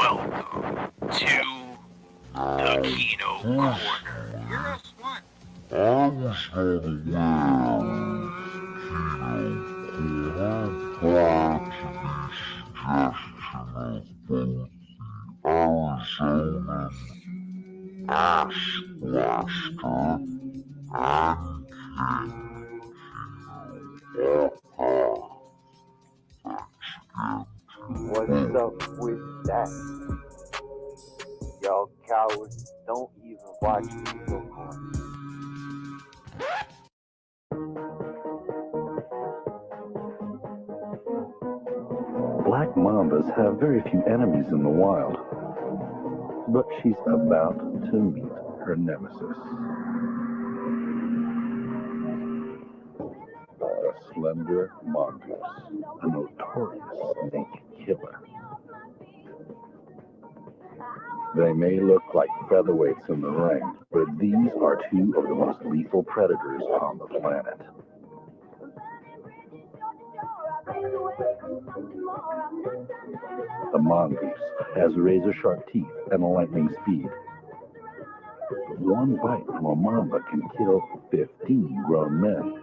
Welcome to the Kino Korner. You're a slut. I was unaware Kino prior to the suggestion of both the Arizona Ash Blaster and What's up with that? Y'all cowards don't even watch Kino Korner. Black mambas have very few enemies in the wild, but she's about to meet her nemesis. A slender mongoose, a notorious snake killer. They may look like featherweights in the ring, but these are two of the most lethal predators on the planet. The mongoose has razor-sharp teeth and a lightning speed. But one bite from a mamba can kill 15 grown men.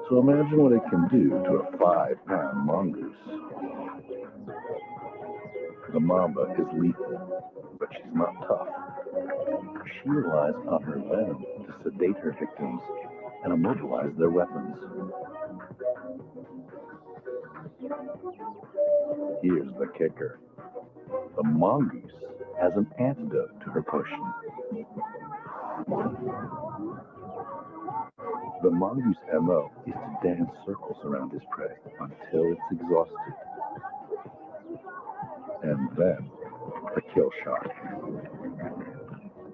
So imagine what it can do to a 5-pound mongoose. The mamba is lethal, but she's not tough. She relies on her venom to sedate her victims and immobilize their weapons. Here's the kicker. The mongoose has an antidote to her potion. The mongoose MO is to dance circles around his prey until it's exhausted. And then the kill shot.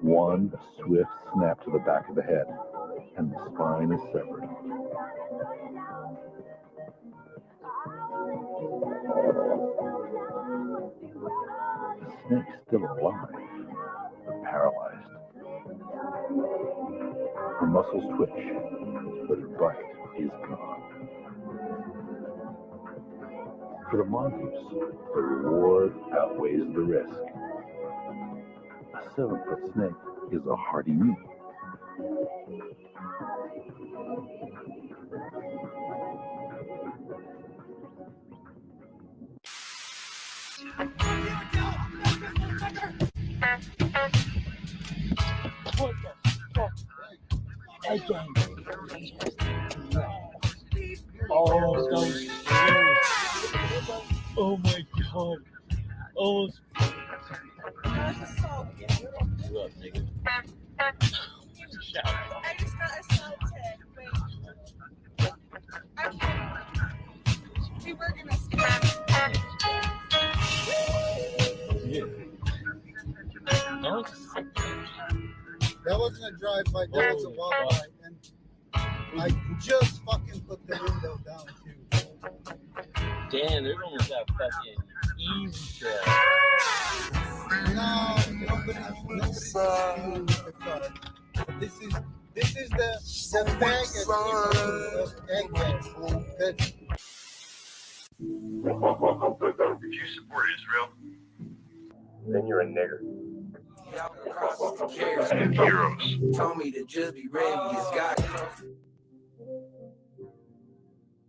One swift snap to the back of the head, and the spine is severed. The snake's still alive, but paralyzed. Her muscles twitch, but her bite is gone. For the mongoose, the reward outweighs the risk. A 7-foot snake is a hearty meal. Oh my god. Oh. I just got a salt tag. Wait. I can't. We were gonna start. No, That wasn't a drive-by, that was a walk-by. And I just fucking put the window down, too. damn, they're almost that fucking easy trap. No, nobody's feeling the car. This is the bag of egghead. If you support Israel, Then you're a nigger. and heroes. Told me to just be ready, it's got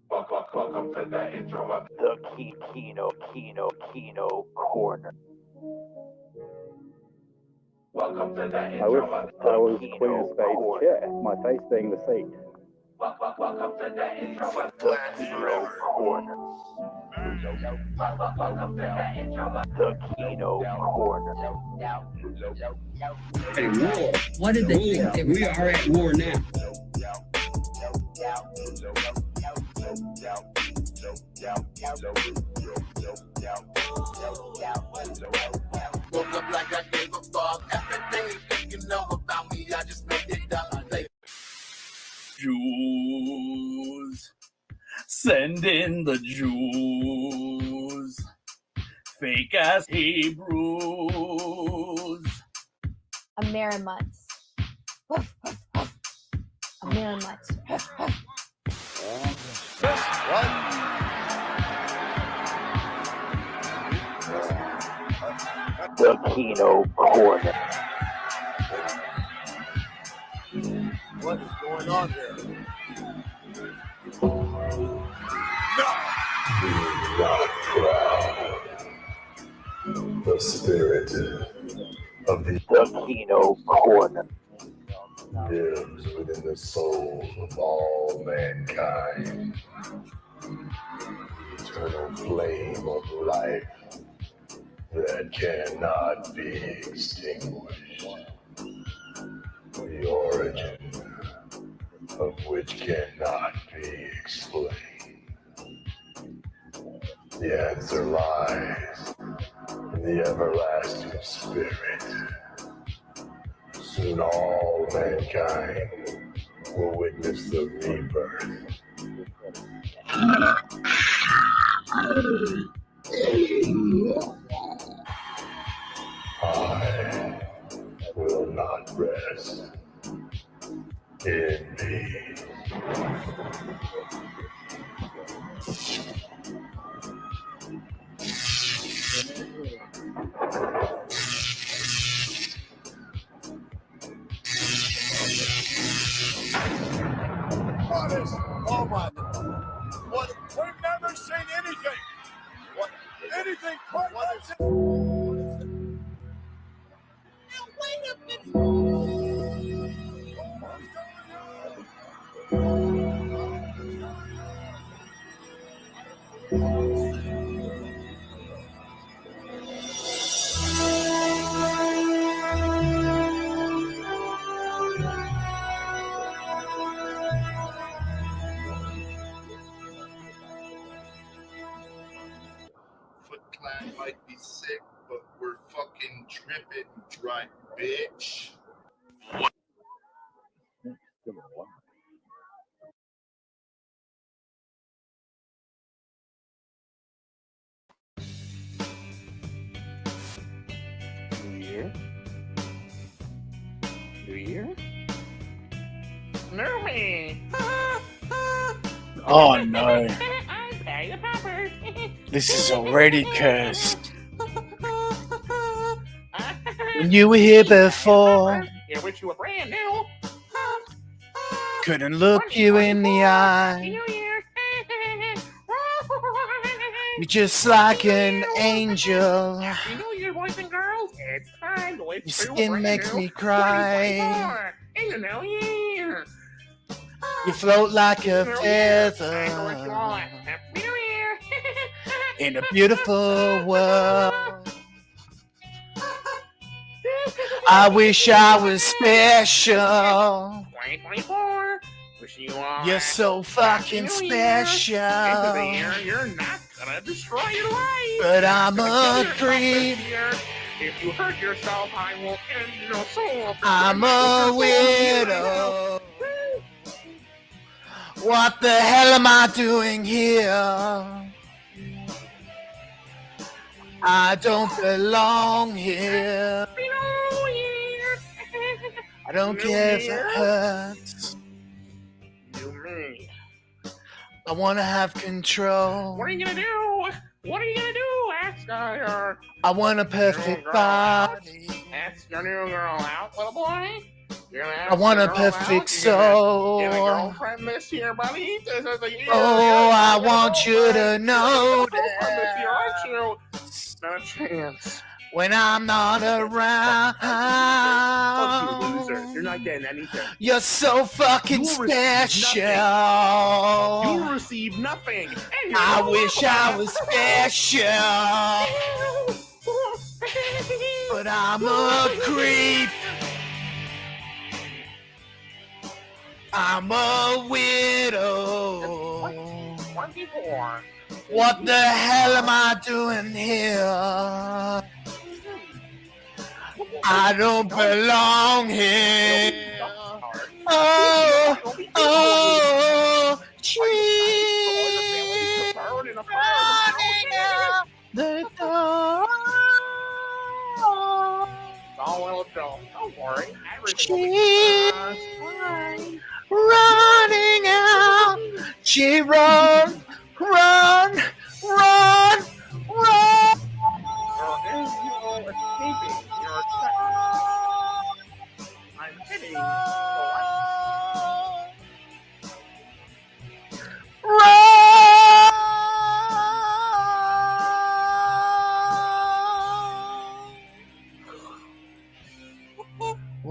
Welcome to the intro of the Kino Korner. Welcome to the intro of the Kino Korner. my face being the seat. Welcome to the intro of the Kino Korner. Welcome to the intro of the Kino Korner. Hey, war. What did they think they were? We are at war now. woke up like I gave a fuck. Everything you know about me, I just made it up. Jews. Send in the Jews. Fake ass Hebrews. Amerimuts. Woof, woof, woof. Amerimuts. the Kino Korner. What's going on here? Not proud. The spirit of the Kino Korner lives within the soul of all mankind. The eternal flame of life that cannot be extinguished. The origin of which cannot be explained. The answer lies in the everlasting spirit. Soon all mankind will witness the rebirth. I will not rest in peace. Honest, oh my. What? We've never seen anything. What? Anything quite like this. Now wait a Foot Clan might be sick, but we're fucking dripping dry, bitch. New Year? New Year? No me! Oh no, I'm Patty the Popper! this is already cursed. When you were here before, I wish you were brand new! couldn't look you in the eye. New Year! You're just like an angel. Happy New Year, boys and girls! It's time to wish Your you a skin brand makes new me cry. 2024 in the new year! You float like a New Year. feather Time to wish you all a Happy New Year! in a beautiful world. I wish I was special. 2024. Wishing you all You're so fucking Happy New Year. Into the special. year, you're not gonna destroy your life. But I'm Gonna a kill yourself creep. this year. If you hurt yourself, I will end your soul. I'm a widow. What the hell am I doing here? I don't belong here. Happy New Year. I don't New care if it Year. hurts. You me. I want to have control. What are you gonna do? What are you gonna do? Ask your I want a new perfect girl out. body. Ask your new girl out, little boy. You're gonna ask I want your a girl out. perfect You're gonna soul. get a girlfriend this year, buddy. This is the year. Oh, I You're gonna want get a you to girlfriend. know You're gonna get a girlfriend this year, that aren't you? Not a chance. when I'm not Fuck you, around, losers. You're not getting anything. you're so fucking You'll receive special. You'll receive nothing. And you're I so wish I welcome. was special, but I'm a creep. I'm a widow. 24. What the hell am I doing here? I don't belong here. Oh, oh, she's running out the door. Oh, well, don't worry. She's running out. She run, run, run, run. Girl, there's no escaping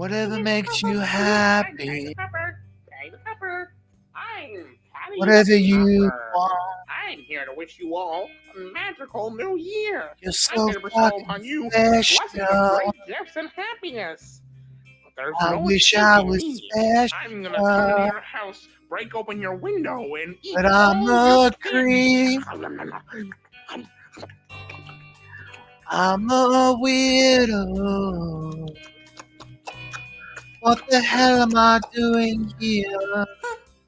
Whatever makes you happy. I'm Patty Whatever the you Pepper. want. I'm here to wish you all a magical new year. You're I'm so here to bestow upon fucking you blessings of special. great gifts and happiness. But there's I no wish I escaping was me. special. I'm gonna come into your house, break open your window, and eat But I'm all your a creep. I'm a weirdo. What the hell am I doing here?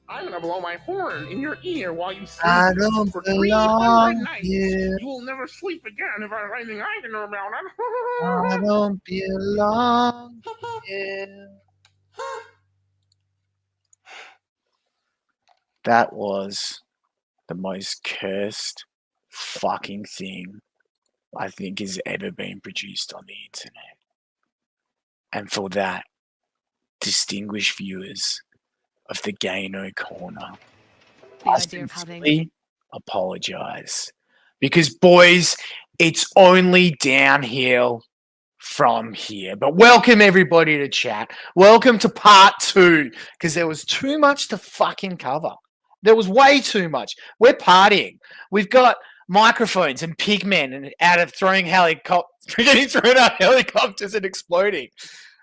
I'm gonna blow my horn in your ear while you sleep. I don't For belong 300 nights. here. You will never sleep again if there's anything I can do about it. I don't belong here. That was the most cursed fucking thing I think has ever been produced on the internet. And for that, distinguished viewers of the Kino Corner, I sincerely apologize. Because, boys, it's only downhill from here. But welcome everybody to chat. Welcome to part 2, because there was too much to fucking cover. There was way too much. We're partying. We've got microphones and pigmen and out of throwing getting thrown out helicopters and exploding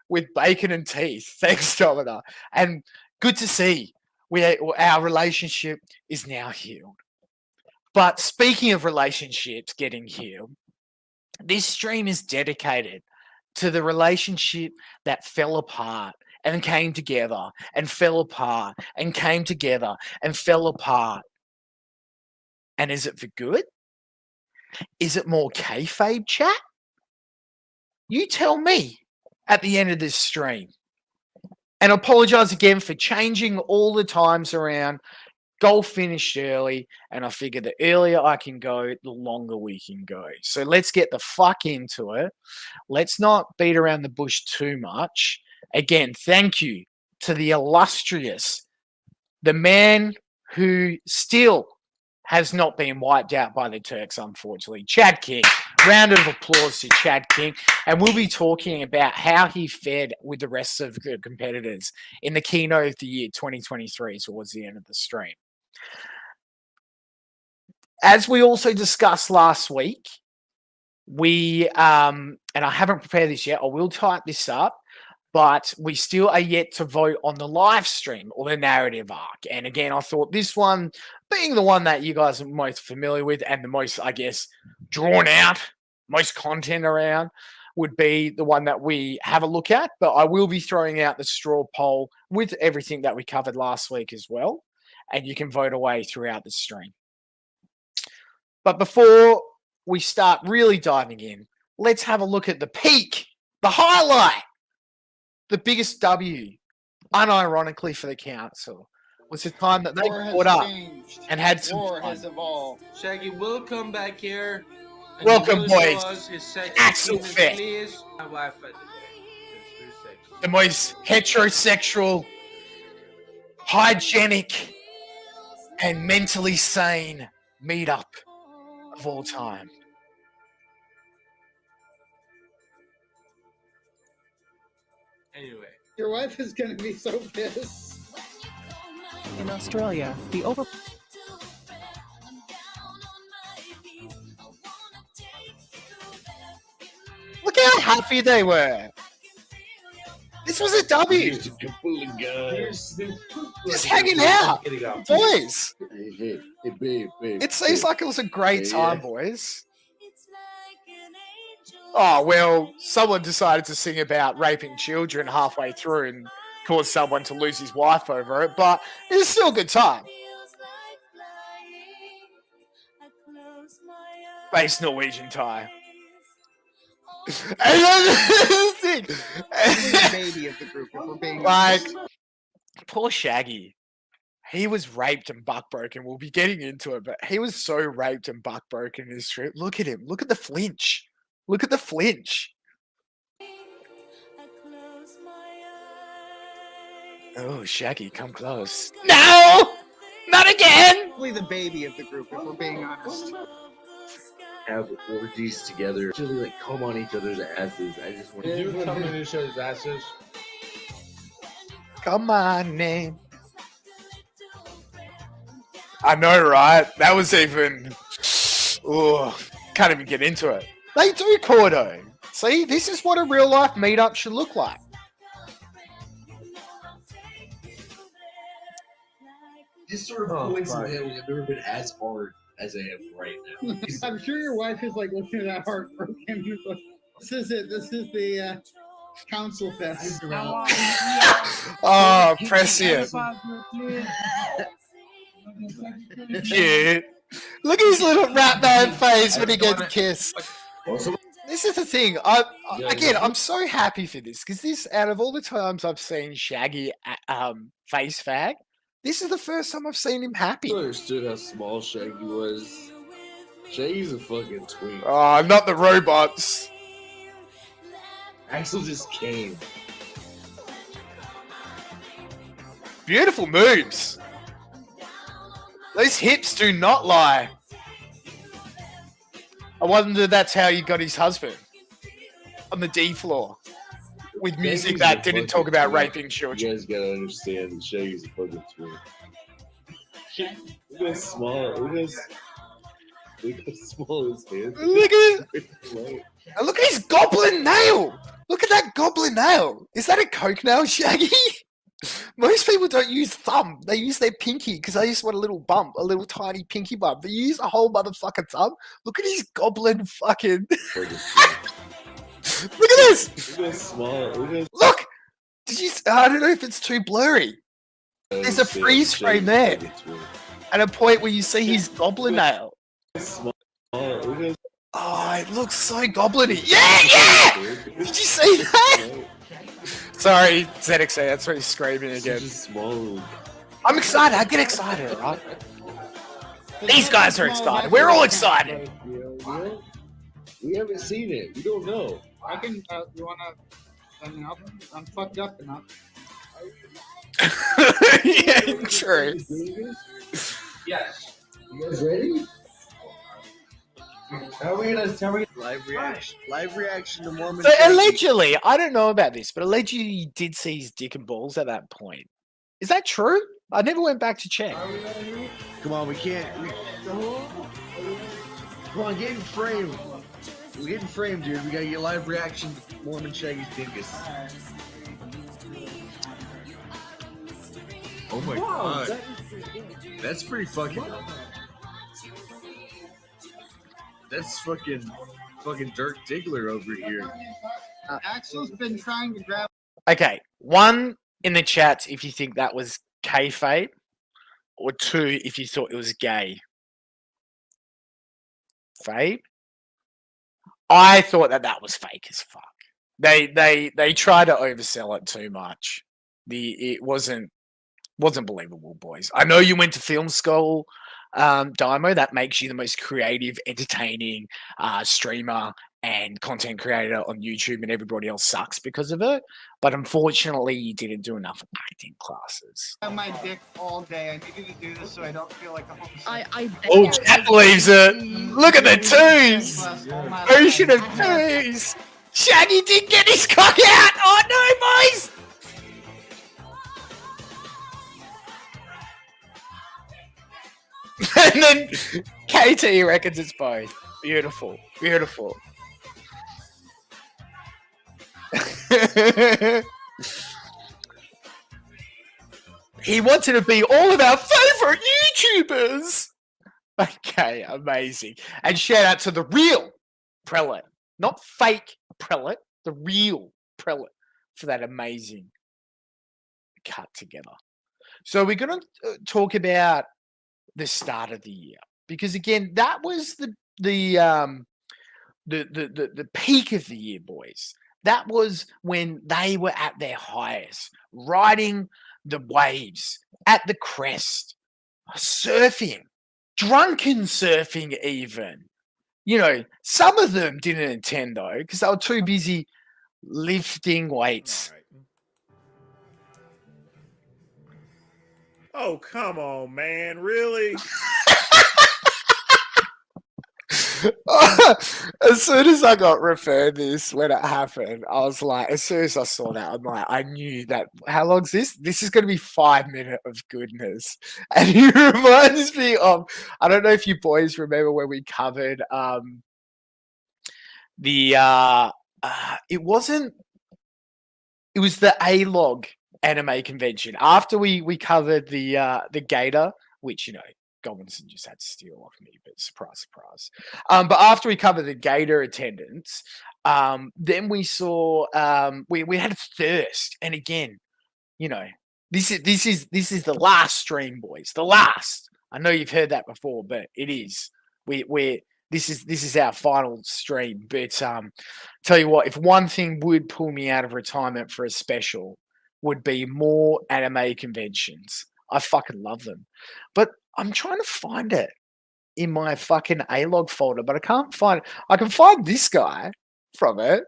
with bacon and teeth. Thanks, Domina. And good to see our relationship is now healed. But speaking of relationships getting healed, this stream is dedicated to the relationship that fell apart and came together and fell apart and came together and fell apart. And is it for good? Is it more kayfabe chat? You tell me at the end of this stream. And I apologize again for changing all the times around. Golf finished early, and I figured the earlier I can go, the longer we can go. So let's get the fuck into it. Let's not beat around the bush too much. Again, thank you to the illustrious, the man who still has not been wiped out by the Turks, unfortunately, Chad King. Round of applause to Chad King. And we'll be talking about how he fared with the rest of the competitors in the Kino of the year 2023 towards the end of the stream. As we also discussed last week, we, and I haven't prepared this yet, I will type this up, but we still are yet to vote on the live stream or the narrative arc. And again, I thought this one, being the one that you guys are most familiar with and the most, I guess, drawn out, most content around, would be the one that we have a look at. But I will be throwing out the straw poll with everything that we covered last week as well. And you can vote away throughout the stream. But before we start really diving in, let's have a look at the peak, the highlight, the biggest W, unironically for the council, was the time that they caught up and had some War fun. has evolved. Shaggy will come back here. And Welcome, he will show boys. us his sexy Axel penis, Fit. please. My wife at the day. The most heterosexual, hygienic, and mentally sane meetup of all time. Anyway. Your wife is going to be so pissed. In Australia, the over... Look how happy they were. This was a W. Just hanging out. Boys. Hey, babe. It seems like it was a great time, boys. Oh, well, someone decided to sing about raping children halfway through and caused someone to lose his wife over it, but it was still a good time. Base Norwegian tie. And then the baby of the group, if we're being like, honest. poor Shaggy. He was raped and buck-broken. We'll be getting into it, but he was so raped and buck-broken in his trip. Look at him. Look at the flinch. Look at the flinch. Oh, Shaggy, come close. No! Not again! Probably the baby of the group, if we're being honest. Have orgies together. Usually, like, come on each other's asses. I just want Did you come on each other's asses? call my name. I know, right? That was even. Oh, can't even get into it. They do, Cordo. See, this is what a real life meetup should look like. This sort of points in the head have never been as hard as I am right now. I'm sure your wife is like looking at that heartbroken. This is it. This is the council fest. Oh, prescient. Cute. Look at his little rat man face when he gets kissed. This is the thing. I'm so happy for this because this, out of all the times I've seen Shaggy face fag, this is the first time I've seen him happy. I understood how small Shaggy was. Shaggy's a fucking twink. Oh, not the robots. Axel just came. Beautiful moves. Those hips do not lie. I wonder that's how he got his husband on the D floor with music that didn't talk about raping children. You guys gotta understand that Shaggy's a fucking twin. Look how small. Look how small his hands. Look at it. And look at his goblin nail. Look at that goblin nail. Is that a coke nail, Shaggy? Most people don't use thumb. They use their pinky because they just want a little bump, a little tiny pinky bump. They use a whole motherfucking thumb. Look at his goblin fucking. Look at this. Look how small. Look. Did you? I don't know if it's too blurry. There's a freeze frame there, at a point where you see his goblin nail. Oh, it looks so goblin-y. Yeah! Did you see that? Sorry, ZXA, that's why he's screaming again. I'm excited. I get excited, right? These guys are excited. We're all excited. We haven't seen it. We don't know. I can. You wanna? I mean, I'm fucked up enough. Yeah, true. Yes. You guys ready? How are we gonna live reaction to Mormon? So allegedly, I don't know about this, but allegedly you did see his dick and balls at that point. Is that true? I never went back to check. Come on, we can't. Come on, get in frame. We're getting framed, dude. We gotta get live reaction to Mormon Shaggy's dingus. Oh my god. That's pretty fucking. That's fucking Dirk Diggler over here. Axel's been trying to grab. Okay, one in the chat if you think that was kayfabe, or two if you thought it was gay. Fabe? I thought that was fake as fuck. They try to oversell it too much. It wasn't believable, boys. I know you went to film school, Dymo. That makes you the most creative, entertaining streamer and content creator on YouTube, and everybody else sucks because of it. But unfortunately, you didn't do enough acting classes. I have my dick all day. I needed to do this so I don't feel like a homosexual. Oh, Jack believes it. Look at the twos. Ocean of twos. Shaggy did get his cock out. Oh no, boys. And then KT reckons it's both. Beautiful. Beautiful. He wanted to be all of our favorite YouTubers. Okay, amazing. And shout out to the real prelate, not fake prelate, the real prelate for that amazing cut together. So we're going to talk about the start of the year, because again, that was the peak of the year, boys. That was when they were at their highest, riding the waves at the crest, surfing, drunken surfing even. You know, some of them didn't attend though, because they were too busy lifting weights. Oh, come on, man. Really? As soon as I got referred this when it happened, I was like, as soon as I saw that, I'm like, I knew that. How long's this? This is going to be 5 minutes of goodness. And he reminds me of, I don't know if you boys remember when we covered the, it wasn't, it was the A-Log anime convention. After we covered the Gator, which, you know, Goblinson just had to steal off me, but surprise, surprise. But after we covered the Gator attendance, then we saw we had Thirst, and again, you know, this is the last stream, boys. The last. I know you've heard that before, but it is. We're this is our final stream. But tell you what, if one thing would pull me out of retirement for a special, would be more anime conventions. I fucking love them, but I'm trying to find it in my fucking A-Log folder, but I can't find it. I can find this guy from it.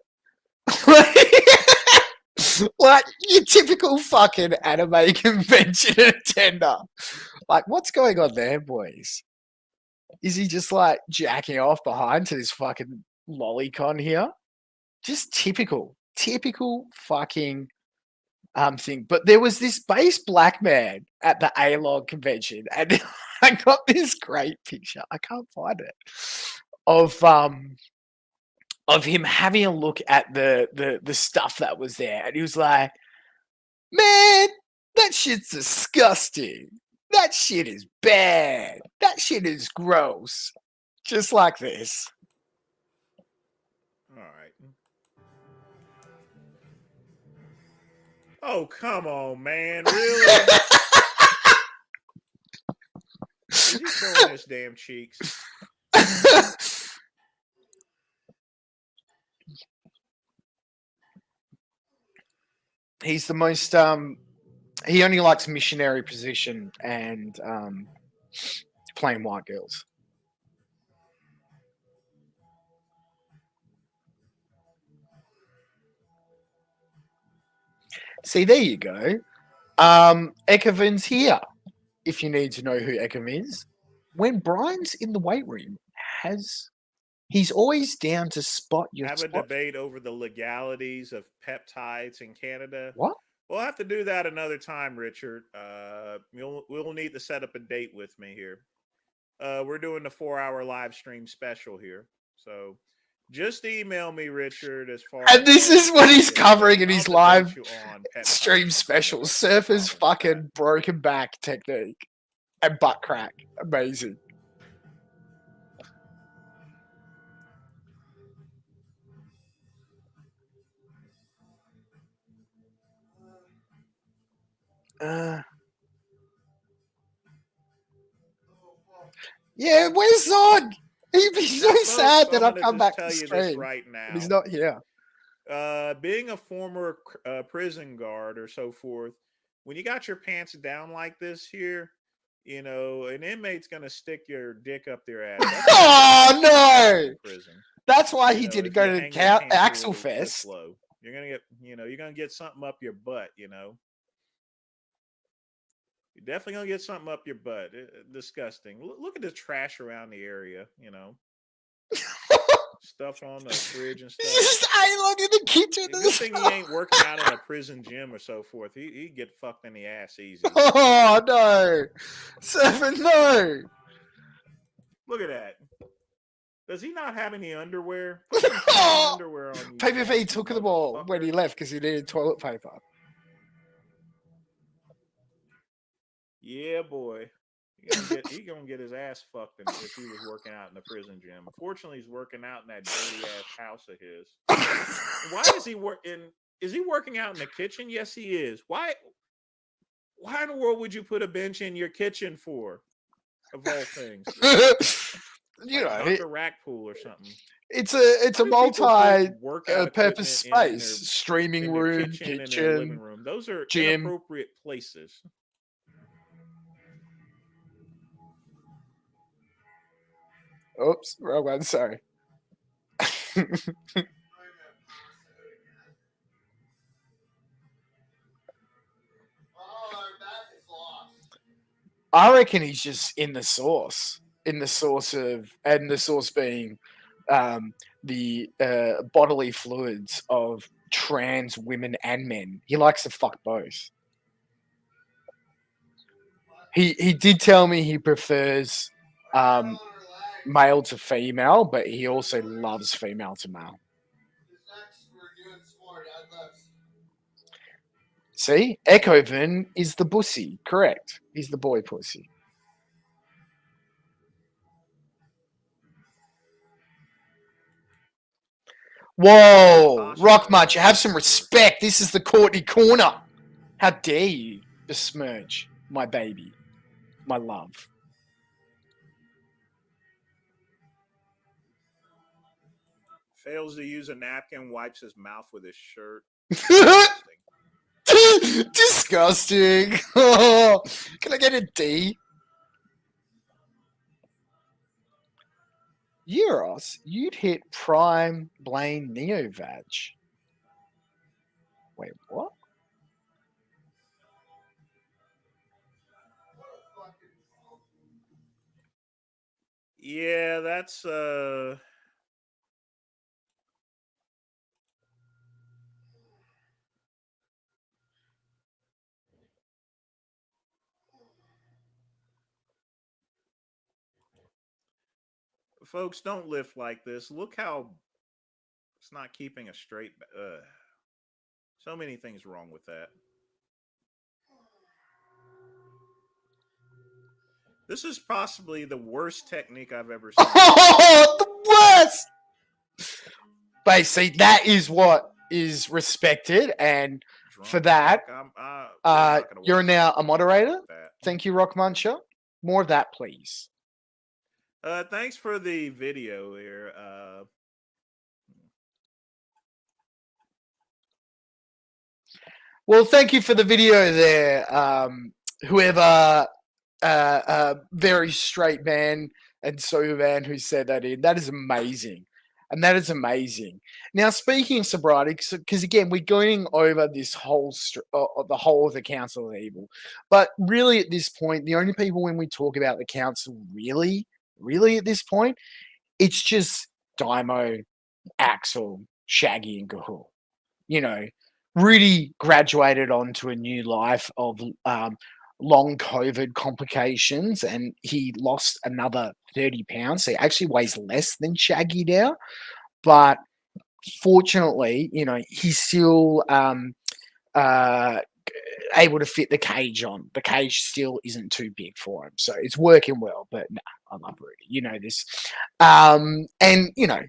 Like your typical fucking anime convention attender. Like, what's going on there, boys? Is he just like jacking off behind to this fucking lolicon here? Just typical fucking thing. But there was this base black man at the A-Log convention, and I got this great picture. I can't find it of him having a look at the stuff that was there, and he was like, "Man, that shit's disgusting. That shit is bad. That shit is gross." Just like this. All right. Oh, come on, man. Really? Is he showing his damn cheeks? He's the most he only likes missionary position and playing white girls. See, there you go. Ekavin's here. If you need to know who Ekavin is, when Brian's in the weight room, he's always down to spot your Have a debate over the legalities of peptides in Canada. What? We'll have to do that another time, Richard. We'll need to set up a date with me here. We're doing the 4-hour live stream special here. So just email me, Richard, as far and this is what he's yeah, covering in his live peptides stream special. Surfer's fucking broken back technique and butt crack. Amazing. Yeah, where's Zod? He'd be so sad that I've come back to stream. Right now, he's not here. Being a former prison guard or so forth, when you got your pants down like this here, you know, an inmate's gonna stick your dick up their ass. Oh no! Prison. That's why he didn't go to the Axel Fest. You're gonna get, you're gonna get something up your butt. You're definitely gonna get something up your butt. Disgusting. Look at the trash around the area. Stuff on the fridge and stuff. Just A-Log in the kitchen. Good thing he ain't working out in a prison gym or so forth. He'd get fucked in the ass easy. Oh no, Seven, no. Look at that. Does he not have any underwear? Underwear on you. PvP took them all when he left because he needed toilet paper. Yeah, boy. He gonna get his ass fucked if he was working out in the prison gym. Unfortunately, he's working out in that dirty ass house of his. Why is he working? Is he working out in the kitchen? Yes, he is. Why in the world would you put a bench in your kitchen for? Of all things, a rack pool or something. It's a multi-purpose space: streaming room, kitchen, living room. Those are gym. Inappropriate places. Oops, wrong one. Sorry. I reckon he's just in the sauce. in the source being the bodily fluids of trans women and men. He likes to fuck both. He did tell me he prefers male to female, but he also loves female to male. See, Echovin is the bussy. Correct. He's the boy pussy. Whoa, Rock Muncher, have some respect. This is the Courtney Corner. How dare you besmirch my baby, my love. Fails to use a napkin, wipes his mouth with his shirt. Disgusting. Oh, can I get a D? Euros, you'd hit Prime Blaine Neovag. Wait, what? Yeah, that's folks, don't lift like this. Look how it's not keeping a straight. So many things wrong with that. This is possibly the worst technique I've ever seen. Oh, the worst! But see, that is what is respected, and for that, you're now a moderator. Thank you, Rock Muncher. More of that, please. Thanks for the video here. Well, thank you for the video there. Whoever, very straight man and sober man who said that in, that is amazing. And that is amazing. Now, speaking of sobriety, because again, we're going over this whole, the whole of the Council of Evil. But really, at this point, the only people when we talk about the Council, really at this point, it's just Dymo, Axel, Shaggy, and Gahul. You know, Rudy graduated onto a new life of long COVID complications, and he lost another 30 pounds. So he actually weighs less than Shaggy now. But fortunately, you know, he's still able to fit the cage on. The cage still isn't too big for him. So it's working well. But no, I love Rudy. You know this. And, you know,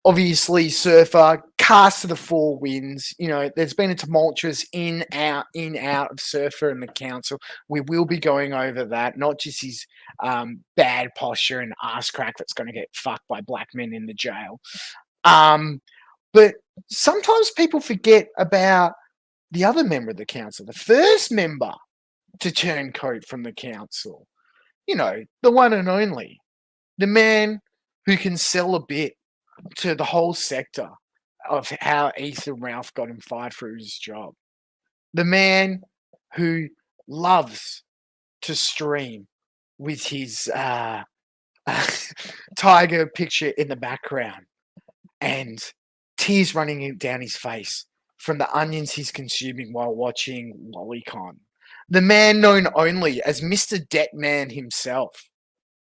obviously, Surfer, cast to the four winds. You know, there's been a tumultuous in, out of Surfer and the Council. We will be going over that, not just his bad posture and ass crack that's going to get fucked by black men in the jail. But sometimes people forget about the other member of the Council, the first member to turn coat from the Council. You know, the one and only, the man who can sell a bit to the whole sector of how Ethan Ralph got him fired for his job. The man who loves to stream with his tiger picture in the background and tears running down his face from the onions he's consuming while watching Lollycon. The man known only as Mr. Deadman himself.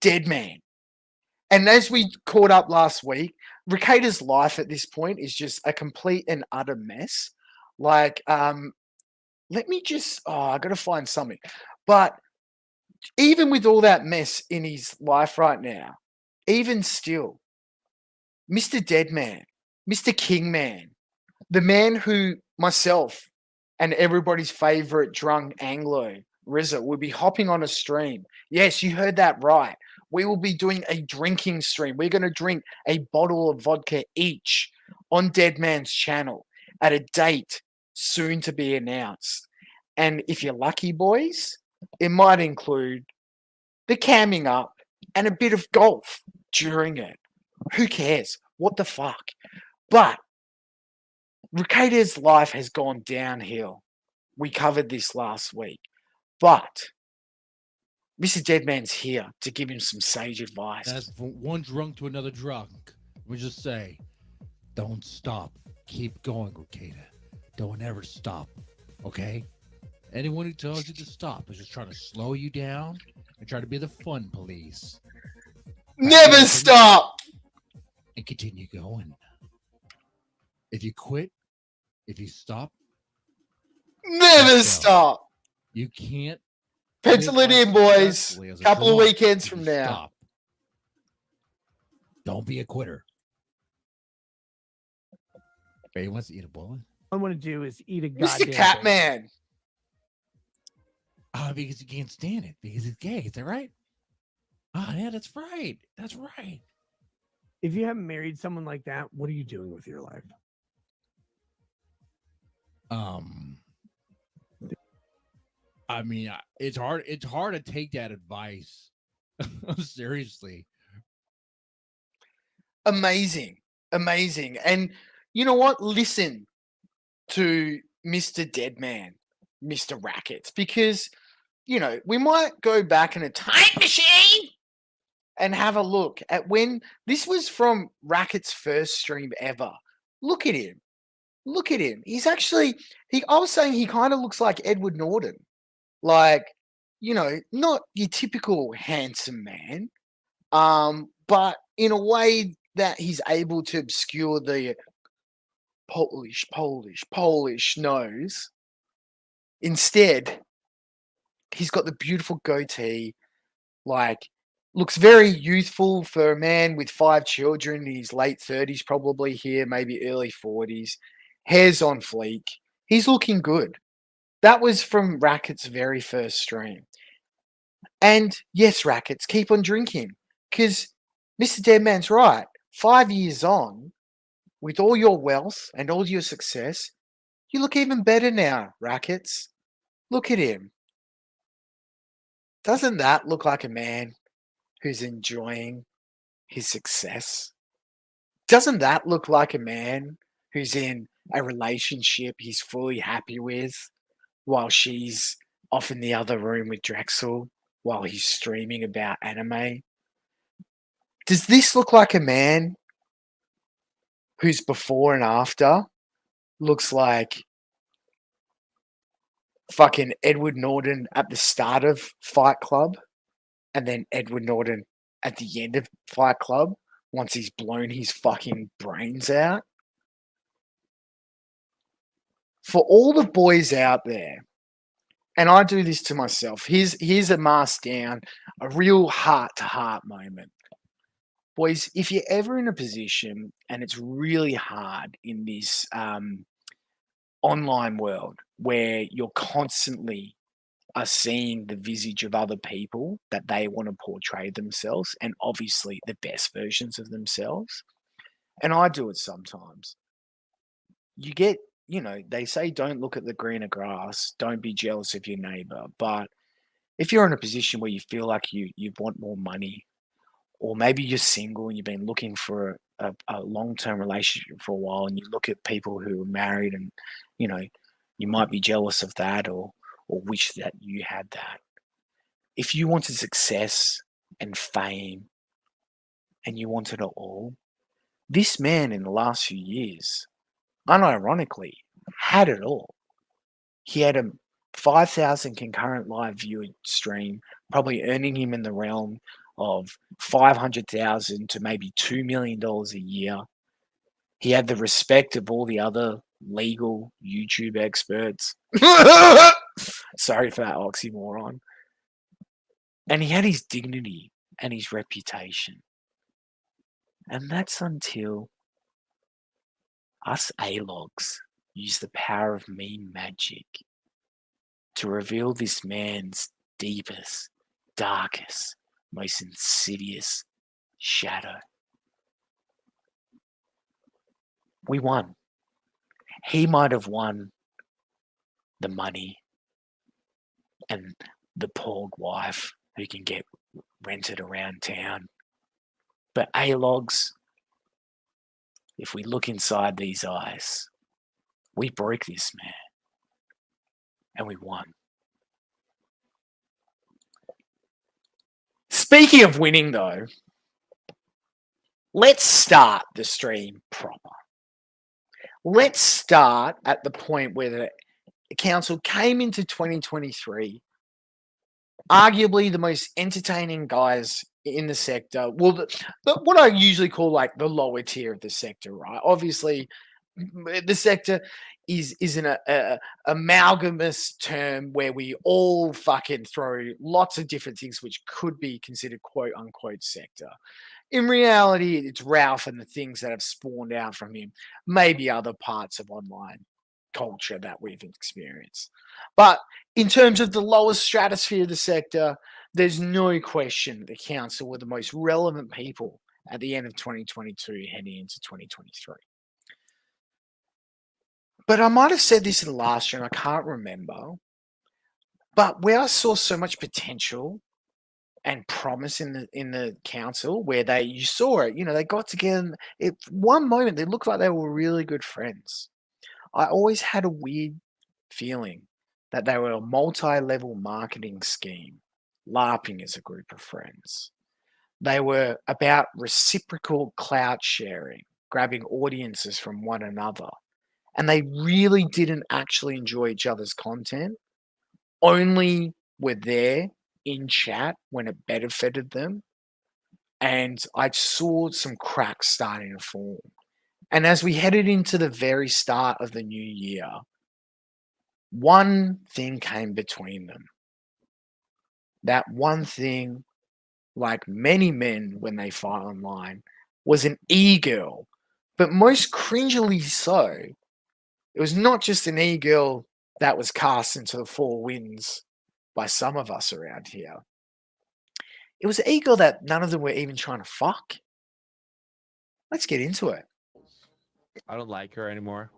Deadman. And as we caught up last week, Ricada's life at this point is just a complete and utter mess. Like, let me just, I got to find something. But even with all that mess in his life right now, even still, Mr. Deadman, Mr. Kingman, the man who myself and everybody's favorite drunk Anglo, Rizza, will be hopping on a stream. Yes, you heard that right. We will be doing a drinking stream. We're going to drink a bottle of vodka each on Deadman's channel at a date soon to be announced. And if you're lucky, boys, it might include the camming up and a bit of golf during it. Who cares? What the fuck? But Ricada's life has gone downhill. We covered this last week. But Mr. Deadman's here to give him some sage advice. That's from one drunk to another drunk. Let me just say, don't stop. Keep going, Ricada. Don't ever stop. Okay? Anyone who tells you to stop is just trying to slow you down and try to be the fun police. Never stop! And continue going. If you quit, if you stop, Never stop! You can't. Pencil it in, boys. Couple of weekends from now. Stop. Don't be a quitter. He wants to eat a bullet. All I want to do is eat a Mr. goddamn Catman. Because you can't stand it. Because he's gay. Is that right? Oh, yeah, that's right. That's right. If you haven't married someone like that, what are you doing with your life? I mean, it's hard. It's hard to take that advice seriously. Amazing. And you know what? Listen to Mr. Deadman, Mr. Rackets, because, you know, we might go back in a time machine and have a look at when this was from Rackets' first stream ever. Look at him. He's actually, I was saying he kind of looks like Edward Norton. Like, you know, not your typical handsome man, but in a way that he's able to obscure the Polish nose. Instead, he's got the beautiful goatee, like, looks very youthful for a man with 5 children in his late 30s, probably here, maybe early 40s. Hair's on fleek. He's looking good. That was from Rackets' very first stream. And yes, Rackets, keep on drinking. Because Mr. Deadman's right. 5 years on, with all your wealth and all your success, you look even better now, Rackets. Look at him. Doesn't that look like a man who's enjoying his success? Doesn't that look like a man who's in a relationship he's fully happy with while she's off in the other room with Drexel while he's streaming about anime? Does this look like a man whose before and after looks like fucking Edward Norton at the start of Fight Club and then Edward Norton at the end of Fight Club once he's blown his fucking brains out? For all the boys out there, and I do this to myself, here's a mask down, a real heart-to-heart moment. Boys, if you're ever in a position, and it's really hard in this online world where you're constantly are seeing the visage of other people that they want to portray themselves, and obviously the best versions of themselves, and I do it sometimes, you get, you know, they say don't look at the greener grass, don't be jealous of your neighbor. But if you're in a position where you feel like you want more money, or maybe you're single and you've been looking for a long-term relationship for a while, and you look at people who are married and, you know, you might be jealous of that or wish that you had that. If you wanted success and fame and you wanted it all, this man in the last few years, unironically, had it all. He had a 5,000 concurrent live viewing stream, probably earning him in the realm of $500,000 to maybe $2 million a year. He had the respect of all the other legal YouTube experts. Sorry for that oxymoron. And he had his dignity and his reputation. And that's until us A-logs use the power of meme magic to reveal this man's deepest, darkest, most insidious shadow. We won. He might have won the money and the porg wife who can get rented around town. But A-logs, if we look inside these eyes, we broke this man and we won. Speaking of winning, though, let's start the stream proper. Let's start at the point where the council came into 2023, arguably the most entertaining guys in the sector. Well, what I usually call like the lower tier of the sector, right? Obviously, the sector is an amalgamous term where we all fucking throw lots of different things which could be considered quote unquote sector. In reality, it's Ralph and the things that have spawned out from him, maybe other parts of online culture that we've experienced. But in terms of the lowest stratosphere of the sector, there's no question the council were the most relevant people at the end of 2022 heading into 2023. But I might have said this in the last stream, I can't remember. But where I saw so much potential and promise in the council, where you saw it, they got together. At one moment, they looked like they were really good friends. I always had a weird feeling that they were a multi-level marketing scheme, LARPing as a group of friends. They were about reciprocal clout sharing, grabbing audiences from one another. And they really didn't actually enjoy each other's content, only were there in chat when it benefited them. And I saw some cracks starting to form. And as we headed into the very start of the new year, one thing came between them. That one thing, like many men when they fight online, was an e-girl, but most cringily so. It was not just an e-girl that was cast into the four winds by some of us around here. It was an e-girl that none of them were even trying to fuck. Let's get into it. I don't like her anymore.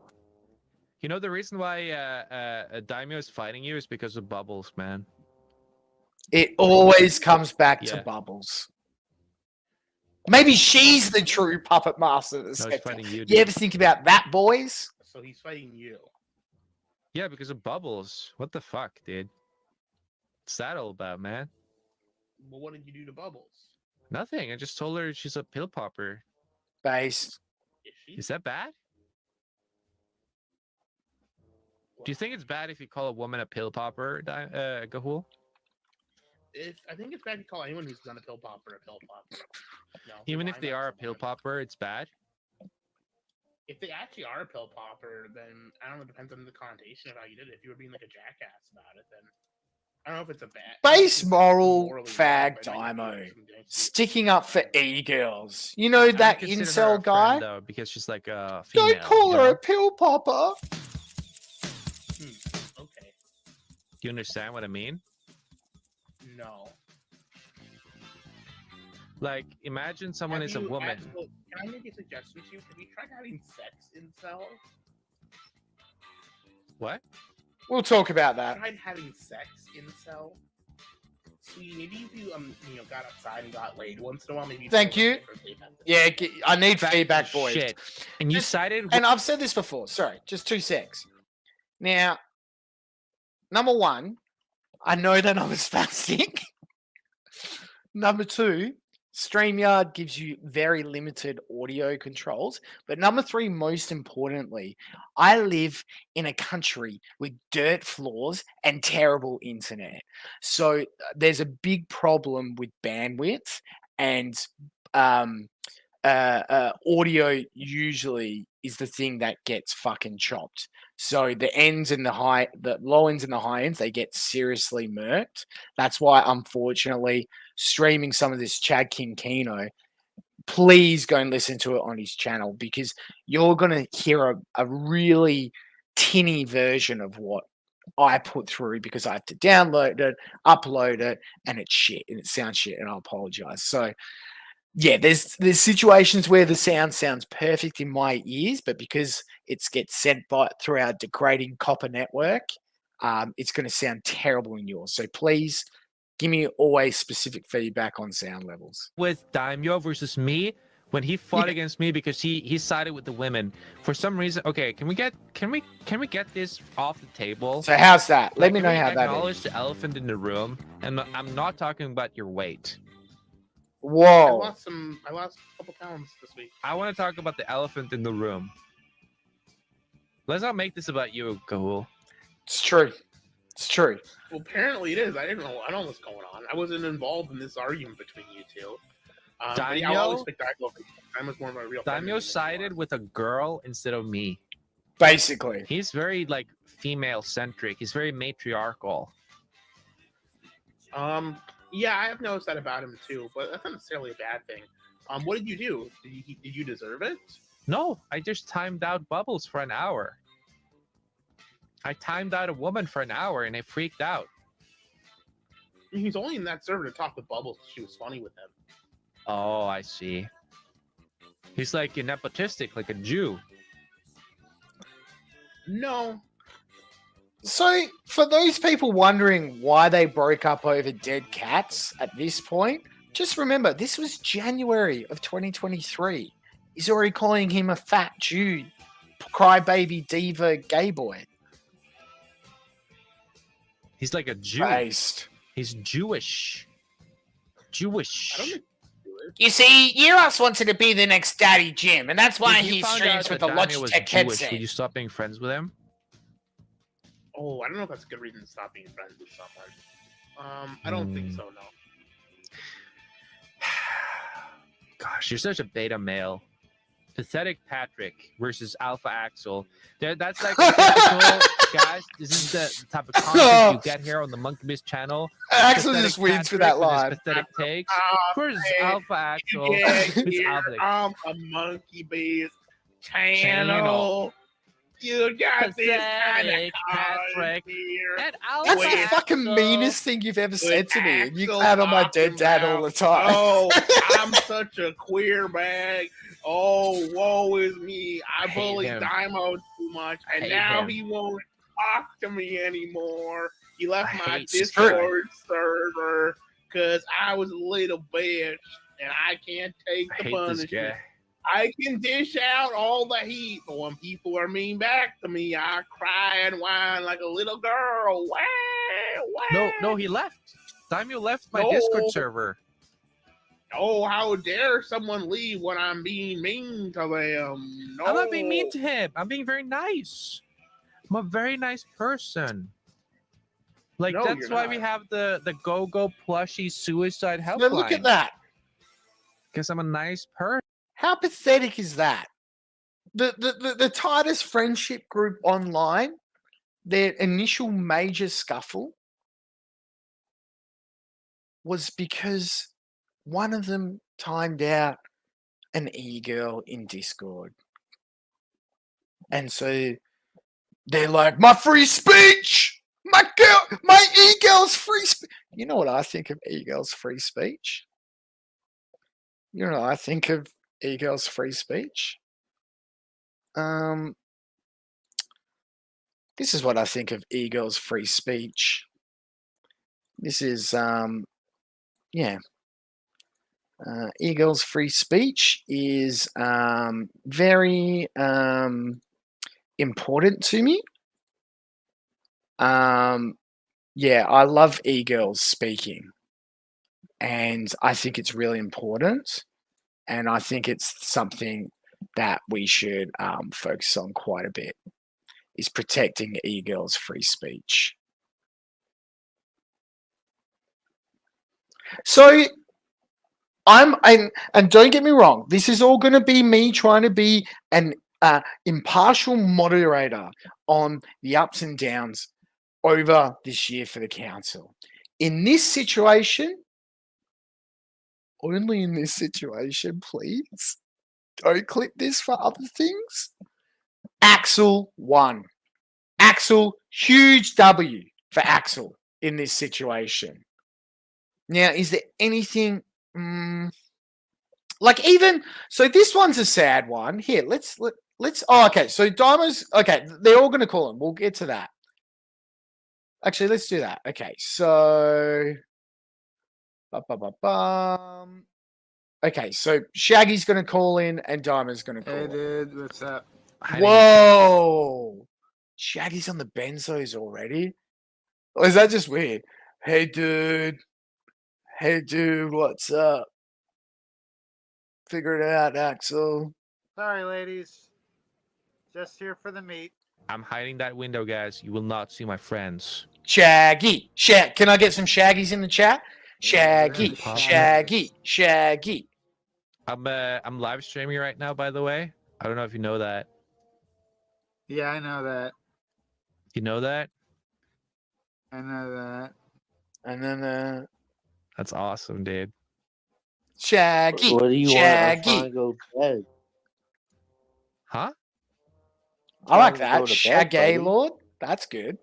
You know, the reason why Daimyo is fighting you is because of Bubbles, man. It always comes back to Bubbles. Maybe she's the true puppet master of the sector. Fighting you, you ever think about that, boys? So he's fighting you. Yeah, because of Bubbles. What the fuck, dude? What's that all about, man? Well, what did you do to Bubbles? Nothing. I just told her she's a pill popper. Based. Is that bad? Do you think it's bad if you call a woman a pill popper, Gahul? I think it's bad to call anyone who's done a pill popper a pill popper. No, even if they are a pill popper, it's bad? If they actually are a pill popper, then I don't know, it depends on the connotation of how you did it. If you were being like a jackass about it, then I don't know if it's a bad... Base moral fag Daimo. Sticking up for e-girls. You know that incel guy? Friend, though, because she's like a female. Don't call her a pill popper. Okay. Do you understand what I mean? No. Like, imagine someone is a woman. Can I make a suggestion to you? Have you tried having sex in cell? What? We'll talk about that. Tried having sex in cell? See, maybe if you got outside and got laid once in a while, maybe. Thank you. Yeah, I need feedback, boys. Shit. And you cited. And I've said this before. Sorry, just 2 secs. Now, number one, I know that I'm a spastic. Number two, StreamYard gives you very limited audio controls. But number three, most importantly, I live in a country with dirt floors and terrible internet. So there's a big problem with bandwidth, and audio usually is the thing that gets fucking chopped. So the ends and the low ends and the high ends, they get seriously murked. That's why, unfortunately, streaming some of this Chad King Kino, please go and listen to it on his channel, because you're going to hear a really tinny version of what I put through, because I have to download it, upload it, and it's shit, and it sounds shit, and I apologize. So yeah, there's situations where the sound sounds perfect in my ears, but because it gets sent through our degrading copper network, it's going to sound terrible in yours. So please give me always specific feedback on sound levels. With Daimyo versus me, when he fought against me because he sided with the women for some reason. Okay, can we get this off the table? So how's that? Let me know how that is. Acknowledge the elephant in the room, and I'm not talking about your weight. Whoa. I lost a couple pounds this week. I want to talk about the elephant in the room. Let's not make this about you, Kahul. It's true. It's true. Well, apparently it is. I don't know what's going on. I wasn't involved in this argument between you two. But yeah, I'll always pick Daimyo. Daimyo's more of a real. Daimyo sided with a girl instead of me. Basically. He's very like female centric. He's very matriarchal. Yeah, I have noticed that about him too, but that's not necessarily a bad thing. What did you do? Did you deserve it? No, I just timed out Bubbles for an hour. I timed out a woman for an hour and I freaked out. He's only in that server to talk with Bubbles. She was funny with him. Oh, I see. He's like a nepotistic, like a Jew. No. So, for those people wondering why they broke up over dead cats at this point, just remember, this was January of 2023. He's already calling him a fat Jew, crybaby diva gay boy. He's like a Jew. Christ. He's Jewish. Jewish. You see, Euros wanted to be the next Daddy Jim, and that's why If you he found streams out with the that Daimyo was Logitech Jewish, headset. would you stop being friends with him? Oh, I don't know if that's a good reason to stop being friends with someone. I don't think so, no. Gosh, you're such a beta male. Pathetic Patrick versus Alpha Axel. That's like guys. This is the type of content you get here on the Monkey Biz channel. Axel Pathetic just wins for Patrick that with his line. Pathetic takes versus Alpha Axel. Yeah, Who's Alpha? on the Monkey Biz channel. You got this kind of Patrick here. and That's the fucking meanest thing you've ever said to me, and you clown on my dead dad all the time. Oh, I'm such a queer bag. Oh, woe is me. I bullied him. Daimyo too much, and hate now him. he won't talk to me anymore. He left my hate Discord server because I was a little bitch, and I can't take the hate this punishment. guy. I can dish out all the heat, but when people are mean back to me, I cry and whine like a little girl. Wah. No, he left. Daimyo left my No. Discord server. Oh, how dare someone leave when I'm being mean to them? No. I'm not being mean to him. I'm being very nice. I'm a very nice person. Like No, that's you're why not. we have the go plushie suicide helpline. Now look at that. Because I'm a nice person. How pathetic is that? The tightest friendship group online, their initial major scuffle was because one of them timed out an e-girl in Discord. And so they're like, my free speech! My e-girl's free speech! You know what I think of e-girl's free speech? You know what I think of e-girl's free speech? This is what I think of e-girl's free speech. This is, e-girl's free speech is very important to me. I love e-girls speaking. And I think it's really important. And I think it's something that we should focus on quite a bit, is protecting e-girls' free speech. So and don't get me wrong, this is all going to be me trying to be an impartial moderator on the ups and downs over this year for the council. In this situation, only in this situation, please. Don't clip this for other things. Axel won. Axel, huge W for Axel in this situation. Now, is there anything so this one's a sad one. Here, let's okay, so Diamond's okay, they're all gonna call him. We'll get to that. Actually, let's do that. Okay, so okay, so Shaggy's gonna call in and Diamond's gonna call in. dude, what's up? Whoa! Shaggy's on the benzos already? Or is that just weird? Hey, dude, what's up? Figure it out, Axel. Sorry, ladies. Just here for the meat. I'm hiding that window, guys. You will not see my friends. Shaggy. Can I get some Shaggies in the chat? Shaggy. Shaggy. Shaggy. I'm live streaming right now, by the way. I don't know if you know that. Yeah, I know that. You know that? I know that. And then That's awesome, dude. Shaggy. What do you Shaggy. want to go to bed? Huh? I like Trying to that. go to bed, Shaggy buddy. Lord. That's good.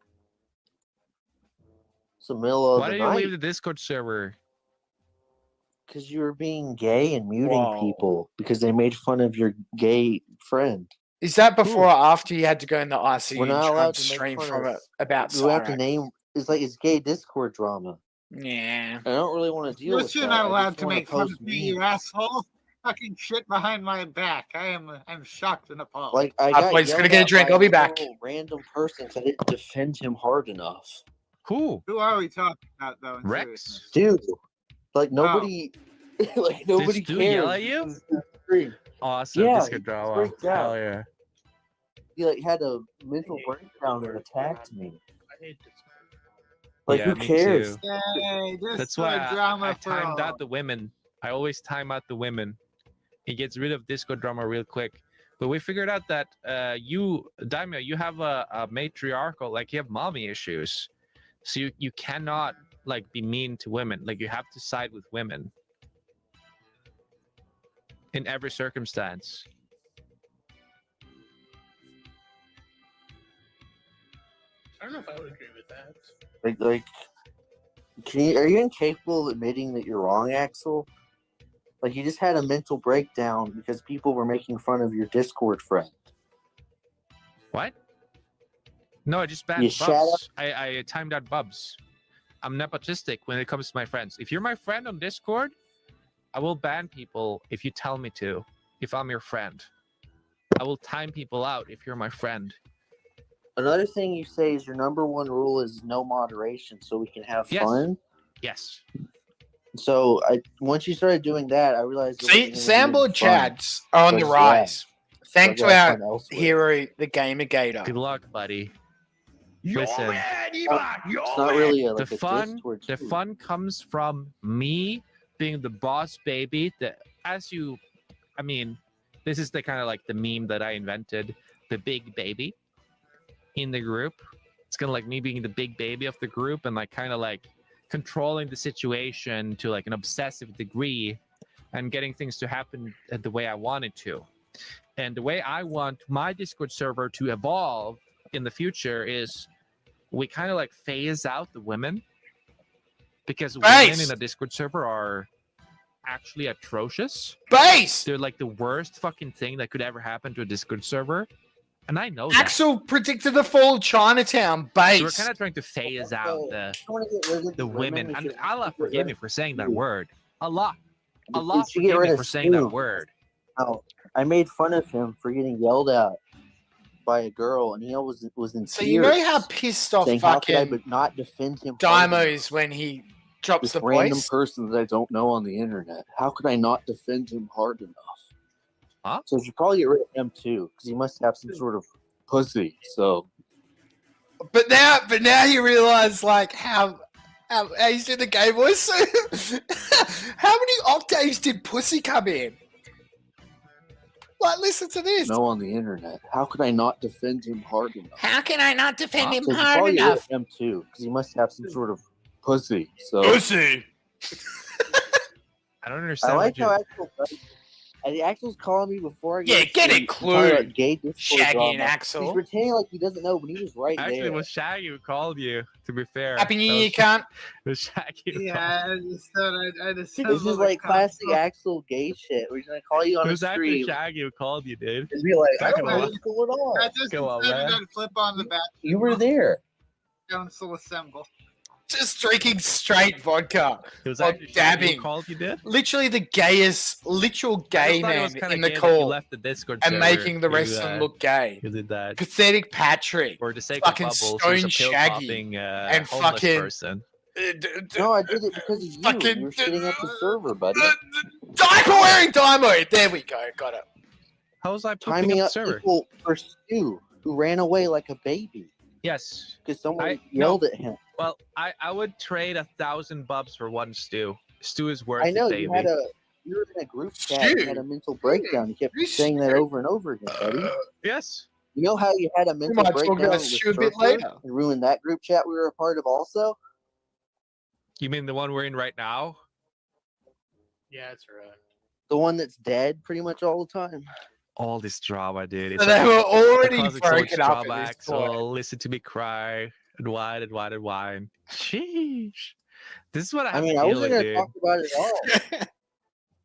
It's the middle of Why the do you leave night. the Discord server? Because you were being gay and muting Whoa. people because they made fun of your gay friend. Is that before or after you had to go in the ICU We're and not try allowed and to make stream fun from of. it about We have to Cyrax? name. It's like it's gay Discord drama. Yeah. I don't really want to deal with You're that. not I allowed just to wanna make fun post of me, you memes. asshole. Fucking shit behind my back. I'm shocked and appalled. Like I got boys, gonna yelled get a at drink. by I'll be a back. little random person because I didn't defend him hard enough. Who? Who are we talking about, though? in Rex? Dude, like nobody, like nobody Did Stu cares. yell at you? This is the stream. Awesome. Yeah, Discord he drama. freaked out. Hell yeah. He like had a mental breakdown and attacked me. I hate this. Like Yeah, who me cares? too. Yay, this That's is why drama I for timed all. out the women. I always time out the women. He gets rid of Discord drama real quick. But we figured out that you, Daimyo, you have a matriarchal, like you have mommy issues. So you cannot like be mean to women. Like you have to side with women. In every circumstance. I don't know if I would agree with that. Like, are you incapable of admitting that you're wrong, Axel? Like, you just had a mental breakdown because people were making fun of your Discord friend. What? No, I just banned You shut up. Bubs. I timed out Bubs. I'm nepotistic when it comes to my friends. If you're my friend on Discord, I will ban people if you tell me to. If I'm your friend, I will time people out if you're my friend. Another thing you say is your number one rule is no moderation, so we can have Yes. fun. Yes. So once you started doing that, I realized. it See, wasn't gonna be Sambo fun. chads are on the So, rise. Thanks So to I gotta our find elsewhere. hero, the Gamer Gator. Good luck, buddy. Listen, It's not really a, like the a fun, Discord. the fun comes from me being the boss baby. That I mean, this is the kind of like the meme that I invented, the big baby in the group. It's kind of like me being the big baby of the group and like kind of like controlling the situation to like an obsessive degree and getting things to happen the way I want it to. And the way I want my Discord server to evolve in the future is we kind of like phase out the women because women in a Discord server are actually atrocious. They're like the worst fucking thing that could ever happen to a Discord server. And I know that. Axel predicted the fall of Chinatown base. So we're kind of trying to phase out the women. And Allah forgive me for saying that word. Allah You should get forgive rid me of for saying that Stu. word. Now, I made fun of him for getting yelled at by a girl, and he always was in tears. So you know how pissed off saying, how could I fucking but not defend him? hard Dymo enough? is when he drops This the random voice? person that I don't know on the internet. How could I not defend him hard enough? Huh? So you should probably get rid of him too, because he must have some sort of pussy. So But now you realize like how he's doing the gay voice. How many octaves did pussy come in? Like, listen to this. no on the internet. How could I not defend him hard enough? How can I not defend him So you should hard probably get rid enough? of him too, because he must have some sort of pussy. So Pussy. I don't understand. I like what how you... Axel's calling me before I Yeah, get sleep. it, He's talking about Clue. gay Discord Shaggy and drama. Axel. He's pretending like he doesn't know, but he was right Actually, there. it was Shaggy who called you, to be fair. Happy New That Year, was- cunt. It was Shaggy who Yeah, called. I just thought I'd This is like classic Axel gay shit. We're gonna call you on It the was actually stream Shaggy who called you, dude. and be like, I Back don't in know the- what's going on. I just Come on, decided man. I'd flip on the back. You were there. Council assemble. Just drinking straight vodka. It was Or actually Shaggy who dabbing. called you, did? Literally the gayest, literal I gay just thought it man was kinda in the gay that call. You left the Discord And server. making the rest You, of them look gay. You did that. Pathetic Patrick. For the sake Fucking of bubbles, Stone there's a pill Shaggy. popping And homeless fucking person. No, I did it because of you. Fucking- You were shitting up the server, buddy. Diaper wearing Dynamo. There we go. Got it. How was I pooping Timing up up server? people for Stu, who ran away like a baby Yes. because someone I- yelled no. at him. Well, I would trade 1,000 bubs for one stew. Stew is worth I know it, you baby. were in a group chat. You had a mental breakdown. You kept saying that over and over again, buddy. Yes. You know how you had a mental might talk breakdown about with Stu a bit Surfer later. and ruined that group chat we were a part of also? You mean the one we're in right now? Yeah, that's right. The one that's dead pretty much all the time? All this drama, dude. So they were already because it's so much broken up drama, at this Axel. point. Listen to me cry and whine and whine and whine. Sheesh. This is what I I have mean, to I deal wasn't with, going to dude. talk about it at all.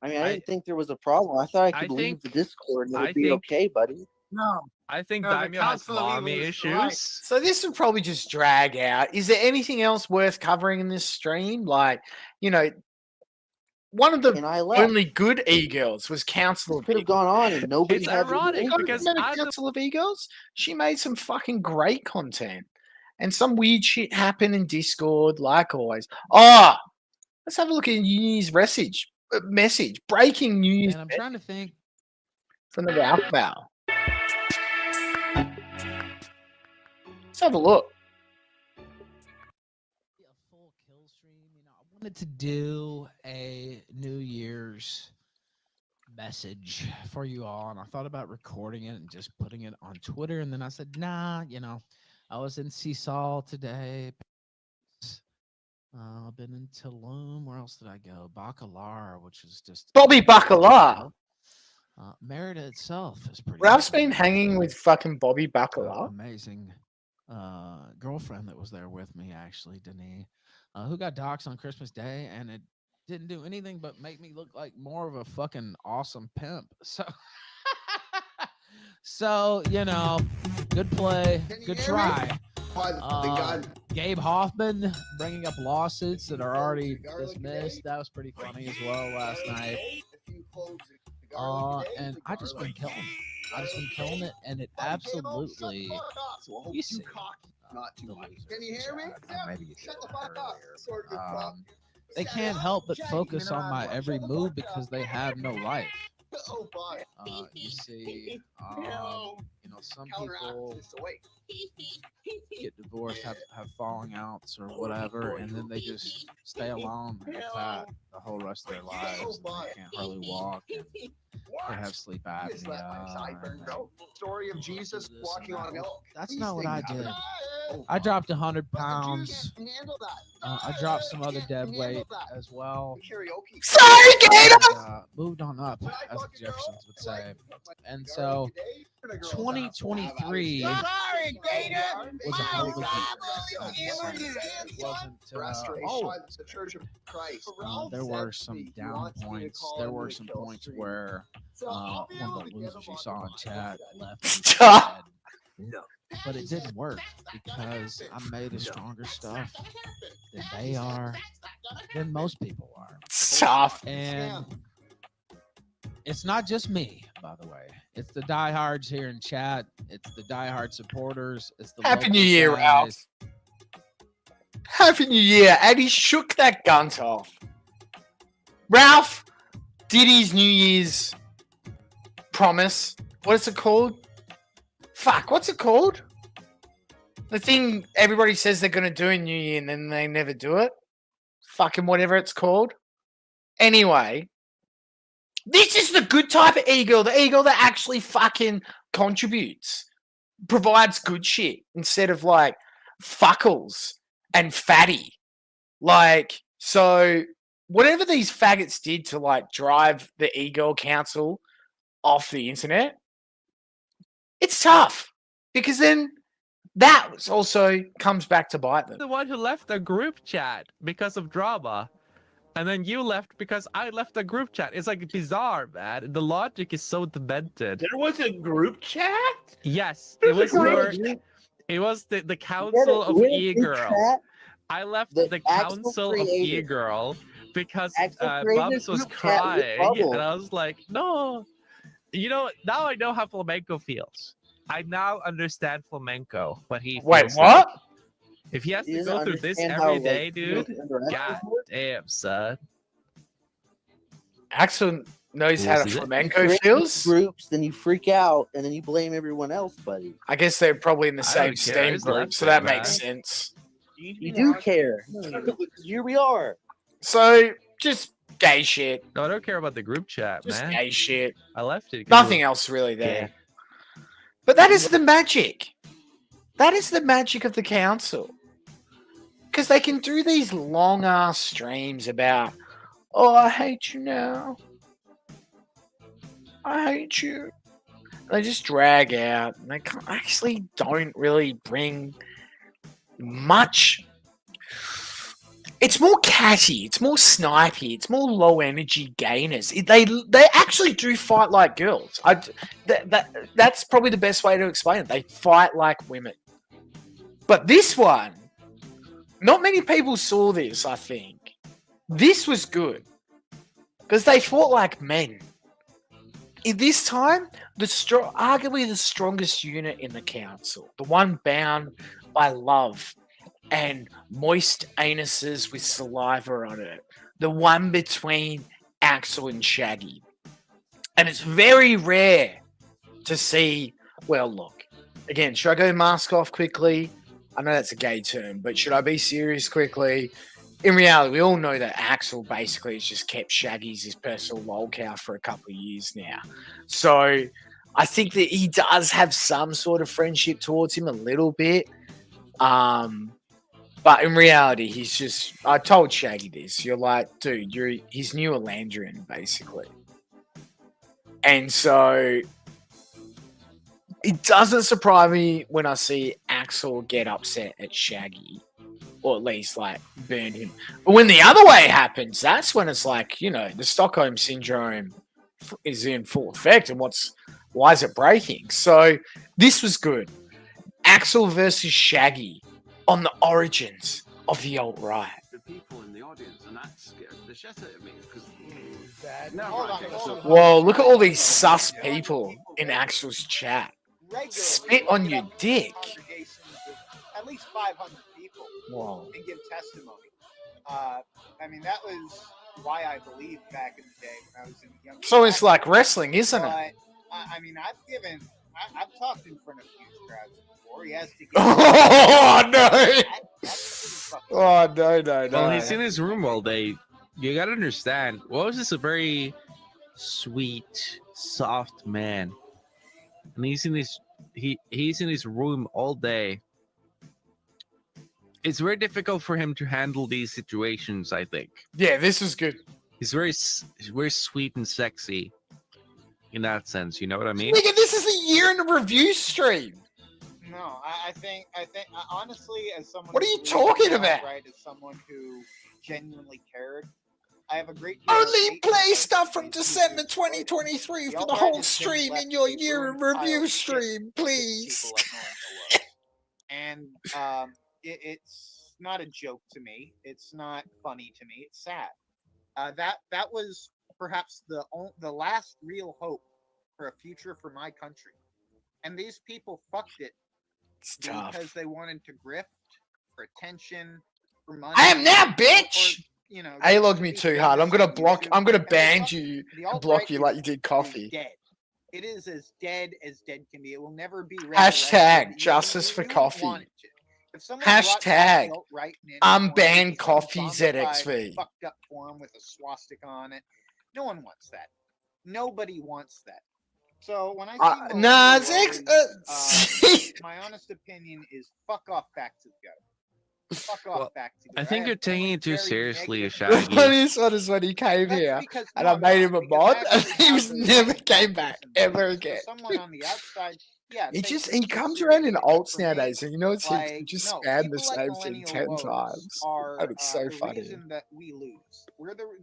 I mean, I didn't think there was a problem. I thought I could leave the Discord and it would be okay, buddy. No. I think No, the Daimyo has council of mommy evil is issues. right. So this will probably just drag out. Is there anything else worth covering in this stream? Like, one of the And I left. only good e-girls was Council of Could have gone on and nobody It's had to do ironic anything. because Remember I'm the Council of e-girls? She made some fucking great content. And some weird shit happened in Discord, like always. Oh, let's have a look at New Year's message. Breaking New Year's And I'm trying to think. from the Ralph Bow. Let's have a look. I wanted to do a New Year's message for you all, and I thought about recording it and just putting it on Twitter, and then I said, nah, I was in Seesaw today. I've been in Tulum. Where else did I go? Bacalar, which is just Bobby Bacalar. Merida itself is pretty. Ralph's awesome. been hanging with fucking Bobby Bacalar. Amazing girlfriend that was there with me, actually, Denise, who got doxxed on Christmas Day, and it didn't do anything but make me look like more of a fucking awesome pimp. So, good play, good try. Gabe Hoffman bringing up lawsuits that are already dismissed. That was pretty funny as well last night. And I just been killing it. I just been killing it, and it absolutely. You see, the losers. Can you hear me? Maybe you Shut did the fuck up. earlier. They can't help but focus on my every move because they have no life. Oh, bye. You see, some people get divorced, have falling outs or whatever, and then they just stay alone like that the whole rest of their lives. And they can't hardly walk. And they have sleep apnea. Story of Jesus walking on milk. That's not what I did. I dropped 100 pounds. I dropped some other dead weight as well. Sorry, Gator! Moved on up, as the Jeffersons would say. And so, 2023 was a hell of a year. It wasn't always. There were some down points. There were some points where one of the losers you saw in chat left. Stop. No. But it didn't work because I made a stronger stuff than they are, than most people are. Tough. And it's not just me, by the way. It's the diehards here in chat. It's the diehard supporters. It's the Happy local New Year, guys. Ralph. Happy New Year. And he shook that gunt off. Ralph did his New Year's promise. What is it called? Fuck, what's it called? The thing everybody says they're going to do in New Year and then they never do it. Fucking whatever it's called. Anyway, this is the good type of e-girl. The e-girl that actually fucking contributes. Provides good shit instead of like fuckles and fatty. Like, so whatever these faggots did to like drive the e-girl council off the internet, it's tough because then that also comes back to bite them. The one who left the group chat because of drama, and then you left because I left the group chat. It's like bizarre, man. The logic is so demented. There was a group chat? Yes, it was the council of e-girl. I left the council of e-girl because Bubs was crying, and I was like, no. Now I know how flamenco feels. I now understand flamenco, but he Wait, feels what? like. If he has He to doesn't go through this understand every how, like, day, you dude, know, interactions god work. damn, son. Axel knows how This the is it. You flamenco create feels. groups, then you freak out, and then you blame everyone else, buddy. I guess they're probably in the I same don't care. I Steam just group, left so it, that man. makes sense. You do care. Because here we are. So just gay shit. No, I don't care about the group chat, Just man. gay shit. I left it. 'cause Nothing it was else really there. gay. But that is the magic. That is the magic of the council. Because they can do these long ass streams about, oh, I hate you now. I hate you. They just drag out. And they actually don't really bring much. It's more catty. It's more snipey. It's more low energy gainers. They actually do fight like girls. That's probably the best way to explain it. They fight like women. But this one, not many people saw this, I think. This was good. Because they fought like men. In this time, arguably the strongest unit in the council. The one bound by love and moist anuses with saliva on it. The one between Axel and Shaggy. And it's very rare to see, well, look. Again, should I go mask off quickly? I know that's a gay term, but should I be serious quickly? In reality, we all know that Axel basically has just kept Shaggy as his personal lolcow for a couple of years now. So I think that he does have some sort of friendship towards him a little bit. But in reality, he's just... I told Shaggy this. You're like, dude, you're his new Elandrian, basically. And so it doesn't surprise me when I see Axel get upset at Shaggy. Or at least, like, burn him. But when the other way happens, that's when it's like, you know, the Stockholm Syndrome is in full effect. And why is it breaking? So this was good. Axel versus Shaggy on the origins of the alt-right. The people in the audience, and that scared the shit out of me. Because Whoa, look at all these sus people in Axel's chat. Spit on your dick. At least 500 people Whoa. and give testimony. I mean, that was why I believed back in the day when I was in the young. So it's like wrestling, isn't it? I mean, I've talked in front of huge crowds before. He has to. Oh no! Oh no! Well, he's in his room all day. You gotta understand. Woz is a very sweet, soft man, and he's in his room all day. It's very difficult for him to handle these situations, I think. Yeah, this is good. He's very sweet and sexy in that sense. You know what I mean? Nigga, this is a year in a review stream. No, I think honestly, as someone. What are you talking about? Right, as someone who genuinely cared, I have a great. Only play stuff from December 2023 for the whole stream in your year in review stream, please. And it's not a joke to me. It's not funny to me. It's sad. That was perhaps the last real hope for a future for my country, and these people fucked it because they wanted to grift for attention, for money. I am now, bitch. Or, you know, A-log me too hard. I'm gonna block. I'm gonna ban you and block you like you did coffee. Dead. It is as dead can be. It will never be. Hashtag justice for coffee. Hashtag unban coffee ZXV. Fucked up form with a swastika on it. No one wants that. Nobody wants that. So when I see my honest opinion is fuck off back to the gutter. Fuck off back to the gutter. I think you're taking it too seriously, Shaggy. The funniest one is when he came here and I made him a mod and he never came back ever again. Someone on the outside, yeah. He comes around in alts nowadays, and you know it's him just spam the same thing 10 times. And it's so funny. The reason that we lose.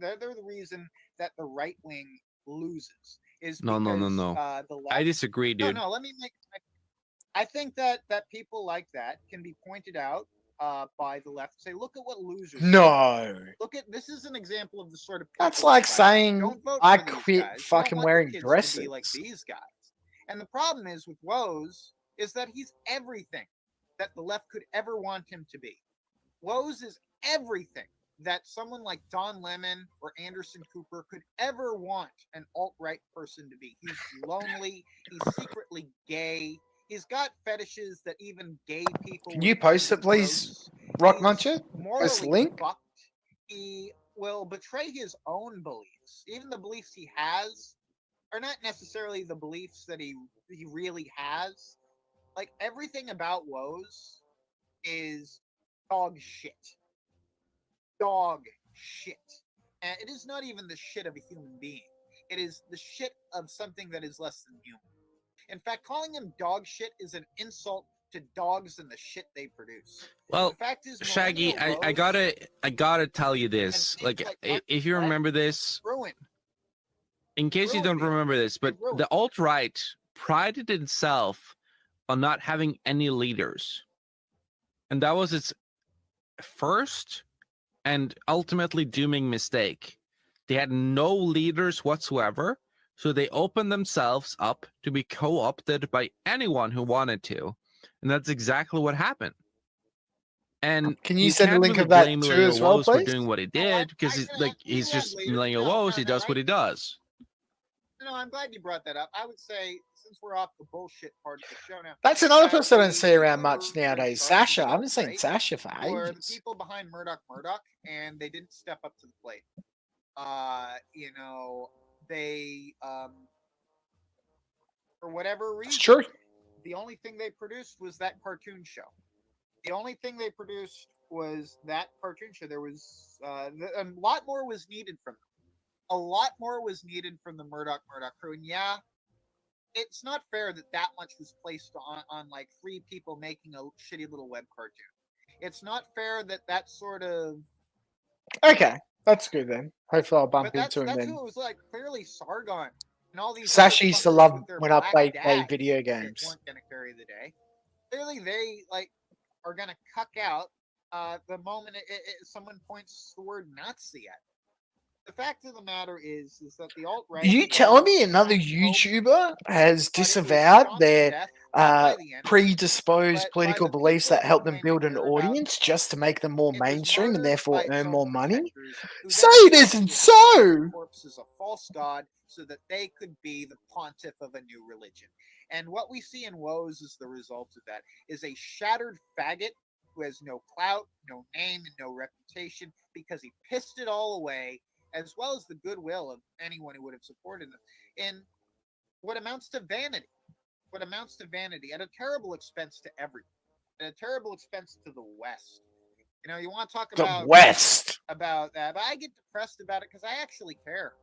They're the reason that the right wing loses. No. I disagree, dude. No, let me make. I think that people like that can be pointed out by the left. Say, look at what losers. No. Do. Look at this is an example of the sort of. That's like saying I quit fucking wearing dresses. Like these guys. And the problem is with Woz is that he's everything. that the left could ever want him to be. Woes is everything that someone like Don Lemon or Anderson Cooper could ever want an alt-right person to be. He's lonely. He's secretly gay. He's got fetishes that even gay people. Can you post it, please, Rock Muncher? Post the link. Fucked. He will betray his own beliefs, even the beliefs he has, are not necessarily the beliefs that he really has. Like everything about Woes is dog shit. Dog shit. And it is not even the shit of a human being. It is the shit of something that is less than human. In fact, calling him dog shit is an insult to dogs and the shit they produce. Well, the fact is, Shaggy, I gotta tell you this. Like, if you remember this, ruined. In case you don't remember this, but the alt-right prided itself on not having any leaders. And that was its first and ultimately dooming mistake. They had no leaders whatsoever, so they opened themselves up to be co-opted by anyone who wanted to. And that's exactly what happened. And can you send a link really of that blame too Millennial as well, Woes for please? doing what he did, because he's just Millennial Woes, he does what he does. No, I'm glad you brought that up. I would say, since we're off the bullshit part of the show now, That's another person I don't see around much nowadays. Sasha. I haven't seen Sasha for were the ages. people behind Murdoch, and they didn't step up to the plate. You know, they for whatever reason, It's true. the only thing they produced was that cartoon show. The only thing they produced was that cartoon show. There was a lot more was needed from them. A lot more was needed from the Murdoch crew. And yeah, it's not fair that that much was placed on like 3 people making a shitty little web cartoon. It's not fair that that sort of... Okay, that's good then. Hopefully I'll bump But into him that's then. who it was like. Clearly Sargon and all these Sasha used to other fuckers love with their when I black played dads video that games. weren't gonna carry the day. Clearly they like are gonna cuck out the moment someone points the word Nazi at. The fact of the matter is that the alt-right... Are you telling me another YouTuber has disavowed their predisposed political beliefs that help them build an audience just to make them more mainstream and therefore earn more money? Say it isn't so! Corpse is a false god so that they could be the pontiff of a new religion. And what we see in Woes is the result of that, is a shattered faggot who has no clout, no name, and no reputation because he pissed it all away, as well as the goodwill of anyone who would have supported him, in what amounts to vanity. What amounts to vanity at a terrible expense to everyone, at a terrible expense to the West. You know, you want to talk about the West about that, but I get depressed about it because I actually care.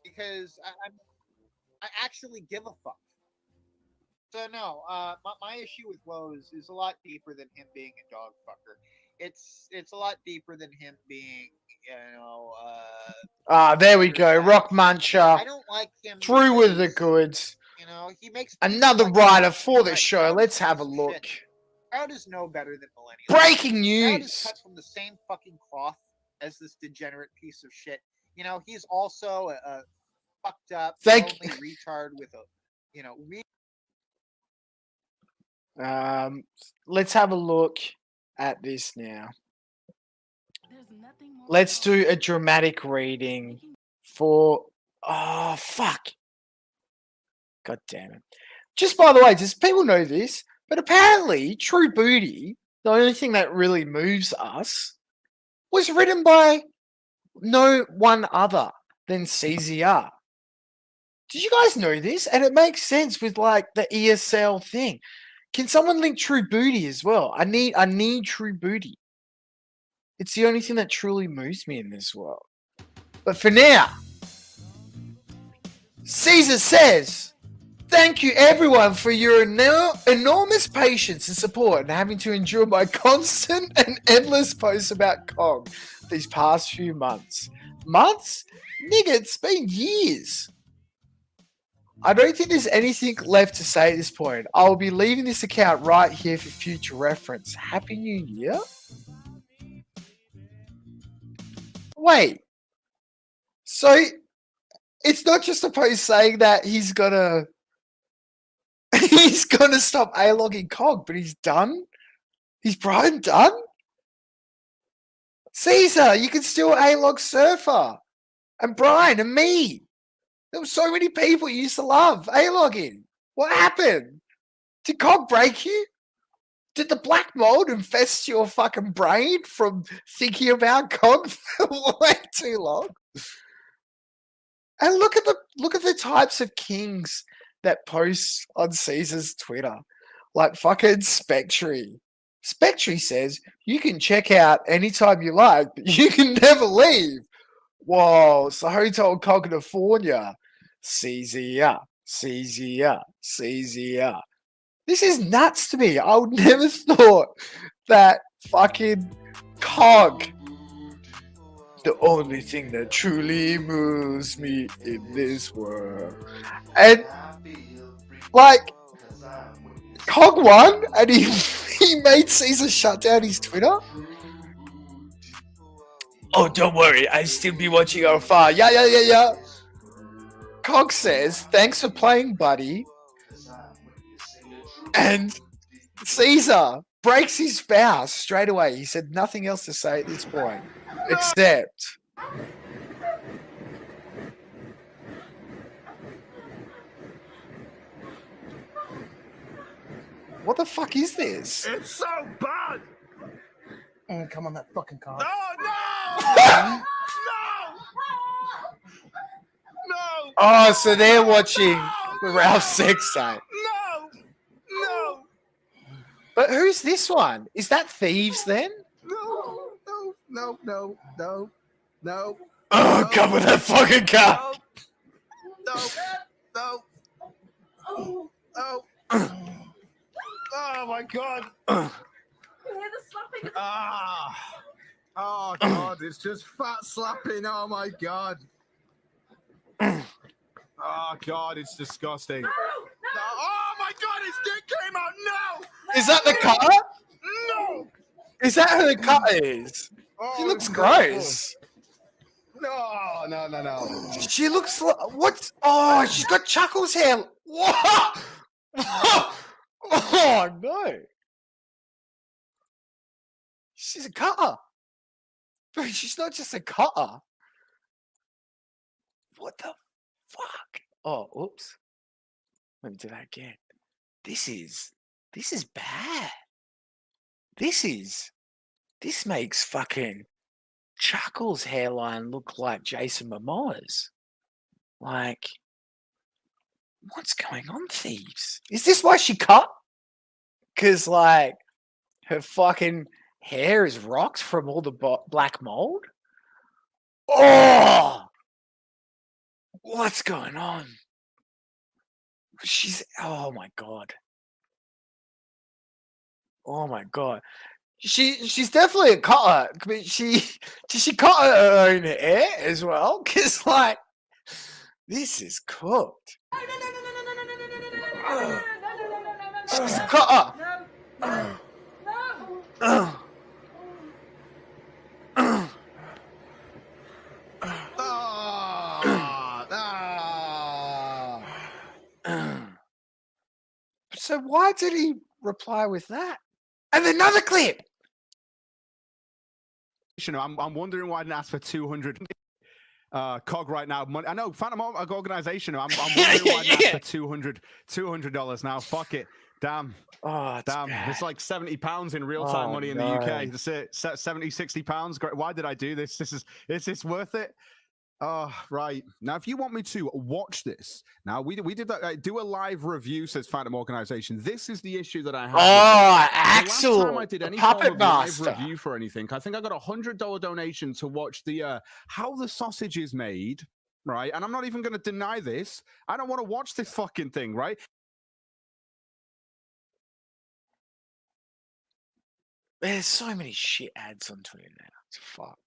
Because I actually give a fuck. So no, my issue with Woes is a lot deeper than him being a dog fucker. It's a lot deeper than him being, you know. There we go, Rock Muncher. I don't like him. Through with the goods. You know, he makes another writer for the show. Let's have a look. Crowd is no better than Millennials. Breaking news. Crowd is cut from the same fucking cloth as this degenerate piece of shit. You know, he's also a fucked up, lonely retard with a, you know. Let's have a look at this now. Let's do a dramatic reading for... Oh, fuck. God damn it. Just by the way, does people know this? But apparently, True Booty, the only thing that really moves us, was written by no one other than CZR. Did you guys know this? And it makes sense with like the ESL thing. Can someone link True Booty as well? I need True Booty. It's the only thing that truly moves me in this world. But for now, Caesar says, thank you everyone for your enormous patience and support and having to endure my constant and endless posts about Kong these past few months. Months? Nigga, it's been years. I don't think there's anything left to say at this point. I will be leaving this account right here for future reference. Happy New Year? Wait. So, it's not just a post saying that he's gonna He's gonna stop A-logging Cog, but he's done. He's Brian done. Caesar, you can still A-log Surfer and Brian and me. There were so many people you used to love A-logging. What happened? Did Cog break you? Did the black mold infest your fucking brain from thinking about Cog for way too long? And look at the types of kings that post on Caesar's Twitter. Like fucking Spectre. Spectre says you can check out anytime you like, but you can never leave. Whoa, it's the Hotel California. Caesar. This is nuts to me. I would never thought that fucking Cog, the only thing that truly moves me in this world. And like Cog won and he made Caesar shut down his Twitter. Oh, don't worry, I still be watching afar. Yeah. Cog says, thanks for playing, buddy. And Caesar breaks his vows straight away. He said nothing else to say at this point. Except... What the fuck is this? It's so bad. Come on, that fucking card. No! No! Oh, so they're watching the Ralph sex tape. No! But who's this one? Is that Thieves then? No. Oh, come with that fucking car. No. Oh my god. Oh god, it's just fat slapping. Oh my god. Oh god, it's disgusting. No. Oh my god, his dick came out. No. Is that the cutter? No. Is that who the cutter is? She looks gross. No. She looks like what? Oh, she's got Chuckles hair. What? Oh no. She's a cutter. But she's not just a cutter. What the fuck? Oh, oops. Let me do that again. This is bad. This makes fucking Chuckles' hairline look like Jason Momoa's. Like, what's going on, Thieves? Is this why she cut? Because, like, her fucking hair is rocked from all the black mold? Oh! What's going on? Oh my god. Oh my god. She's definitely a cutter. I mean, does she cut her own hair as well? Because, like, this is cooked. She's a cutter. So why did he reply with that? And another clip. I'm wondering why I didn't ask for 200 Cog right now. I know Phantom Organization. I'm wondering why I didn't ask for $200 now. Fuck it. Damn. Oh, damn. bad. It's like £70 in real-time money in the UK. That's it. 70, £60. Great. Why did I do this? Is this worth it? Oh, right. Now, if you want me to watch this, now we did that. Do a live review, says Phantom Organization. This is the issue that I have. Oh, Axel, the last time I did any Puppet form of Master. live review for anything, I think I got a $100 donation to watch the how the sausage is made, right? And I'm not even going to deny this. I don't want to watch this fucking thing, right? There's so many shit ads on Twitter now. It's fuck.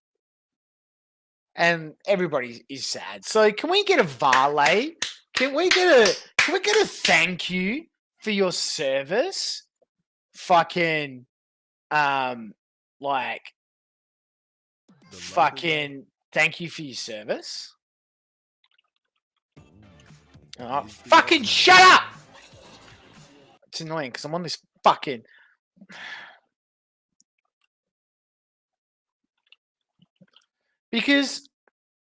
And everybody is sad. So can we get a Varley? Can we get a thank you for your service? Fucking like fucking thank you for your service. Oh, fucking shut up! It's annoying because I'm on this fucking. Because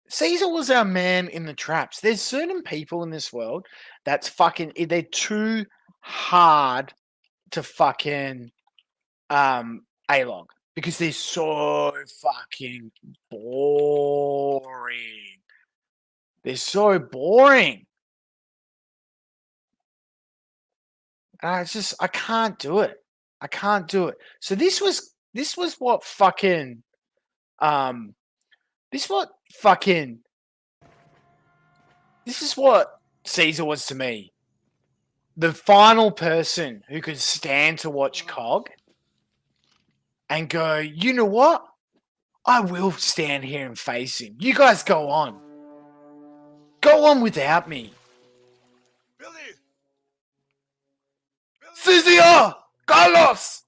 Caesar was our man in the traps. There's certain people in this world that's fucking. They're too hard to fucking A-log because they're so fucking boring. They're so boring. And I can't do it. I can't do it. So this was what fucking this is what Caesar was to me. The final person who could stand to watch COG and go, you know what? I will stand here and face him. You guys go on. Go on without me. Cesar! Carlos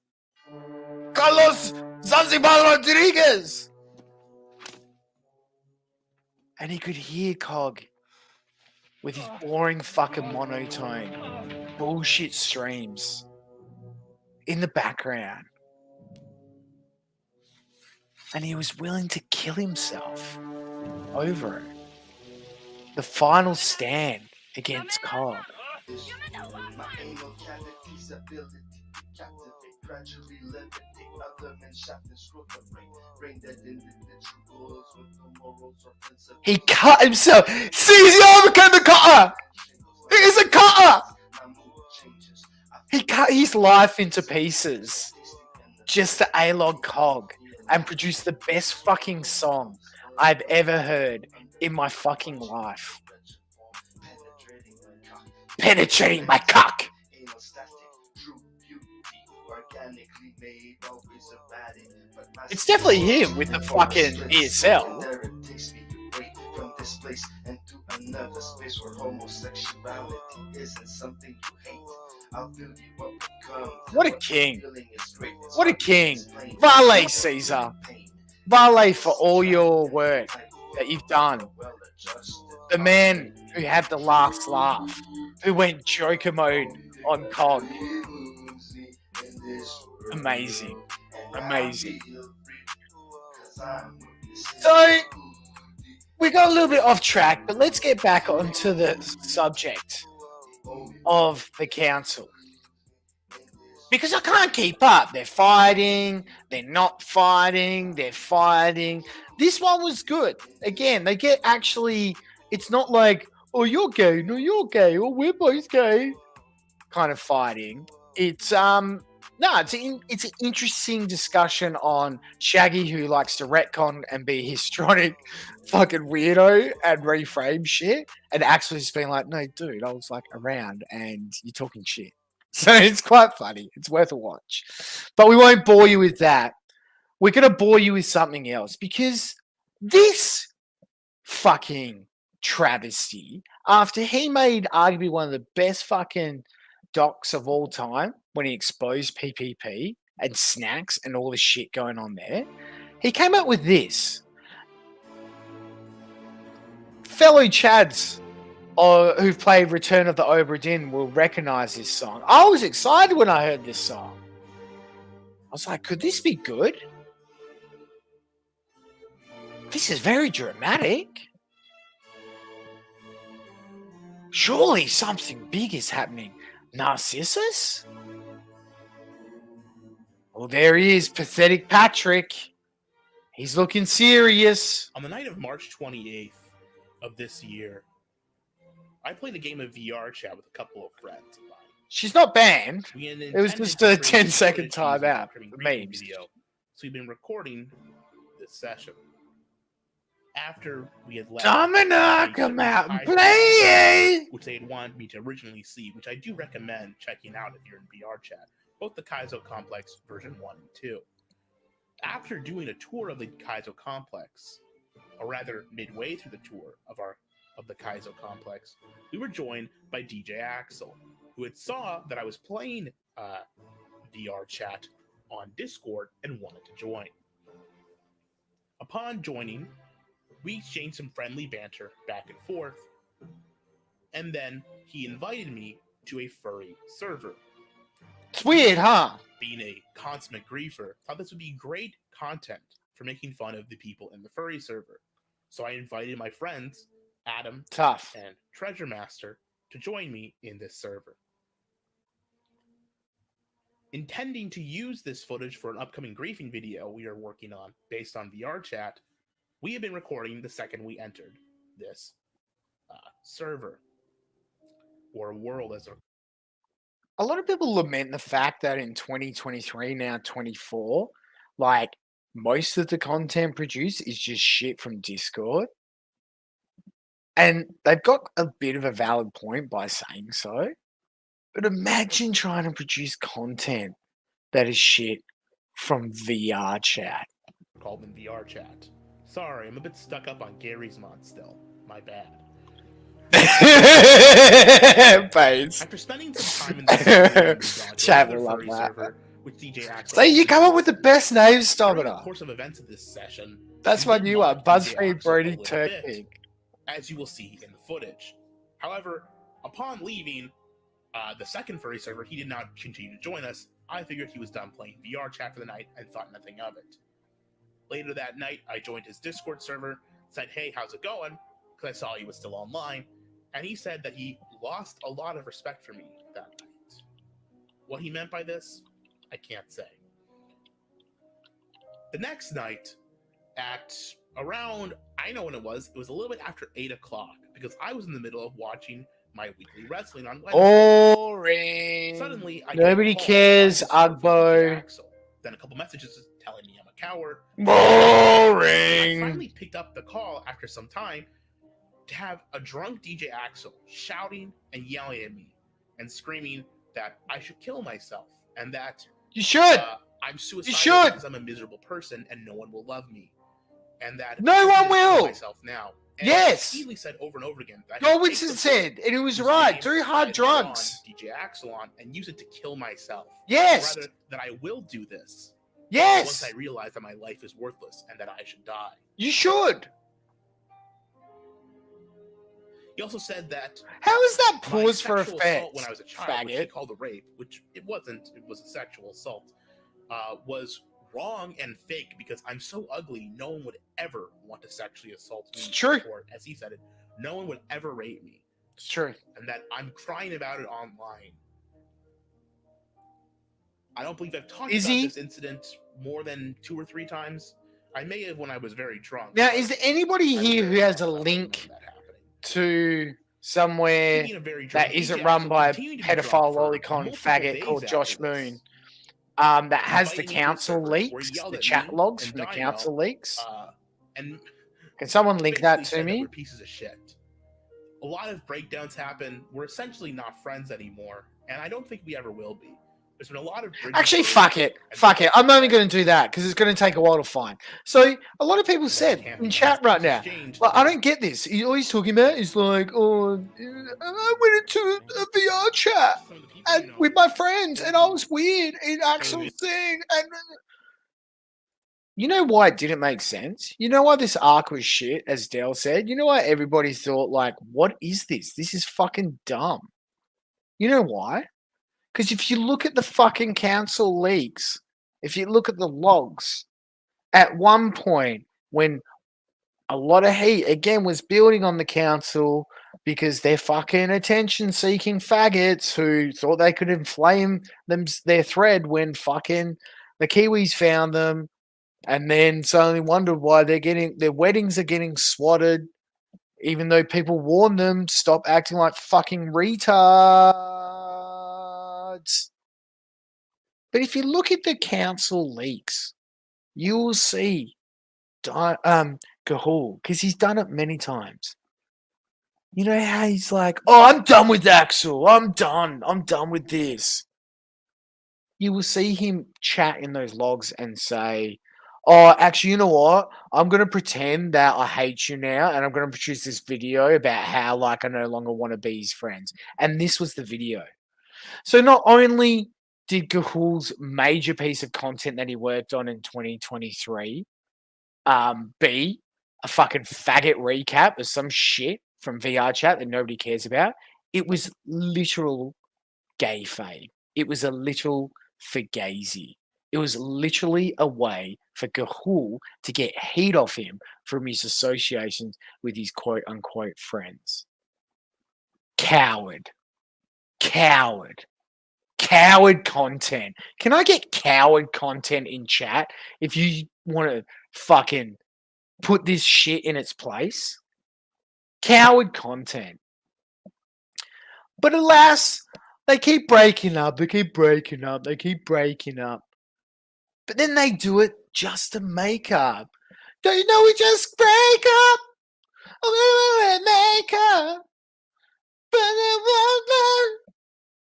Zanzibar Rodriguez! And he could hear COG with his boring fucking monotone bullshit streams in the background. And he was willing to kill himself over it. The final stand against COG. My immortality's ability captivate, gradually levitate other men shaft and screw the brain that individuals with the morals or principles. He cut himself. Caesar became the cutter. He is a cutter. He cut his life into pieces just to A-log COG and produce the best fucking song I've ever heard in my fucking life. Penetrating my cock. It's definitely him with the fucking ESL. From this place and to another space where homosexuality isn't something you hate. I'll fill you up with cum. What a king. What a king. Vale, Caesar. Vale for all your work that you've done. The man who had the last laugh, who went Joker mode on COG. Amazing. Amazing. So, we got a little bit off track, but let's get back onto the subject of the council. Because I can't keep up. They're fighting, they're not fighting, they're fighting. This one was good. Again, they get actually, it's not like, oh, you're gay, no, you're gay, or we're both gay kind of fighting. It's, it's an interesting discussion on Shaggy, who likes to retcon and be a histrionic fucking weirdo and reframe shit, and actually just being like, no, dude, I was like around and you're talking shit. So it's quite funny. It's worth a watch. But we won't bore you with that. We're going to bore you with something else, because this fucking travesty, after he made arguably one of the best fucking docs of all time when he exposed PPP and snacks and all the shit going on there, he came up with this. Fellow Chads who've played Return of the Obra Dinn will recognize this song. I was excited when I heard this song. I was like, could this be good? This is very dramatic. Surely something big is happening. Narcissus? Well, there he is, pathetic Patrick. He's looking serious. On the night of March 28th of this year, I played a game of VR chat with a couple of friends of mine. She's not banned. It was just a 10-second timeout for memes. Video. So we've been recording this session. After we had left, Domina, come out and play! Which they had wanted me to originally see, which I do recommend checking out if you're in VR chat. Both the Kaizo Complex version 1 and 2. After doing a tour of the Kaizo Complex, or rather midway through the tour of the Kaizo Complex, we were joined by DJ Axel, who had saw that I was playing VR chat on Discord and wanted to join. Upon joining, we exchanged some friendly banter back and forth, and then he invited me to a furry server. That's weird, huh? Being a consummate griefer, thought this would be great content for making fun of the people in the furry server. So I invited my friends, Adam Tough. and Treasure Master, to join me in this server. Intending to use this footage for an upcoming griefing video we are working on based on VR chat, we have been recording the second we entered this server, or world as a lot of people lament the fact that in 2023, now 24, like most of the content produced is just shit from Discord. And they've got a bit of a valid point by saying so. But imagine trying to produce content that is shit from VR chat. called in VR chat. Sorry, I'm a bit stuck up on Gary's mod still. My bad. After spending some time in the Chat will love that. server with DJ Axel, So you come up with the best names, during the Domino. course of events of this session, That's we what did you are, mod DJ BuzzFeed Axel a Brody little Turk bit, Pig. as you will see in the footage. However, upon leaving the second furry server, he did not continue to join us. I figured he was done playing VR chat for the night and thought nothing of it. Later that night, I joined his Discord server, said, "Hey, how's it going?" because I saw he was still online, and he said that he lost a lot of respect for me that night. What he meant by this, I can't say. The next night, at around, I know when it was a little bit after 8 o'clock, because I was in the middle of watching my weekly wrestling on Wednesday. Boring. Suddenly, I get a Nobody call cares, from Ugbo. Axel. Then a couple messages telling me I'm a coward. Boring. I finally picked up the call after some time to have a drunk DJ Axel shouting and yelling at me and screaming that I should kill myself and that You should. I'm suicidal You should. because I'm a miserable person and no one will love me, and that No I one should kill will. myself now. And Yes. He said over and over again that Joel I should take Winston the said, and it was whose right. name Do I hard had drawn drugs. DJ Axel on and use it to kill myself. Yes. Rather that I will do this. Yes. Once I realize that my life is worthless and that I should die. You should. He also said that How is that my pause for sexual effect? assault when I was a child, which he Faggot. called a rape, which it wasn't, it was a sexual assault, was wrong and fake because I'm so ugly, no one would ever want to sexually assault me. It's true. Or, as he said it, no one would ever rape me. It's true. And that I'm crying about it online. I don't believe I've talked Is about he? this incident more than 2 or 3 times. I may have when I was very drunk. Now, but is there anybody here who has a link to somewhere Speaking of very that drunk, isn't DJ run Axel by a continued to be drunk pedophile for lolicon multiple faggot days called after Josh this. Moon? That has the Invited me to his council server, where he leaks, yelled the at chat me logs and from the Dino, council leaks. And Can someone link that basically to said that me? we're pieces of shit. A lot of breakdowns happen. We're essentially not friends anymore, and I don't think we ever will be. There's been a lot of bridges Actually, burned fuck it. and Fuck it. I'm only going to do that because it's going to take a while to find. So, a lot of people said in chat right now, well, I don't get this. All he's talking about is like, oh, I went into a VR chat and with my friends and I was weird in actual thing. And you know why it didn't make sense? You know why this arc was shit, as Dale said? You know why everybody thought, like, what is this? This is fucking dumb. You know why? Because if you look at the fucking council leaks, if you look at the logs, at one point when a lot of heat again was building on the council because they're fucking attention-seeking faggots who thought they could inflame their thread when fucking the Kiwis found them, and then suddenly wondered why their weddings are getting swatted, even though people warned them stop acting like fucking retards. But if you look at the council leaks, you will see Gahul, because he's done it many times. You know how he's like, oh, I'm done with Axel. I'm done with this. You will see him chat in those logs and say, oh, actually, you know what? I'm going to pretend that I hate you now, and I'm going to produce this video about how, like, I no longer want to be his friends. And this was the video. So not only did Gahul's major piece of content that he worked on in 2023 be a fucking faggot recap of some shit from VR chat that nobody cares about, it was literal gay fade. It was a little fugazi. It was literally a way for Gahul to get heat off him from his associations with his quote unquote friends. Coward. Coward. Coward content. Can I get coward content in chat if you want to fucking put this shit in its place? Coward content. But alas, they keep breaking up. They keep breaking up. They keep breaking up. But then they do it just to make up. Don't you know we just break up? We make up. But it won't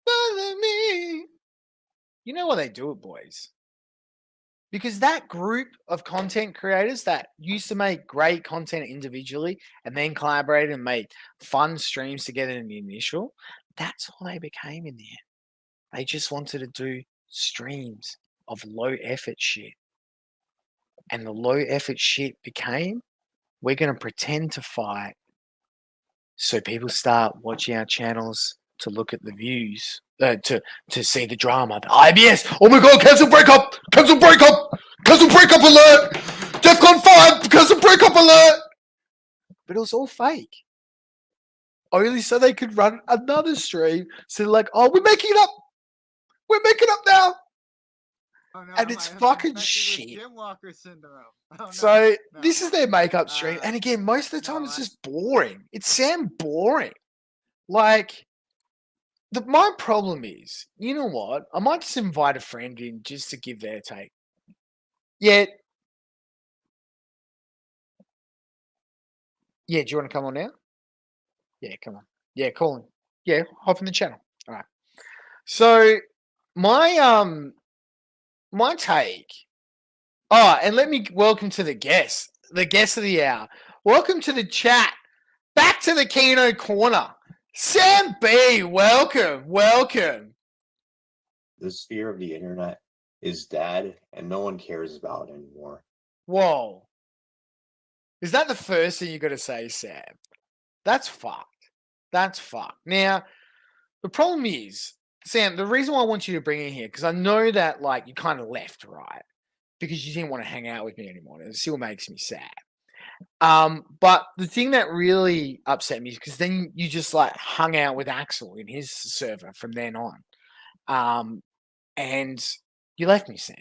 bother me. You know why they do it, boys? Because that group of content creators that used to make great content individually and then collaborate and make fun streams together in the initial, that's all they became in the end. They just wanted to do streams of low effort shit. And the low effort shit became, we're going to pretend to fight so people start watching our channels to look at the views, to see the drama. The IBS, oh my god, cancel breakup, cancel breakup, cancel breakup alert, DEFCON 5, cancel breakup alert. But it was all fake. Only so they could run another stream. So they're like, oh, we're making it up. We're making up now. Oh, no, And it's fucking shit. Jim Walker syndrome. Oh, no, So no. this is their makeup stream. And again, most of the time it's just boring. It's Sam boring. Like, my problem is, you know what? I might just invite a friend in just to give their take. Yeah. Yeah, do you want to come on now? Yeah, come on. Yeah, call him. Yeah, hop in the channel. All right. So my take. Oh, and let me welcome to the guest of the hour. Welcome to the chat. Back to the Kino corner. Sam B, welcome. The sphere of the internet is dead and no one cares about it anymore. Whoa. Is that the first thing you got to say, Sam? That's fucked. Now, the problem is, Sam, the reason why I want you to bring in here, because I know that, like, you kind of left, right? Because you didn't want to hang out with me anymore. And it still makes me sad. But the thing that really upset me is because then you just, like, hung out with Axel in his server from then on. And you left me, Sam.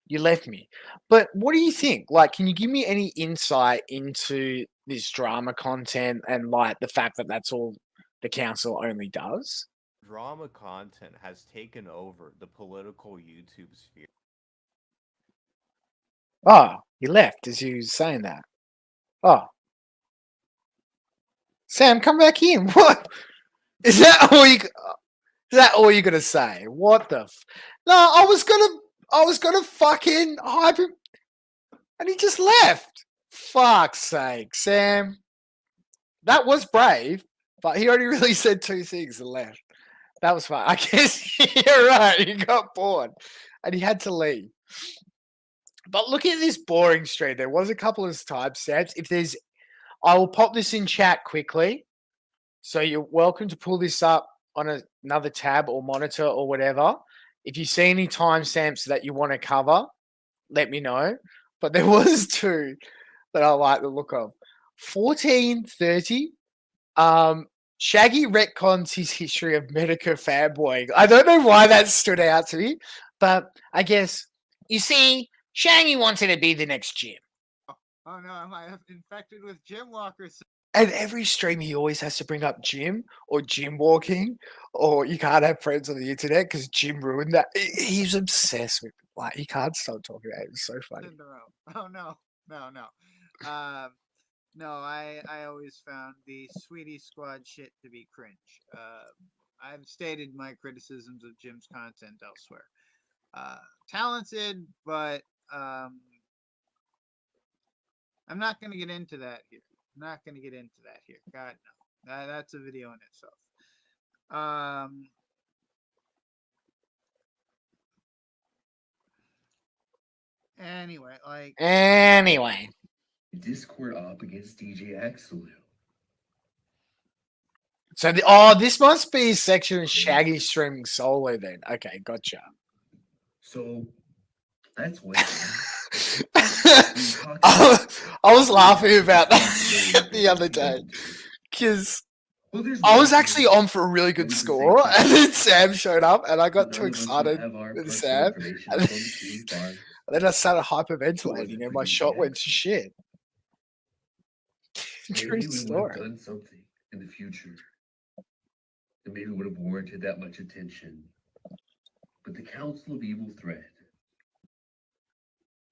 You left me. But what do you think? Like, can you give me any insight into this drama content and, like, the fact that that's all the council only does? Drama content has taken over the political YouTube sphere. Oh, you left as you were saying that. Oh. Sam, come back in. What? Is that all you're gonna say? What the No, I was gonna fucking hype him and he just left. Fuck's sake, Sam. That was brave, but he only really said two things and left. That was fine. I guess you're right. He got bored and he had to leave. But look at this boring stream. There was a couple of timestamps. I will pop this in chat quickly. So you're welcome to pull this up on another tab or monitor or whatever. If you see any timestamps that you want to cover, let me know. But there was two that I like the look of. 14:30. Shaggy retcons his history of Medica fanboying. I don't know why that stood out to me, but I guess, you see, Shaggy wanted to be the next Jim. Oh no, am I infected with Jim Walker? And every stream he always has to bring up Jim or Jim walking or you can't have friends on the internet because Jim ruined that. He's obsessed with it. Like, he can't stop talking about it. It's so funny. Oh no. No, I always found the Sweetie Squad shit to be cringe. I've stated my criticisms of Jim's content elsewhere. Talented, but I'm not going to get into that here. God, no. That's a video in itself. Anyway. Discord up against DJ Axel. So this must be a section of Shaggy streaming solo then. Okay, gotcha. So that's when I was laughing about that the other day because I was actually on for a really good score, and then Sam showed up, and I got too excited with Sam, and then I started hyperventilating, and my shot went to shit. True maybe we would have story. done something in the future that maybe would have warranted that much attention. But the Council of Evil Thread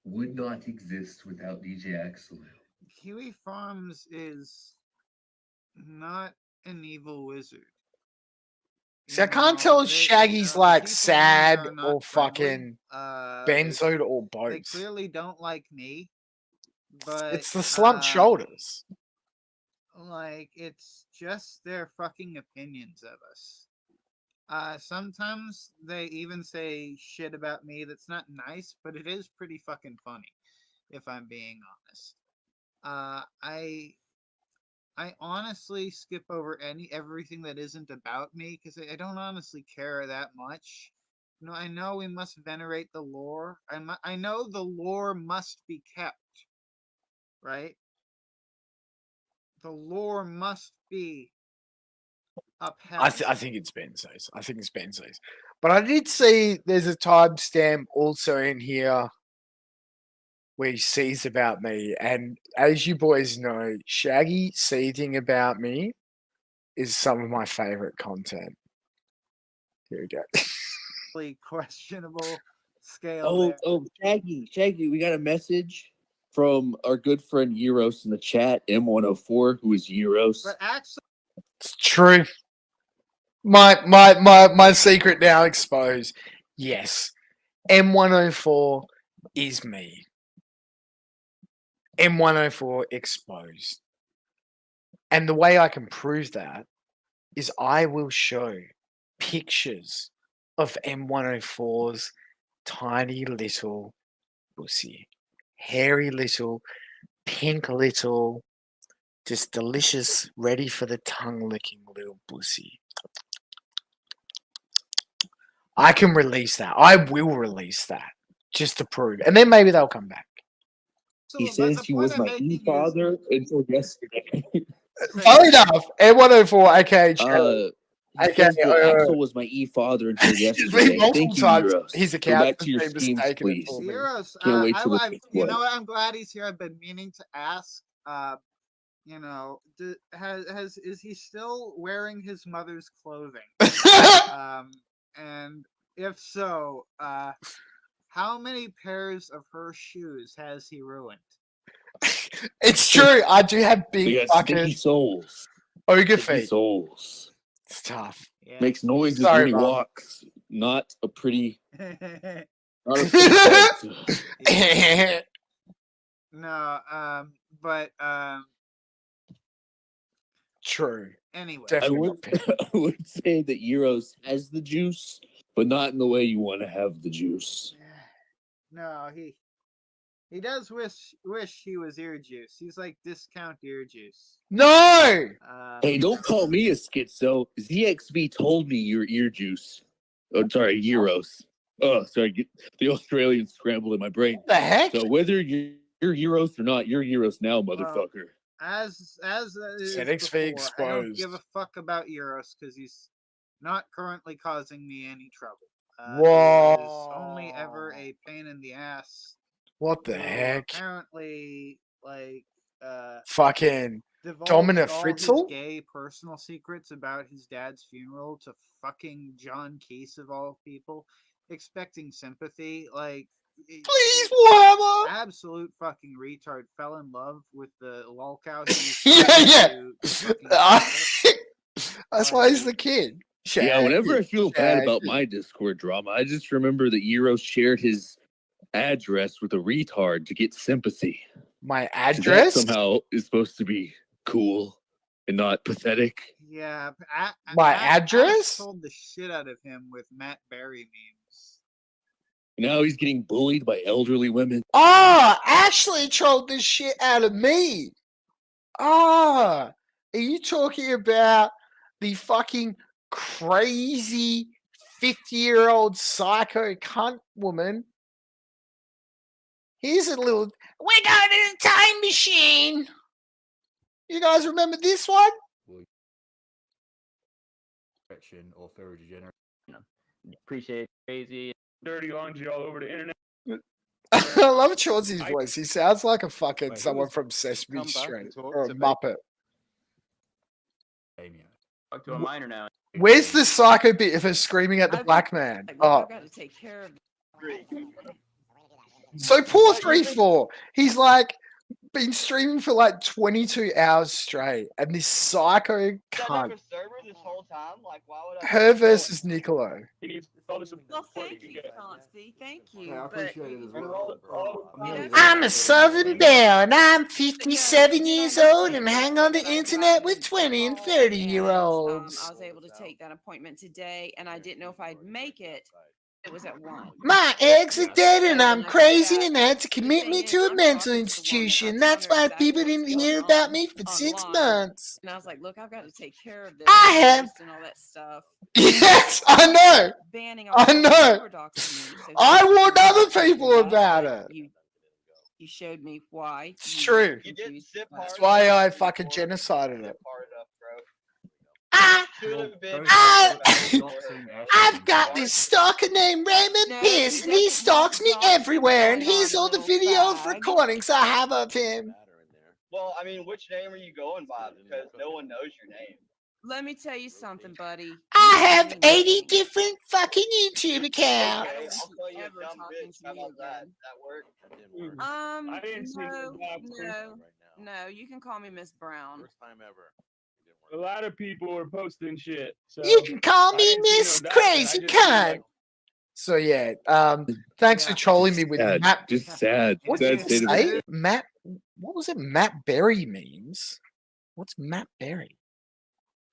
would not exist without DJ Axel. Huey Farms is not an evil wizard. See, I can't tell if Shaggy's like people sad are not or friendly. fucking benzoed or They both. clearly don't like me, but It's the slumped shoulders. like it's just their fucking opinions of us. Sometimes they even say shit about me that's not nice, but it is pretty fucking funny, if I'm being honest. I honestly skip over everything that isn't about me because I don't honestly care that much. You know, I know we must venerate the lore. I know the lore must be kept, right? The lore must be upheld. I think it's Benzos. I think it's Benzos. But I did see there's a timestamp also in here where he sees about me. And as you boys know, Shaggy seething about me is some of my favorite content. Here we go. Questionable scale. Oh, Shaggy, we got a message from our good friend Euros in the chat, M104, who is Euros. But actually, It's true. My secret now exposed. Yes. M104 is me. M104 exposed. And the way I can prove that is I will show pictures of M104's tiny little pussy. Hairy little, pink little, just delicious, ready for the tongue licking little pussy. I can release that. I will release that just to prove. And then maybe they'll come back. He says he was my e-father until yesterday. Funny enough, M104, aka He says that Axel was my e-father until yesterday. Thank you, Euros. His Go account back to your has been schemes, mistaken please. for me. Euros, Can't wait till you know what? I'm glad he's here. I've been meaning to ask. You know, is he still wearing his mother's clothing? And if so, how many pairs of her shoes has he ruined? It's true. I do have They big got sticky fucking soles. ogre Sticky feet. Soles. It's tough. Makes noises Sorry, when he Mom. walks. Not a pretty. Not a pretty No, but True. Anyway, I would say that Euros has the juice, but not in the way you want to have the juice. no, he does wish he was ear juice. He's like discount ear juice. No. Hey, don't call me a schizo. ZXB told me you're ear juice. Oh, sorry, Euros. Oh, sorry, the Australian scrambled in my brain. The heck? So whether you're Euros or not, you're Euros now, motherfucker. As is ZXV before, I don't exposed. give a fuck about Euros because he's not currently causing me any trouble. Whoa. He is only ever a pain in the ass. What the who heck? Apparently, like, Fucking divulged Dominant all his Fritzl? gay personal secrets about his dad's funeral to fucking John Case of all people, expecting sympathy. Like, please, Warhammer! Absolute fucking retard. Fell in love with the lolcow. That's why he's the kid. Yeah, whenever I Shaggy, feel bad about Shaggy. my Discord drama, I just remember that Euros shared his address with a retard to get sympathy. My 'Cause that address? somehow is supposed to be cool and not pathetic. Yeah, My Ash address? told the shit out of him with Matt Berry memes. Now he's getting bullied by elderly women. Oh, Ashley trolled this shit out of me. Ah, are you talking about the fucking crazy 50-year-old psycho cunt woman. Here's a little. We're going to the time machine. You guys remember this one? Or third generation. Appreciate crazy dirty laundry all over the internet. I love Chauncey's voice. He sounds like a fucking someone from Sesame Street or a Muppet. Talk to a minor now. Where's the psycho bit of her screaming at the black man? Oh, I've got to take care of so poor 3-4. He's like been streaming for like 22 hours straight, and this psycho cunt. this whole time. Like, why would Her versus Nicolo. Well, thank you, Chauncey. Thank you. Yeah, I appreciate it as well. I'm a Southern Belle, and I'm 57 years old and hang on the internet with 20 and 30-year-olds. I was able to take that appointment today, and I didn't know if I'd make it. It was at 1. My eggs are dead and I'm crazy and they had to commit me to a mental institution. That's why people didn't hear about me for 6 months. And I was like, look, I've got to take care of this. I have. And all that stuff. Yes, I know. I know. I warned other people about it. You showed me why. It's true. That's why I fucking genocided it. I've got this stalker named Raymond Pierce, and he stalks me everywhere, and here's all the video recordings I have of him. Well, I mean, which name are you going by? Because no one knows your name. Let me tell you something, buddy. I have 80 different fucking YouTube accounts. I'll call you a dumb bitch. How about that? That work? I didn't see No, you can call me Miss Brown. First time ever. A lot of people are posting shit. So You can call me Miss Crazy Cunt. So yeah, thanks for trolling me with Sad, Matt. just sad. What Sad did state you of say? affairs. Matt, what was it? Matt Berry memes. What's Matt Berry?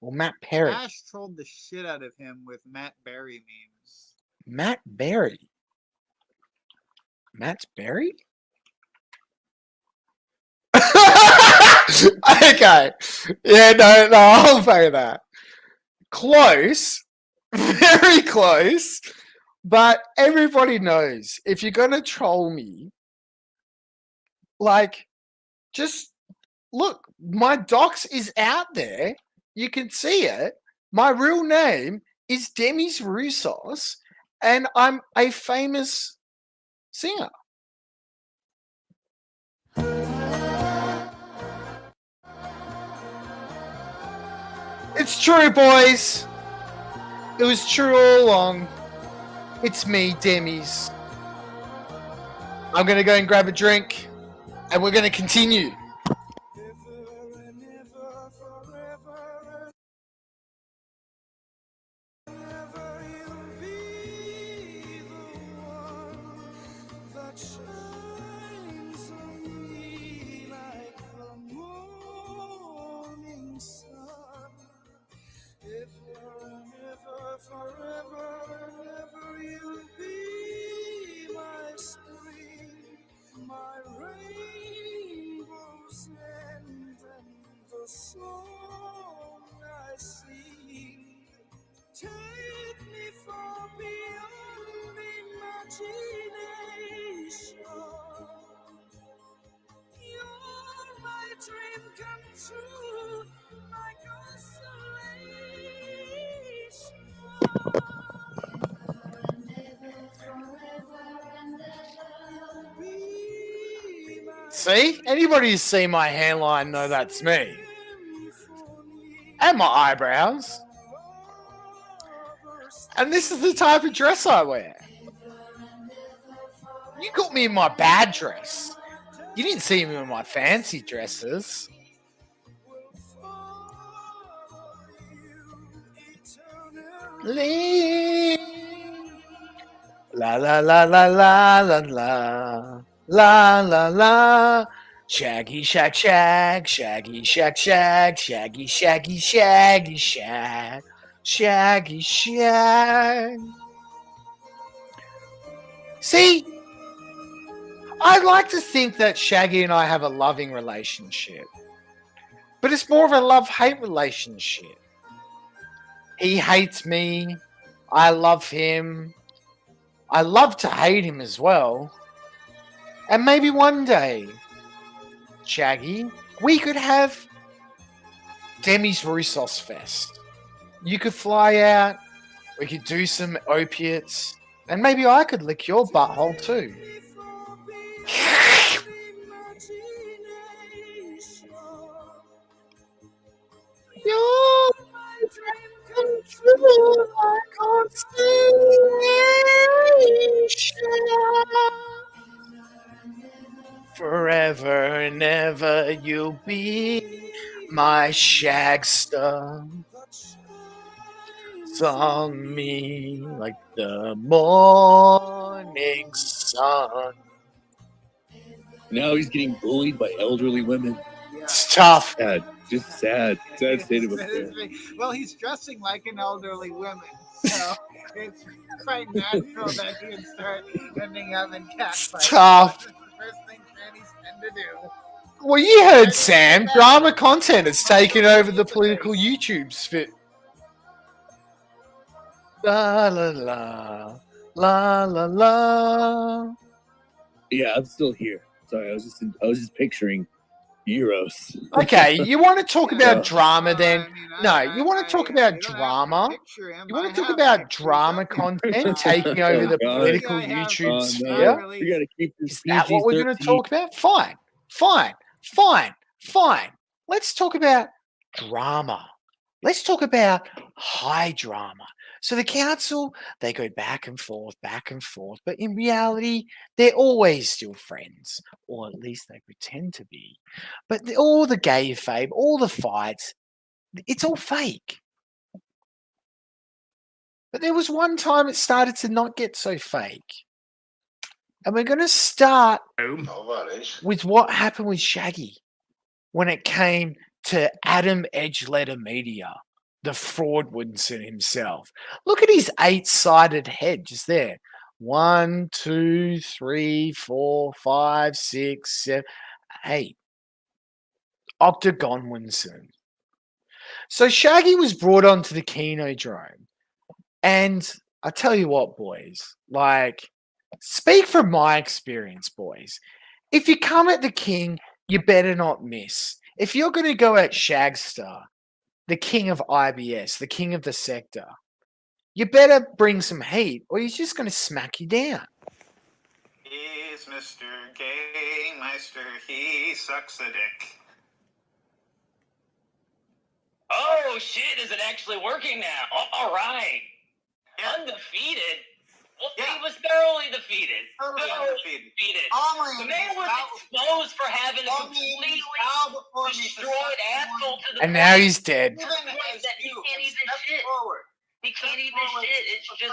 Or Matt Perry? Ash trolled the shit out of him with Matt Berry memes. Matt Berry. Matt Berry? Okay. Yeah, no, I'll pay that. Close. Very close. But everybody knows if you're going to troll me, like, just look, my docs is out there. You can see it. My real name is Demis Roussos, and I'm a famous singer. It's true, boys. It was true all along. It's me, Demis. I'm going to go and grab a drink, and we're going to continue. Take me far beyond imagination. You're my dream come true, my consolation. See? Anybody who's seen my hairline know that's me. And my eyebrows. And this is the type of dress I wear. You got me in my bad dress. You didn't see me in my fancy dresses. La la la la la la la la la la. Shaggy shag shag, shaggy shag shag, shaggy shaggy shaggy shag, shaggy shag. See, I'd like to think that Shaggy and I have a loving relationship, but it's more of a love-hate relationship. He hates me. I love him. I love to hate him as well. And maybe one day, Shaggy, we could have Demi's Roussos Fest. You could fly out. We could do some opiates. And maybe I could lick your butthole too. You're my dream come true, my constellation. Forever and ever you'll be my shagster. On me like the morning sun. Now he's getting bullied by elderly women. It's tough. Sad. Just sad. Sad state of affairs. Well, he's dressing like an elderly woman, so it's quite natural that he would start ending up in catfights. Tough. That's the first thing trannies tend to do. Well, you heard Sam. Drama content has taken over the political YouTube sphere. La la la la la la. Yeah, I'm still here. Sorry, I was just picturing Euros. Okay, you want to talk about drama then? No, you want to talk about drama? You want to talk about drama content taking over the political YouTube sphere? You gotta keep this Is that what we're going to PG-13. talk about? Fine. Let's talk about drama. Let's talk about high drama. So the council, they go back and forth, but in reality, they're always still friends, or at least they pretend to be. But all the gay fave, all the fights, it's all fake. But there was one time it started to not get so fake. And we're going to start with what happened with Shaggy when it came to Adam Edgeletter Media, the fraud Woodson himself. Look at his 8-sided head just there. 1, 2, 3, 4, 5, 6, 7, 8. Octagon Winston. So Shaggy was brought onto the Kino drone. And I tell you what, boys, like, speak from my experience, boys. If you come at the king, you better not miss. If you're going to go at Shagster, the king of IBS, the king of the sector, you better bring some heat or he's just going to smack you down. He's Mr. Gay Meister. He sucks a dick. Oh shit, is it actually working now? All right. Yeah. Undefeated? Well, yeah. He was thoroughly defeated. Thoroughly undefeated. The man was exposed for having a completely destroyed asshole to the And now he's dead. He can't even shit. He can't even shit. It's just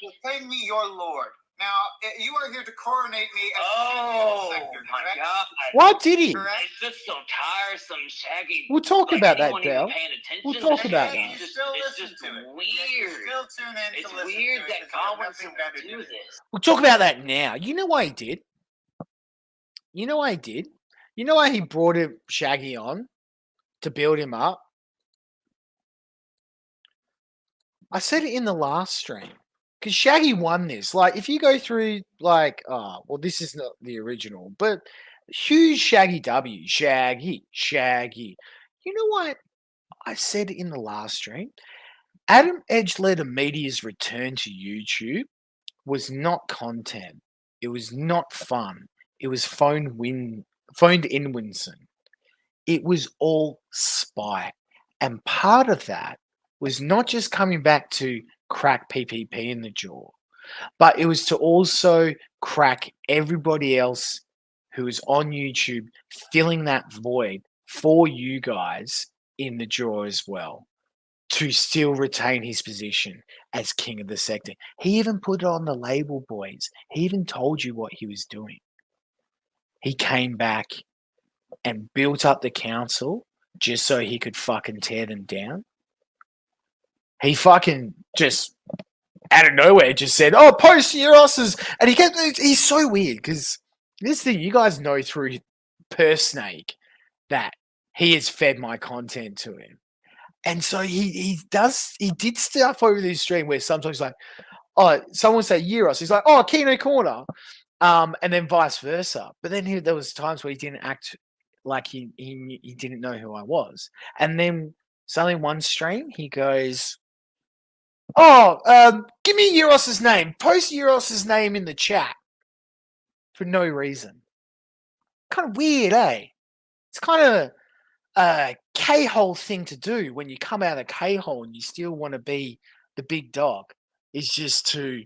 proclaim me your lord. Now, you are here to coronate me as my God. What did he? It's just so tiresome, Shaggy. We'll talk about that, Dale. We'll talk about that. It's just weird. It's weird that Godwin would do this. We'll talk about that now. You know why he did? You know why he brought Shaggy on to build him up? I said it in the last stream. Because Shaggy won this. Like, if you go through, like, this is not the original, but huge Shaggy W. Shaggy. You know what I said in the last stream? Adam Edgeletter Media's return to YouTube was content. It was not fun. It was phoned in Winston. It was all spite. And part of that was not just coming back to crack PPP in the jaw, but it was to also crack everybody else who is on YouTube, filling that void for you guys in the jaw as well, to still retain his position as king of the sector. He even put it on the label, boys. He even told you what he was doing. He came back and built up the council just so he could fucking tear them down. He fucking just out of nowhere just said, "Oh, post your asses," and he's so weird because this thing you guys know through Per Snake that he has fed my content to him, And so he did stuff over this stream where sometimes like, oh, someone would say Euros. He's like, oh, Kino Corner. And then vice versa. But then there was times where he didn't act like he didn't know who I was. And then suddenly one stream, he goes, oh, give me Euros's name. Post Euros's name in the chat for no reason. Kind of weird, eh? It's kind of a K-hole thing to do when you come out of the K-hole and you still want to be the big dog. Is just to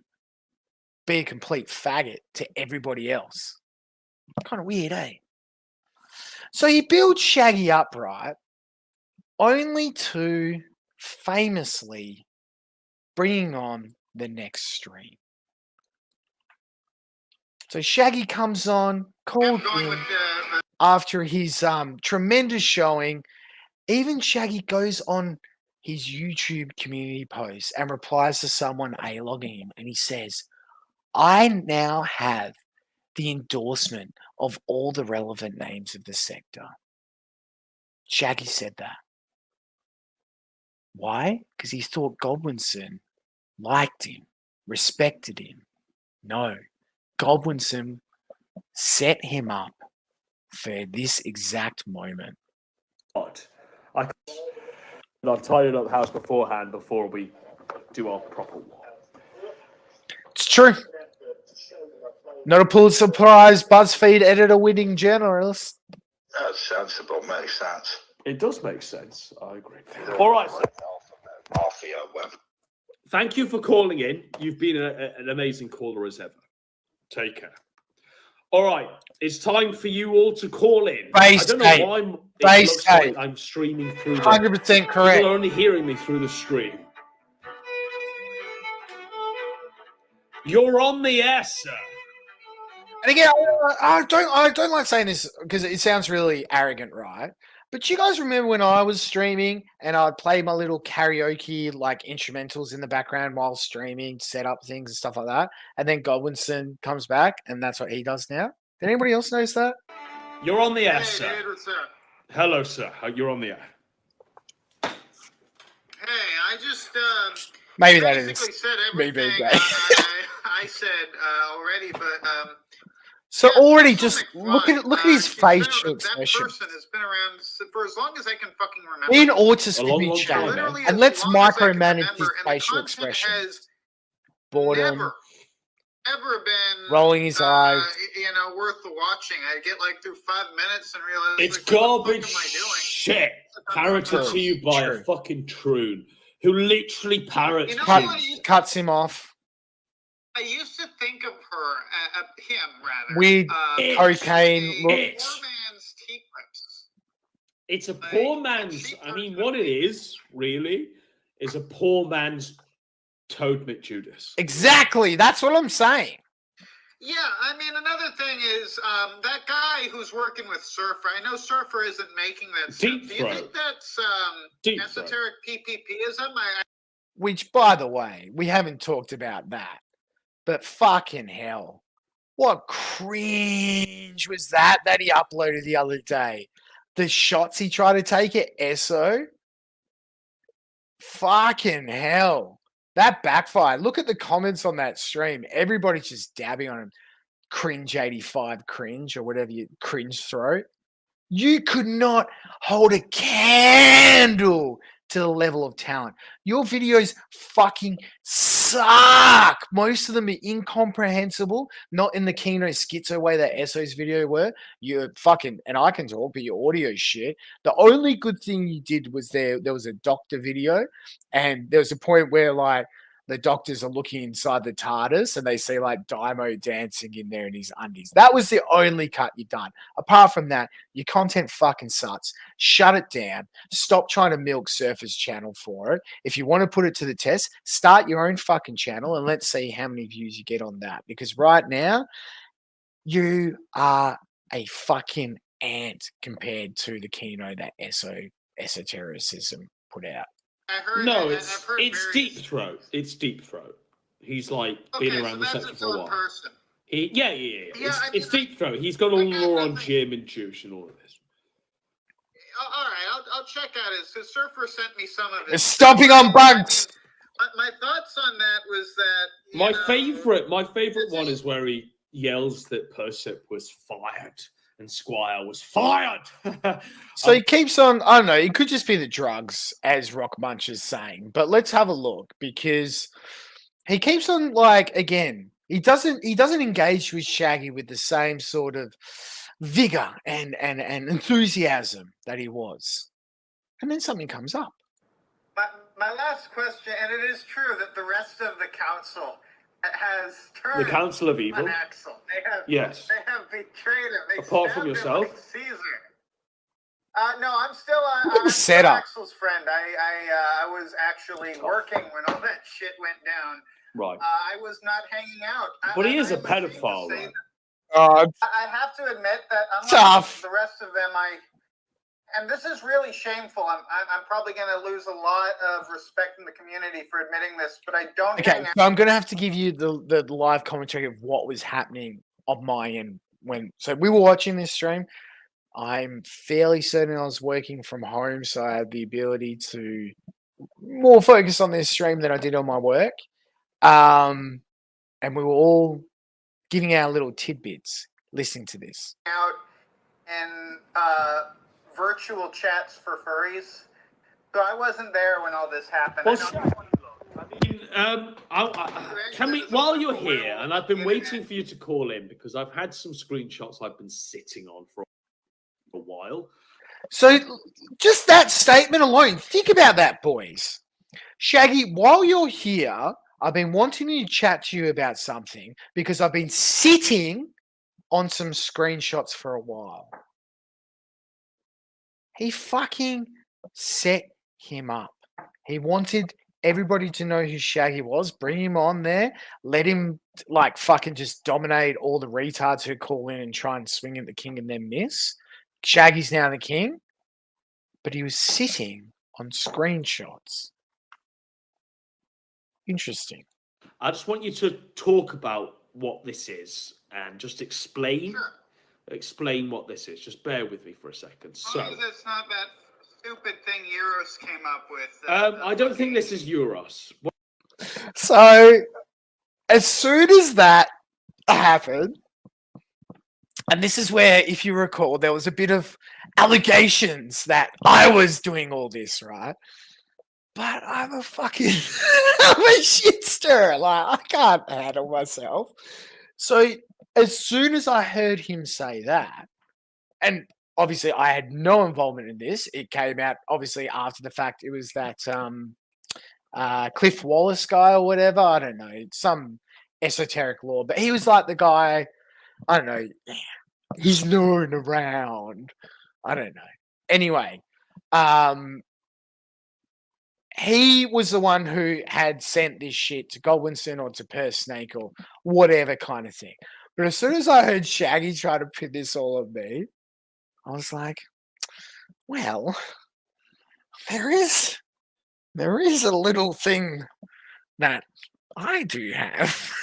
be a complete faggot to everybody else. Kind of weird, eh? So he builds Shaggy up, right? Only to famously bringing on the next stream. So Shaggy comes on, called in after his tremendous showing. Even Shaggy goes on his YouTube community post and replies to someone A-logging him, and he says, I now have the endorsement of all the relevant names of the sector. Shaggy said that. Why? Because he thought Godwinson liked him, respected him. No. Godwinson set him up for this exact moment. I've tidied up the house beforehand before we do our proper war. It's true. Not a Pulitzer Prize BuzzFeed editor-winning journalist. That's sensible. Makes sense. It does make sense. I agree. All right. Thank you for calling in. You've been an amazing caller as ever. Take care. All right. It's time for you all to call in. I don't know why it looks like I'm streaming through. 100% correct. People are only hearing me through the stream. You're on the air, sir. And again, I don't like saying this because it sounds really arrogant, right? But you guys remember when I was streaming and I'd play my little karaoke like instrumentals in the background while streaming, set up things and stuff like that. And then Godwinson comes back and that's what he does now. Did anybody else notice that? You're on the air, sir. Hello, sir. You're on the air. Hey, I just maybe that is basically said everything I said already, but so already just look at his facial expression. That person has been around for as long as I can fucking remember. In Autism community channel, and let's micromanage his facial expression. Boredom. Ever been rolling his eyes, worth the watching. I get like through 5 minutes and realize it's like, garbage what the fuck am I doing? shit parroted to you by a fucking troon who literally parrots cuts him off. I used to think of her, him rather, weed, cocaine. Poor man's teeth lips. It's a poor man's. I mean, what it is really is a poor man's Toad McJudas. Exactly. That's what I'm saying. Yeah, I mean, another thing is that guy who's working with Surfer. I know Surfer isn't making that stuff. Do you think that's esoteric PPPism? Which, by the way, we haven't talked about that. But fucking hell. What cringe was that he uploaded the other day? The shots he tried to take at ESO? Fucking hell. That backfired. Look at the comments on that stream. Everybody's just dabbing on him. Cringe 85 cringe or whatever you cringe throat. You could not hold a candle to the level of talent. Your videos fucking suck. Most of them are incomprehensible. Not in the Kino schizo way that Esso's video were. You're fucking, and I can talk, but your audio shit. The only good thing you did was there was a doctor video, and there was a point where like the doctors are looking inside the TARDIS and they see like Daimo dancing in there in his undies. That was the only cut you've done. Apart from that, your content fucking sucks. Shut it down. Stop trying to milk Surfer's channel for it. If you want to put it to the test, start your own fucking channel and let's see how many views you get on that. Because right now, you are a fucking ant compared to the Kino that esotericism put out. No, it's Deep Throat. It's Deep Throat. He's like been around the sector for a while. Yeah. It's Deep Throat. He's got all the lore on Jim and Juice and all of this. All right, I'll check out it. So Surfer sent me some of it. It's stomping on bugs. My thoughts on that was that My favorite one is where he yells that Persip was fired and Squire was fired. So he keeps on. I don't know. It could just be the drugs, as Rock Munch is saying. But let's have a look because he keeps on like again. He doesn't engage with Shaggy with the same sort of vigor and enthusiasm that he was. And then something comes up. My last question, and it is true that the rest of the council has turned The Council of Evil. on Axel. They have betrayed him. They Apart from stabbed him yourself? like Caesar. No, I'm still Look at the setup. Axel's friend. I was actually working when all that shit went down. Right. I was not hanging out. But he is a pedophile, right? Oh, I have to admit that unlike Tough. the rest of them, and this is really shameful. I'm probably going to lose a lot of respect in the community for admitting this, but I don't. Okay, hang out. so I'm going to have to give you the live commentary of what was happening on my end so we were watching this stream. I'm fairly certain I was working from home, so I had the ability to more focus on this stream than I did on my work. And we were all giving our little tidbits, listening to this. Out in virtual chats for furries, so I wasn't there when all this happened. Can we, while you're here, and I've been waiting for you to call in because I've had some screenshots I've been sitting on for a while. So just that statement alone, think about that, boys. Shaggy, while you're here, I've been wanting to chat to you about something because I've been sitting on some screenshots for a while. He fucking set him up. He wanted everybody to know who Shaggy was, bring him on there, let him like fucking just dominate all the retards who call in and try and swing at the king and then miss. Shaggy's now the king, but he was sitting on screenshots. Interesting. I just want you to talk about what this is and just explain what this is. Just bear with me for a second. So, as it's not that stupid thing Euros came up with. I don't think this is Euros. So, as soon as that happened, and this is where, if you recall, there was a bit of allegations that I was doing all this, right? But I'm a fucking I'm a shitster. Like, I can't handle myself. So as soon as I heard him say that, and obviously I had no involvement in this, it came out obviously after the fact. It was that Cliff Wallace guy or whatever. I don't know, some esoteric law, but he was like the guy. I don't know. He's known around. I don't know. Anyway, he was the one who had sent this shit to Godwinson or to Purse Snake or whatever kind of thing. But as soon as I heard Shaggy try to pin this all on me, I was like, well, there is a little thing that I do have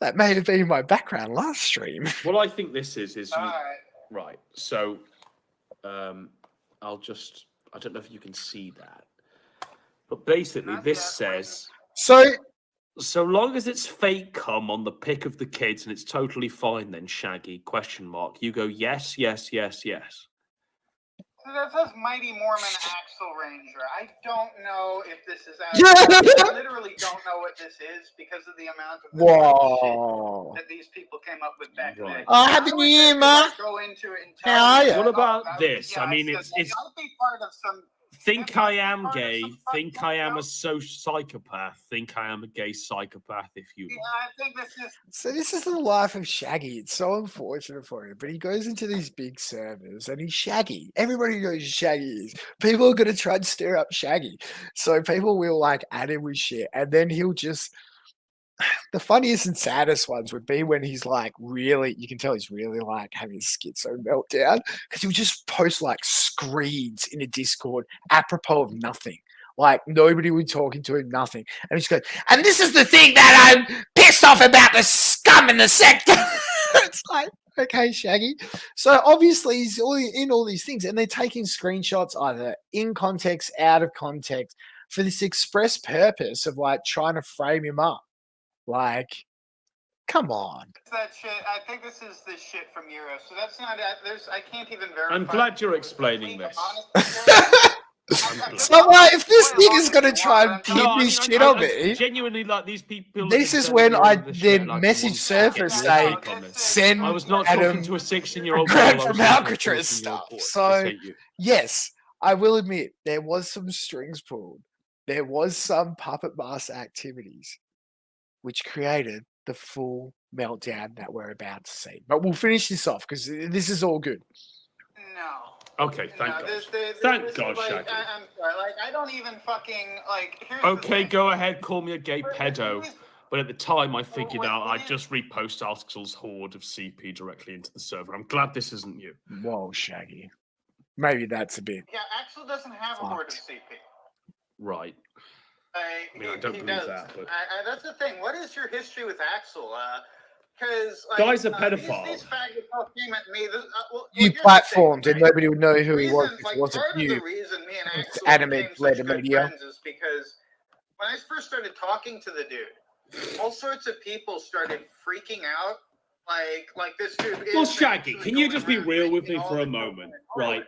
that may have been my background last stream. What I think this is right. So, I don't know if you can see that. But basically, this says, so long as it's fake cum on the pic of the kids and it's totally fine, then Shaggy, ? You go, yes, yes, yes, yes. So that says Mighty Mormon Axel Ranger. I don't know if this is actually, I literally don't know what this is because of the amount of shit that these people came up with back then. Oh, Happy New Year, Ma. Go into it and How are you? What about this? I mean, it's I'll be part of some. think I am gay, think I am a social psychopath, think I am a gay psychopath, if you will. I think this is. So this is the life of Shaggy. It's so unfortunate for him, but he goes into these big servers and he's Shaggy. Everybody knows who Shaggy is. People are gonna try and stir up Shaggy, so people will like add him with shit, and then he'll just. The funniest and saddest ones would be when he's like really, you can tell he's really like having a schizo meltdown because he'll just post like screeds in a Discord apropos of nothing. Like nobody would be talking to him, nothing. And he just goes, and this is the thing that I'm pissed off about the scum in the sector. It's like, Okay, Shaggy. So obviously he's in all these things, and they're taking screenshots either in context, out of context, for this express purpose of like trying to frame him up. Like, come on. That shit. I think this is the shit from Euro. So that's not. There's. I can't even verify. I'm glad you're explaining this. So like, if this thing is gonna try and pin this shit on me, genuinely like these people. this is when I then message Surfer say, send I was not Adam talking to a 16-year-old Greg girl. from Alcatraz stuff. So yes, I will admit there was some strings pulled. There was some puppet master activities, which created the full meltdown that we're about to see. But we'll finish this off because this is all good. Okay, thank God. Thank God, Shaggy. I'm sorry. Like, I don't even fucking like. Here's Okay, go ahead, call me a gay pedo. But at the time, I figured out I'd just repost Axel's horde of CP directly into the server. I'm glad this isn't you. Whoa, Shaggy. Maybe that's a bit. Yeah, Axel doesn't have a horde of CP. Right. I mean, I don't believe does. that, but- That's the thing. What is your history with Axel? Because Guy's a pedophile. These faggots all came at me. You platformed and nobody would know who he was if it wasn't part you. of the reason me and It's Axel anime became led such good media. friends is because when I first started talking to the dude, all sorts of people started freaking out. Like this dude. Well, Shaggy, can you just be real with me for a moment? Right.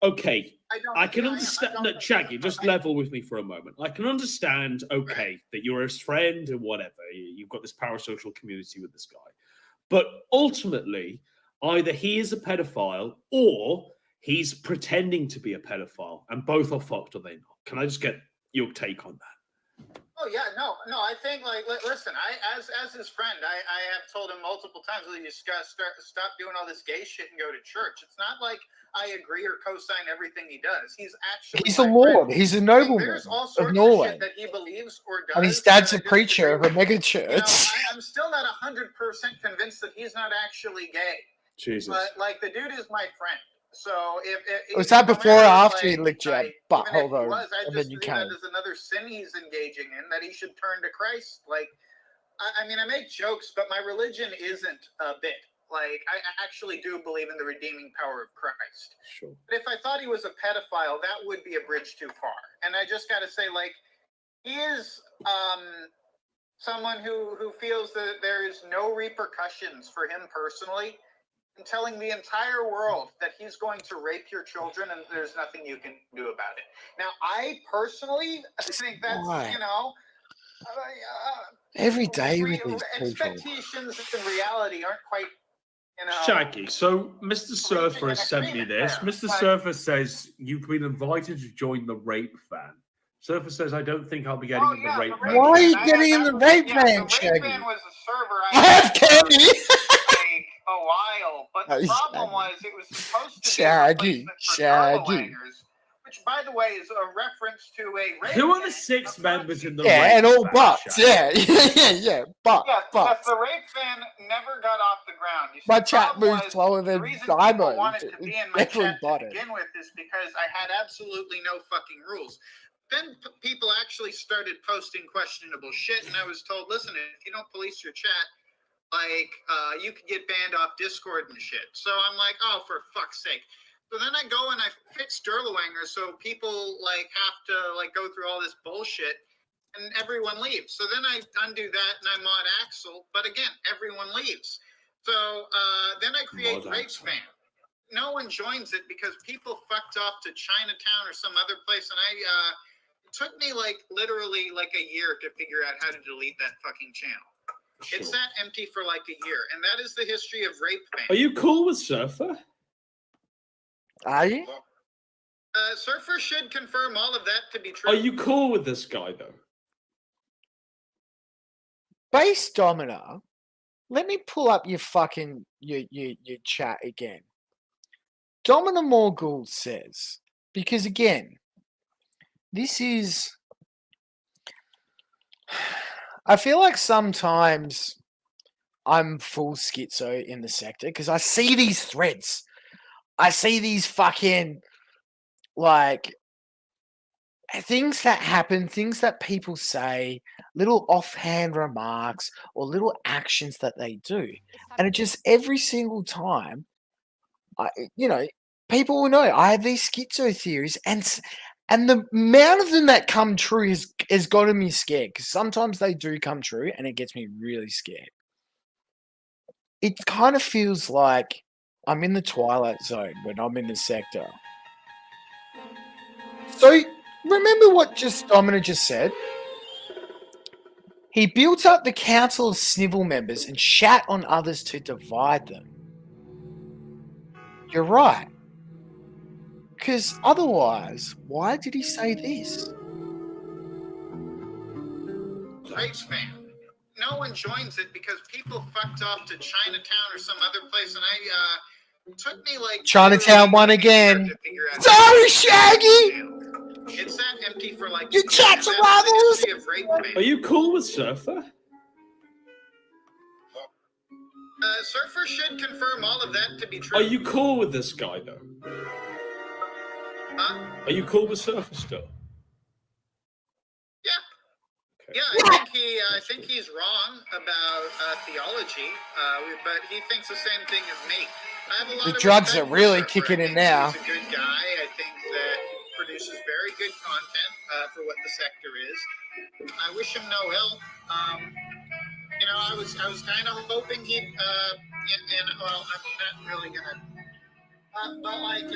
Okay. I can understand. No, Shaggy, just level with me for a moment. I can understand, okay, that you're his friend and whatever. You've got this parasocial community with this guy. But ultimately, either he is a pedophile or he's pretending to be a pedophile. And both are fucked, are they not? Can I just get your take on that? Oh yeah, no. I think listen. As his friend, I have told him multiple times that you just gotta stop doing all this gay shit and go to church. It's not like I agree or co-sign everything he does. He's actually He's a lord. He's a nobleman there's all of sorts Norway. of shit that he believes or does. And his dad's a that I preacher of a mega disagree with. church. I'm still not 100% convinced that he's not actually gay. Jesus. But like the dude is my friend. So if Was that no before or matter, after he like, licked your even butthole if he though? was, I And just then you see came. that as another sin he's engaging in, that he should turn to Christ. Like, I mean, I make jokes, but my religion isn't a bit. Like, I actually do believe in the redeeming power of Christ. Sure. But if I thought he was a pedophile, that would be a bridge too far. And I just got to say, like, he is someone who feels that there is no repercussions for him personally in telling the entire world that he's going to rape your children and there's nothing you can do about it. Now, I personally think that's, Why? you know, Every day with these people. expectations and reality aren't quite, you know. Shaggy, so Mr. Surfer has sent me this. Mr. Surfer says you've been invited to join the rape van. Surfer says, I don't think I'll be getting in the rape van. Why are you getting in the rape van, Shaggy? Rape van was a server I have candy. like a while, but the problem was it was supposed to Shaggy, be a Shaggy. Hangers, which, by the way, is a reference to a rape. Who are the 6 members in the rape Yeah, and all van, butts. Shaggy? Yeah, butts. Yes, Butts. the rape fan never got off the ground. You see, My the chat problem moves was, slower the than reason people Diamond. wanted to be in my Definitely chat bought to it. begin with is because I had absolutely no fucking rules. Then people actually started posting questionable shit, and I was told, listen, if you don't police your chat, like, you could get banned off Discord and shit. So I'm like, oh, for fuck's sake. So then I go and I fix Durlawanger so people, like, have to, like, go through all this bullshit, and everyone leaves. So then I undo that, and I mod Axel, but again, everyone leaves. So then I create Rape Fan. No one joins it because people fucked off to Chinatown or some other place, and it took me like literally like a year to figure out how to delete that fucking channel. Sure. It sat empty for like a year, and that is the history of Rape Fan. Are you cool with Surfer? Are you? Surfer should confirm all of that to be true. Are you cool with this guy, though? Base Domina, let me pull up your fucking your chat again. Domina Morgul says, because again, this is, I feel like sometimes I'm full schizo in the sector because I see these threads. I see these fucking, like, things that happen, things that people say, little offhand remarks or little actions that they do. And it just every single time, people will know I have these schizo theories, and the amount of them that come true has gotten me scared, because sometimes they do come true and it gets me really scared. It kind of feels like I'm in the Twilight Zone when I'm in the sector. So remember what Domina just said? He built up the council of Snivel members and shat on others to divide them. You're right. Because otherwise, why did he say this? Race fan. No one joins it because people fucked off to Chinatown or some other place, and took me like Chinatown won again. Sorry, Shaggy! It's that empty for like your chat's rivals. Are you cool with Surfer? Surfer should confirm all of that to be true. Are you cool with this guy though? Huh? Are you cool with Surfer still? Yeah, I think he's wrong about theology, but he thinks the same thing as me. I have a lot The of drugs are respect for really Surfer. kicking I in think now. He's a good guy. I think that he produces very good content for what the sector is. I wish him no ill. I was kind of hoping he'd, well, I'm not really gonna. But like,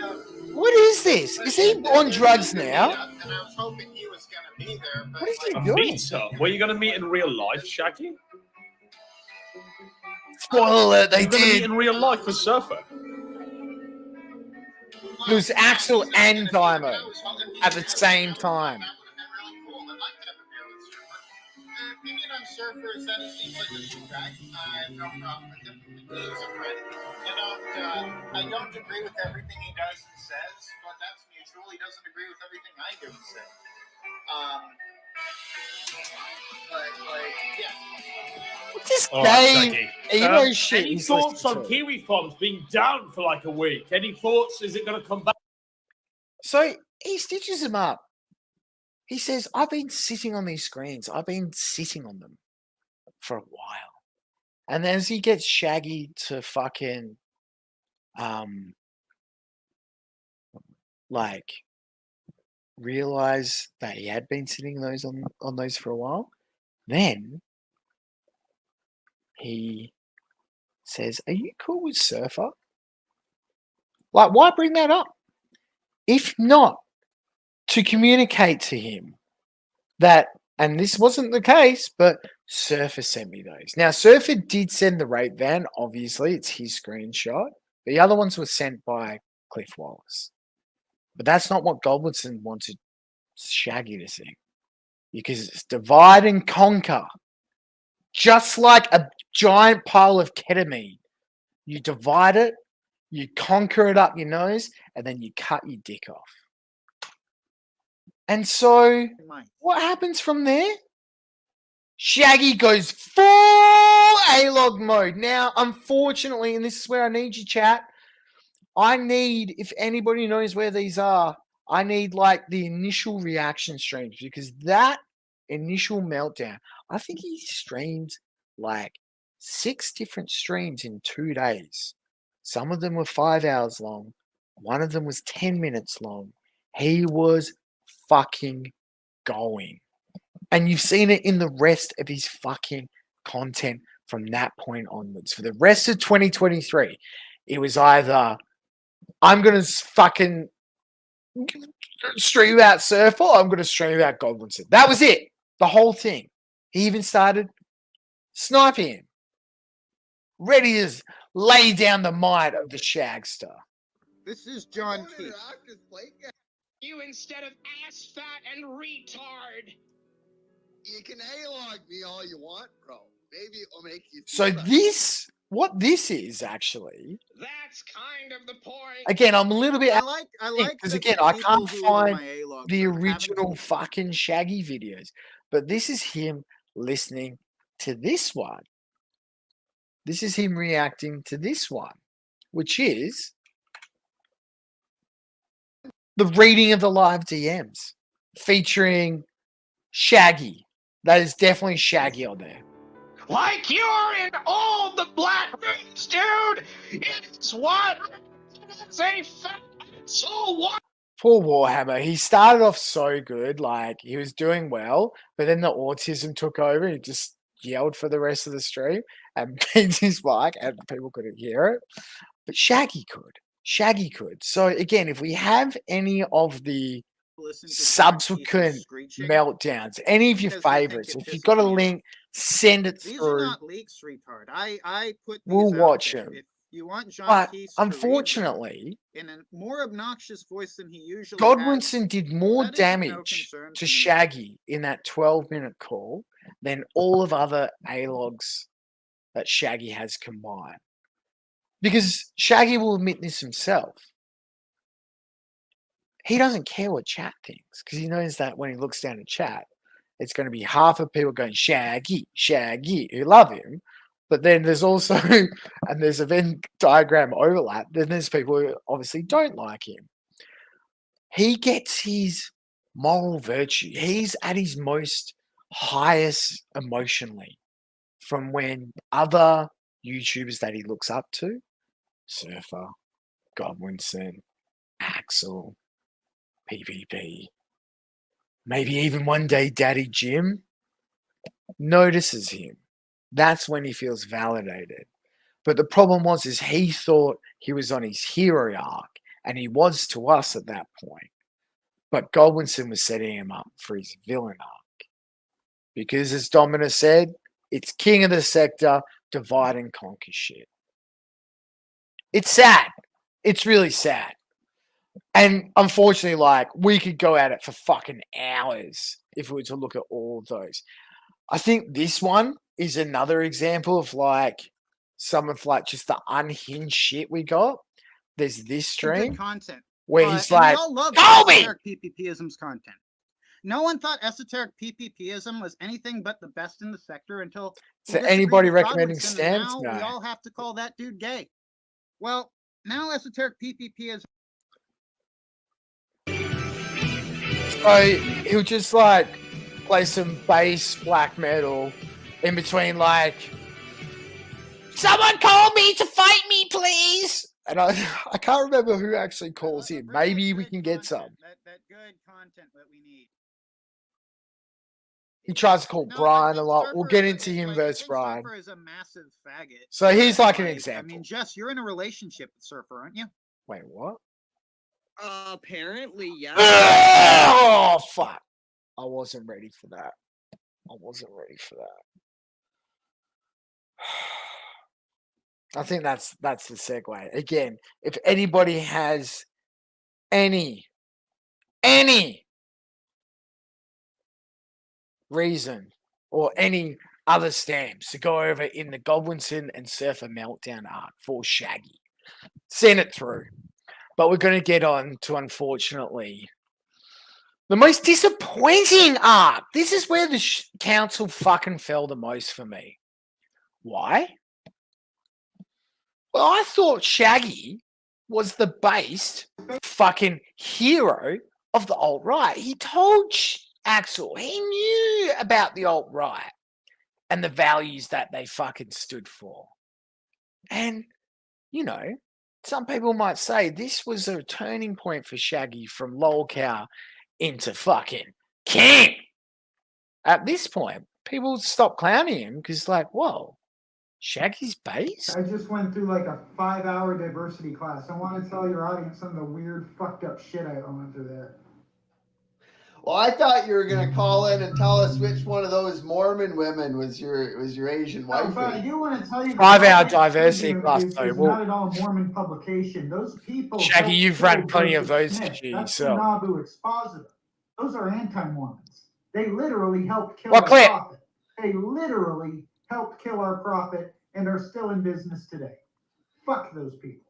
What is this? Is he on drugs now? and I was hoping he was gonna be there. But What is he A doing? meter? Were you going to meet in real life, Shaggy? Spoiler alert, they You're going to meet did. in real life with Surfer? It was Axel and Dymo at the same time. Opinion on Surfer is that he seems like a good guy. I have no problem with him. He's a friend. I don't agree with everything he does and says, but that's mutual. He doesn't agree with everything I do and say. Yeah. What's this All right, gay Shaggy. emo shit? Any he's thoughts listening on to? Kiwi Farms being down for like a week? Any thoughts? Is it going to come back? So he stitches him up. He says, I've been sitting on these screens. I've been sitting on them for a while. And then as he gets Shaggy to fucking, realize that he had been sitting on those for a while, then he says, are you cool with Surfer? Like, why bring that up? If not to communicate to him that, and this wasn't the case, but Surfer sent me those. Now, Surfer did send the rape van, obviously, it's his screenshot. The other ones were sent by Cliff Wallace. But that's not what Goldwynson wanted Shaggy to see. Because it's divide and conquer. Just like a giant pile of ketamine. You divide it, you conquer it up your nose, and then you cut your dick off. And so, what happens from there? Shaggy goes full A-log mode. Now, unfortunately, and this is where I need you, chat, I need, if anybody knows where these are, I need like the initial reaction streams, because that initial meltdown, I think he streamed like 6 different streams in 2 days. Some of them were 5 hours long. One of them was 10 minutes long. He was fucking going. And you've seen it in the rest of his fucking content from that point onwards. For the rest of 2023, it was either I'm going to fucking stream out Surfer or I'm going to stream out Godwinson. That was it. The whole thing. He even started sniping him. Ready to lay down the might of the Shagster. This is John Keith. You instead of ass fat and retard. You can A-log me all you want, bro. Maybe it'll make you. So what this is actually. That's kind of the point. Again, I'm a little bit. I like because the again, I people can't who find my A-logs the are having- original fucking Shaggy videos, but this is him listening to this one. This is him reacting to this one, which is the reading of the live DMs featuring Shaggy That is definitely Shaggy on there. Like you're in all the black movies, dude! It's what? It's a fat soul what? Poor Warhammer. He started off so good, like he was doing well, but then the autism took over. He just yelled for the rest of the stream and banged his mic, and people couldn't hear it. But Shaggy could. Shaggy could. So again, if we have any of the subsequent meltdowns, any of your favorites, if you've got a link, send it These through. are not leaks, retard. I put these We'll out watch there. them. If you want John But Keese to read them unfortunately, in a more obnoxious voice than he usually Godwinson has, did more that is of no damage concern to me. Shaggy in that 12-minute call than all of other A-logs that Shaggy has combined. Because Shaggy will admit this himself. He doesn't care what chat thinks because he knows that when he looks down at chat, it's going to be half of people going Shaggy, Shaggy, who love him. But then there's also, and there's a Venn diagram overlap, then there's people who obviously don't like him. He gets his moral virtue. He's at his most highest emotionally from when other YouTubers that he looks up to, Surfer, Godwinson, Axel, PPP, maybe even one day Daddy Jim, notices him. That's when he feels validated. But the problem was is he thought he was on his hero arc, and he was to us at that point. But Godwinson was setting him up for his villain arc. Because as Domina said, it's king of the sector, divide and conquer shit. It's sad. It's really sad. And unfortunately, like, we could go at it for fucking hours if we were to look at all of those. I think this one is another example of like some of like just the unhinged shit we got. There's this stream Good content. where he's And like, we all love Colby! esoteric PPPism's content. No one thought esoteric PPPism was anything but the best in the sector until So he disagreed anybody with recommending Godwinson, and stamps? now No. we all have to call that dude gay. Well, now esoteric PPPism. So he'll just like play some bass black metal in between, like, someone call me to fight me, please. And I can't remember who actually calls him. Maybe we can get some. That good content that we need. He tries to call Brian a lot. We'll get into him versus Brian. Surfer is a massive faggot. So he's like an I example. mean, Jess, you're in a relationship with Surfer, aren't you? Wait, what? Apparently, yeah. Oh, fuck. I wasn't ready for that. I think that's the segue. Again, if anybody has any reason or any other stamps to go over in the Godwinson and Surfer Meltdown arc for Shaggy, send it through. But we're going to get on to, unfortunately, the most disappointing arc. This is where the council fucking fell the most for me. Why? Well, I thought Shaggy was the based fucking hero of the alt-right. He told Axel he knew about the alt-right and the values that they fucking stood for. And, you know, some people might say this was a turning point for Shaggy from lolcow into fucking king. At this point, people stop clowning him because, like, whoa, Shaggy's base? I just went through like a 5-hour diversity class. I want to tell your audience some of the weird, fucked up shit I went through there. Well, I thought you were gonna call in and tell us which one of those Mormon women was your Asian wife. But I do want to tell you, 5-hour diversity class, though. is not at all a Mormon publication. Those people. Shaggy, you've run plenty of those to G That's yourself. the Nauvoo Expositor. Those are anti-Mormons. They literally helped kill What our clip? prophet. They literally helped kill our prophet and are still in business today. Fuck those people.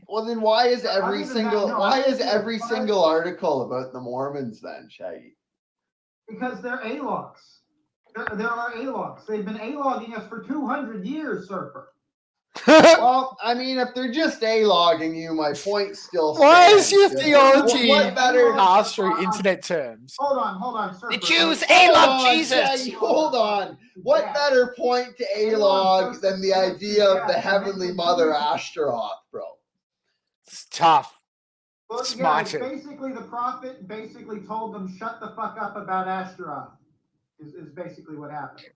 Well, then why is every Other than that, single no, why I is think every it's single article about the Mormons then, Shaggy? Because they're A-logs. There are A-logs. They've been A-logging us for 200 years, Surfer. Well, I mean, if they're just A-logging you, my point still stands. Why is your dude. theology What better? pass through internet terms? Hold on, sir. The Jews Hold A-log on, Jesus. Shaggy, hold on. What better point to A-log than the idea of the Heavenly Mother Ashtaroth, bro? It's tough. Well, Smart. yeah, basically the prophet basically told them shut the fuck up about Ashtaroth. Is basically what happened.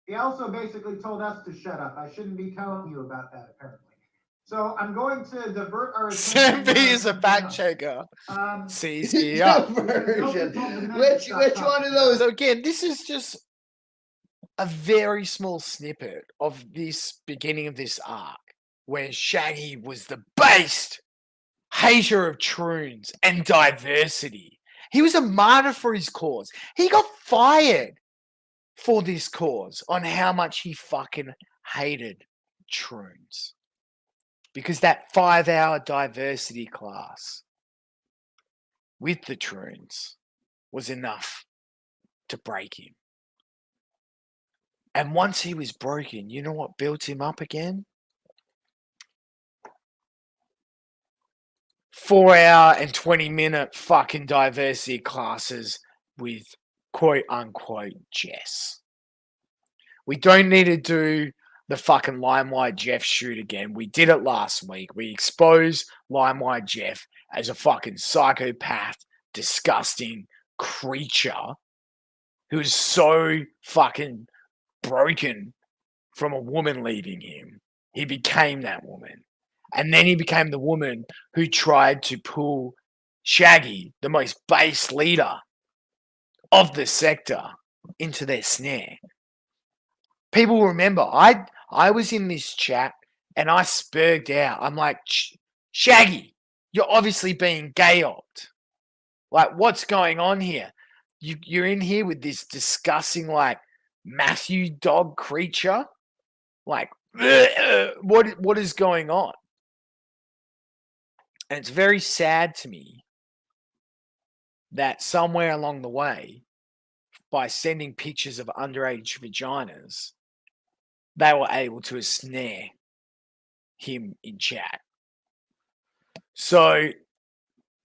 He also basically told us to shut up. I shouldn't be telling you about that, apparently. So I'm going to divert our attention. Samby is a fact checker. CC Diversion. Which one of those? So again, this is just a very small snippet of this beginning of this arc where Shaggy was the based hater of troons and diversity. He was a martyr for his cause. He got fired for this cause on how much he fucking hated troons. Because that 5-hour diversity class with the troons was enough to break him. And once he was broken, you know what built him up again? 4-hour and 20-minute fucking diversity classes with quote unquote Jess. We don't need to do the fucking Limewire Jeff shoot again. We did it last week. We exposed Limewire Jeff as a fucking psychopath, disgusting creature who is so fucking broken from a woman leaving him. He became that woman. And then he became the woman who tried to pull Shaggy, the most base leader of the sector, into their snare. People remember, I was in this chat and I spurged out. I'm like, Shaggy, you're obviously being gay-opped. Like, what's going on here? You're in here with this disgusting, like, Matthew dog creature? Like, what is going on? And it's very sad to me that somewhere along the way, by sending pictures of underage vaginas, they were able to snare him in chat. So,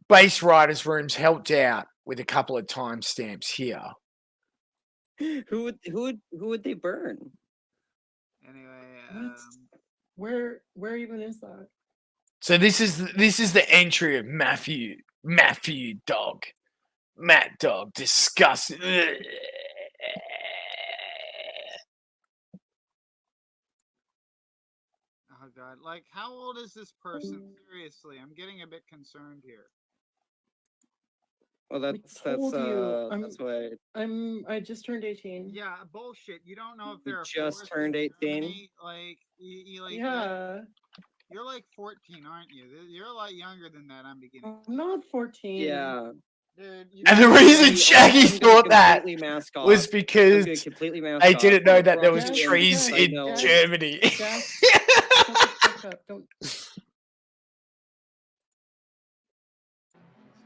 Base Writers Rooms helped out with a couple of timestamps here. Who would they burn? Anyway, where even is that? So this is the entry of Matthew Dog, Matt Dog, disgusting. Oh god, like how old is this person? Seriously, I'm getting a bit concerned here. Well, that's why I just turned 18. Yeah, bullshit. You don't know if they're just turned 18. Like, Yeah. You're like 14, aren't you? You're a lot younger than that. I'm beginning. I'm not 14. Yeah. Dude, And the reason Shaggy thought that was because they didn't know that there was trees in Germany. Don't. What's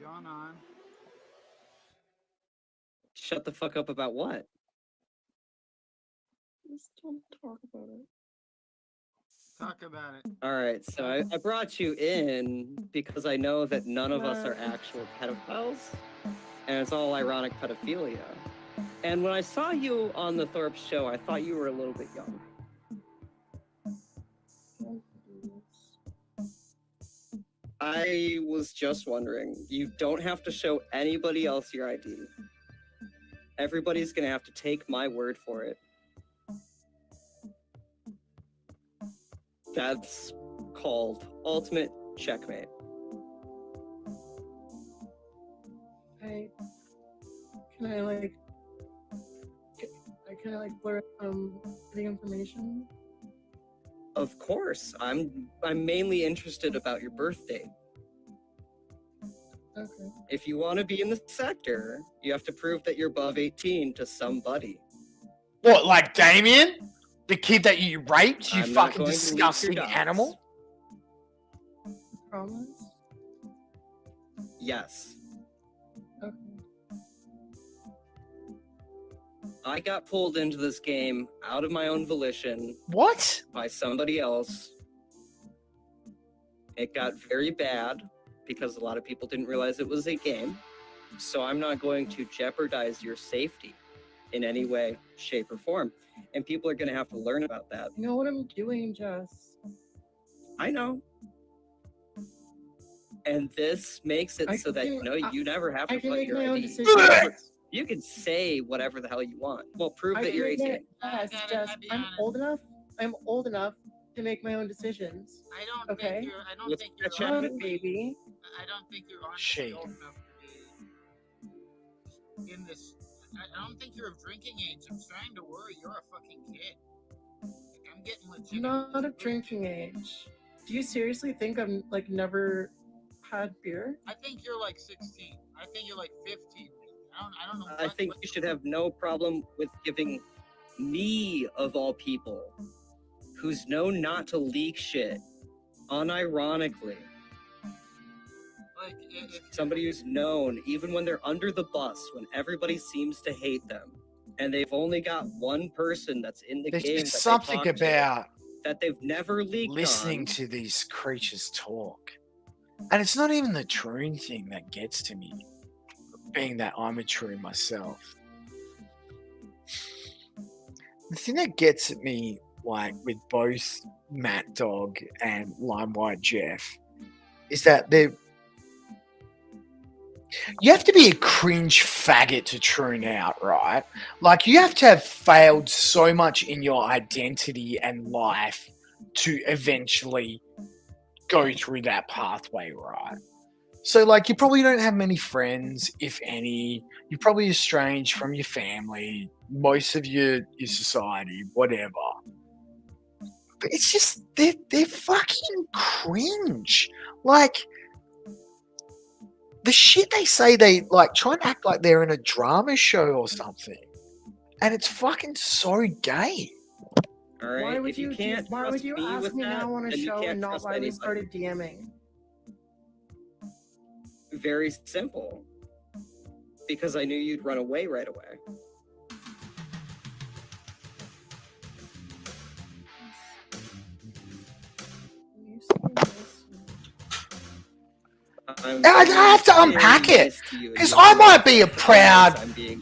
going on? Shut the fuck up about what? Just don't talk about it. Talk about it. All right, so I brought you in because I know that none of us are actual pedophiles, and it's all ironic pedophilia. And when I saw you on the Thorpe show, I thought you were a little bit young. I was just wondering, you don't have to show anybody else your ID. Everybody's gonna have to take my word for it. That's called ultimate checkmate. Can I blur the information? Of course. I'm mainly interested about your birth date. Okay. If you want to be in the sector, you have to prove that you're above 18 to somebody. What, like Damien? The kid that you raped, you I'm not fucking going to leak your disgusting dots. animal? Promise? Yes. Okay. I got pulled into this game out of my own volition. What? By somebody else. It got very bad because a lot of people didn't realize it was a game. So I'm not going to jeopardize your safety in any way, shape, or form. And people are going to have to learn about that. You know what I'm doing, Jess? I know. And this makes it so that you never have to I can put make your my own ID. decisions. You can say whatever the hell you want. Well, prove that you're 18. Yes, Jess, I'm old enough. I'm old enough to make my own decisions. I don't Okay? think you're. I don't Let's think you're. catch up. Baby. I don't think you're honestly Shade. old enough to be in this. I don't think you're of drinking age. I'm starting to worry. You're a fucking kid. Like, I'm getting legit. Not of drinking age. Do you seriously think I'm like never had beer? I think you're like 16. I think you're like 15. I don't know. I think you should have no problem with giving me, of all people, who's known not to leak shit, unironically. Like, somebody who's known, even when they're under the bus, when everybody seems to hate them, and they've only got one person that's in the There's game just that something they talk to, about that they've never leaked listening on. to these creatures talk. And it's not even the troon thing that gets to me, being that I'm a troon myself. The thing that gets at me, like with both Matt Dog and Limewire Jeff, is that you have to be a cringe faggot to troon out, right? Like, you have to have failed so much in your identity and life to eventually go through that pathway, right? So, like, you probably don't have many friends, if any. You're probably estranged from your family, most of your society, whatever. But it's just, they're fucking cringe. Like, the shit they say, they, like, try and act like they're in a drama show or something. And it's fucking so gay. All right, Why would if you you? can't Why trust would you me ask with me that, now on a then you show can't and not trust why we anybody. started DMing? Very simple. Because I knew you'd run away right away. I have to unpack it because I might be a proud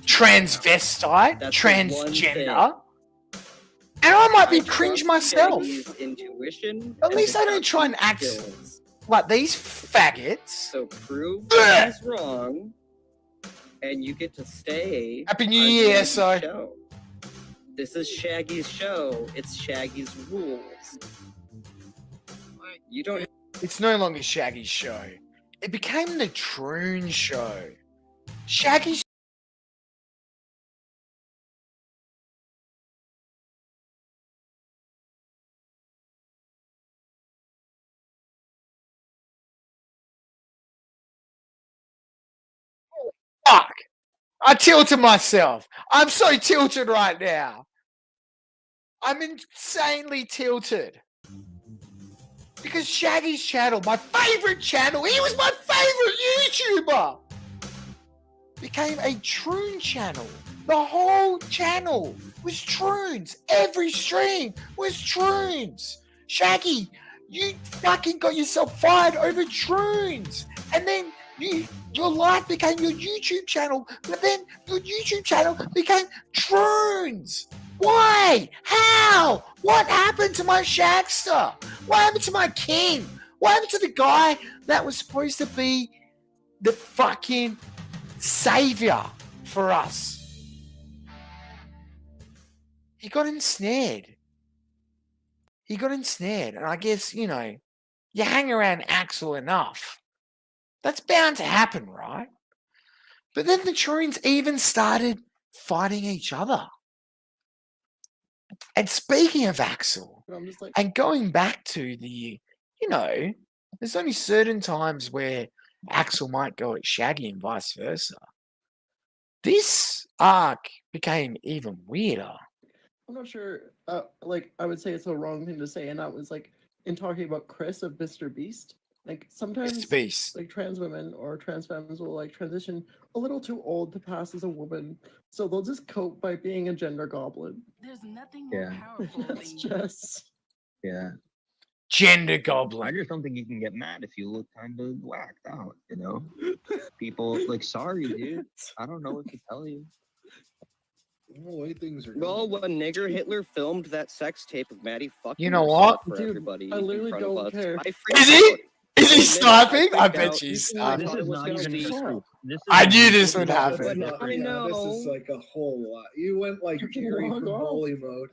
transvestite, transgender, and I might be cringe myself. Intuition. At least I don't try and act like these faggots. So prove that he's wrong, and you get to stay. Happy New on Year, Shaggy's so. show. This is Shaggy's show. It's Shaggy's rules. You don't. It's no longer Shaggy's show. It became the Troon show. Shaggy's. Fuck! I tilted myself. I'm so tilted right now. I'm insanely tilted. Because Shaggy's channel, my favorite channel, he was my favorite YouTuber, became a Troon channel. The whole channel was Troons. Every stream was Troons. Shaggy, you fucking got yourself fired over Troons. And then your life became your YouTube channel, but then your YouTube channel became Troons. Why? How? What happened to my Shagster? What happened to my king? What happened to the guy that was supposed to be the fucking savior for us? He got ensnared. And I guess, you hang around Axel enough. That's bound to happen, right? But then the Troons even started fighting each other. And speaking of Axel, and going back to the, there's only certain times where Axel might go at Shaggy and vice versa. This arc became even weirder. I'm not sure. I would say it's a wrong thing to say, and that was in talking about Chris of Mr. Beast. Like sometimes, beast. like trans women or trans femmes will like transition a little too old to pass as a woman, so they'll just cope by being a gender goblin. There's nothing more Yeah. powerful That's than just Yeah. Gender I goblin. just don't think you can get mad if you look kind of whacked out, you know? People, like, sorry, dude. I don't know what to tell you. Well, the way things are Well, going. when Nigger Hitler filmed that sex tape of Maddie fucking You know herself what? for Dude, everybody I in literally front of don't us, care. I Is freaked he? out. Is he I'll admit it, sniping? I freaked bet out. you he's I sniping. thought This it is was not gonna even be. the truth. This is I a knew this YouTube would video. happen. But Not, now I yeah, this is know. like a whole lot. You went like Gary Log from off. bully mode.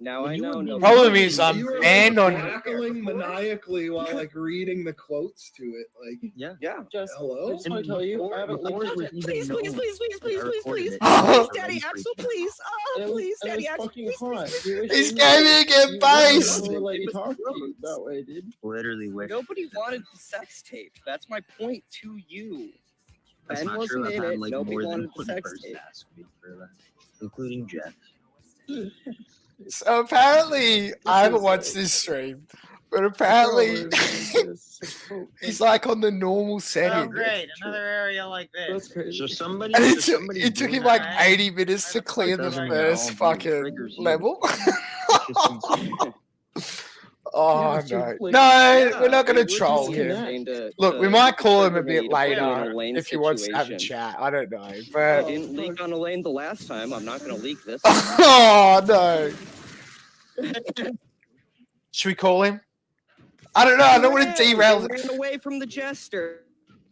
Now When I you were know. being Nobody Problem bullied, is, I'm You were banned like on. cackling maniacally while like reading the quotes to it. Like, Yeah. Yeah. Just, hello? I just want to tell you, I haven't before linked it was it. even Please, known. please, please, please, I please, please, recorded please, it. please, It's Daddy already Axel, freaking please, And it was, please, and it Daddy was Axel, fucking please, hot. please, You please, wish He's you gonna knew. get You based. would let It you was talk to you gross. that way, dude. Literally wish. Nobody wanted the sex tape. That's my point to you. That's Ben not wasn't true. I've in had it. like Nobody more than wanted the one sex person tape. ask me for that, including Jeff. So apparently, I haven't is watched like- this stream, but I apparently forgot where it is. It's so- he's like on the normal Oh, setting. great! Another area like That's this. crazy. So somebody, And so somebody it took doing him like that 80 minutes to clear the doesn't first involve you. It fucking triggers you. level. It's just insane. Oh Dude, no, like- no, we're not gonna it would be troll insane him. to- Look, we to might call him a trigger me bit to put you in later Elaine's if he wants to have a situation. chat. I don't know, I but didn't leak on Elaine the last time. I'm not going to leak this. oh no. Should we call him? I don't know. I don't want to derail. They ran away from the jester.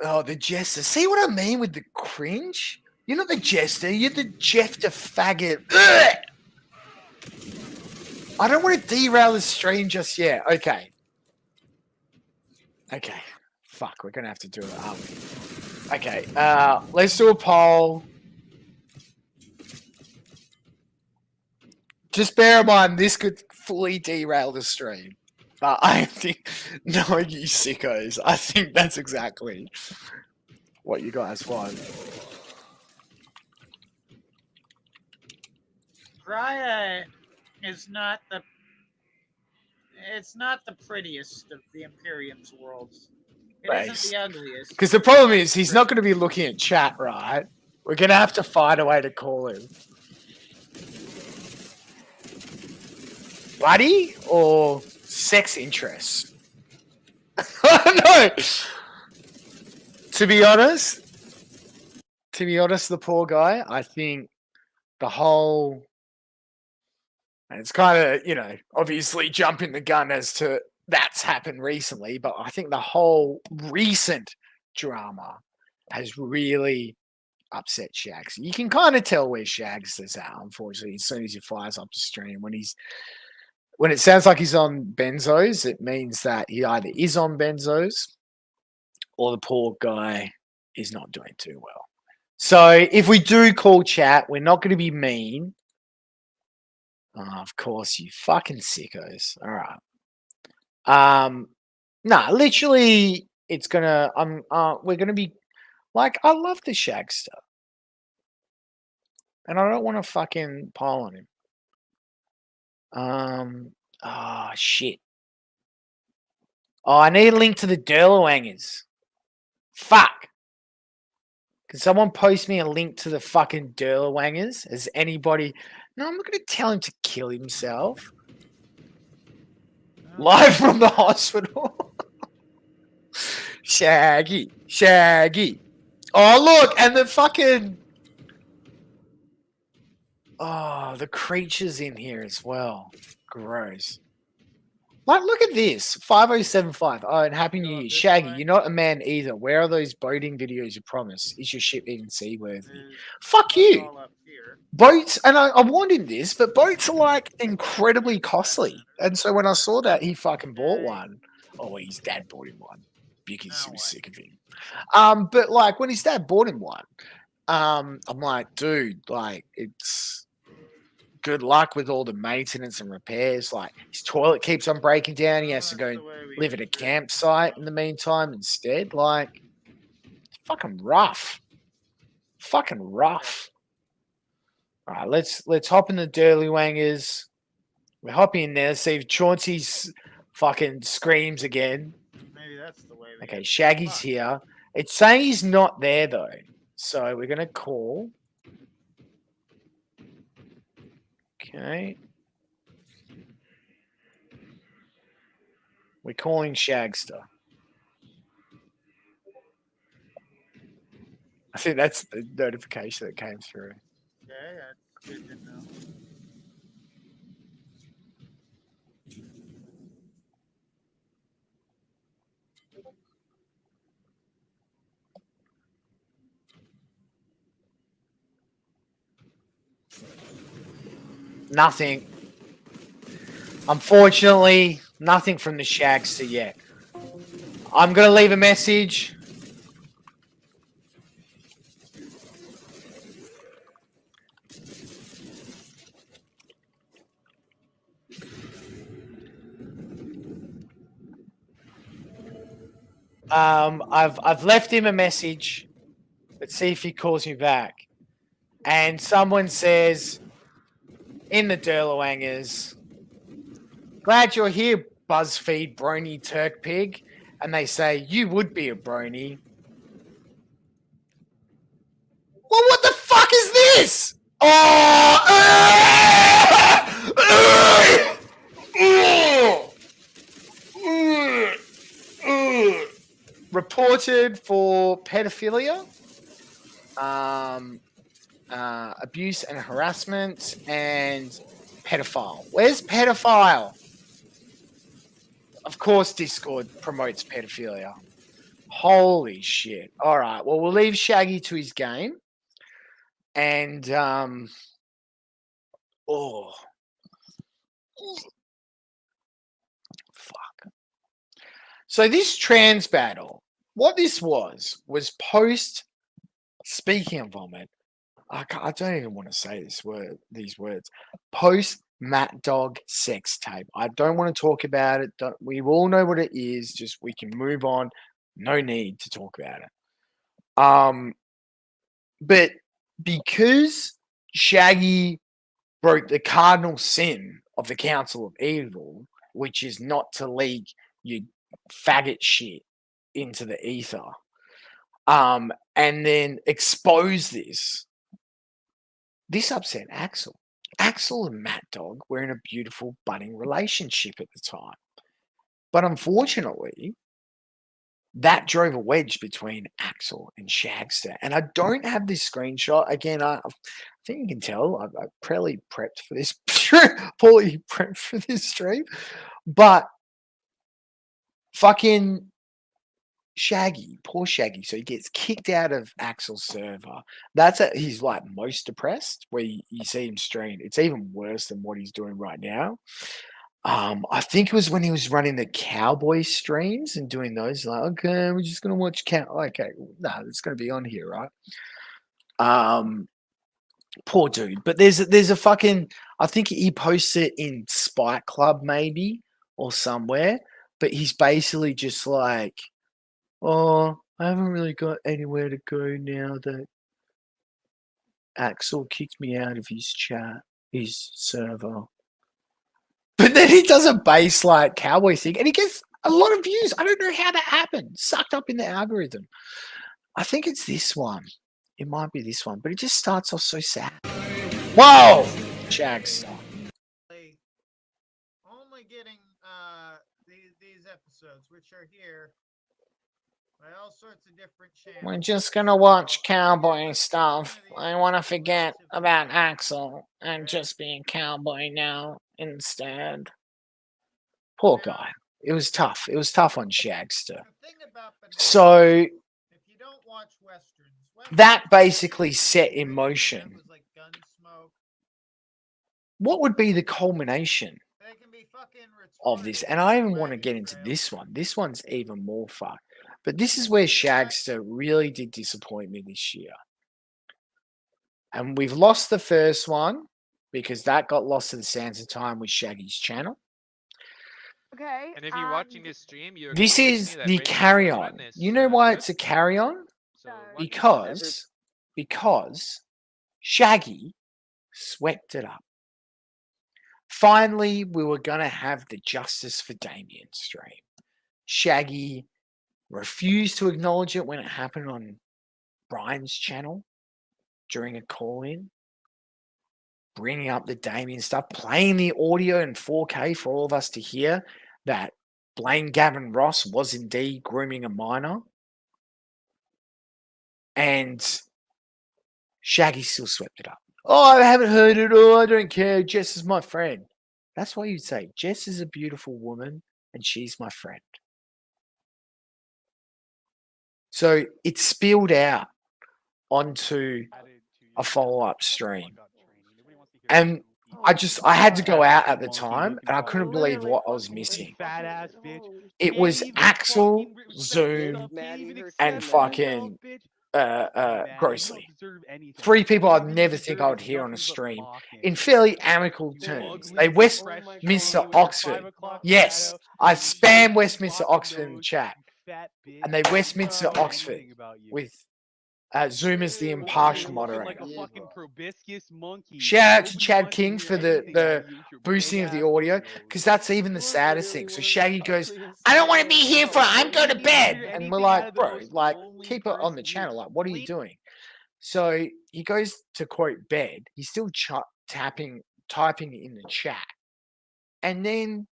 Oh, the jester. See what I mean with the cringe? You're not the jester. You're the Jeff the faggot. Ugh! I don't want to derail the stream just yet. Okay. Okay. Fuck, we're going to have to do it. Okay. Let's do a poll. Just bear in mind, this could fully derail the stream. But I think, no, you sickos. I think that's exactly what you guys want. Raya is not the. It's not the prettiest of the Imperium's worlds. It isn't the ugliest. Because the problem is, he's not going to be looking at chat, right? We're going to have to find a way to call him. Buddy or sex interest? No. To be honest, the poor guy, I think the whole, and it's kind of, you know, obviously jumping the gun as to that's happened recently, but I think the whole recent drama has really upset Shags. You can kind of tell where Shags is at, unfortunately, as soon as he fires up the stream. When it sounds like he's on benzos, it means that he either is on benzos or the poor guy is not doing too well. So if we do call chat, we're not going to be mean. Of course, you fucking sickos. All right. Nah, literally, it's gonna. We're gonna be like, I love the Shagster, and I don't want to fucking pile on him. Oh shit. Oh, I need a link to the Durlawangers. Fuck. Can someone post me a link to the fucking Durlawangers? Has anybody? No, I'm not going to tell him to kill himself. Live from the hospital. Shaggy. Oh, look, and the fucking. Oh, the creatures in here as well. Gross. Like, look at this. 5075. Oh, and Happy New Year. Shaggy, you're not a man either. Where are those boating videos you promised? Is your ship even seaworthy? Fuck you. Boats, and I warned him this, but boats are like incredibly costly. And so when I saw that he fucking bought one, oh, his dad bought him one because he was sick of him. But like when his dad bought him one, I'm like, dude, like it's good luck with all the maintenance and repairs. Like his toilet keeps on breaking down. He has to go live at a campsite in the meantime instead. Like, fucking rough. All right, let's hop in the Durlywangers. We're hopping in there. See if Chauncey's fucking screams again. That's the way. Okay, Shaggy's here. It's saying he's not there though. So we're gonna call. Okay. We're calling Shagster. I think that's the notification that came through. Okay, that's good to know. Nothing. Unfortunately, nothing from the Shagster yet. I'm gonna leave a message. I've left him a message. Let's see if he calls me back. And someone says in the Durlawangers, glad you're here, BuzzFeed Brony Turk Pig. And they say, you would be a brony. Well, what the fuck is this? Reported for pedophilia, abuse and harassment, and pedophile. Where's pedophile? Of course, Discord promotes pedophilia. Holy shit. All right. Well, we'll leave Shaggy to his game. And, oh. Fuck. So this trans battle, what this was post, speaking of vomit, I don't even want to say these words, post Matt Dog sex tape. I don't want to talk about it. We all know what it is. Just we can move on. No need to talk about it. But because Shaggy broke the cardinal sin of the Council of Evil, which is not to leak your faggot shit into the ether, and then expose this upset Axel. Axel and Matt Dog were in a beautiful budding relationship at the time. But unfortunately, that drove a wedge between Axel and Shagster. And I don't have this screenshot. Again, I think you can tell I probably prepped for this. Poorly prepped for this stream. But fucking Shaggy, poor Shaggy. So he gets kicked out of Axel's server. He's like most depressed where you see him stream. It's even worse than what he's doing right now. I think it was when he was running the cowboy streams and doing those. Like, okay, we're just gonna watch Okay, no, it's gonna be on here, right? Poor dude. But there's a fucking. I think he posts it in Spike Club maybe or somewhere. But he's basically just like, oh, I haven't really got anywhere to go now that Axel kicked me out of his server. But then he does a bass like cowboy thing and he gets a lot of views. I don't know how that happened. Sucked up in the algorithm. I think it's this one. It might be this one, but it just starts off so sad. Whoa! Shagster. Only getting these episodes, which are here by all sorts of different channels. We're just gonna watch cowboy stuff. I want to forget about Axel and just be a cowboy now instead. Poor guy. It was tough. It was tough on Shagster. So that basically set in motion. What would be the culmination of this? And I even want to get into this one. This one's even more fucked. But this is where Shagster really did disappoint me this year. And we've lost the first one because that got lost to the sands of time with Shaggy's channel. Okay. And if you're watching this stream, you're This is the carry-on. You know why it's a carry-on? Because Shaggy swept it up. Finally, we were going to have the Justice for Damien stream. Shaggy refused to acknowledge it when it happened on Brian's channel during a call-in, bringing up the Damien stuff, playing the audio in 4K for all of us to hear that Blaine Gavin Ross was indeed grooming a minor. And Shaggy still swept it up. Oh, I haven't heard it. Oh, I don't care. Jess is my friend. That's why you'd say Jess is a beautiful woman and she's my friend. So it spilled out onto a follow-up stream. And I had to go out at the time and I couldn't believe what I was missing. It was Axel, Zoom, and fucking Grossly. 3 people I'd never think I would hear on a stream in fairly amicable terms. They Westminster Oxford. Yes, I spam Westminster Oxford in the chat. And they Westminster Oxford with Zoom as the impartial moderator. Shout out to Chad King for the boosting of the audio, because that's even the saddest thing. So Shaggy goes, I don't want to be here for I'm going to bed. And we're like, bro, like, keep it on the channel. Like, what are you doing? So he goes to quote bed. He's still typing in the chat. And then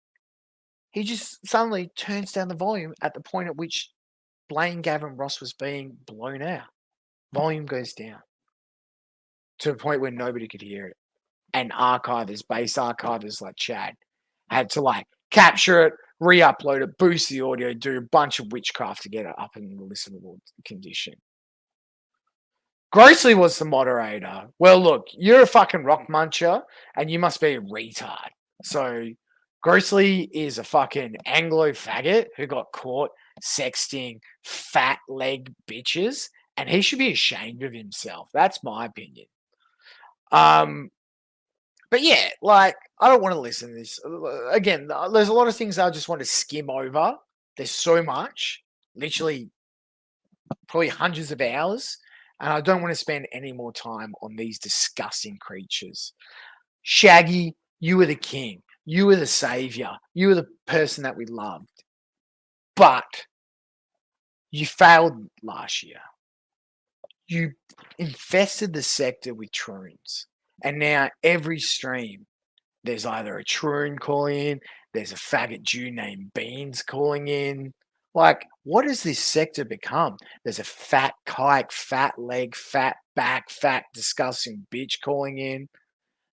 he just suddenly turns down the volume at the point at which Blaine Gavin Ross was being blown out. Volume goes down to a point where nobody could hear it. And base archivers like Chad had to like capture it, re-upload it, boost the audio, do a bunch of witchcraft to get it up in listenable condition. Grossly was the moderator. Well, look, you're a fucking rock muncher and you must be a retard. So Grossly is a fucking Anglo faggot who got caught sexting fat leg bitches, and he should be ashamed of himself. That's my opinion. But yeah, like, I don't want to listen to this. Again, there's a lot of things I just want to skim over. There's so much, literally probably hundreds of hours, and I don't want to spend any more time on these disgusting creatures. Shaggy, you were the king. You were the savior. You were the person that we loved. But you failed last year. You infested the sector with troons. And now every stream, there's either a troon calling in, there's a faggot Jew named Beans calling in. Like, what has this sector become? There's a fat kike, fat leg, fat back, fat disgusting bitch calling in.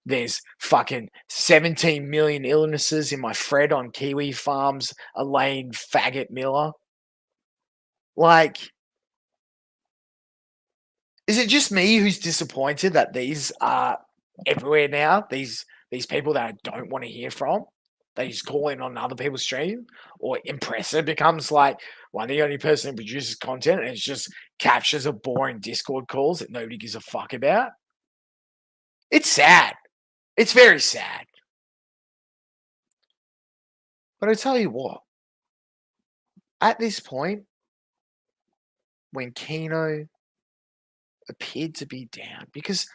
There's fucking 17 million illnesses in my Fred on Kiwi Farms, Elaine Faggot Miller. Like, is it just me who's disappointed that these are everywhere now? These people that I don't want to hear from, they just call in on other people's stream, or Impressor becomes like one of the only person who produces content and it just captures a boring Discord calls that nobody gives a fuck about. It's sad. It's very sad. But I tell you what, at this point, when Kino appeared to be down, because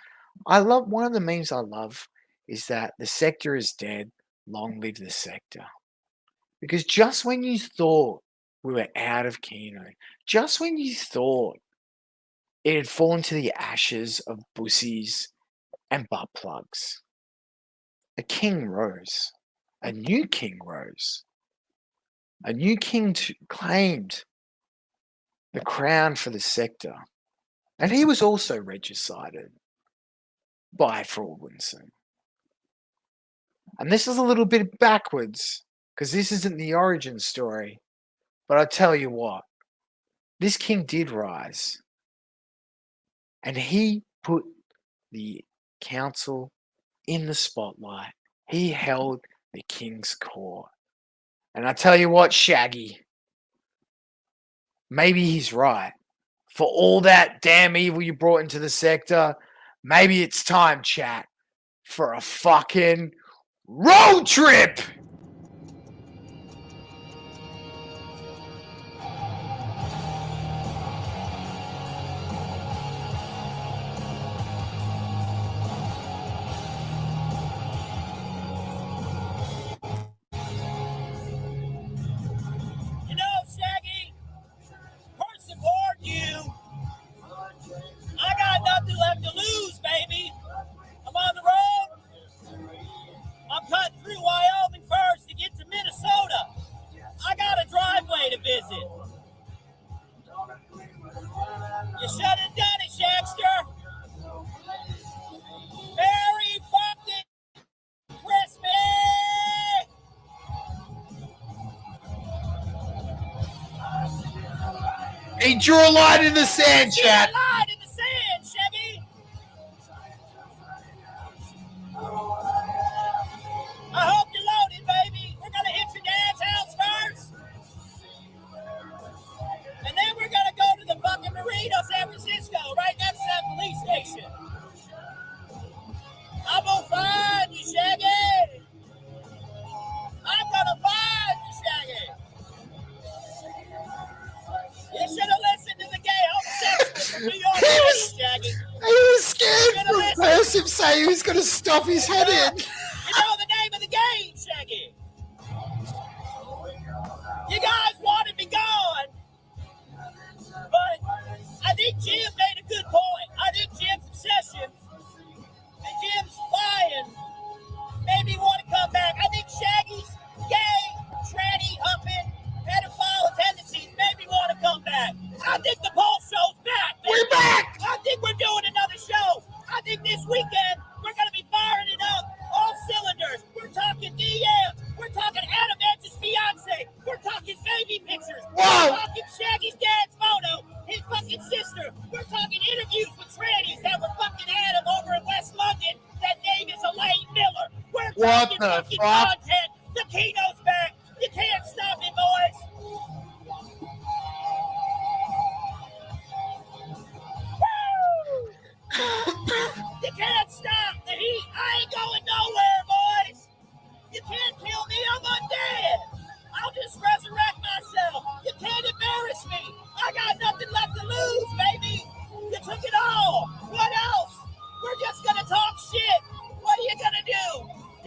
one of the memes I love is that the sector is dead, long live the sector. Because just when you thought we were out of Kino, just when you thought it had fallen to the ashes of bussies and butt plugs, a king rose. A new king rose. A new king claimed the crown for the sector. And he was also regicided by Fraudwinson. And this is a little bit backwards, because this isn't the origin story. But I tell you what, this king did rise. And he put the council in the spotlight. He held the king's court. And I tell you what, Shaggy, maybe he's right. For all that damn evil you brought into the sector, maybe it's time, chat, for a fucking road trip! You know, Shaggy, He drew a line in the sand, chat. Line in the sand, Shaggy. I hope you're loaded, baby. We're gonna hit your dad's house first, and then we're gonna go to the fucking Marina, San Francisco, right next to that police station. I'm gonna find you, Shaggy. I'm gonna find you, Shaggy. You should have listened to the gay homosexual from New York City, Shaggy. He was scared to reverse him say he was going to stuff his head in. You know the name of the game, Shaggy. You guys wanted me gone, but I think Jim made a good point. I think Jim's obsession and Jim's lying made me want to come back. I think Shaggy's gay, tranny, humping, pedophile tendencies made me want to come back. I think the Pulse Show's back. Baby. We're back! I think we're doing another show. I think this weekend we're going to be firing it up, all cylinders. We're talking DMs. We're talking Adam Edge's fiance. We're talking baby pictures. Whoa! We're talking Shaggy's dad's photo, his fucking sister. We're talking interviews with trannies that were fucking Adam over in West London. That name is Elaine Miller. We're What talking the fucking fuck? content. The Kino's back. You can't stop it, boys. Woo! You can't stop the heat. I ain't going nowhere, boys. You can't kill me. I'm undead. I'll just resurrect myself. You can't embarrass me. I got nothing left to lose, baby. You took it all. What else? We're just gonna talk shit. What are you gonna do?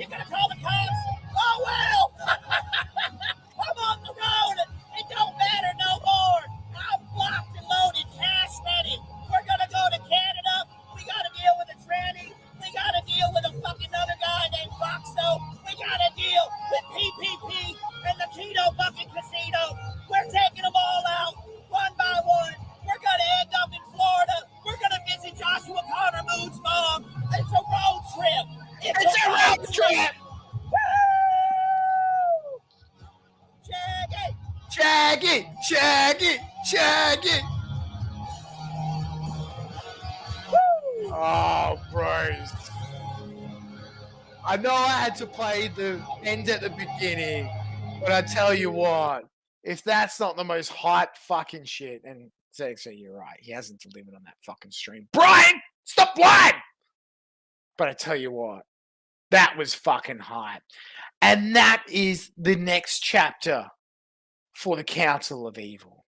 You gonna call the cops? Oh well. I'm on the road. It don't matter no more. I'm locked and loaded, cash ready. We're gonna go to Canada. We gotta deal with a tranny. We gotta deal with a fucking other guy named Foxo. We gotta deal with PPP and the Kino fucking casino. We're taking them all out, one by one. We're gonna end up in Florida. We're gonna visit Joshua Connor Moon's mom. It's a road trip. It's a road trip. Woo! Shaggy! Shaggy! Shaggy! Shaggy! Woo! Oh, bros. I know I had to play the end at the beginning, but I tell you what, if that's not the most hyped fucking shit, and Zexo, you're right, he hasn't delivered on that fucking stream. Brian, stop lying! But I tell you what, that was fucking hype. And that is the next chapter for the Council of Evil.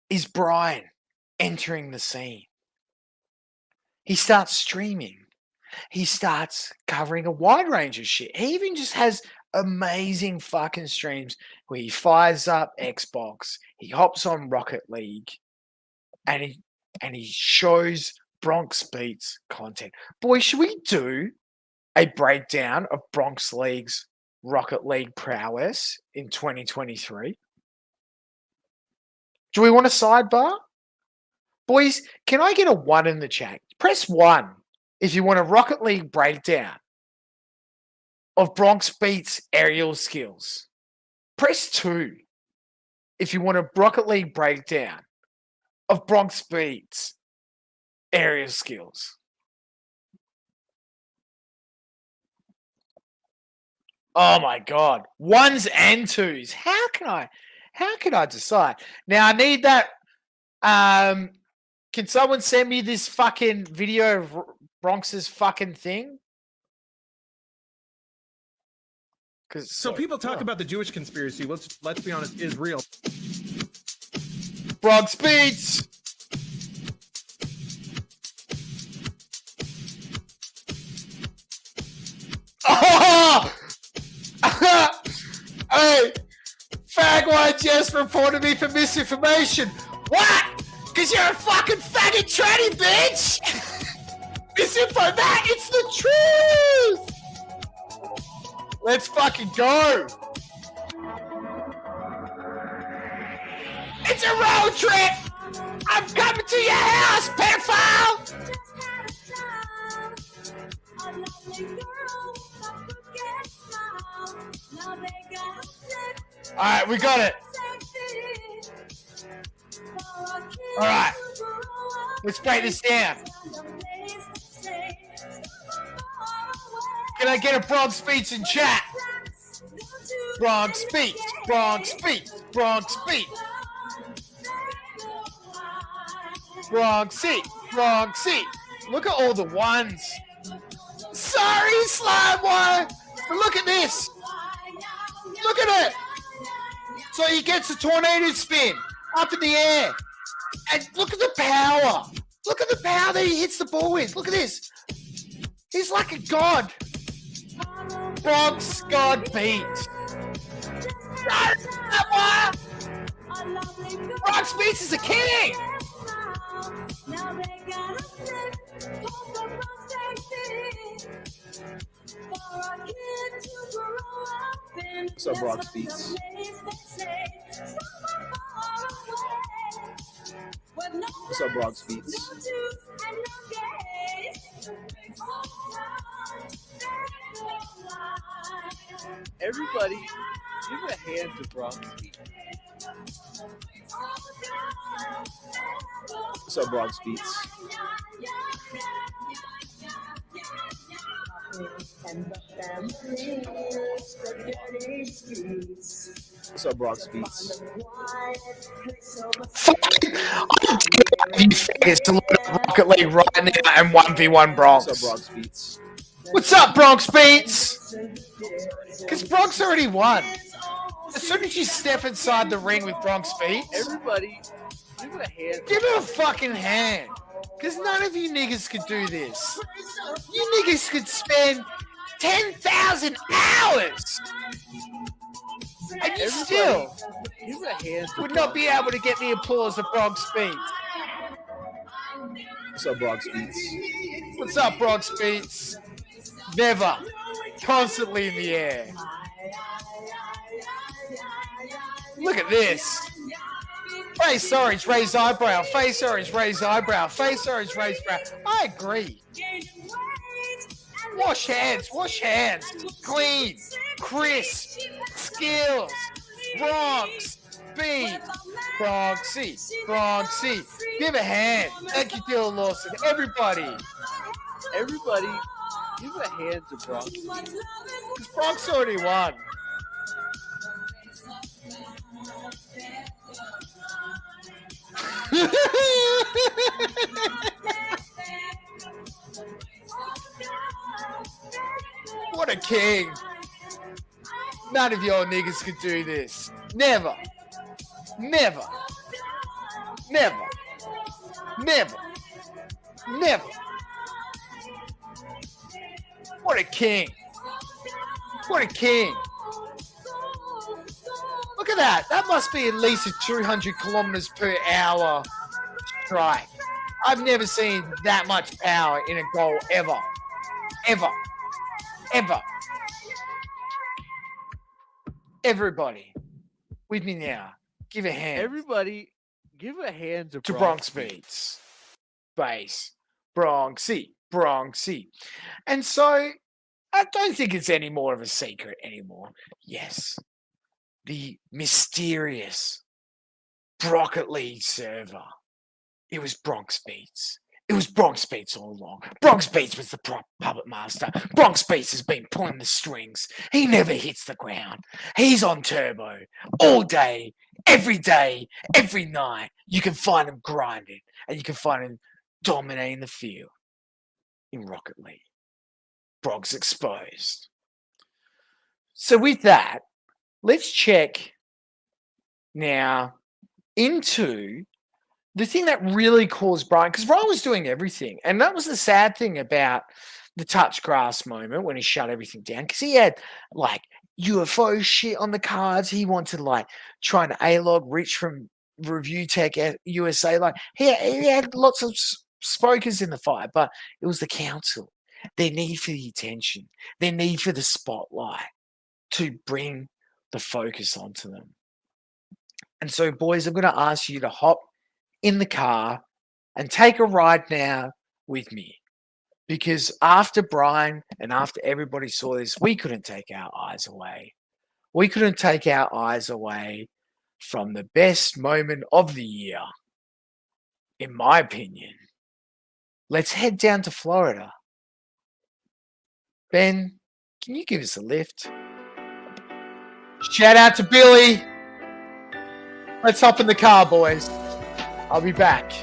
Is Brian entering the scene. He starts streaming. He starts covering a wide range of shit. He even just has amazing fucking streams where he fires up Xbox, he hops on Rocket League, and he shows Bronx Beats content. Boy, should we do a breakdown of Bronx League's Rocket League prowess in 2023? Do we want a sidebar? Boys, can I get a 1 in the chat? Press 1 if you want a Rocket League breakdown of Bronx Beats aerial skills. Press 2 if you want a Rocket League breakdown of Bronx Beats aerial skills. Oh my God. 1s and 2s. How can I decide? Now I need that. Can someone send me this fucking video of Bronx's fucking thing? So people talk about the Jewish conspiracy. Let's be honest, is real. Bronx Beats. Oh! Hey, Fagwine just reported me for misinformation. What? Because you're a fucking faggot tranny, bitch! Misinfo that, it's the truth! Let's fucking go! It's a road trip! I'm coming to your house, pedophile! Alright, we got it. All right. Let's break this down. Can I get a Bronx Beats in chat? Bronx Beats, Bronx Beats, Bronx Beats. Bronxy, Bronxy. Look at all the ones. Sorry, Slime Wire. But look at this. Look at it. So he gets a tornado spin up in the air. And look at the power. Look at the power that he hits the ball with. Look at this. He's like a god. Bronx God beats. Bronx Beats is a king. So Bronx Beats. What's up, Bronx Beats? Everybody, give a hand to Bronx Beats. What's up, Bronx Beats? What's up, Bronx Beats? You faggots to load up Rocket League right now and 1v1 Bronx. What's up, Bronx Beats? What's up, Bronx Beats? Because Bronx already won. As soon as you step inside the ring with Bronx Beats, everybody, give it a hand. Give it a fucking hand. Because none of you niggas could do this. You niggas could spend 10,000 hours. And you still give it a hand would not be able to get the applause of Bronx Beats. What's up, Bronx Beats? What's up, Bronx Beats? Never. Constantly in the air. Look at this. Face orange, raise eyebrow. Face orange, raise eyebrow. Face orange, raise brow. I agree. Wash hands, wash hands. Clean, crisp, skills. Bronx, beat. Bronxy, Bronxy. Give a hand. Thank you, Dylan Lawson. Everybody. Everybody, give a hand to Bronx. Because Bronx already won. What a king. None of y'all niggas could do this. Never. Never. Never. Never. Never. What a king. What a king. Look at that. That must be at least a 200 kilometers per hour strike. I've never seen that much power in a goal ever. Ever. Ever. Everybody, with me now. Give a hand. Everybody, give a hand to Bronx Beats. Bass. Bronxy. Bronxy. And so, I don't think it's any more of a secret anymore. Yes. The mysterious Rocket League server. It was Bronx Beats. It was Bronx Beats all along. Bronx Beats was the puppet master. Bronx Beats has been pulling the strings. He never hits the ground. He's on turbo all day, every night. You can find him grinding, and you can find him dominating the field in Rocket League. Bronx exposed. So with that, let's check now into the thing that really caused Brian, because Brian was doing everything. And that was the sad thing about the touch grass moment when he shut everything down, because he had like UFO shit on the cards. He wanted like trying to A-log Rich from Review Tech USA. Like he had lots of spokers in the fight, but it was the council. Their need for the attention, their need for the spotlight to bring the focus onto them. And so, boys, I'm going to ask you to hop in the car and take a ride now with me, because after Brian and after everybody saw this, we couldn't take our eyes away. We couldn't take our eyes away from the best moment of the year, in my opinion, let's head down to Florida. Ben, can you give us a lift? Shout out to Billy. Let's hop in the car, boys. I'll be back.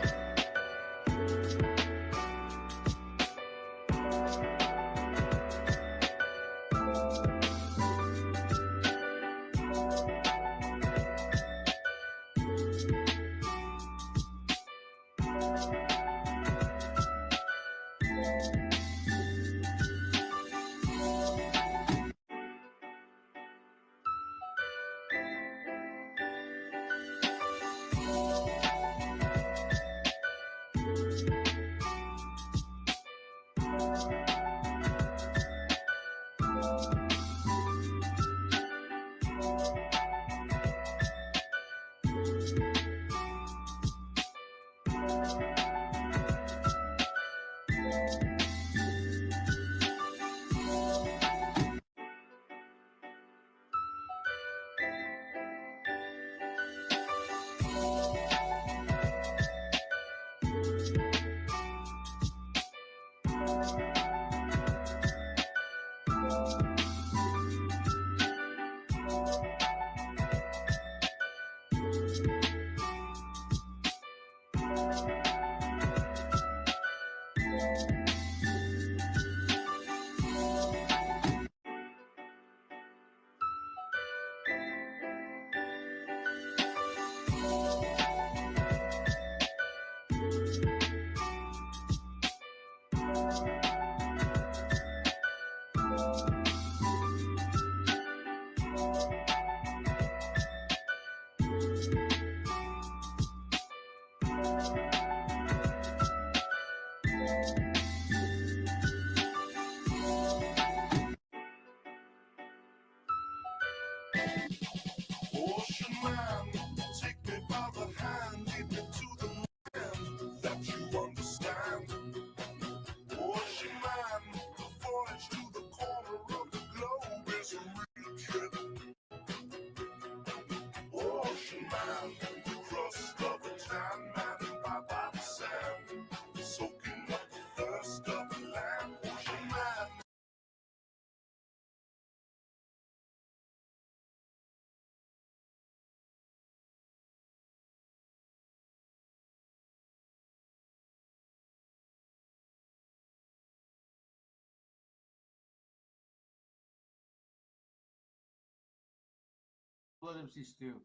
Blood MC stew.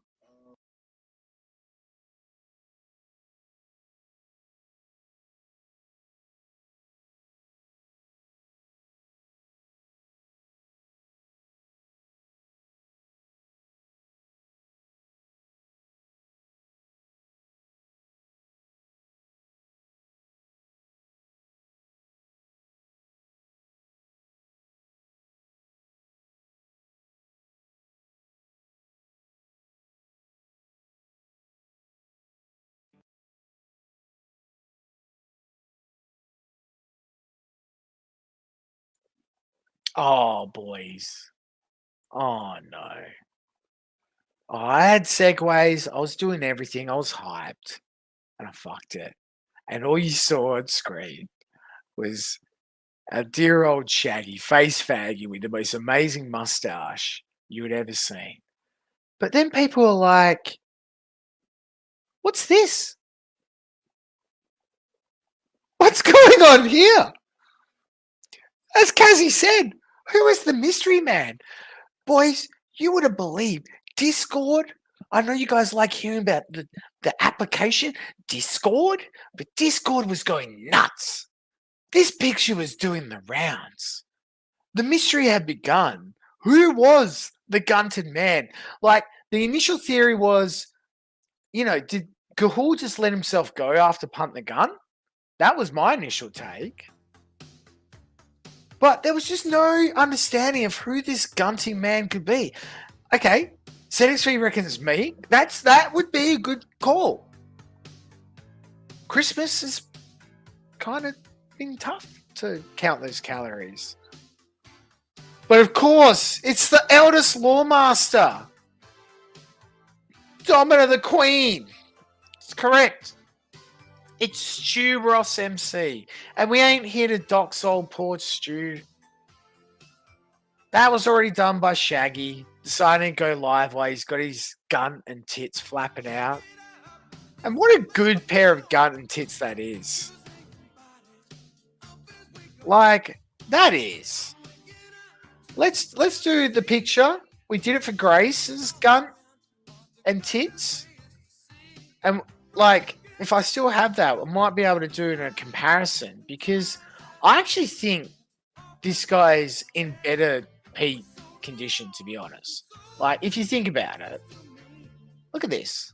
Oh, boys. Oh, no. Oh, I had segues. I was doing everything. I was hyped. And I fucked it. And all you saw on screen was a dear old Shaggy, face faggy with the most amazing mustache you had ever seen. But then people are like, what's this? What's going on here? As Kazi said, who is the mystery man? Boys, you would have believed Discord. I know you guys like hearing about the application, Discord, but Discord was going nuts. This picture was doing the rounds. The mystery had begun. Who was the gunted man? Like, the initial theory was, did Gahul just let himself go after punt the gun? That was my initial take. But there was just no understanding of who this gunting man could be. Okay, ZX3 reckons me. That would be a good call. Christmas has kind of been tough to count those calories. But of course, it's the eldest lawmaster. Domina the Queen. It's correct. It's Stu Ross MC. And we ain't here to dox old poor Stu. That was already done by Shaggy, deciding to go live while he's got his gun and tits flapping out. And what a good pair of gun and tits that is. Like, that is. Let's do the picture. We did it for Grace's gun and tits. And like, if I still have that, I might be able to do a comparison because I actually think this guy's in better peak condition, to be honest. Like, if you think about it, look at this.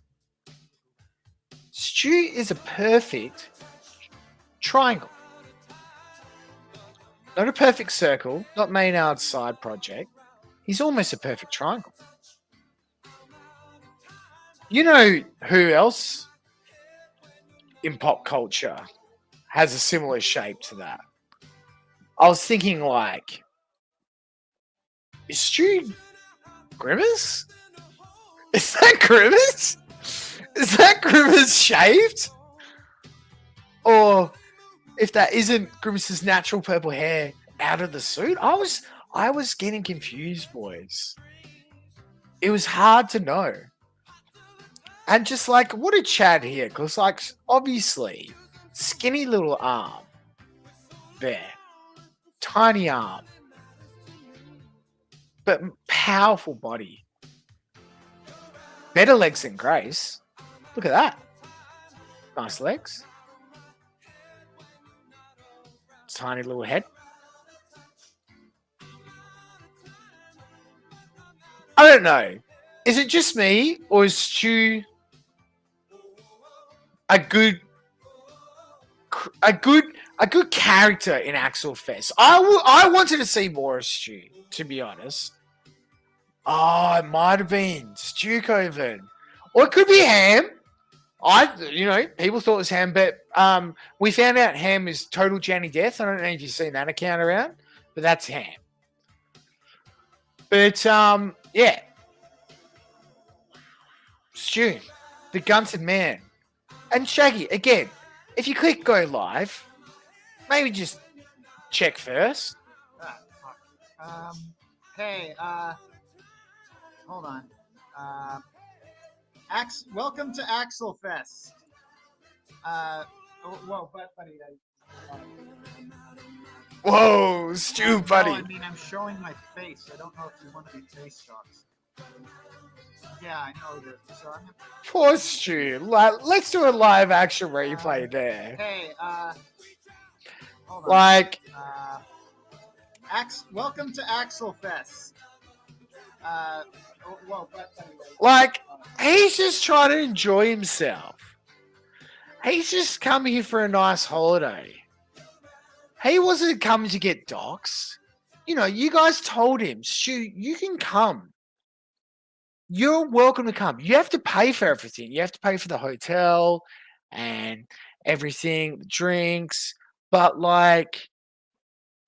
Stu is a perfect triangle. Not a perfect circle, not Maynard's side project. He's almost a perfect triangle. You know who else in pop culture has a similar shape to that? I was thinking, like, is Stu Grimace? Is that Grimace? Is that Grimace shaved? Or if that isn't Grimace's natural purple hair out of the suit? I was getting confused, boys. It was hard to know. And just like, what a Chad here, because like, obviously, skinny little arm there. Tiny arm. But powerful body. Better legs than Grace. Look at that. Nice legs. Tiny little head. I don't know. Is it just me, or is Stu a good character in Axel Fest? I wanted to see more of Stu, to be honest. Oh, it might have been Stu Coven, or it could be Ham. People thought it was Ham, but we found out Ham is Total Johnny Death. I don't know if you've seen that account around, but that's Ham. But yeah, Stu, the Gunted Man, and Shaggy again. If you click go live, maybe just check first. Hey, hold on. Welcome to Axel Fest. Whoa, buddy. Whoa, Stu, buddy. No, I mean, I'm showing my face. I don't know if you want to be face dogs. Yeah, I know this. So I'm gonna... Poor Stu. Let's do a live action replay there. Hey, hold on. Like, welcome to Axel Fest. Like, he's just trying to enjoy himself. He's just come here for a nice holiday. He wasn't coming to get docs. You know, you guys told him, Stu, you can come. You're welcome to come. You have to pay for everything. You have to pay for the hotel and everything, the drinks. But, like,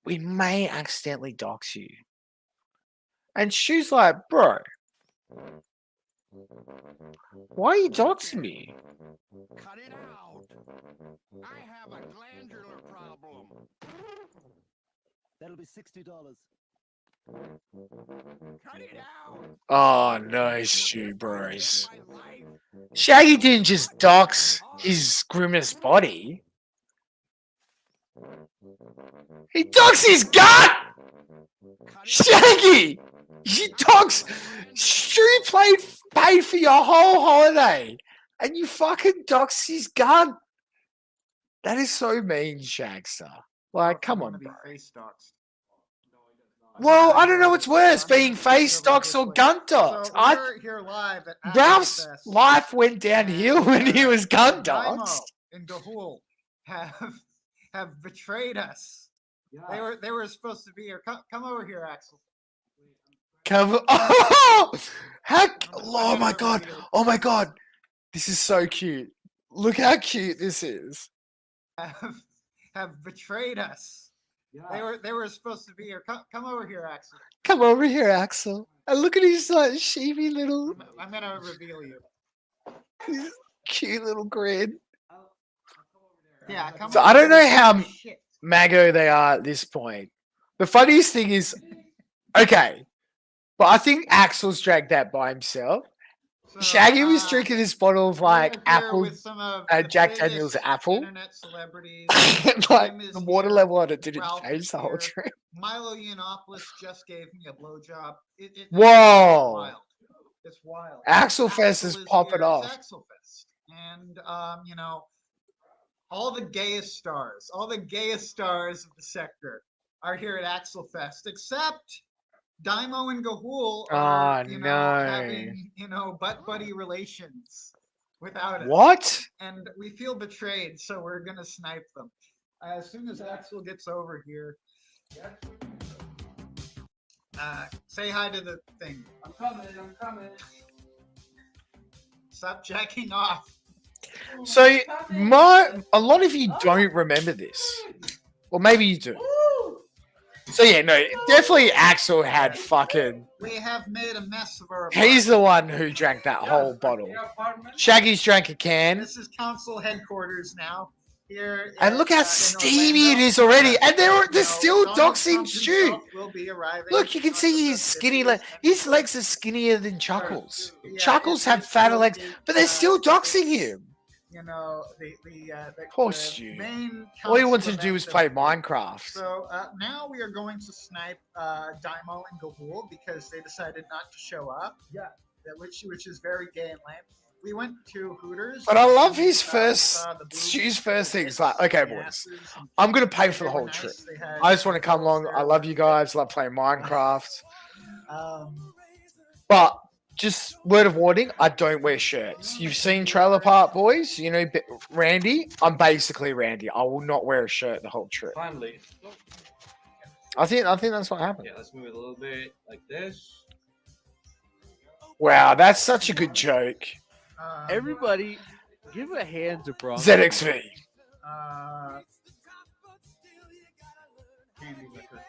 we may accidentally dox you. And Stu's like, bro, why are you doxing me? Cut it out. I have a glandular problem. That'll be $60. Cut it out. Oh, no, Stu, bros. Shaggy didn't just dox his Grimace body. He doxed his gut! Shaggy! You dogs, Stu paid for your whole holiday, and you fucking doxed his gun. That is so mean, Shagster. Like, come on, bro. Well, I don't know what's worse, being face doxed or gun doxed. So we're here live at Ralph's life went downhill when he was gun Dymo doxed. and Gahul have betrayed us. Yeah. They were supposed to be here. Come over here, Axel. Come. Oh, oh my god! Oh my god! This is so cute. Look how cute this is. Have betrayed us. Yeah. They were supposed to be here. Come over here, Axel. Come over here, Axel. And look at his like sheepy little. I'm gonna reveal you. His cute little grin. Yeah, come So on, I don't know guys. how Shit. Mago they are at this point. The funniest thing is, okay, but I think Axel's dragged that by himself. Shaggy was drinking this bottle of like apple, with some of the Jack Daniel's biggest apple. internet celebrities. And, like Tim is the water here. level on it didn't Ralph change is the whole here. trip. Milo Yiannopoulos just gave me a blowjob. It's Whoa. wild. It's wild. Axel Fest is popping here. off. It's Axel Fest. And, you know, all the gayest stars of the sector are here at Axel Fest, except Daimo and Gahul are, having, butt buddy relations without us. What? And we feel betrayed, so we're gonna snipe them. As soon as Axel gets over here, say hi to the thing. I'm coming. Stop jacking off. So a lot of you don't remember this. Or maybe you do. So yeah, no, definitely Axel had fucking. We have made a mess of our. He's the one who drank that whole bottle. Shaggy's drank a can. This is council headquarters now. Here. And look how steamy it is already. And they're still doxing Stu. Look, you can see his skinny legs. His legs are skinnier than Chuckles. Chuckles have fatter legs, but they're still doxing him. You know, the Poor the Stu. main All he council wanted to do event was of play the- Minecraft. So now we are going to snipe Daimo and Gahul because they decided not to show up. Yeah. Which is very gay and lame. We went to Hooters. But I love his and, first, saw the booth. Stu's first thing. It's like, okay, boys, I'm going to pay for the whole trip. I just want to come along. I love you guys. Love playing Minecraft. But just word of warning, I don't wear shirts. You've seen Trailer Park Boys, you know, Randy. I'm basically Randy. I will not wear a shirt the whole trip. Finally. I think that's what happened. Yeah, let's move it a little bit like this. Wow, that's such a good joke. Everybody, give a hand to Bronco. ZXV. Candy liquor.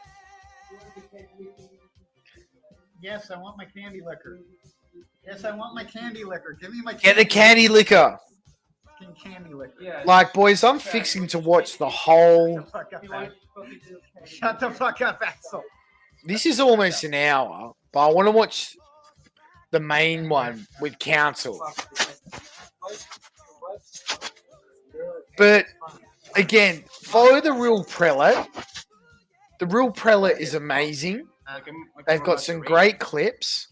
Yes, I want my candy liquor. Yes, I want my candy liquor. Give me my Get the candy liquor. fucking candy liquor. Like, boys, I'm fixing to watch the whole. Shut the fuck up, Axel. This is almost an hour, but I want to watch the main one with Council. But again, follow the real prelate. The real prelate is amazing. They've got some great clips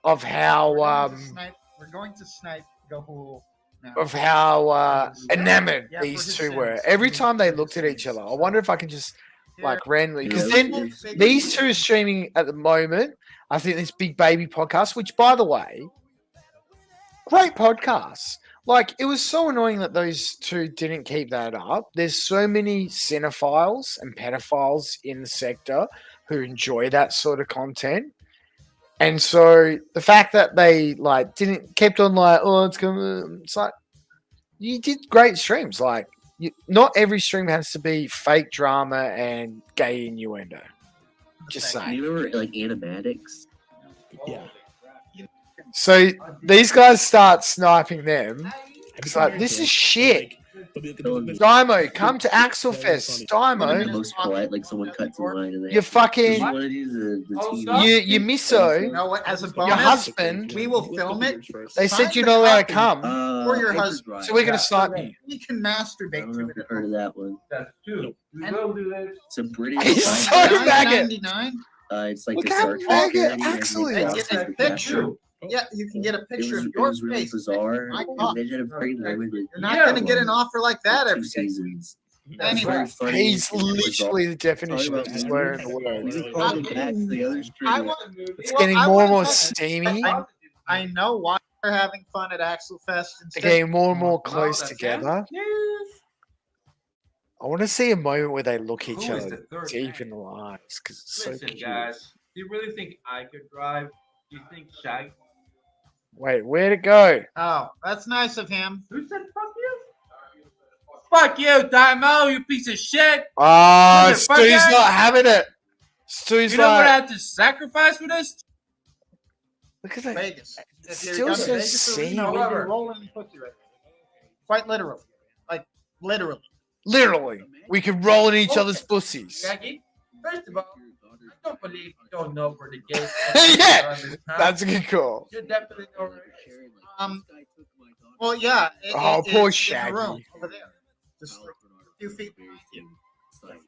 of how We're going to snipe Gahul now. of how enamored these two were. Every time they looked at each other, I wonder if I can just like randomly, because then these two are streaming at the moment. I think this Big Baby podcast, which by the way, great podcast. Like, it was so annoying that those two didn't keep that up. There's so many cinephiles and pedophiles in the sector who enjoy that sort of content. And so the fact that they like didn't kept on like, oh, it's like you did great streams. Like, not every stream has to be fake drama and gay innuendo. Just saying. You remember like animatics? Yeah. So these guys start sniping them. It's like, this is shit. Daimo, come to Axel Fest. Daimo, Most polite, like someone cuts in line and they. you fucking, Want to do the team? you misso, You know what? As a your bonus, husband. we will film it. They said Sign you're the not allowed to copy come. for your husband. So we're gonna snipe you. You can masturbate to it. I've heard of that one. That's two. We will do this. It's a British. He's so maggot. It's like Look a how Star Trek maggot parody, Axel and is. it's Get a like picture. that. Yeah, you can get a picture of It your was really face. bizarre. My And cock. they did a pretty limited. You're not gonna get an offer like that two every day. seasons. Anyway, He's literally the definition of slurring the words. It's getting more and more steamy. I know why they're having fun at Axel Fest. They're getting more and more close together. I want to see a moment where they look each Who is other the third deep in the eyes because it's so Listen, cute. guys. Do you really think I could drive? Do you think Shag? Wait, where'd it go? Oh, that's nice of him. Who said fuck you? Fuck you, Daimo, you piece of shit! Ah, Motherfucker. Stu's not having it. Stu's You know what I like, have to sacrifice for this? look at that. Vegas. If you're Still done so Vegas, sane. we'll be rolling pussy right now. Quite literally. Like, Literally. Literally. We could roll in each other's pussies. Jackie, first of all, I don't believe you don't know where the gays Yeah, that's a good call. You definitely know where it is. Well, yeah. Oh, poor it's in the room Shaggy. over there. Just like a few feet behind you.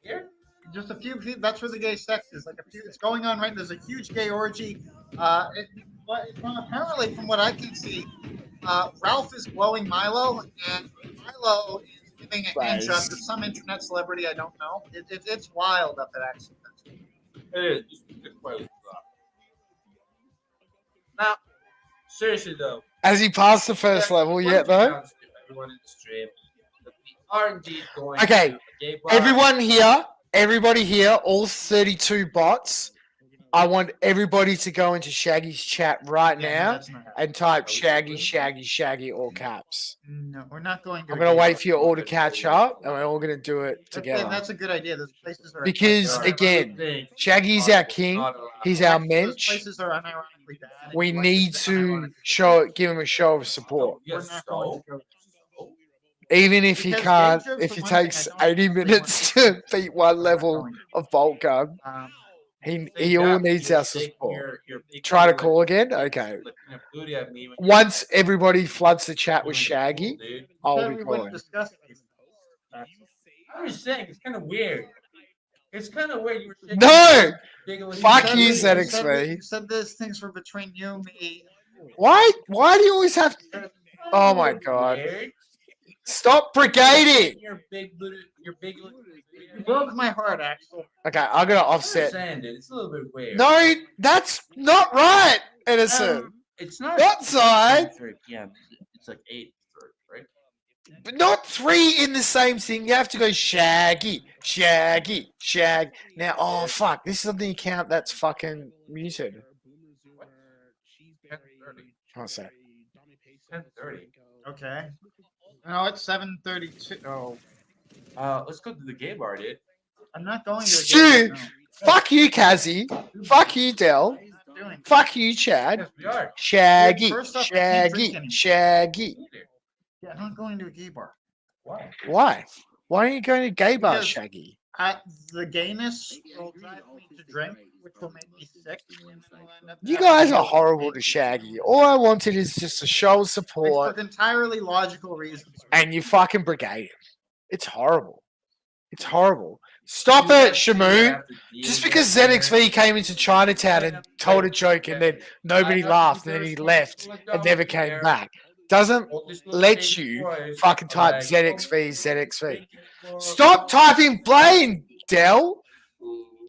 Here? Just a few feet. That's where the gay sex is. Like a few. It's going on right. There's a huge gay orgy. Apparently, from what I can see, Ralph is blowing Milo, and Milo is giving a hand job to some internet celebrity I don't know. It's wild up at Action. It is. It's quite now, seriously though. Has he passed the first level yet, though? Everyone in the stream, we are indeed going Okay, to a gay bar. everybody here, all 32 bots. I want everybody to go into Shaggy's chat right now and type Shaggy, Shaggy, Shaggy, all caps. No, we're not going to. I'm going to wait for you all to catch up, and we're all going to do it together. That's a good idea. Those places are Because, again, Shaggy's our king. He's our mensch. Places are unironically bad. We need to give him a show of support. We're not going to go. Even if he can't, if it takes 80 minutes to beat one level of Bolt Gun, he all needs our support. Try to call again? Okay. Once everybody floods the chat with Shaggy, I'll be calling. I'm just saying, it's kind of weird. It's kind of weird. No! Fuck you, ZXV. You said this things were between you, me. Why do you always have to... Oh my god. Stop brigading! Your big booty. You broke my heart, Axel. Okay, I'm gonna offset. It's a little bit weird. No, that's not right, Edison. It's not. What side? Yeah, it's like 8 right? But not 3 in the same thing. You have to go Shaggy, Shaggy, Shag. Now, oh fuck, this is on the account that's fucking muted. What's that? 10:30. Okay. No, it's 7:32. Oh. Let's go to the gay bar, dude. I'm not going to the gay bar. No. Fuck you, Kazzy. Fuck you, Del. Fuck you, Chad. Yes, we are. Shaggy, First off, I can't drink Shaggy, anymore. Shaggy. Yeah, I'm not going to a gay bar. Why? Why? Why aren't you going to gay bar, Because Shaggy? The gayness will drive me to drink, which will make me sick. You guys are horrible to Shaggy. All I wanted is just a show of support, For entirely logical reasons. and you fucking brigade him. It's horrible. It's horrible. Stop it, Shamu. Just because ZXV came into Chinatown and told a joke and then nobody laughed and then he left and never came back doesn't let you fucking type ZXV, ZXV. Stop typing Blaine, Del.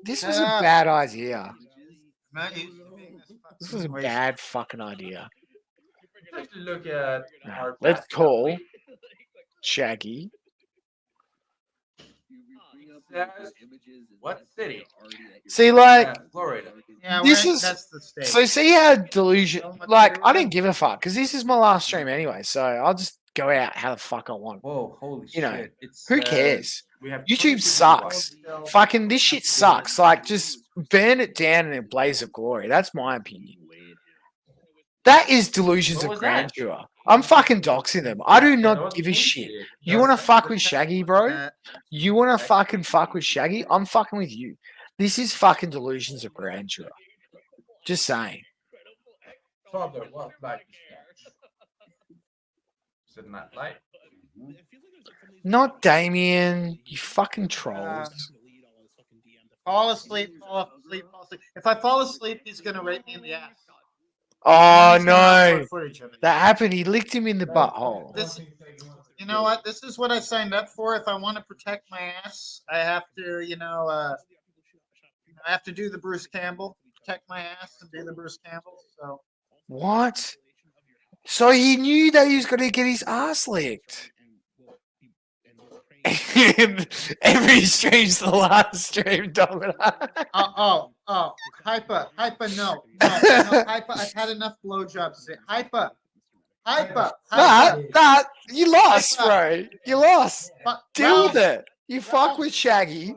This was a bad idea. This was a bad fucking idea. Let's look at our Let's call Shaggy. What city? See, like, Florida. Yeah, that's the state. so see how delusion, like, I don't give a fuck, because this is my last stream anyway, so I'll just go out how the fuck I want. Whoa, holy You know, shit. It's, who cares? we have YouTube sucks. Fucking this shit sucks. Like, just burn it down in a blaze of glory. That's my opinion. That is delusions What of was that? grandeur. I'm fucking doxing them. I do not give a shit. You want to fuck with Shaggy, bro? You want to fucking fuck with Shaggy? I'm fucking with you. This is fucking delusions of grandeur. Just saying. Father, what light is it not light? Not Damien. You fucking trolls. Fall asleep, fall asleep, fall asleep. If I fall asleep, he's going to rape me in the ass. Oh He's gonna have no. footage of it. That happened. He licked him in the butthole. You know what? This is what I signed up for. If I want to protect my ass, I have to, I have to do the Bruce Campbell, protect my ass and do the Bruce Campbell. So What? So he knew that he was going to get his ass licked. Every stream's the last stream, Dominic. Hyper, no, Hyper. I've had enough blowjobs. Hyper. That you lost, Hyper. bro. You lost. Deal with Ralph. it. You fuck with Shaggy.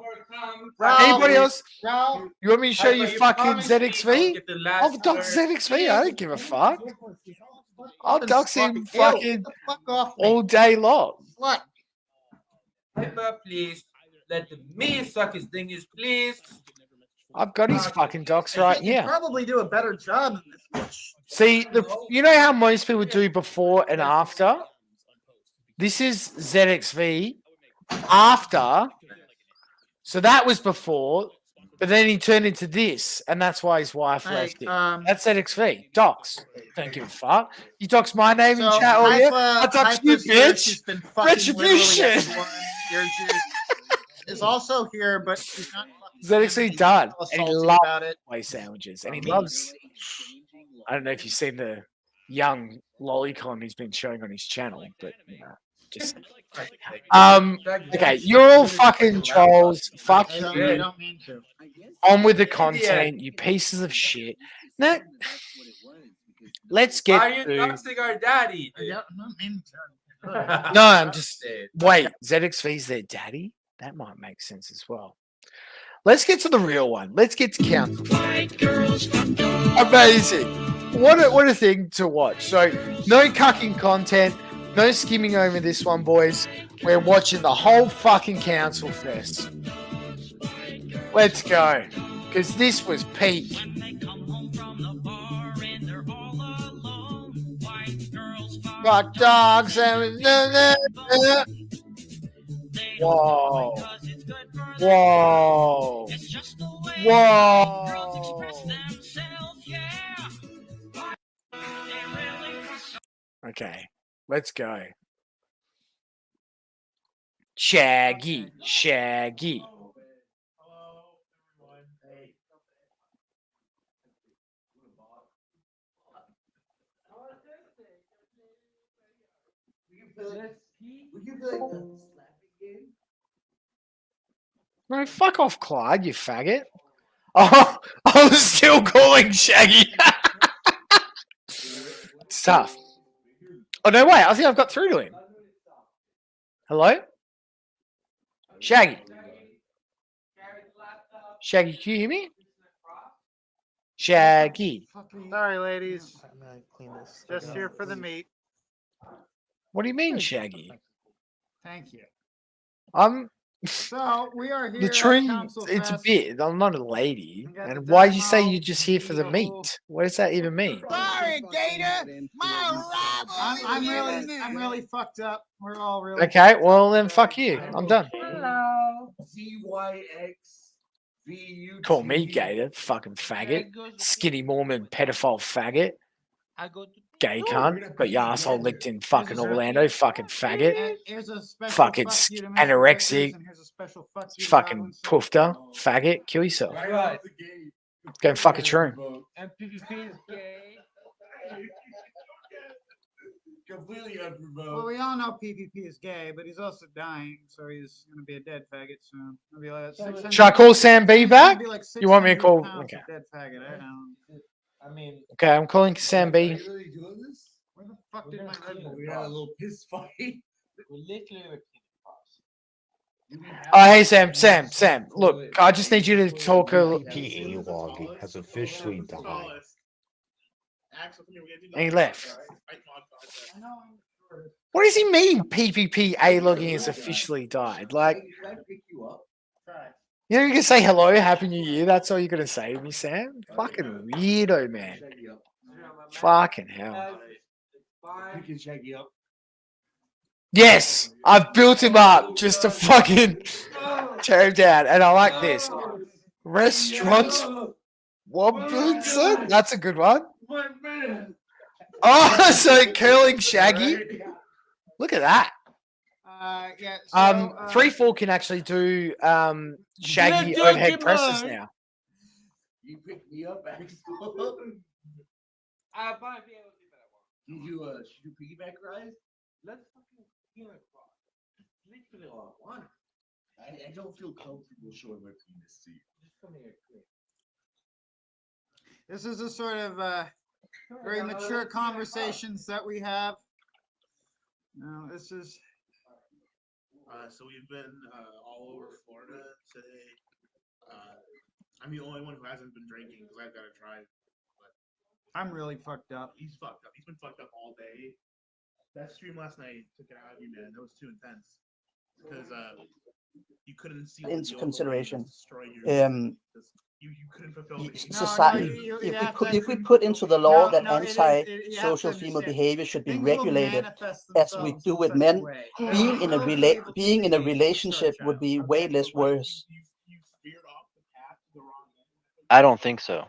Ralph. Anybody else? Ralph. You want me to show you Hyper, fucking promised me I'll ZXV? get the last I'll dox word. ZXV. I don't give a fuck. I'll Fucking dox him slut. Ew, fucking get the fuck off me. all day long. Slut. Hyper, please. Let me suck his dingies, please. I've got his fucking docs I right think you'd here. probably do a better job than this bitch. See, you know how most people do before and after? This is ZXV after. So that was before, but then he turned into this, and that's why his wife left him. That's ZXV. Docs. Don't give a fuck. You docs my name in chat all year. I docs you, bitch. She's been fucking Retribution. literally everyone. Your is also here, but she's not ZXV done. And he salty loves about it. Subway sandwiches. And he loves, I don't know if you've seen the young lolicon he's been showing on his channel, but you know, just okay, you're all fucking trolls. Fuck I you. don't mean to. On with the content, you pieces of shit. Now, let's get Why are you to. doxing our daddy? I don't mean to. No, I'm just wait. ZXV's their daddy. That might make sense as well. Let's get to the real one. Let's get to count. Amazing. What a thing to watch. So no cucking content, no skimming over this one, boys. We're watching the whole fucking council fest. Let's go. Because this was peak. Fuck dogs and whoa. Whoa. Whoa. Okay, let's go. Shaggy, Shaggy. No, fuck off, Clyde, you faggot. Oh, I was still calling Shaggy. It's tough. Oh, no, wait. I think I've got through to him. Hello? Shaggy. Shaggy, can you hear me? Shaggy. Sorry, ladies. Just here for the meat. What do you mean, Shaggy? Thank you. I'm So we are here. the at tree. Council It's a Fest. bit. I'm not a lady. got And the why you say demo, you're just here for the meat? What does that even mean? Sorry, Gator. My arrival. I'm really fucked up. We're all really. Okay, well then fuck you. I'm done. Hello. ZYX. Call me Gator, fucking faggot. Skinny Mormon pedophile faggot. Gay cunt. Got your asshole licked in fucking Orlando, fucking faggot. Here's a special Fucking fuck you to Mr. anorexic. Vickers, and here's a special fuck you to Fucking Godwin. poofter. Faggot. Kill yourself. Right. Go and fuck a shroom. And PvP is gay. Completely unprovoked. Well, we all know PvP is gay, but he's also dying, so he's gonna be a dead faggot soon. He'll be like 600 Should I call Sam B he'll back? be like You want me to 600 call? pounds Okay. of dead faggot. I know. I mean, Okay, I'm calling Sam B. really doing this? Where the fuck did my Red Bull We go? had a little piss fight. We're literally Oh, hey, Sam. Look, I just need you to talk a PA log has officially died. And he left. What does he mean PPP A-logging has officially died? Like, you know, you can say hello, Happy New Year. That's all you're going to say to me, Sam? Fucking weirdo, man. Fucking hell. picking Shaggy up. Yes, I've built him up just to fucking tear him down. And I like this. Restaurants Woblinson? That's a good one. Oh, so curling Shaggy. Look at that. Yeah. So, 3-4 can actually do Shaggy overhead presses now. You picked me up, Axel. I might be able to do that one. Should you piggyback rise? Let's fucking hear it. Literally all I want. I don't feel comfortable showing my penis to you. Just come here, quick. This is a sort of very mature conversations that we have. No, this is. So we've been all over Florida today. I'm the only one who hasn't been drinking because I've got to drive. But I'm really fucked up. he's fucked up. He's been fucked up all day. That stream last night took it out of you, man. That was too intense. because you couldn't see into the consideration. destroy your you couldn't fulfill the Society, if we put into the law that anti-social female behavior should be regulated, as we do with men, being in a relationship would be way less worse. I don't think so.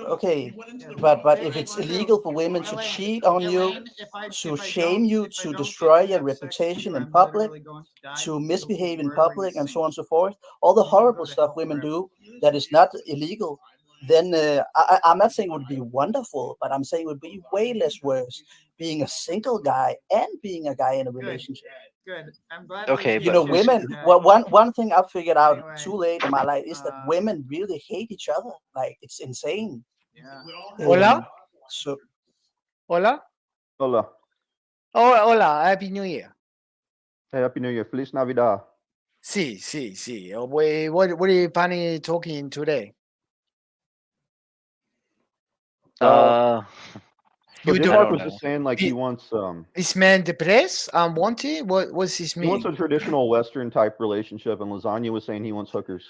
Okay, but if it's illegal for women to cheat on you, to shame you, to destroy your reputation in public, to misbehave in public, and so on and so forth, all the horrible stuff women do that is not illegal, then I'm not saying it would be wonderful, but I'm saying it would be way less worse being a single guy and being a guy in a relationship. Good. I'm glad. Okay, You know, women. Well, one thing I figured out too late in my life is that women really hate each other. Like, it's insane. Yeah. Hola. So. Hola. Hola. Oh, hola. Happy New Year. Hey, Happy New Year. Feliz Navidad. Sí. What are you planning talking today? So You J-Mark don't was know. just saying, like, he wants This man depressed, unwanted. What's his he meaning? wants a traditional Western type relationship, and Lasagna was saying he wants hookers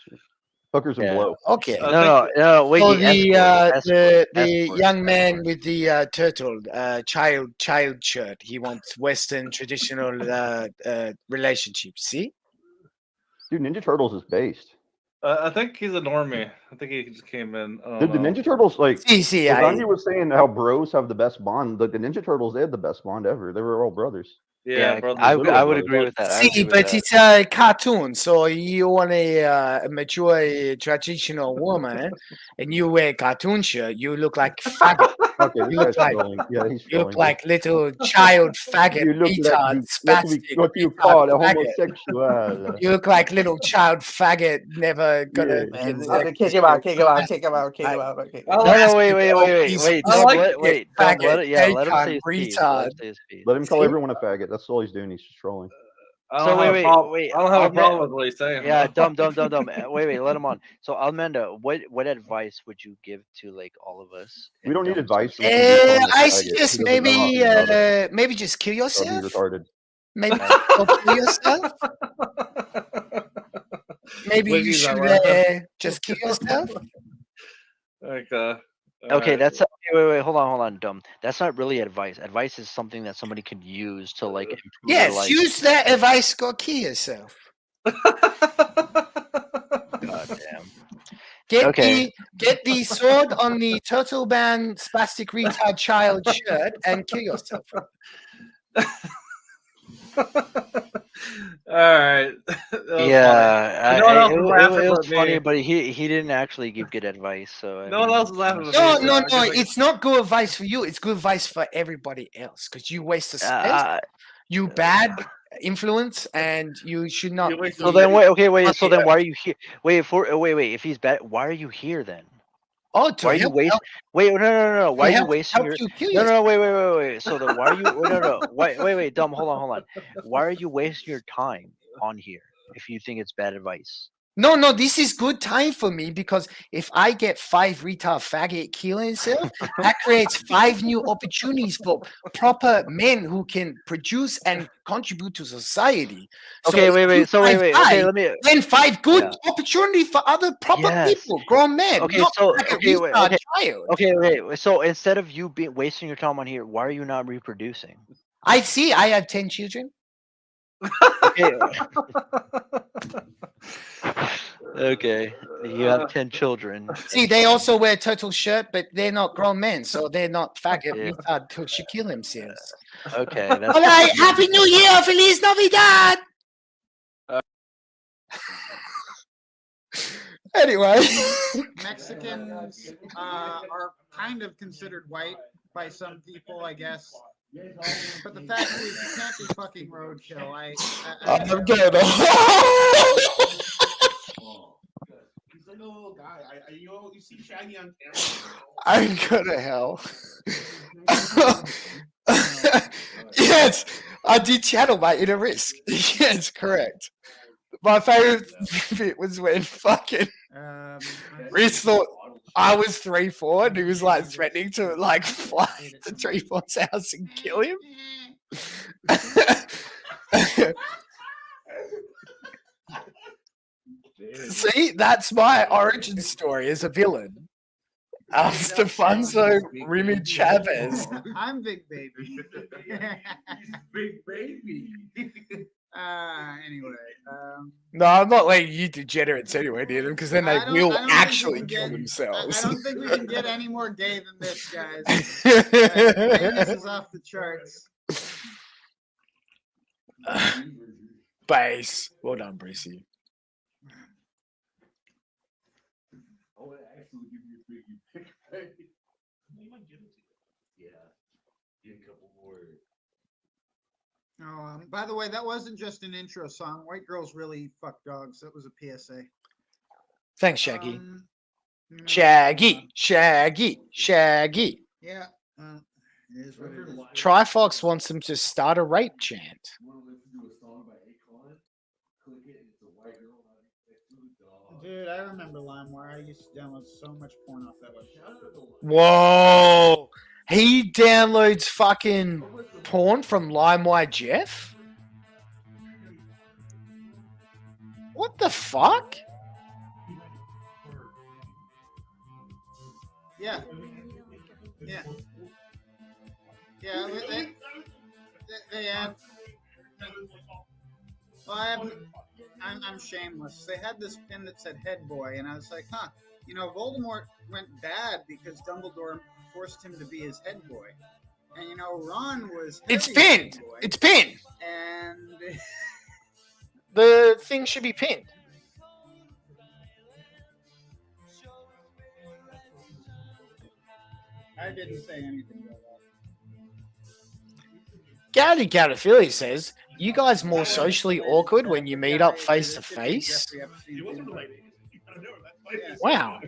and blow. Okay. No. Wait. So The the young man with the turtle child shirt. He wants Western traditional relationships. See, dude, Ninja Turtles is based. I think he's a normie. I think he just came in. Dude, the Ninja Turtles, like, See, Lasagna was saying how bros have the best bond. Like, the Ninja Turtles, they had the best bond ever. They were all brothers. Yeah, I would agree with that. See, but it's a cartoon, so you want a mature traditional woman, and you wear a cartoon shirt. You look like faggot. Okay, You look like you look like little child faggot, You look retard, like spastic, what you retard call a faggot. homosexual. You look like little child faggot, never gonna get Okay, kick him out. No, wait, Dom, Dom, let him say his piece. Let him call everyone a faggot. That's all he's doing. He's just trolling. So wait. I don't have a problem with what he's saying. Yeah, though. dumb. Wait, let him on. So Amanda, what advice would you give to like all of us? We don't need advice. I suggest maybe just kill That'd be yourself. retarded. Maybe go kill yourself. Maybe you should just kill yourself. Okay, that's wait, hold on, dumb. That's not really advice. Advice is something that somebody can use to like improve their Yes, life. use that advice. Go kill yourself. God damn. Get the sword on the turtle band spastic retard child shirt and kill yourself. All right. Yeah, it was funny, me. but he didn't actually give good advice. So No one else is laughing at No, me. no. It's not good advice for you. It's good advice for everybody else because you waste the space. You bad influence, and you should not. So then wait. So then why are you here? Wait. If he's bad, why are you here then? Oh, why are you wasting? Wait, no. Why are you wasting your? No, wait. So then why are you? No. Wait, dumb. Hold on. Why are you wasting your time on here if you think it's bad advice? No, this is good time for me because if I get 5 retard faggot killing himself, that creates 5 new opportunities for proper men who can produce and contribute to society. Okay, wait. So wait. Okay, let me. Then 5 good opportunity for other proper people, grown men. Okay, not so like a retard child. Okay. So instead of you wasting your time on here, why are you not reproducing? I see. I have 10 children. Okay. Okay, you have 10 children. See, they also wear turtle shirt, but they're not grown men, so they're not faggot retard to should kill themselves. Okay. All right, Happy New Year, Feliz Navidad. Anyway, Mexicans are kind of considered white by some people, I guess. But the fact is, you can't be fucking roadkill. I'm good. He's like a little guy. You see Shaggy on camera. I'm good to hell. Yes, I did channel my inner risk. Yes, correct. My favorite bit was when fucking Riz thought I was 3-4 and he was like threatening to like fly to 3-4's house and kill him. See, that's my origin story as a villain. Stefanzo Remy Chavez. I'm Big Baby. Big baby. Anyway. No, I'm not letting you degenerates anywhere near them because then they I don't will think we actually can kill get- themselves. I don't think we can get any more gay than this, guys. Gayness is off the charts. Base. Well done, Brissy. I would actually give you a biggie pick. Yeah. Get a couple more. Oh, by the way, that wasn't just an intro song. White girls really fuck dogs. That was a PSA. Thanks, Shaggy. Shaggy. Yeah. It is what it is. Trifox wants them to start a rape chant. Dude, I remember LimeWire. I used to download so much porn off that website. Whoa. He downloads fucking porn from LimeWire Jeff? What the fuck? Yeah. Yeah. Yeah, they had. Well, I'm shameless. They had this pin that said Head Boy, and I was like, huh. You know, Voldemort went bad because Dumbledore forced him to be his head boy. And you know, Ron was. It's Harry's pinned. head boy, It's pinned. And The thing should be pinned. I didn't say anything about Gowdy Gowdophilia says, you guys more socially awkward when you meet up face to face? Wow.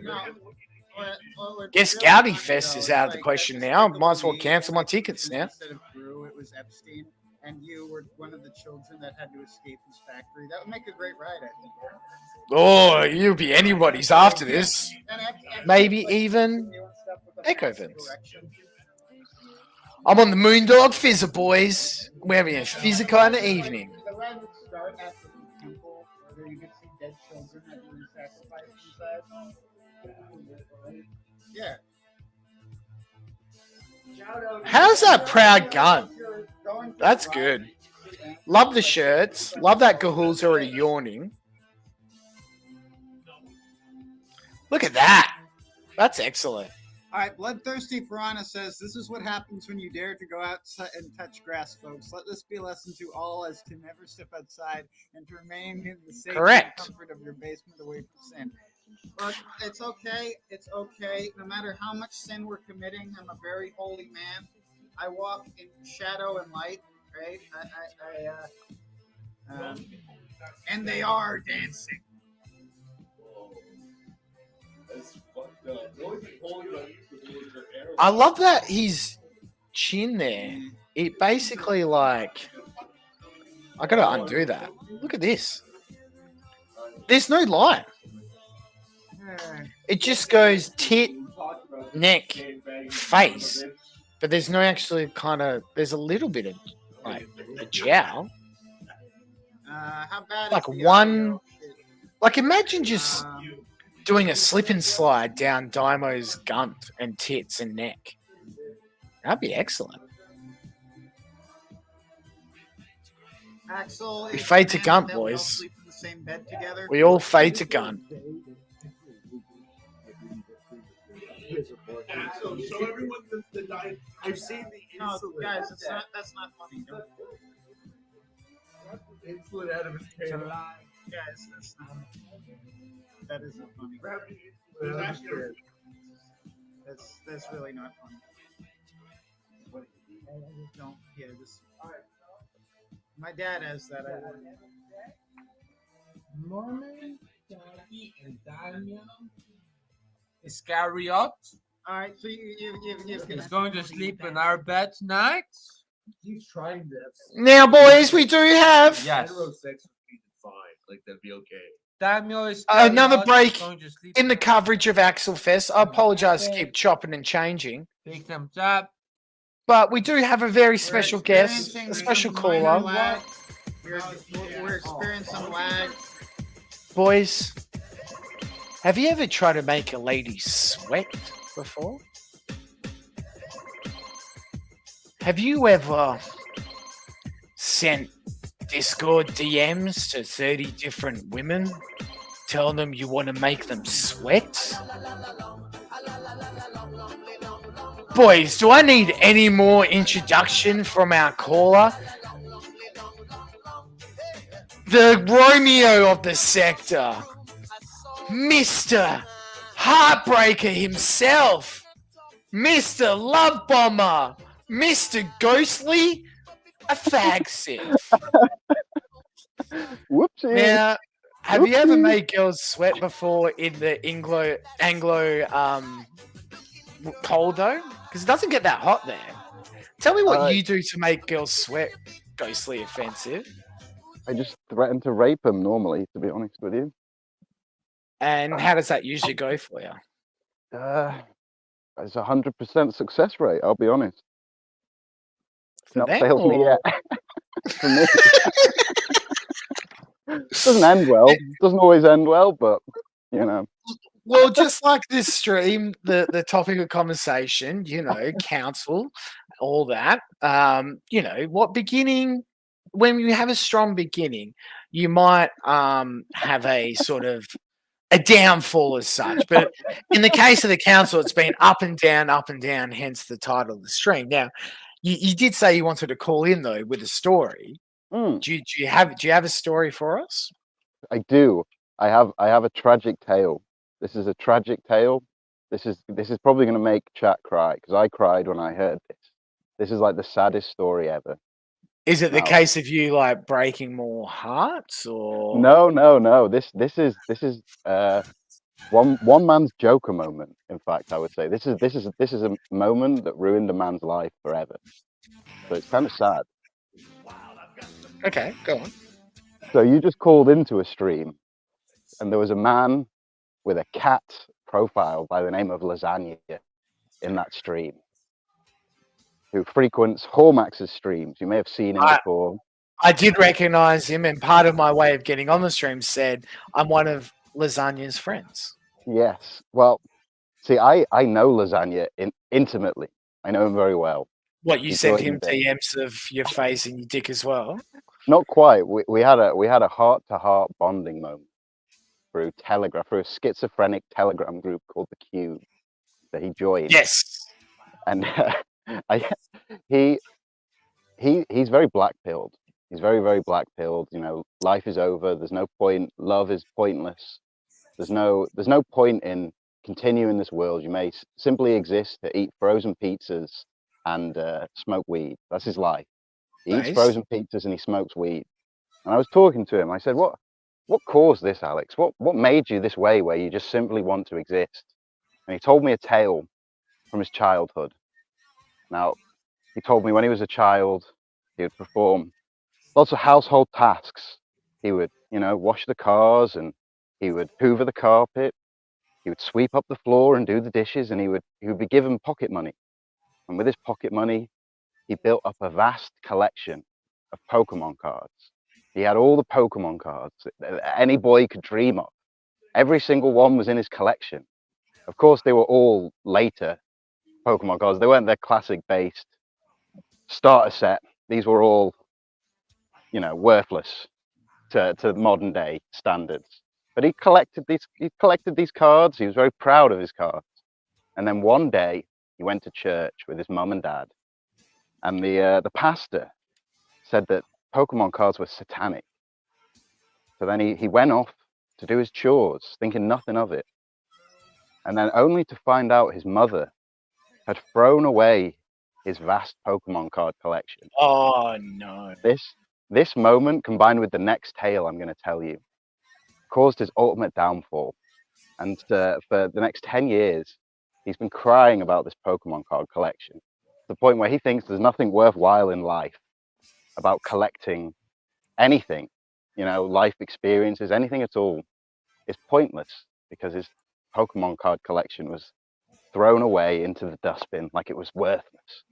Guess Gowdy Fest is out of the question now. Might as well cancel my tickets now. Instead of Drew, it was Epstein, and you were one of the children that had to escape his factory. That would make a great ride, I think. Oh, you'll be anybody's after this. Maybe even Echo Vince. I'm on the Moondog Fizzer, boys. We're having a Fizzer kind of evening. The ride would start at the temple, where you could see dead children that were sacrificed inside. Yeah. How's that proud gun? That's good. Love the shirts. Love that Gahul's already yawning. Look at that. That's excellent. All right, Bloodthirsty Piranha says, this is what happens when you dare to go out and touch grass, folks. Let this be a lesson to all as to never step outside and to remain in the safety and comfort of your basement away from sin. Look, it's okay. It's okay. No matter how much sin we're committing, I'm a very holy man. I walk in shadow and light, right? And they are dancing. That's fucked up. The only thing holding on you was your arrow. I love that his chin there. It basically like... I gotta undo that. Look at this. There's no line. It just goes tit, neck, face. But there's no actually kind of... There's a little bit of like a jowl. How bad Like is the one... audio? Like imagine just... doing a slip and slide down Daimo's gunt and tits and neck. That'd be excellent. Axel We is fade to the man gunt, that we all boys. sleep in the same bed together. We all fade to gunt. So show everyone the diet. I've seen the No, insulin. guys, that's not funny. Don't- Insulin out of his pants. Guys, that's not. That isn't funny. That's really not funny. I just don't. Yeah, this. My dad has that. I wouldn't. Norman, Jackie, and Daniel Iscariot All right, so you've is going to sleep in our bed tonight. He's trying this. Now, boys, we do have Yes. Heterosex would be fine. Like that'd be okay. Daniel is another break going to sleep in the coverage of Axel Fest. I apologize to keep chopping and changing. Big thumbs up. But we do have a very special guest, experiencing a special some minor caller. lag. We're experiencing some lag. Boys, have you ever tried to make a lady sweat before? Have you ever sent Discord DMs to 30 different women telling them you want to make them sweat? Boys, do I need any more introduction from our caller? The Romeo of the sector, Mr. Heartbreaker himself, Mr. Love Bomber, Mr. Ghostly, a fag sif. Whoopsie. Now, have you ever Whoopsie. made girls sweat before in the Anglo cold though? Because it doesn't get that hot there. Tell me what you do to make girls sweat, Ghostly offensive. I just threaten to rape him normally, to be honest with you. And how does that usually go for you? It's 100% success rate, I'll be honest. For Not them, failed me or- yet. For me. Doesn't end well. Doesn't always end well, but, you know. Well, just like this stream, the topic of conversation, counsel, all that. What beginning, when you have a strong beginning, you might have a sort of a downfall as such. But in the case of the council, it's been up and down, hence the title of the stream. Now, you did say you wanted to call in though with a story. Do you have a story for us? I do. I have a tragic tale. This is a tragic tale. This is probably going to make chat cry because I cried when I heard this. This is like the saddest story ever. Is it the No. case of you like breaking more hearts, or No. This is one man's Joker moment. In fact, I would say this is a moment that ruined a man's life forever. So it's kind of sad. Okay, go on. So you just called into a stream, and there was a man with a cat profile by the name of Lasagna in that stream, who frequents Hormax's streams. You may have seen him before. I did recognize him, and part of my way of getting on the stream said I'm one of Lasagna's friends. Yes. Well, see, I know Lasagna intimately. I know him very well. What, you He sent joined him in. DMs of your face and your dick as well? Not quite. We had a heart-to-heart bonding moment through a schizophrenic Telegram group called the Cube that he joined. Yes. And he's very black-pilled. He's very, very black-pilled. Life is over. There's no point. Love is pointless. There's no point in continuing this world. You may simply exist to eat frozen pizzas and smoke weed. That's his life. He eats frozen pizzas and he smokes weed. And I was talking to him. I said, what caused this, Alex? What made you this way where you just simply want to exist? And he told me a tale from his childhood. Now, he told me when he was a child, he would perform lots of household tasks. He would, wash the cars, and he would hoover the carpet. He would sweep up the floor and do the dishes, and he would be given pocket money. And with his pocket money, he built up a vast collection of Pokemon cards. He had all the Pokemon cards that any boy could dream of. Every single one was in his collection. Of course, they were all later Pokemon cards. They weren't their classic-based starter set. These were all, worthless to modern-day standards. But he collected these cards. He was very proud of his cards. And then one day, he went to church with his mum and dad. And the pastor said that Pokemon cards were satanic. So then he went off to do his chores, thinking nothing of it. And then only to find out his mother had thrown away his vast Pokemon card collection. Oh, no. This moment, combined with the next tale I'm going to tell you, caused his ultimate downfall. And for the next 10 years, he's been crying about this Pokemon card collection, to the point where he thinks there's nothing worthwhile in life about collecting anything, life experiences, anything at all, is pointless because his Pokemon card collection was thrown away into the dustbin like it was worthless.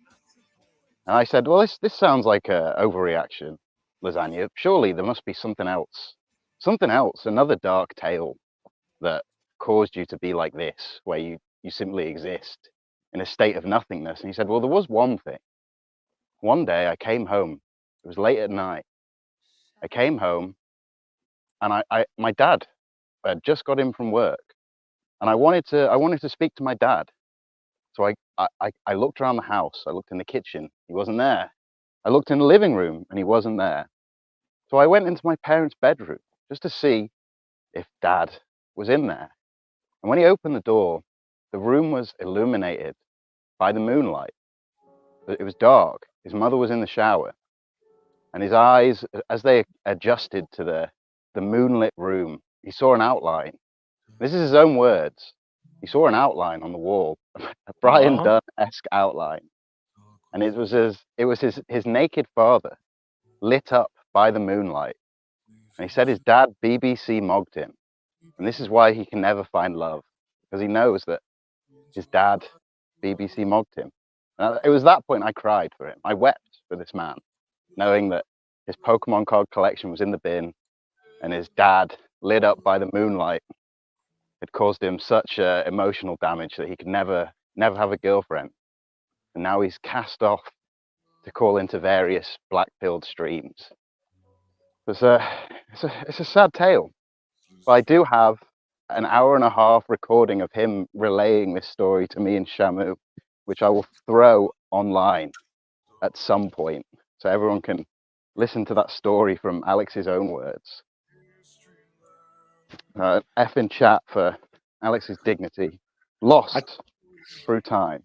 And I said, well, this sounds like an overreaction, Lasagna. Surely there must be something else something else, another dark tale that caused you to be like this, where you simply exist in a state of nothingness. And he said, well, there was one thing. One day I came home. It was late at night. I came home, and my dad had just got in from work, and I wanted to speak to my dad. So I looked around the house. I looked in the kitchen. He wasn't there. I looked in the living room, and he wasn't there. So I went into my parents' bedroom just to see if Dad was in there. And when he opened the door, the room was illuminated by the moonlight. It was dark. His mother was in the shower, and his eyes, as they adjusted to the moonlit room, he saw an outline. This is his own words. He saw an outline on the wall, a Brian Dunn-esque outline, and it was his naked father, lit up by the moonlight. And he said his dad BBC mogged him, and this is why he can never find love, because he knows that his dad BBC mogged him. And it was that point I cried for him. I wept for this man, knowing that his Pokemon card collection was in the bin, and his dad, lit up by the moonlight, had caused him such emotional damage that he could never have a girlfriend. And now he's cast off to call into various black-pilled streams. It's a sad tale. But I do have an hour-and-a-half recording of him relaying this story to me and Shamu, which I will throw online at some point, so everyone can listen to that story from Alex's own words. F in chat for Alex's dignity, lost through time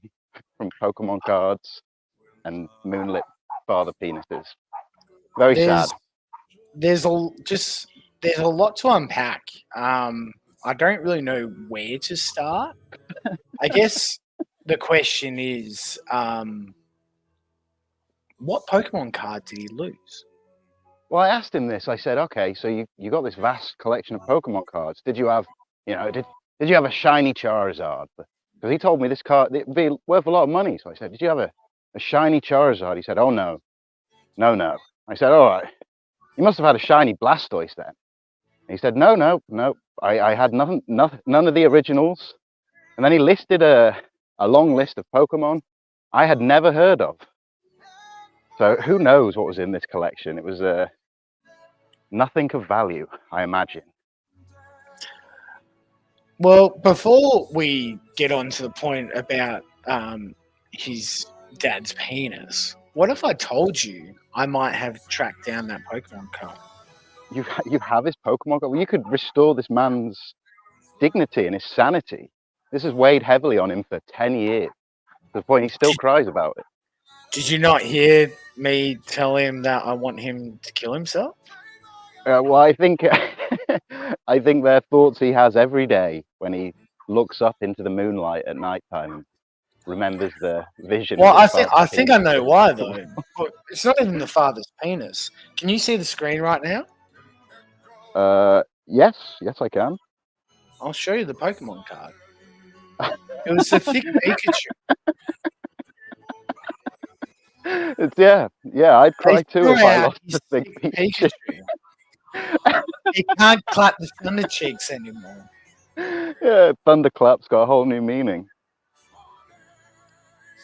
from Pokemon cards and moonlit father penises. Very sad. There's a lot to unpack. I don't really know where to start. I guess the question is, what Pokemon card did he lose? Well, I asked him this. I said, okay, so you got this vast collection of Pokemon cards. Did you have, did you have a shiny Charizard? Because he told me this card, it'd be worth a lot of money. So I said, did you have a shiny Charizard? He said, oh, no. No. I said, all right. You must have had a shiny Blastoise then. And he said, no. I had none of the originals. And then he listed a long list of Pokemon I had never heard of. So who knows what was in this collection? It was nothing of value, I imagine. Well, before we get on to the point about his dad's penis, what if I told you I might have tracked down that Pokemon card? You have his Pokemon card? Well, you could restore this man's dignity and his sanity. This has weighed heavily on him for 10 years, to the point he still cries about it. Did you not hear me tell him that I want him to kill himself? Well, I think I think they're thoughts he has every day when he looks up into the moonlight at nighttime and remembers the vision. Well, I think I know why though. It's not even the father's penis. Can you see the screen right now? Yes, I can. I'll show you the Pokemon card. It was a thick Pikachu. Yeah, I'd cry too if I lost a big Pikachu. He can't clap the thunder cheeks anymore. Yeah, thunderclap's got a whole new meaning.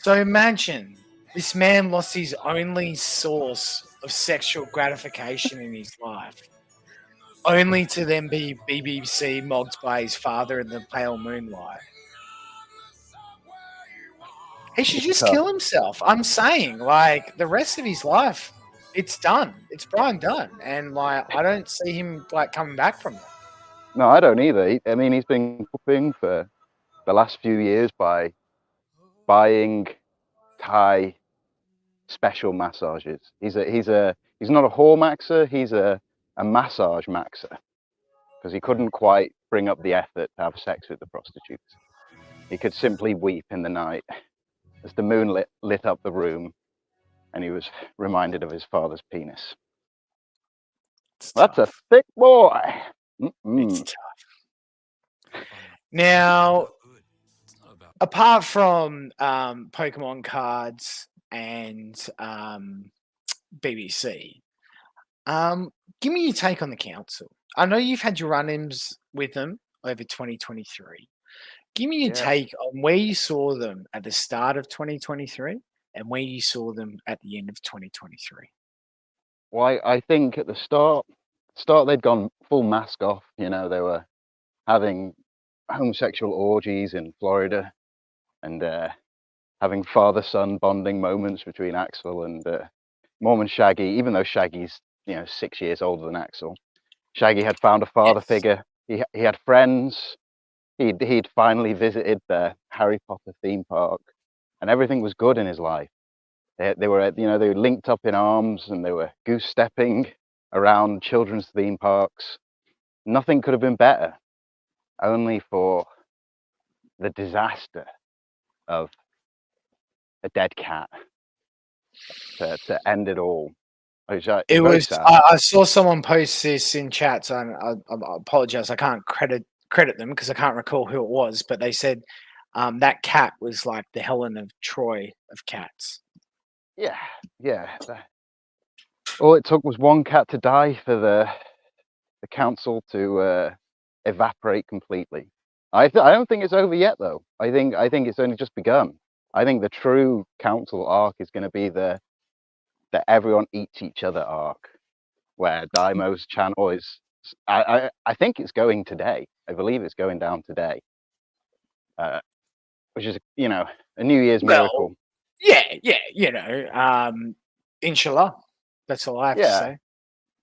So imagine this man lost his only source of sexual gratification in his life, only to then be BBC mocked by his father in the pale moonlight. He should just kill himself. I'm saying, like, the rest of his life, it's done. It's Brian done. And, like, I don't see him, like, coming back from it. No, I don't either. He's been coping for the last few years by buying Thai special massages. He's not a whore maxer, he's a massage maxer. Because he couldn't quite bring up the effort to have sex with the prostitutes. He could simply weep in the night as the moon lit up the room, and he was reminded of his father's penis. That's a thick boy. It's tough. Now, apart from Pokemon cards and BBC, give me your take on the council. I know you've had your run-ins with them over 2023. Give me your Yeah. take on where you saw them at the start of 2023 and where you saw them at the end of 2023. Well, I think at the start they'd gone full mask off. You know, they were having homosexual orgies in Florida and having father-son bonding moments between Axel and Mom and Shaggy. Even though Shaggy's 6 years older than Axel, Shaggy had found a father figure. He had friends. He'd finally visited the Harry Potter theme park, and everything was good in his life. They were they were linked up in arms, and they were goose stepping around children's theme parks. Nothing could have been better, only for the disaster of a dead cat to end it all. Which is It very was. sad. I saw someone post this in chat, so I apologize. I can't credit them because I can't recall who it was, but they said that cat was like the Helen of Troy of cats. Yeah. All it took was one cat to die for the council to evaporate completely. I don't think it's over yet, though. I think it's only just begun. I think the true council arc is going to be the everyone eats each other arc, where Daimo's channel is. I think it's going today. I believe it's going down today, which is a New Year's miracle. Yeah. Inshallah. That's all I have to Yeah. say.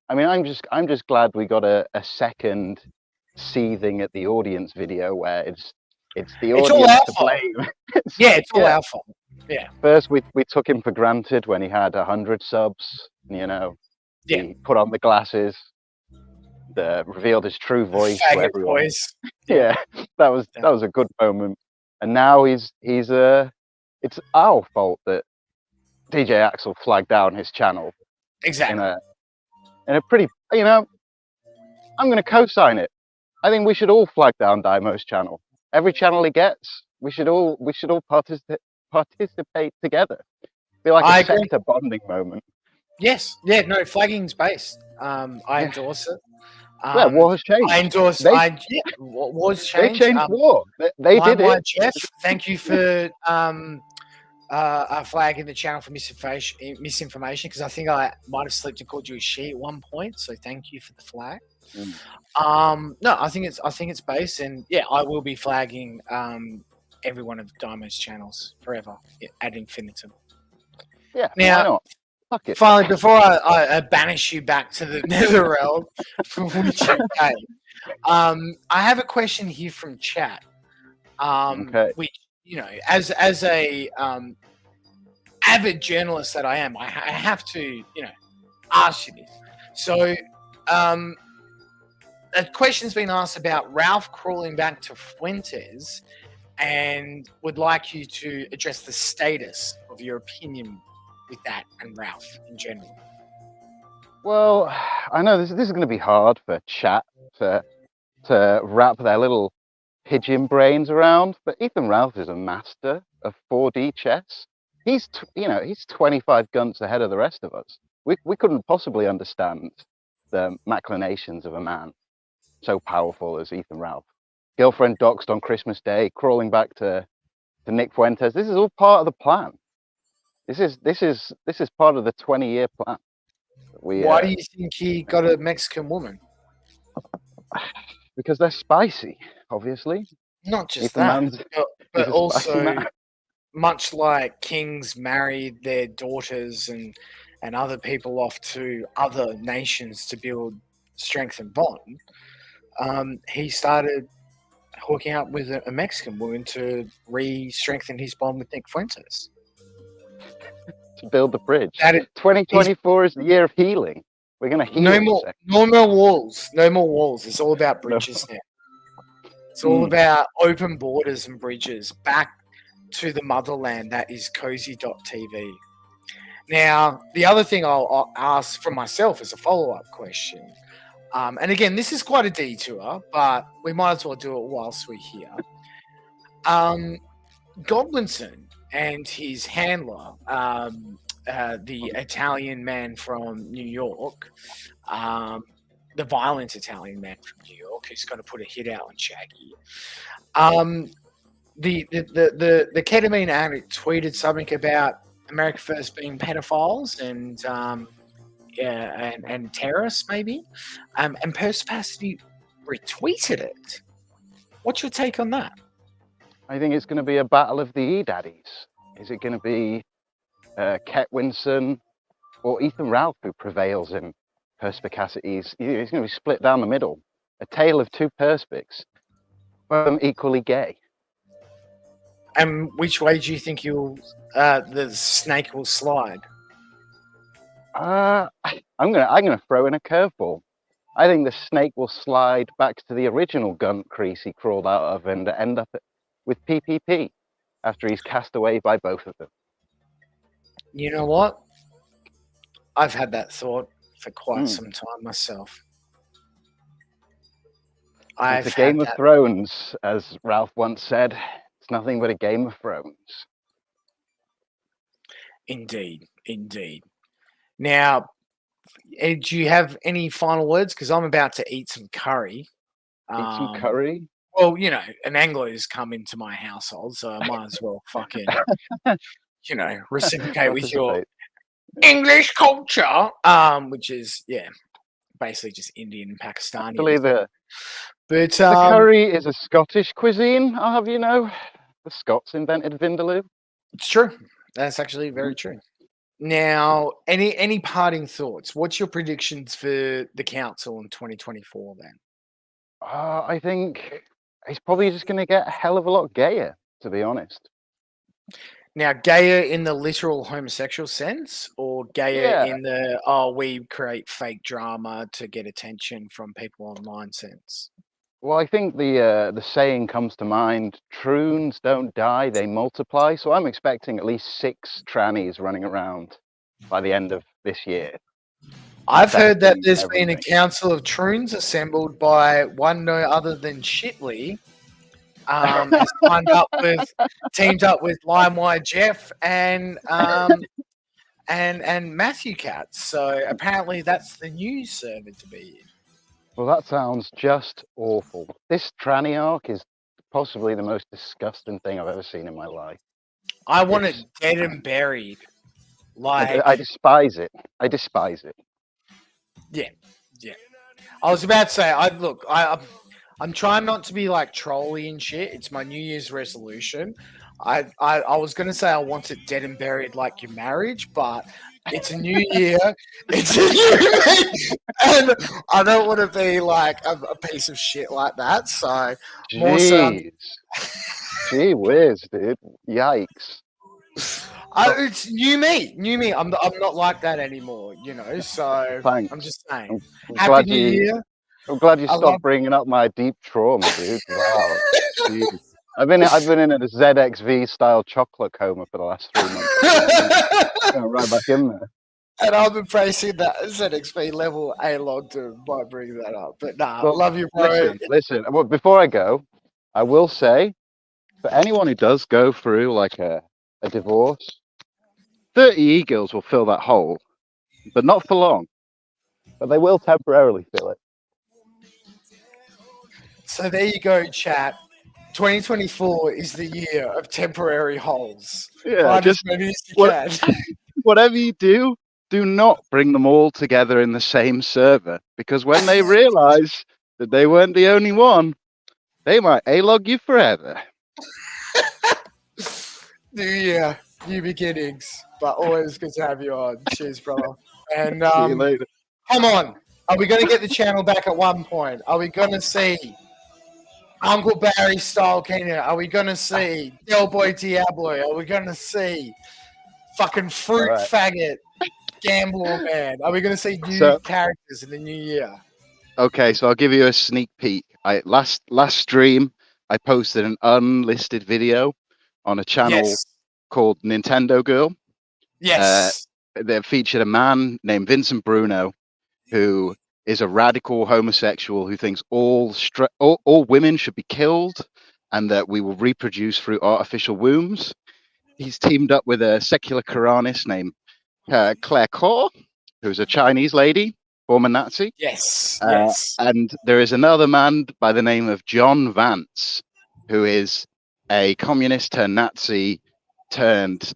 I mean, I'm just glad we got a second seething at the audience video where it's the It's all audience our to fault. blame. It's all our fault. Yeah. First, we took him for granted when he had 100 subs. He put on the glasses, revealed his true voice to Faggot everyone. voice. Yeah, that was a good moment. And now it's our fault that DJ Axel flagged down his channel. Exactly. In a pretty, I'm going to co-sign it. I think we should all flag down Daimo's channel. Every channel he gets, we should all participate together. Be like I a agree. sector bonding moment. Yes. Yeah. No. Flagging's based. I endorse it. Yeah, war has changed. I endorse. War's changed. They changed war. They did it. Jeff, thank you for flagging the channel for misinformation because I think I might have slipped and called you a she at one point. So thank you for the flag. No, I think it's based, and yeah, I will be flagging every one of Daimo's channels forever ad infinitum. Yeah. Now, why not? Fuck it. finally, before I banish you back to the netherrealm from which you came, I have a question here from chat. Which as a avid journalist that I am, I have to ask you this. So, a question's been asked about Ralph crawling back to Fuentes, and would like you to address the status of your opinion with that and Ralph in general. Well, I know this is going to be hard for chat to wrap their little pigeon brains around, but Ethan Ralph is a master of 4D chess. He's 25 gunts ahead of the rest of us. We couldn't possibly understand the machlinations of a man so powerful as Ethan Ralph. Girlfriend doxed on Christmas Day, crawling back to Nick Fuentes. This is all part of the plan. This is part of the 20-year plan. Why do you think he got a Mexican woman? Because they're spicy, obviously. Not just Ethan that, but also much like kings married their daughters and other people off to other nations to build strength and bond, he started hooking up with a Mexican woman to re-strengthen his bond with Nick Fuentes. To build the bridge. 2024 is the year of healing. We're going to heal. No more walls. No more walls. It's all about bridges now. It's all about open borders and bridges back to the motherland that is cozy.tv. Now, the other thing I'll ask from myself as a follow-up question, and again, this is quite a detour, but we might as well do it whilst we're here. Goblinson and his handler, the Italian man from New York, the violent Italian man from New York who's going to put a hit out on Shaggy. The ketamine addict tweeted something about America First being pedophiles and terrorists, maybe. And Perspacity retweeted it. What's your take on that? I think it's going to be a battle of the E-Daddies. Is it going to be Ket Winson or Ethan Ralph who prevails in Perspicacities? It's going to be split down the middle. A tale of two Perspics, both of them equally gay. And which way do you think the snake will slide? I'm gonna throw in a curveball. I think the snake will slide back to the original gun crease he crawled out of and end up with PPP after he's cast away by both of them. You know what? I've had that thought for quite some time myself. It's a Game of Thrones, as Ralph once said. It's nothing but a Game of Thrones. Indeed. Now, do you have any final words? Because I'm about to eat some curry. Eat some curry? Well, an Anglo's come into my household, so I might as well fucking, reciprocate with your English culture, which is, basically just Indian and Pakistani. Actually, the curry is a Scottish cuisine, I'll have you know. The Scots invented Vindaloo. It's true. That's actually very true. Now, any parting thoughts? What's your predictions for the council in 2024 then? I think he's probably just going to get a hell of a lot gayer, to be honest. Now, gayer in the literal homosexual sense, or gayer in the we create fake drama to get attention from people online sense? Well, I think the saying comes to mind: troons don't die, they multiply. So I'm expecting at least 6 trannies running around by the end of this year. I've heard that there's been a council of troons assembled by one no other than Shitley. Has teamed up with LimeWire Jeff and Matthew Katz. So apparently that's the new server to be in. Well, that sounds just awful. This tranny arc is possibly the most disgusting thing I've ever seen in my life. I want it dead and buried. I despise it. Yeah. I was about to say, I'm trying not to be like trolly and shit. It's my New Year's resolution. I was gonna say I want it dead and buried like your marriage, but it's a new year. It's a new me, and I don't want to be like a piece of shit like that. So, more so, gee whiz, dude! Yikes! It's new me. I'm not like that anymore. So Thanks. I'm just saying. Happy New Year. I'm glad you stopped bringing up my deep trauma, dude. Wow. Jeez. I've been in a ZXV style chocolate coma for the last 3 months. Right back in there. And I'm embracing that ZXV level A log to might bring that up. But I love you, bro. Listen. Well, before I go, I will say, for anyone who does go through like a divorce, 30 e-girls will fill that hole, but not for long. But they will temporarily fill it. So there you go, chat. 2024 is the year of temporary holes. Yeah, just whatever you do, do not bring them all together in the same server, because when they realize that they weren't the only one, they might A-log you forever. New year, new beginnings, but always good to have you on. Cheers, brother. And see you later. Come on, are we going to get the channel back at one point? Are we going to see Uncle Barry style Kino? Are we going to see Del Boy Diablo? Are we going to see fucking Fruit Faggot Gambler Man? Are we going to see new characters in the new year? Okay, so I'll give you a sneak peek. Last stream, I posted an unlisted video on a channel called Nintendo Girl. Yes. They featured a man named Vincent Bruno, who is a radical homosexual who thinks all women should be killed and that we will reproduce through artificial wombs. He's teamed up with a secular Quranist named Claire Kaur, who's a Chinese lady, former Nazi. Yes, And there is another man by the name of John Vance, who is a communist turned Nazi turned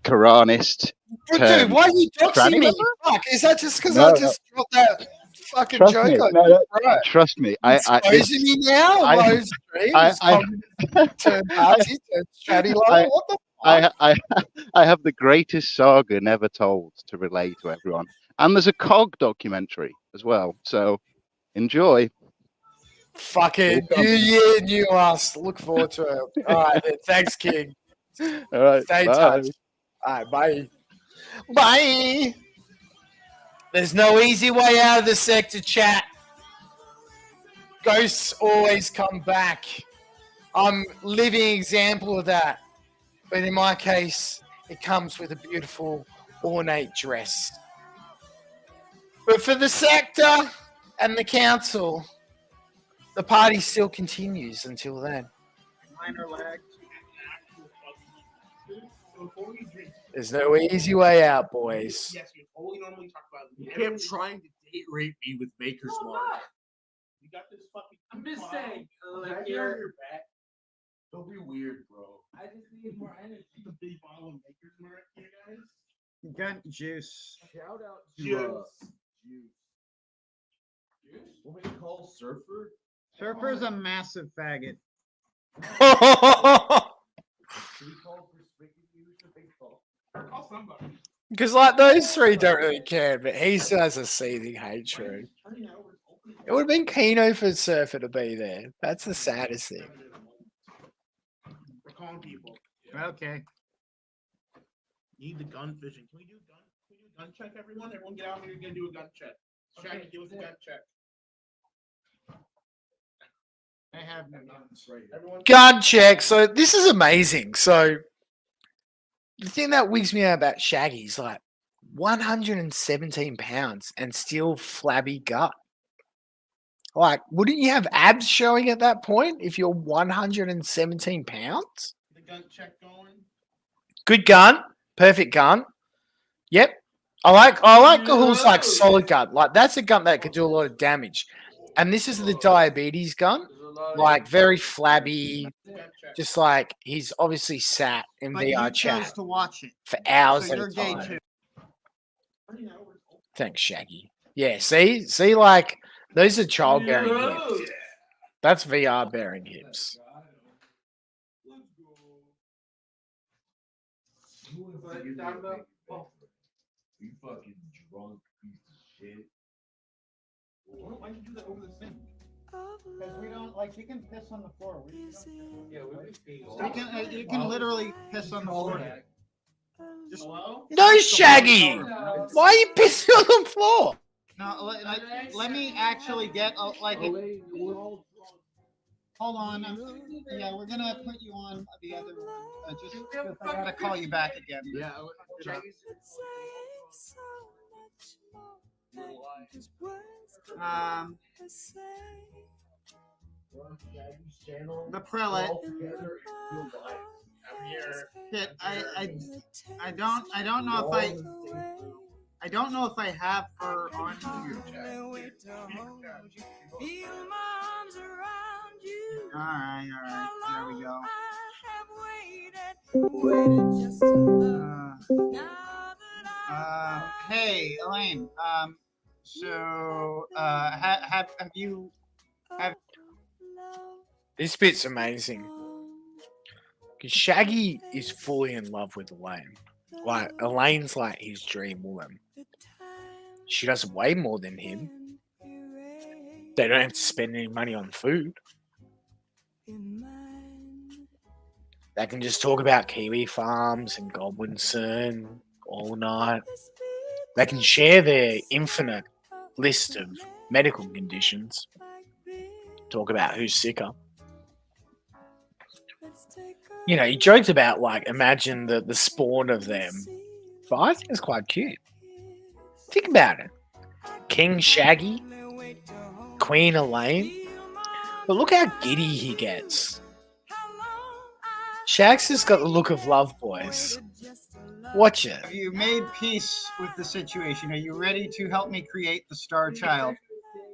Quranist. But dude, why are you doxing me? Fuck, is that just because I just dropped that fucking Trust joke me. on No, you? Right. trust me. Exposing me now on my stream? Turn Nazi, turn Stratty lover? What the I have the greatest saga never told to relay to everyone. And there's a COG documentary as well. So enjoy. fucking New Year, new us. Look forward to it. All right, then. Thanks, King. All right. Stay in bye. touch. All right, bye. Bye. There's no easy way out of the sector, chat. Ghosts always come back. I'm living example of that. But in my case, it comes with a beautiful, ornate dress. But for the sector and the council, the party still continues until then. Minor lag. There's no easy way out, boys. Yes, we only normally talk about. You kept trying to date rape me with Maker's Mark. You got this fucking. I'm just saying, like, your back. Don't be weird, bro. I just need more energy. The big bottle of Maker's Mark, you guys. Got juice. Shout out to Juice. What would you call Surfer? Surfer's a massive faggot. Call somebody. Because like those three don't really care, but he still has a seething hatred. It would have been Kino for Surfer to be there. That's the saddest thing. We're calling people. Okay. Need the gun fishing. Can we do gun check, everyone? Everyone get out here. We're gonna do a gun check. Shaggy, give us a gun check. I have no guns. Everyone. Gun check. So this is amazing. So the thing that wigs me out about Shaggy is like 117 pounds and still flabby gut. Like, wouldn't you have abs showing at that point if you're 117 pounds? The gun check going. Good gun. Perfect gun. Yep. I like Gahul's like solid gun. Like that's a gun that could do a lot of damage. And this is the diabetes gun. Like very flabby. Just like he's obviously sat in But VR you chose chat to watch it. for hours So at you're a gay time. too. Thanks, Shaggy. Yeah, see, like those are child-bearing hips. That's VR-bearing hips. You fucking drunk piece of shit. Why'd you do that over the sink? Because we don't like you can piss on the floor. Yeah, You can literally piss on the floor. Just No, Shaggy. Why are you pissing on the floor? no. Let me actually get hold on. Yeah, we're gonna put you on the other one. Just I gotta call you back again. Yeah. The prelate. Shit, I don't know if I have her on here. All right, there we go. Hey, Elaine. So, have you? This bit's amazing. Because Shaggy is fully in love with Elaine. Like, Elaine's like his dream woman. She does way more than him. They don't have to spend any money on food. They can just talk about kiwi farms and Godwinson all night. They can share their infinite list of medical conditions. Talk about who's sicker. You know, he jokes about, like, imagine the spawn of them. But I think it's quite cute. Think about it. King Shaggy, Queen Elaine. But look how giddy he gets. Shags has got the look of love, boys. Watch it. Have you made peace with the situation? Are you ready to help me create the Star Child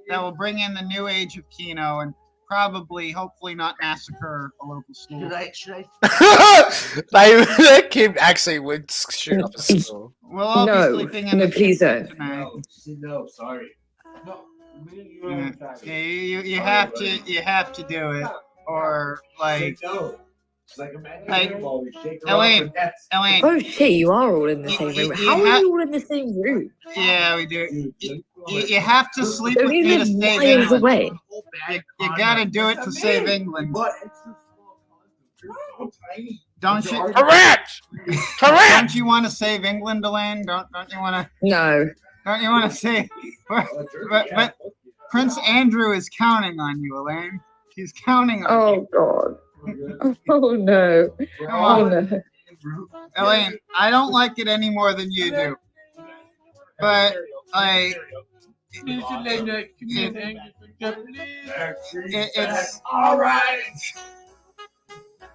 that will bring in the new age of Kino and probably, hopefully, not massacre a local school? That kid actually would shoot up a school. We'll all be sleeping in the please kitchen don't. tonight. No, sorry. No, You have to do it, or like. Elaine. Oh shit, you are all in the same room. How are you all in the same room? Yeah, we do. You have to sleep Don't with you me to live save miles England. away? You gotta do it to save England. Don't you? Correct. Correct. Don't you want to save England, Elaine? Don't you want to? No. Don't you want to save? But Prince Andrew is counting on you, Elaine. He's counting on you. Oh god. Oh no. Come Oh on. no. Elaine, I don't like it any more than you do. But like, it's all right.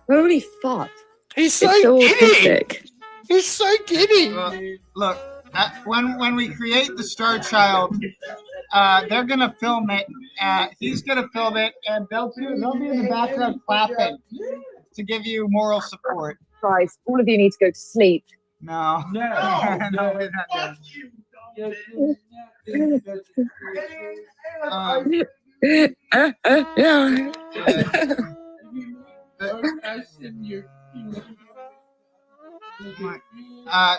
Holy fuck. He's so It's so giddy. autistic. He's so giddy. Look, when we create the Star Child, they're gonna film it. He's gonna film it, and they'll be in the background clapping to give you moral support. Christ, all of you need to go to sleep. No, no, we're not done.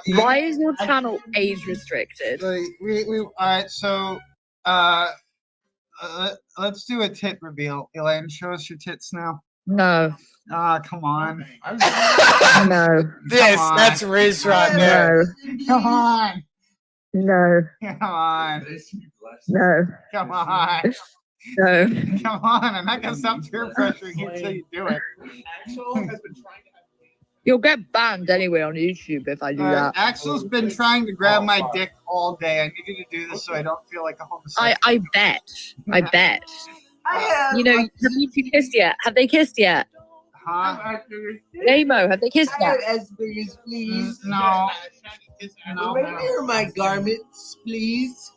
Why is your channel age restricted? All right, so let's do a tit reveal. Elaine, show us your tits now. No. Ah, come on. No. Yes, Come on. that's Riz right there. No. Come on. No. Come on. No. Come on. No. Come on. I'm not gonna stop peer pressuring you until you do it. You'll get banned anyway on YouTube if I do that. Axel's been trying to grab my dick all day. I need you to do this so I don't feel like a homosexual. I bet. I bet. You know, have you two kissed yet? Have they kissed yet? Huh? Nemo, have they kissed yet? Asperger's, please. No. No. Wear my garments, please.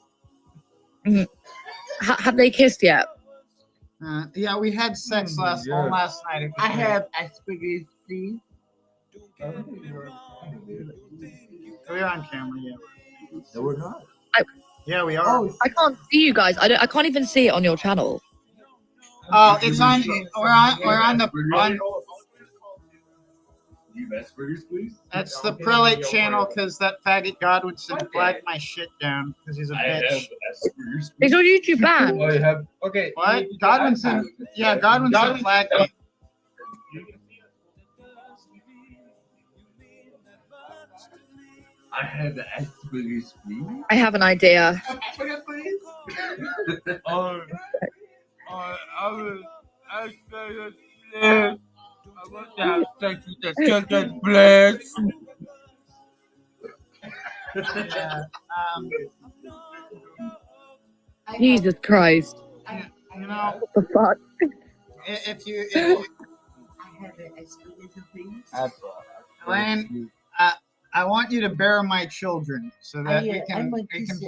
Have they kissed yet? Yeah, we had sex last night. I have Asperger's, please. We're on camera, yeah. No, we're not. Yeah, we are. Oh, I can't see you guys. I can't even see it on your channel. Oh, it's on. We're on the. That's the prelate channel because that faggot Godwinson flagged my shit down because he's a bitch. Is your YouTube banned? Okay. What? Godwinson? Yeah, Godwinson flagged me. I have Asperger's, please. I have an idea. Asperger's, please. I was Asperger's, please. I want to have sex with the children, please. Jesus Christ. You know, what the fuck? If you Elaine, I want you to bear my children so that we can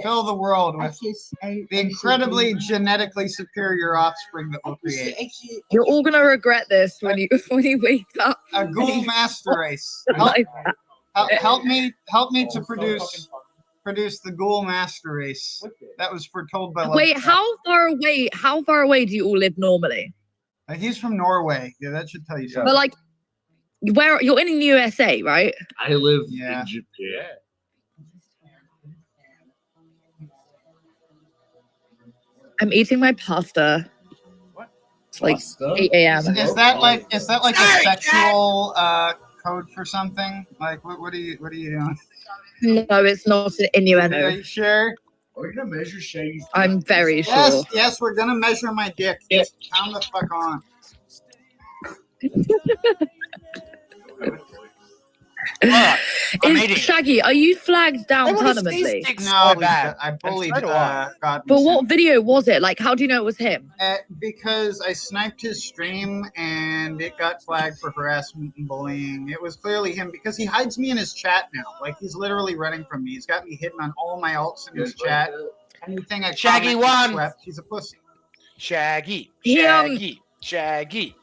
fill the world with the incredibly genetically superior offspring that we'll create. You're all gonna regret this when you wake up. A ghoul master race. Help me to produce the ghoul master race. That was foretold by. Wait, how far away do you all live normally? He's from Norway. Yeah, that should tell you something. But like, where you're in the USA, right? I live in Japan. I'm eating my pasta. It's like 8 a.m. Is that like a sexual code for something? Like what are you doing? No, it's not an innuendo. Are you sure? We're gonna measure Shaggy's. I'm very sure. Yes, we're gonna measure my dick. Just count the fuck on. Shaggy, are you flagged down permanently? No, I bullied God. But what video was it? Like, how do you know it was him? Because I sniped his stream and it got flagged for harassment and bullying. It was clearly him because he hides me in his chat now. Like, he's literally running from me. He's got me hidden on all my alts in his chat. Anything I Shaggy comment, won. he swept. He's a pussy. Shaggy. Shaggy.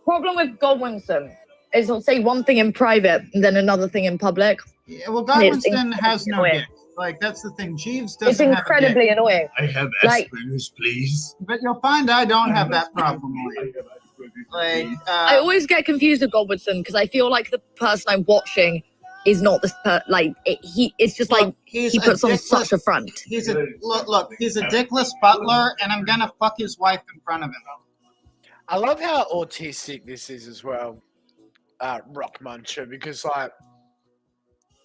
Problem with Godwinson is he'll say one thing in private and then another thing in public. Yeah, well, Godwinson has no dick. Like, that's the thing. Jeeves doesn't It's incredibly have a dick. annoying. I have Like- Asperger's, please. But you'll find I don't have that problem. Like, I always get confused with Godwinson because I feel like the person I'm watching is not this it's just like he's he puts a on dickless- such a front. He's a look. He's a dickless butler, and I'm gonna fuck his wife in front of him. I love how autistic this is as well, Rock Muncher, because like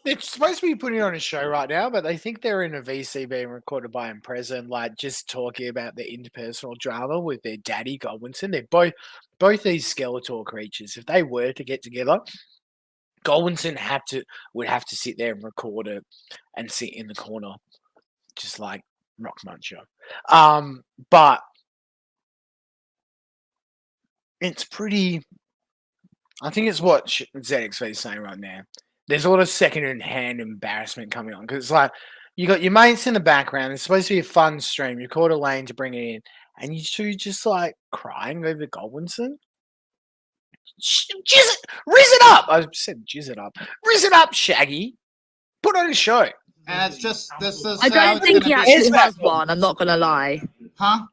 they're supposed to be putting on a show right now, but they think they're in a VC being recorded by Impreza and like just talking about their interpersonal drama with their daddy Godwinson. They're both these Skeletor creatures. If they were to get together, Godwinson would have to sit there and record it and sit in the corner, just like Rock Muncher. But it's pretty. I think it's what ZXV is saying right now. There's a lot of second-hand embarrassment coming on because it's like you got your mates in the background. It's supposed to be a fun stream. You called Elaine to bring it in, and you two just like crying over Godwinson. Riz it up! I said jizz it up. Riz it up, Shaggy. Put on a show. And it's just this is. I don't think he actually has one. I'm not gonna lie. Huh?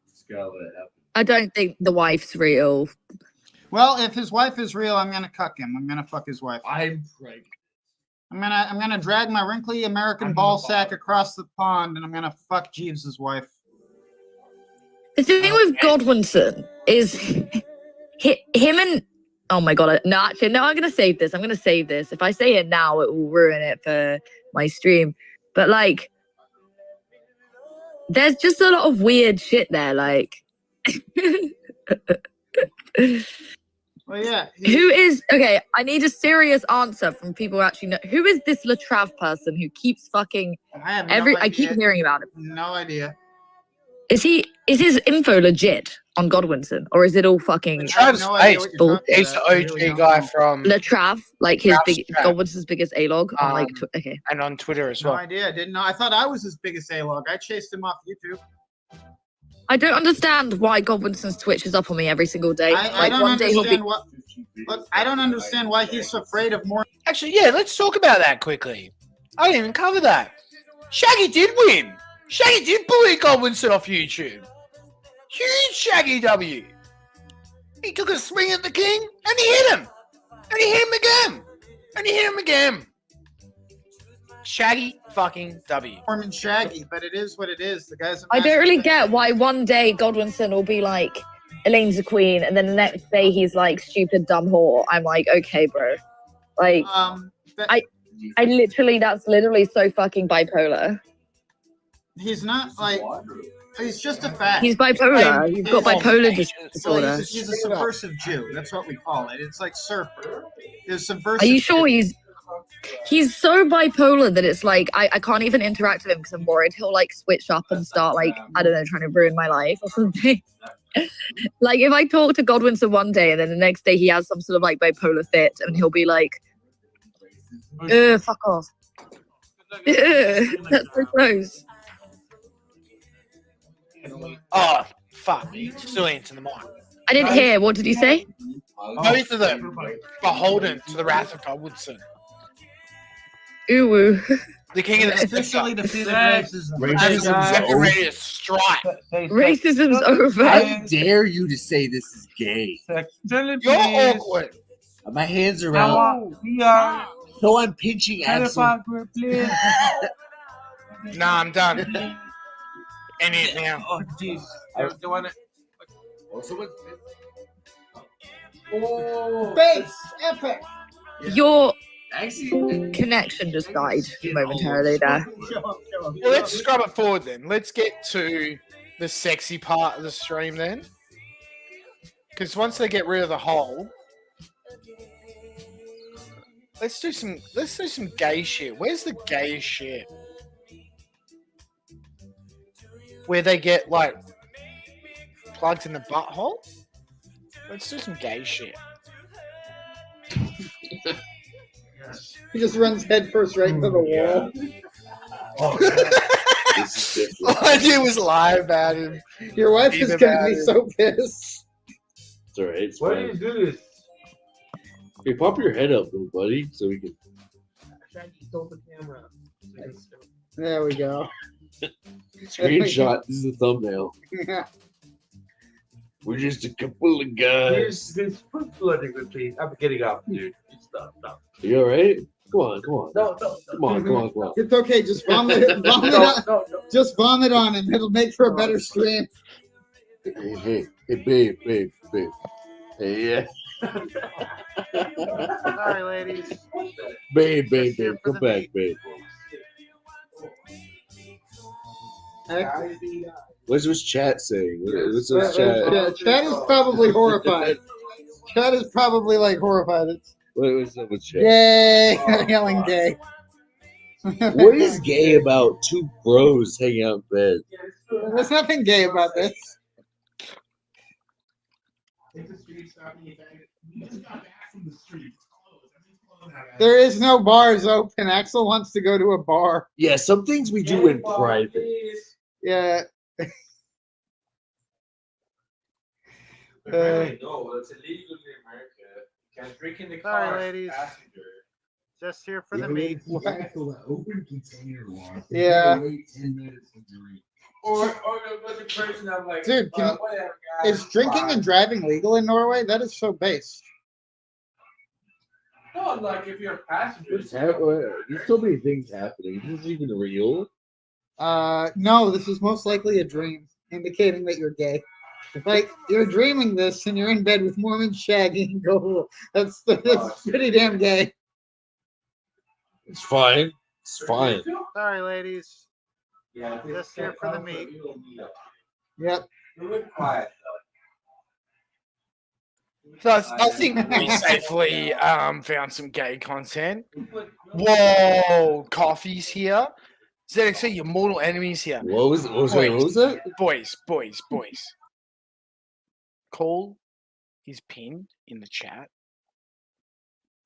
I don't think the wife's real. Well, if his wife is real, I'm gonna cuck him. I'm gonna fuck his wife. I'm pregnant. I'm gonna drag my wrinkly American ball sack across the pond, and I'm gonna fuck Jeeves' wife. The thing with Godwinson is him and oh my god, no, actually, no, I'm gonna save this. I'm gonna save this. If I say it now, it will ruin it for my stream. But like, there's just a lot of weird shit there. Like, well, yeah. Who is okay? I need a serious answer from people who actually know. Who is this Latrav person who keeps fucking I have I keep hearing about him. No idea. Is his info legit on Godwinson, or is it all fucking bullshit? He's the OG guy from Latrav, like his Trav's big chat. Godwinson's biggest A-log on like okay. and on Twitter as No well. idea. I didn't know. I thought I was his biggest A-log. I chased him off YouTube. I don't understand why Godwinson's Twitch is up on me every single day. I Like don't one day he'll be. understand what. Look, I don't understand why he's afraid of more. Actually, yeah, let's talk about that quickly. I didn't even cover that. Shaggy did win. Shaggy did bully Godwinson off YouTube. Huge Shaggy W. He took a swing at the king and he hit him. And he hit him again. And he hit him again. Shaggy fucking W. Norman Shaggy, but it is what it is. The guy's. I don't really get why one day Godwinson will be like, Elaine's a queen, and then the next day he's like, stupid dumb whore. I'm like, okay, bro. Like, I literally, that's literally so fucking bipolar. He's not like. He's just a fact. He's bipolar. He's got bipolar disorder. He's a subversive Jew. That's what we call it. It's like surfer. He's subversive. Are you sure he's so bipolar that it's like I can't even interact with him because I'm worried he'll like switch up and start like, I don't know, trying to ruin my life or something. Like if I talk to Godwinson one day and then the next day he has some sort of like bipolar fit and he'll be like, fuck off. That's so gross. Oh, fuck. Still into the mic. I didn't hear. What did you say? Both of them beholden to the wrath of Godwinson. Ooh. The king of the officially defeated racism. Racism is ready to strike. Racism's over. How dare you to say this is gay? You're awkward. My hands are out. So I'm pinching Axel. Nah, I'm done. End it now. Oh, jeez. The one that... Base epic. Your connection just died momentarily there. Well, let's scrub it forward then. Let's get to the sexy part of the stream then. Because once they get rid of the hole, Let's do some gay shit. Where's the gay shit? Where they get like plugged in the butthole? Let's do some gay shit. He just runs headfirst right into the wall. All I did was lie about him. Your wife is gonna be so pissed. It's alright. It's Why do fine. you do this? Hey, pop your head up, little buddy, so we can. Tilt the camera. There we go. Screenshot. This is the thumbnail. We're just a couple of guys. This flooding with please. I'm getting up, dude. Stop. Are you alright? Come on. No. Come on. It's okay. Just vomit on. Just vomit on him. It'll make for a better stream. Hey, babe. Hey, yeah. Sorry, ladies. Babe. Come back, babe. What's chat saying? What's this chat? Chat is probably horrified. Chat is probably like horrified. What's up with chat? Yay! Yelling gay. What is gay about two bros hanging out in bed? There's nothing gay about this. There is no bars open. Axel wants to go to a bar. Yeah, some things we do in private. Yeah. No, it's illegal in America. You can't drink in the car. Sorry, ladies. Passenger. Just here for the meat. Open container water. Yeah. Wait 10 minutes to drink. Or the person I'm like, Dude, whatever, guys. is drinking and driving legal in Norway? That is so based. No, like if you're a passenger. There's so many things happening. Is this even real? No, this is most likely a dream, indicating that you're gay. Like, you're dreaming this and you're in bed with Mormon Shaggy and go, that's pretty damn gay. It's fine. It's fine. Sorry, ladies. Yeah, Just here for the meat. Yep. You're quiet. So I think we safely found some gay content. Whoa, Coffee's here. ZXC, your mortal enemies here. What was that? Boys. Call is pinned in the chat.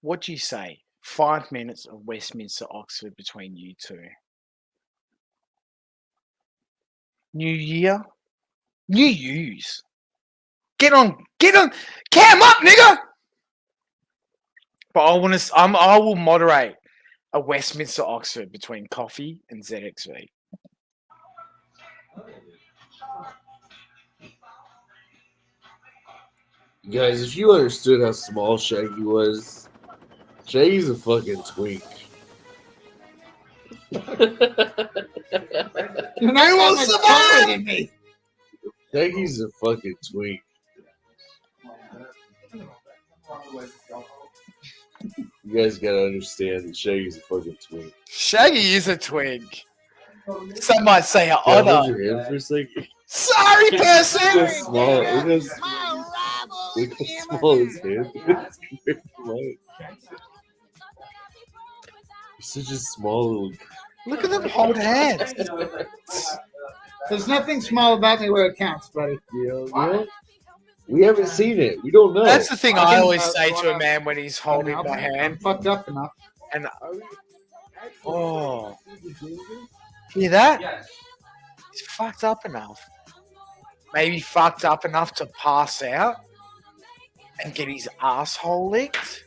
What do you say? 5 minutes of Westminster Oxford between you two. New year, new yous. Get on, cam up, nigga. But I will moderate a Westminster Oxford between Coffee and ZXV. Guys, if you understood how small Shaggy was, Shaggy's a fucking twink. You're not much taller than me. Shaggy's a fucking twink. You guys gotta understand that Shaggy's a fucking twink. Shaggy is a twink. Some might say a Hold otter. your hand for a second. Sorry, person. Look how small. Look how small his hand is compared to mine. You're such a small little. Look at them hold hands. There's nothing small about me where it counts, buddy. Yeah. We haven't seen it. We don't know. That's the thing I always say to a man when he's holding my hand. I'm fucked up enough. And oh, hear that? He's fucked up enough. Maybe fucked up enough to pass out and get his asshole licked.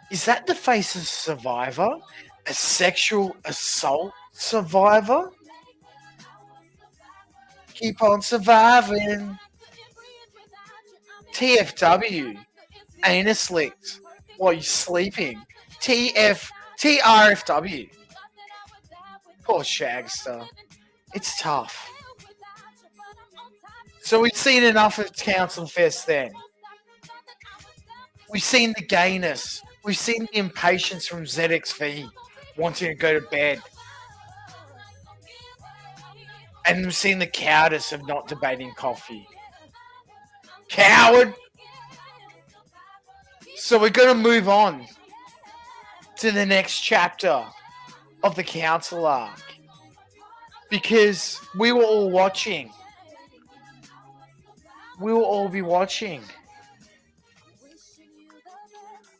Is that the face of Survivor? A sexual assault survivor? Keep on surviving. TFW. Anus licked while you're sleeping. TRFW. Poor Shagster. It's tough. So we've seen enough of Council Fest then. We've seen the gayness. We've seen the impatience from ZXV wanting to go to bed. And we've seen the cowardice of not debating Coffee. Coward! So we're going to move on to the next chapter of the council arc. Because we were all watching. We will all be watching.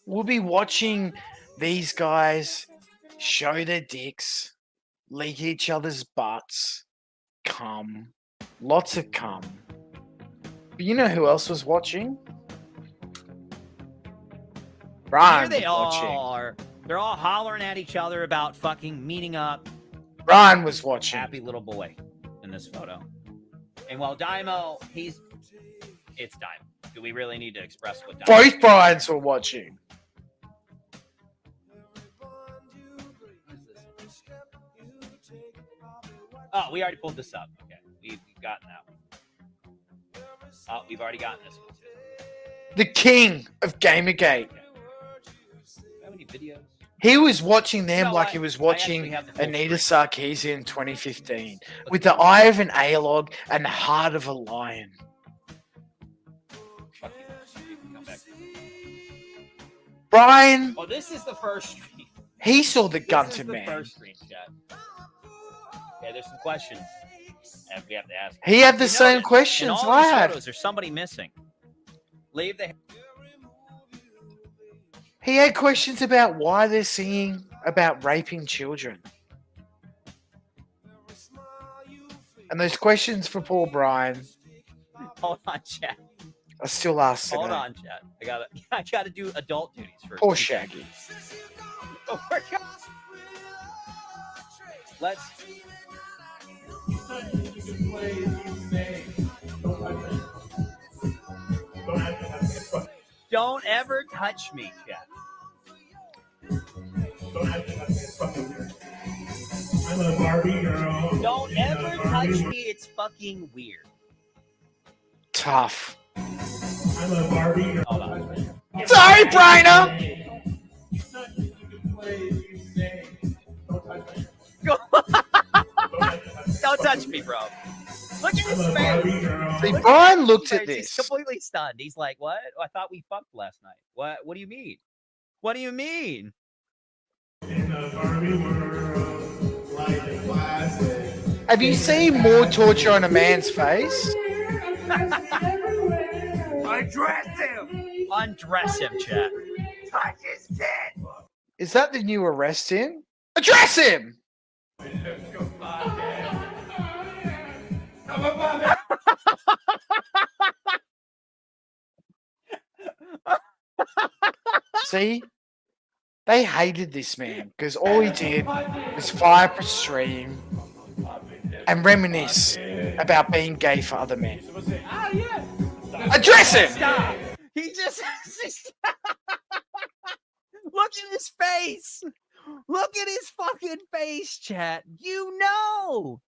We'll be watching these guys show their dicks, lick each other's butts, cum. Lots of cum. But you know who else was watching? Brian Here they was watching. all are. They're all hollering at each other about fucking meeting up. Brian was watching. Happy little boy in this photo. And while Daimo, it's Daimo. Do we really need to express what Daimo? Both Brians were watching. Oh, we already pulled this up. Okay, we've gotten that one. Oh, we've already gotten this one. The king of Gamergate. How many videos? He was watching them You know like what? he was I watching actually have the full Anita Sarkeesian in 2015 with the eye of an A-log and the heart of a lion. Fuck you. You can come back. Brian, Oh, this is the first stream. he saw the This gun is to the man. first stream, chat. Okay, there's some questions. And we have to ask. He had the You same notice, questions in all I these had. photos, there's somebody missing. Leave the. He had questions about why they're singing about raping children. And those questions for poor Brian Hold on, chat. are still asked Hold today. on, chat. I gotta do adult duties first. Poor Shaggy. Oh my God. Let's. Don't ever touch me, chat. I'm a Barbie girl. Don't ever touch me. It's fucking weird. Tough. I'm a Barbie girl. Hold on. Sorry, Bryna! Don't touch me, bro. Look at his face. See, Look Brian his looked at face. this. He's completely stunned. He's like, "What? I thought we fucked last night. What? What do you mean? What do you mean?" In a Barbie world, like a classic. Have you seen more torture on a man's face? Undress him. Undress him, chat. Touch his tit. Is that the new arrest him? Address him! See? They hated this man because all he did was fire up a stream and reminisce about being gay for other men. Address him! Stop. He just. Look at his face. Look at his fucking face, chat. You know.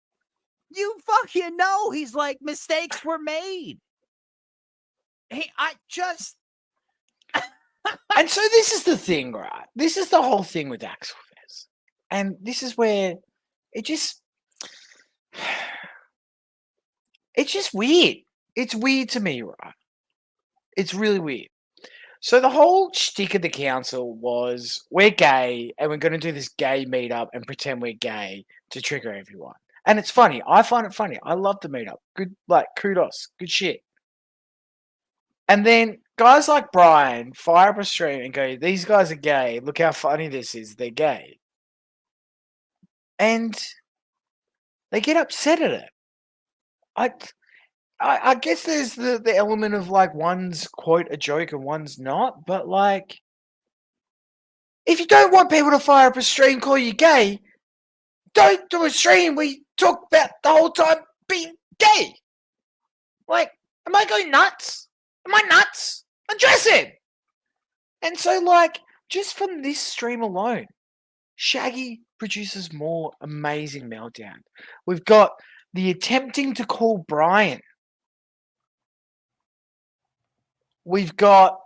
You fucking know. He's like, mistakes were made. I just. And so this is the thing, right? This is the whole thing with Axel Fez. And this is where it just... It's just weird. It's weird to me, right? It's really weird. So the whole shtick of the council was, we're gay, and we're going to do this gay meetup and pretend we're gay to trigger everyone. And it's funny. I find it funny. I love the meetup. Good, like, kudos. Good shit. And then guys like Brian fire up a stream and go, these guys are gay. Look how funny this is. They're gay. And they get upset at it. I guess there's the element of like one's quote a joke and one's not. But like, if you don't want people to fire up a stream, call you gay, don't do a stream where you talk about the whole time being gay. Like, am I going nuts? Am I nuts? Address it! And so, like, just from this stream alone, Shaggy produces more amazing meltdown. We've got the attempting to call Brian. We've got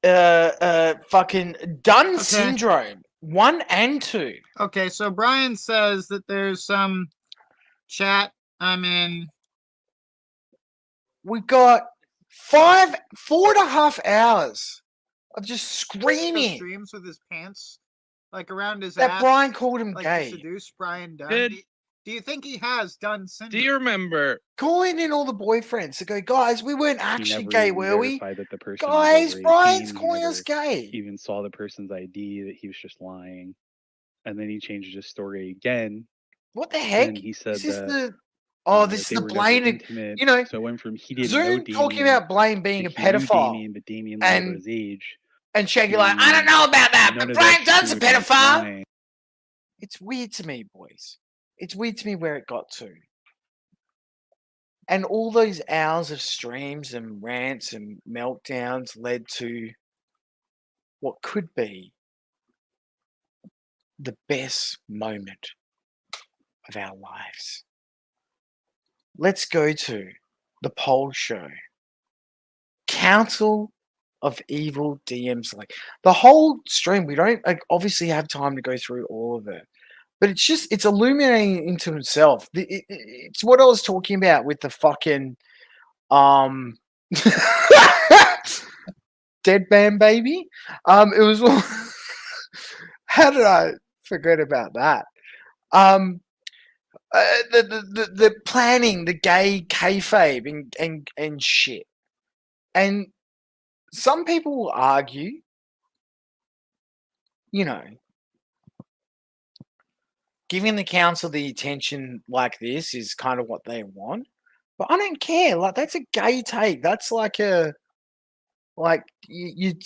fucking Dunn syndrome 1 and 2. Okay, so Brian says that there's some chat I'm in. We've got 4.5 hours of just Those screaming streams with his pants like around his that ass, Brian called him like gay. to seduce Brian Dunn. Did- Do you think he has done syndrome? Do you remember? Calling in all the boyfriends to go, guys, we weren't actually never gay, even were we? verified that the person was Guys, over Brian's 18. He calling us never gay. even saw the person's ID, that he was just lying. And then he changed his story again. What the heck? And he said Is this that, the that this is they the were never Blaine? intimate. You know, So it went from he didn't know Zoom Damien talking about Blaine being to a he knew pedophile, Damien, but Damien lied about and his age. Shaggy like, I don't know about that, None but of Brian that's Dunn's a true, that's pedophile. lying. It's weird to me, boys. It's weird to me where it got to. And all those hours of streams and rants and meltdowns led to what could be the best moment of our lives. Let's go to the poll show. Council of Evil DMs. Like the whole stream, we don't obviously have time to go through all of it. But it's illuminating into itself. It's what I was talking about with the fucking Dead Band Baby. It was how did I forget about that? The planning, the gay kayfabe and shit. And some people will argue, you know, giving the council the attention like this is kind of what they want. But I don't care. Like, that's a gay take. That's like you're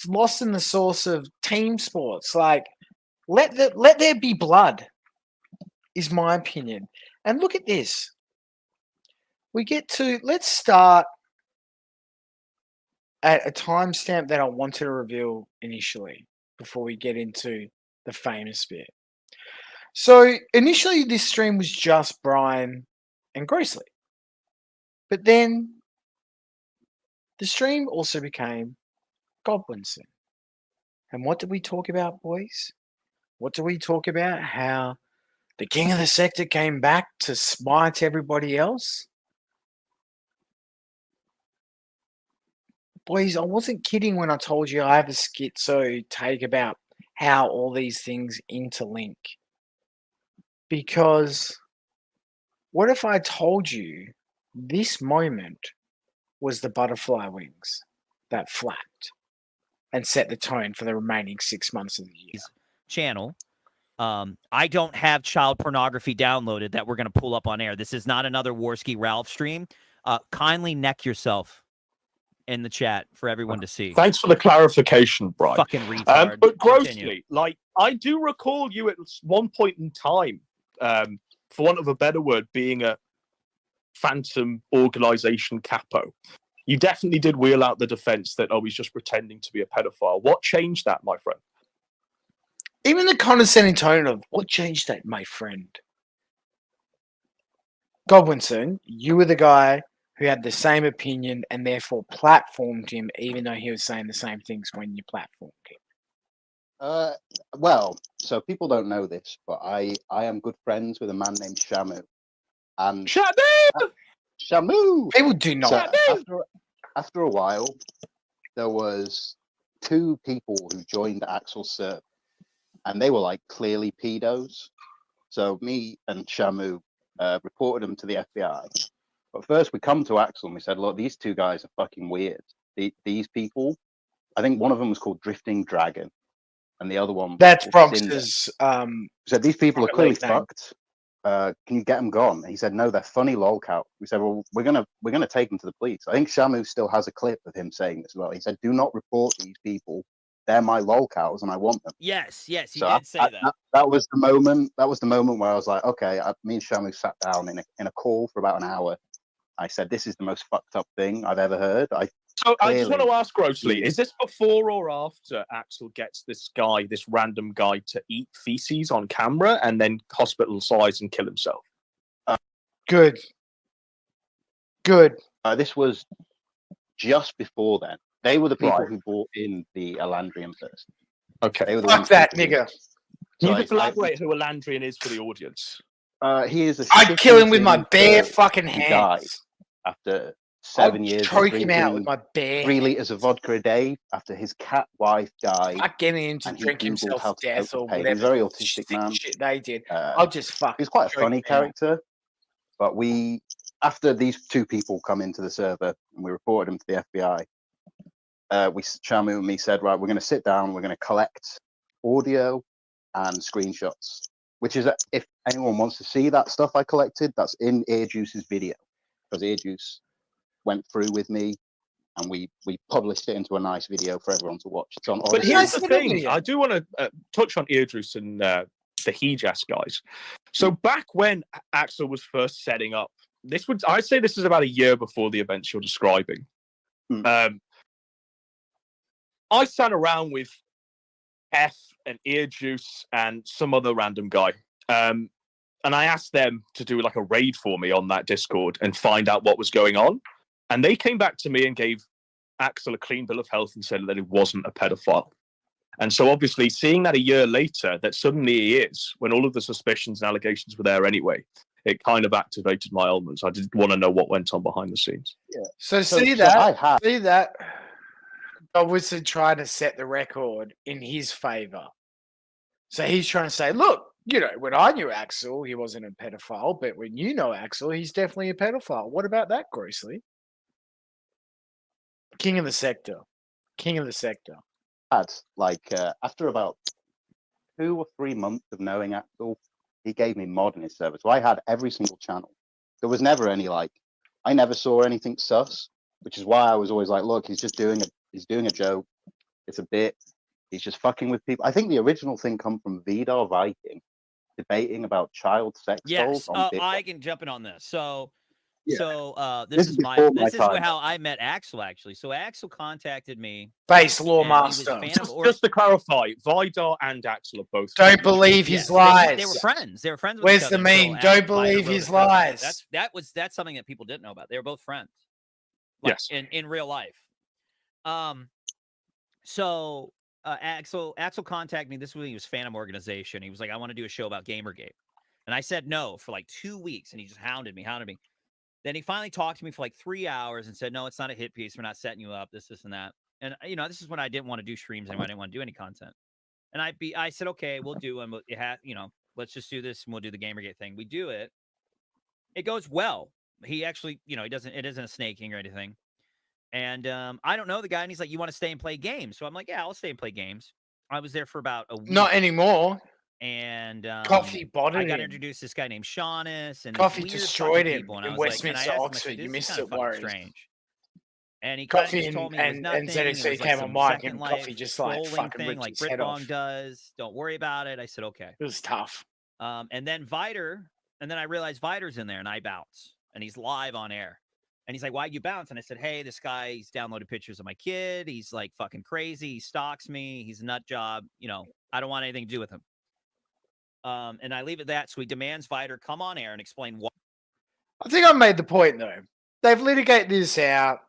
lost in the source of team sports. Like, let there be blood, is my opinion. And look at this. Let's start at a timestamp that I wanted to reveal initially before we get into the famous bit. So initially this stream was just Brian and Grossly. But then the stream also became Godwinson. And what did we talk about, boys? What did we talk about? How the king of the sector came back to smite everybody else? Boys, I wasn't kidding when I told you I have a schizo take about how all these things interlink. Because what if I told you this moment was the butterfly wings that flapped and set the tone for the remaining 6 months of the year? Channel. I don't have child pornography downloaded that we're going to pull up on air. This is not another Warski Ralph stream. Kindly neck yourself in the chat for everyone to see. Thanks for the clarification, Brian. Fucking retard. But Continue. grossly, like, I do recall you at one point in time, for want of a better word, being a phantom organization capo. You definitely did wheel out the defense that, he's just pretending to be a pedophile. What changed that, my friend? Even the condescending tone of, what changed that, my friend? Godwinson, you were the guy who had the same opinion and therefore platformed him, even though he was saying the same things when you platformed him. Well, so people don't know this, but I am good friends with a man named Shamu. And Shamu! People do not. So after a while, there was 2 people who joined Axel's server, and they were like clearly pedos. So me and Shamu reported them to the FBI. But first we come to Axel and we said, look, these 2 guys are fucking weird. These people, I think one of them was called Drifting Dragon, and the other one That's was Bronx's said, these people are clearly name. fucked. Can you get them gone? And he said, no, they're funny lolcow. We said, well, we're gonna take them to the police. I think Shamu still has a clip of him saying this as well. He said, do not report these people. They're my lolcows and I want them. Yes, he did say that. That was the moment. That was the moment where I was like, okay. Me and Shamu sat down in a call for about an hour. I said, this is the most fucked up thing I've ever heard. I just want to ask grossly, is this before or after Axel gets this random guy to eat feces on camera and then hospitalize and kill himself? Good. This was just before then. They were the people who brought in the Elandrian person. Okay. They were the Fuck ones that who did nigga. it. Can So you just elaborate who Elandrian is for the audience? He is a I'd kill him with my shit-eating bare bird fucking who died hands. after 7 years of choke him out with drinking my bare 3 liters of vodka a day after his cat wife died. Fuck getting him to and he drink Googled himself how to to cope death with or pain. whatever He's a very autistic sick man. shit they did. I'll just fucking He's quite a choke funny him out. character, but after these 2 people come into the server and we reported them to the FBI, Shamu and me said, right, we're going to sit down, we're going to collect audio and screenshots, which is, if anyone wants to see that stuff I collected, that's in Airjuice's video, because Airjuice went through with me and we published it into a nice video for everyone to watch. It's on But Odyssey. here's the thing: I do want to touch on Eardrews and the Hejas guys. So back when Axel was first setting up, I'd say this is about a year before the events you're describing. I sat around with F and Earjuice and some other random guy. And I asked them to do like a raid for me on that Discord and find out what was going on. And they came back to me and gave Axel a clean bill of health and said that he wasn't a pedophile. And so obviously seeing that a year later, that suddenly he is, when all of the suspicions and allegations were there anyway, it kind of activated my elements. I did want to know what went on behind the scenes. Yeah. So see that. Obviously trying to set the record in his favor. So he's trying to say, look, when I knew Axel, he wasn't a pedophile, but when you know Axel, he's definitely a pedophile. What about that, Grossly? King of the sector. After about 2 or 3 months of knowing Axel, he gave me mod in his server. So I had every single channel. There was never any I never saw anything sus, which is why I was always like, look, he's doing a joke. It's a bit. He's just fucking with people. I think the original thing come from Vidar Viking debating about child sex dolls on Bitcoin. I can jump in on this. So Yeah. this is before my time. how I met Axel, actually. So Axel contacted me. Base Law and he was Master. fan of Just to clarify, Vidar and Axel are both. Don't believe his Yes, lies. They were friends. They were friends with Where's each other. the meme? until Don't Vidar believe wrote his a cover. lies. That's something that people didn't know about. They were both friends. Yes. In real life. So Axel contacted me. This was when he was Phantom Organization. He was like, I want to do a show about Gamergate. And I said no for like 2 weeks, and he just hounded me. Then he finally talked to me for like 3 hours and said, no, it's not a hit piece. We're not setting you up, this and that. And, this is when I didn't want to do streams anymore. I didn't want to do any content. And I said, okay, we'll do them. Let's just do this and we'll do the Gamergate thing. We do it. It goes well. He actually, it isn't a snaking or anything. And I don't know the guy. And he's like, you want to stay and play games? So I'm like, yeah, I'll stay and play games. I was there for about a week. Not anymore. And Coffee bottled I got him. introduced to this guy named Shaunus, and Coffee weird destroyed fucking him people. And I in was Westminster, like, and I asked him, Oxford. this You is missed kind it, of fucking worries. strange. And he kind of Coffee just told me it was and nothing. ZXC it was came some on mic Second and Life Coffee just like trolling fucking thing, ripped like his head off. Britbong does. Don't worry about it. I said, okay. It was tough. And then I realized Vider's in there, and I bounce, and he's live on air. And he's like, why'd you bounce? And I said, hey, this guy, he's downloaded pictures of my kid. He's like fucking crazy. He stalks me. He's a nut job. I don't want anything to do with him. And I leave it at that. So he demands Vider come on air and explain why. I think I made the point, though. They've litigated this out,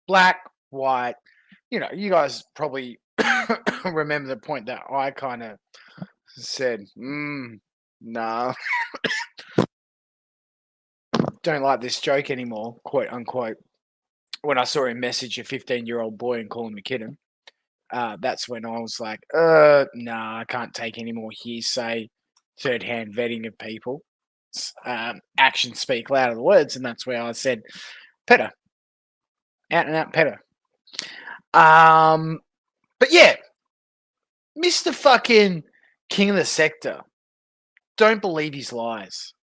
black, white. You guys probably remember the point that I kind of said, no. Don't like this joke anymore, quote unquote. When I saw him message a 15-year-old boy and call him a kitten, that's when I was like, nah, I can't take any more hearsay, third-hand vetting of people. Actions speak louder than words, and that's where I said, pedo. Out and out pedo. But yeah, Mr. fucking King of the Sector, don't believe his lies,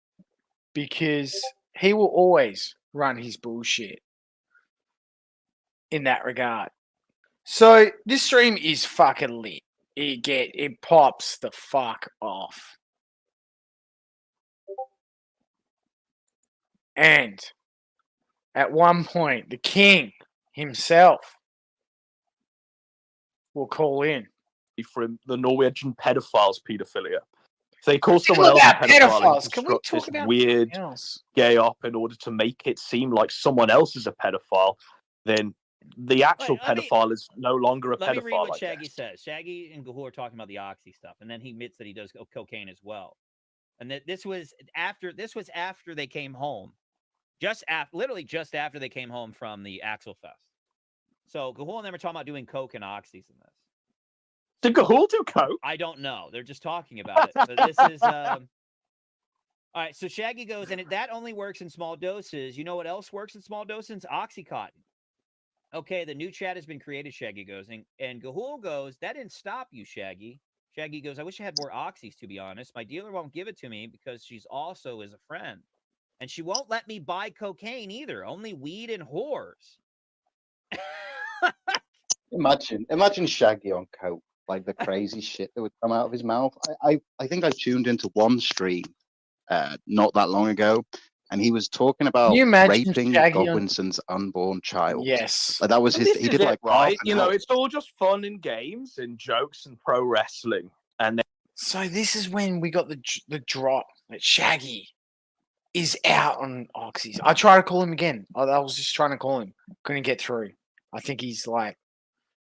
because he will always run his bullshit in that regard. So this stream is fucking lit. It pops the fuck off. And at one point, the king himself will call in. From the Norwegian pedophiles pedophilia. If they call someone else a About pedophile pedophiles, and can we construct talk this about weird something else? gay up in order to make it seem like someone else is a pedophile, then the actual pedophile is no longer a Let me read pedophile. what I Shaggy guess. says. Shaggy and Gahul are talking about the oxy stuff, and then he admits that he does cocaine as well. And that this was after they came home. literally just after they came home from the Axel Fest. So Gahul and them are talking about doing coke and oxys in this. Did Gahul do coke? I don't know. They're just talking about it. So this is all right. So Shaggy goes, and that only works in small doses. You know what else works in small doses? Oxycontin. Okay, the new chat has been created. Shaggy goes, and Gahul goes, that didn't stop you, Shaggy. Shaggy goes, I wish I had more oxys, to be honest. My dealer won't give it to me because she's also is a friend. And she won't let me buy cocaine either, only weed and whores. Imagine Shaggy on coke, like the crazy shit that would come out of his mouth. I think I tuned into one stream not that long ago, and he was talking about raping Godwinson's unborn child. Yes, like that was his. He did like right. You know, it's all just fun and games and jokes and pro wrestling, and then... So this is when we got the drop that Shaggy is out on oxys. I tried to call him again. I was just trying to call him, couldn't get through. I think he's like,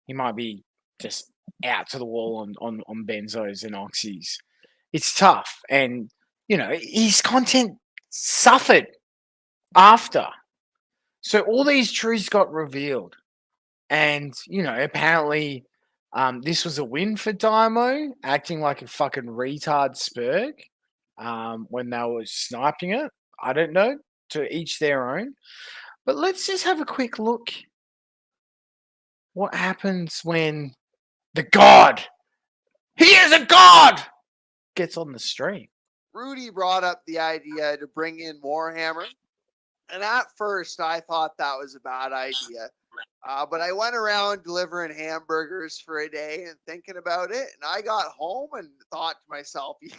he might be just out to the wall on benzos and oxys. It's tough, and you know his content suffered after. So all these truths got revealed, and you know apparently this was a win for Daimo, acting like a fucking retard Spurg when they were sniping it. I don't know, to each their own. But let's just have a quick look. What happens when the god, he is a god, gets on the stream? Rudy brought up the idea to bring in Warhammer. And at first, I thought that was a bad idea. But I went around delivering hamburgers for a day and thinking about it. And I got home and thought to myself, you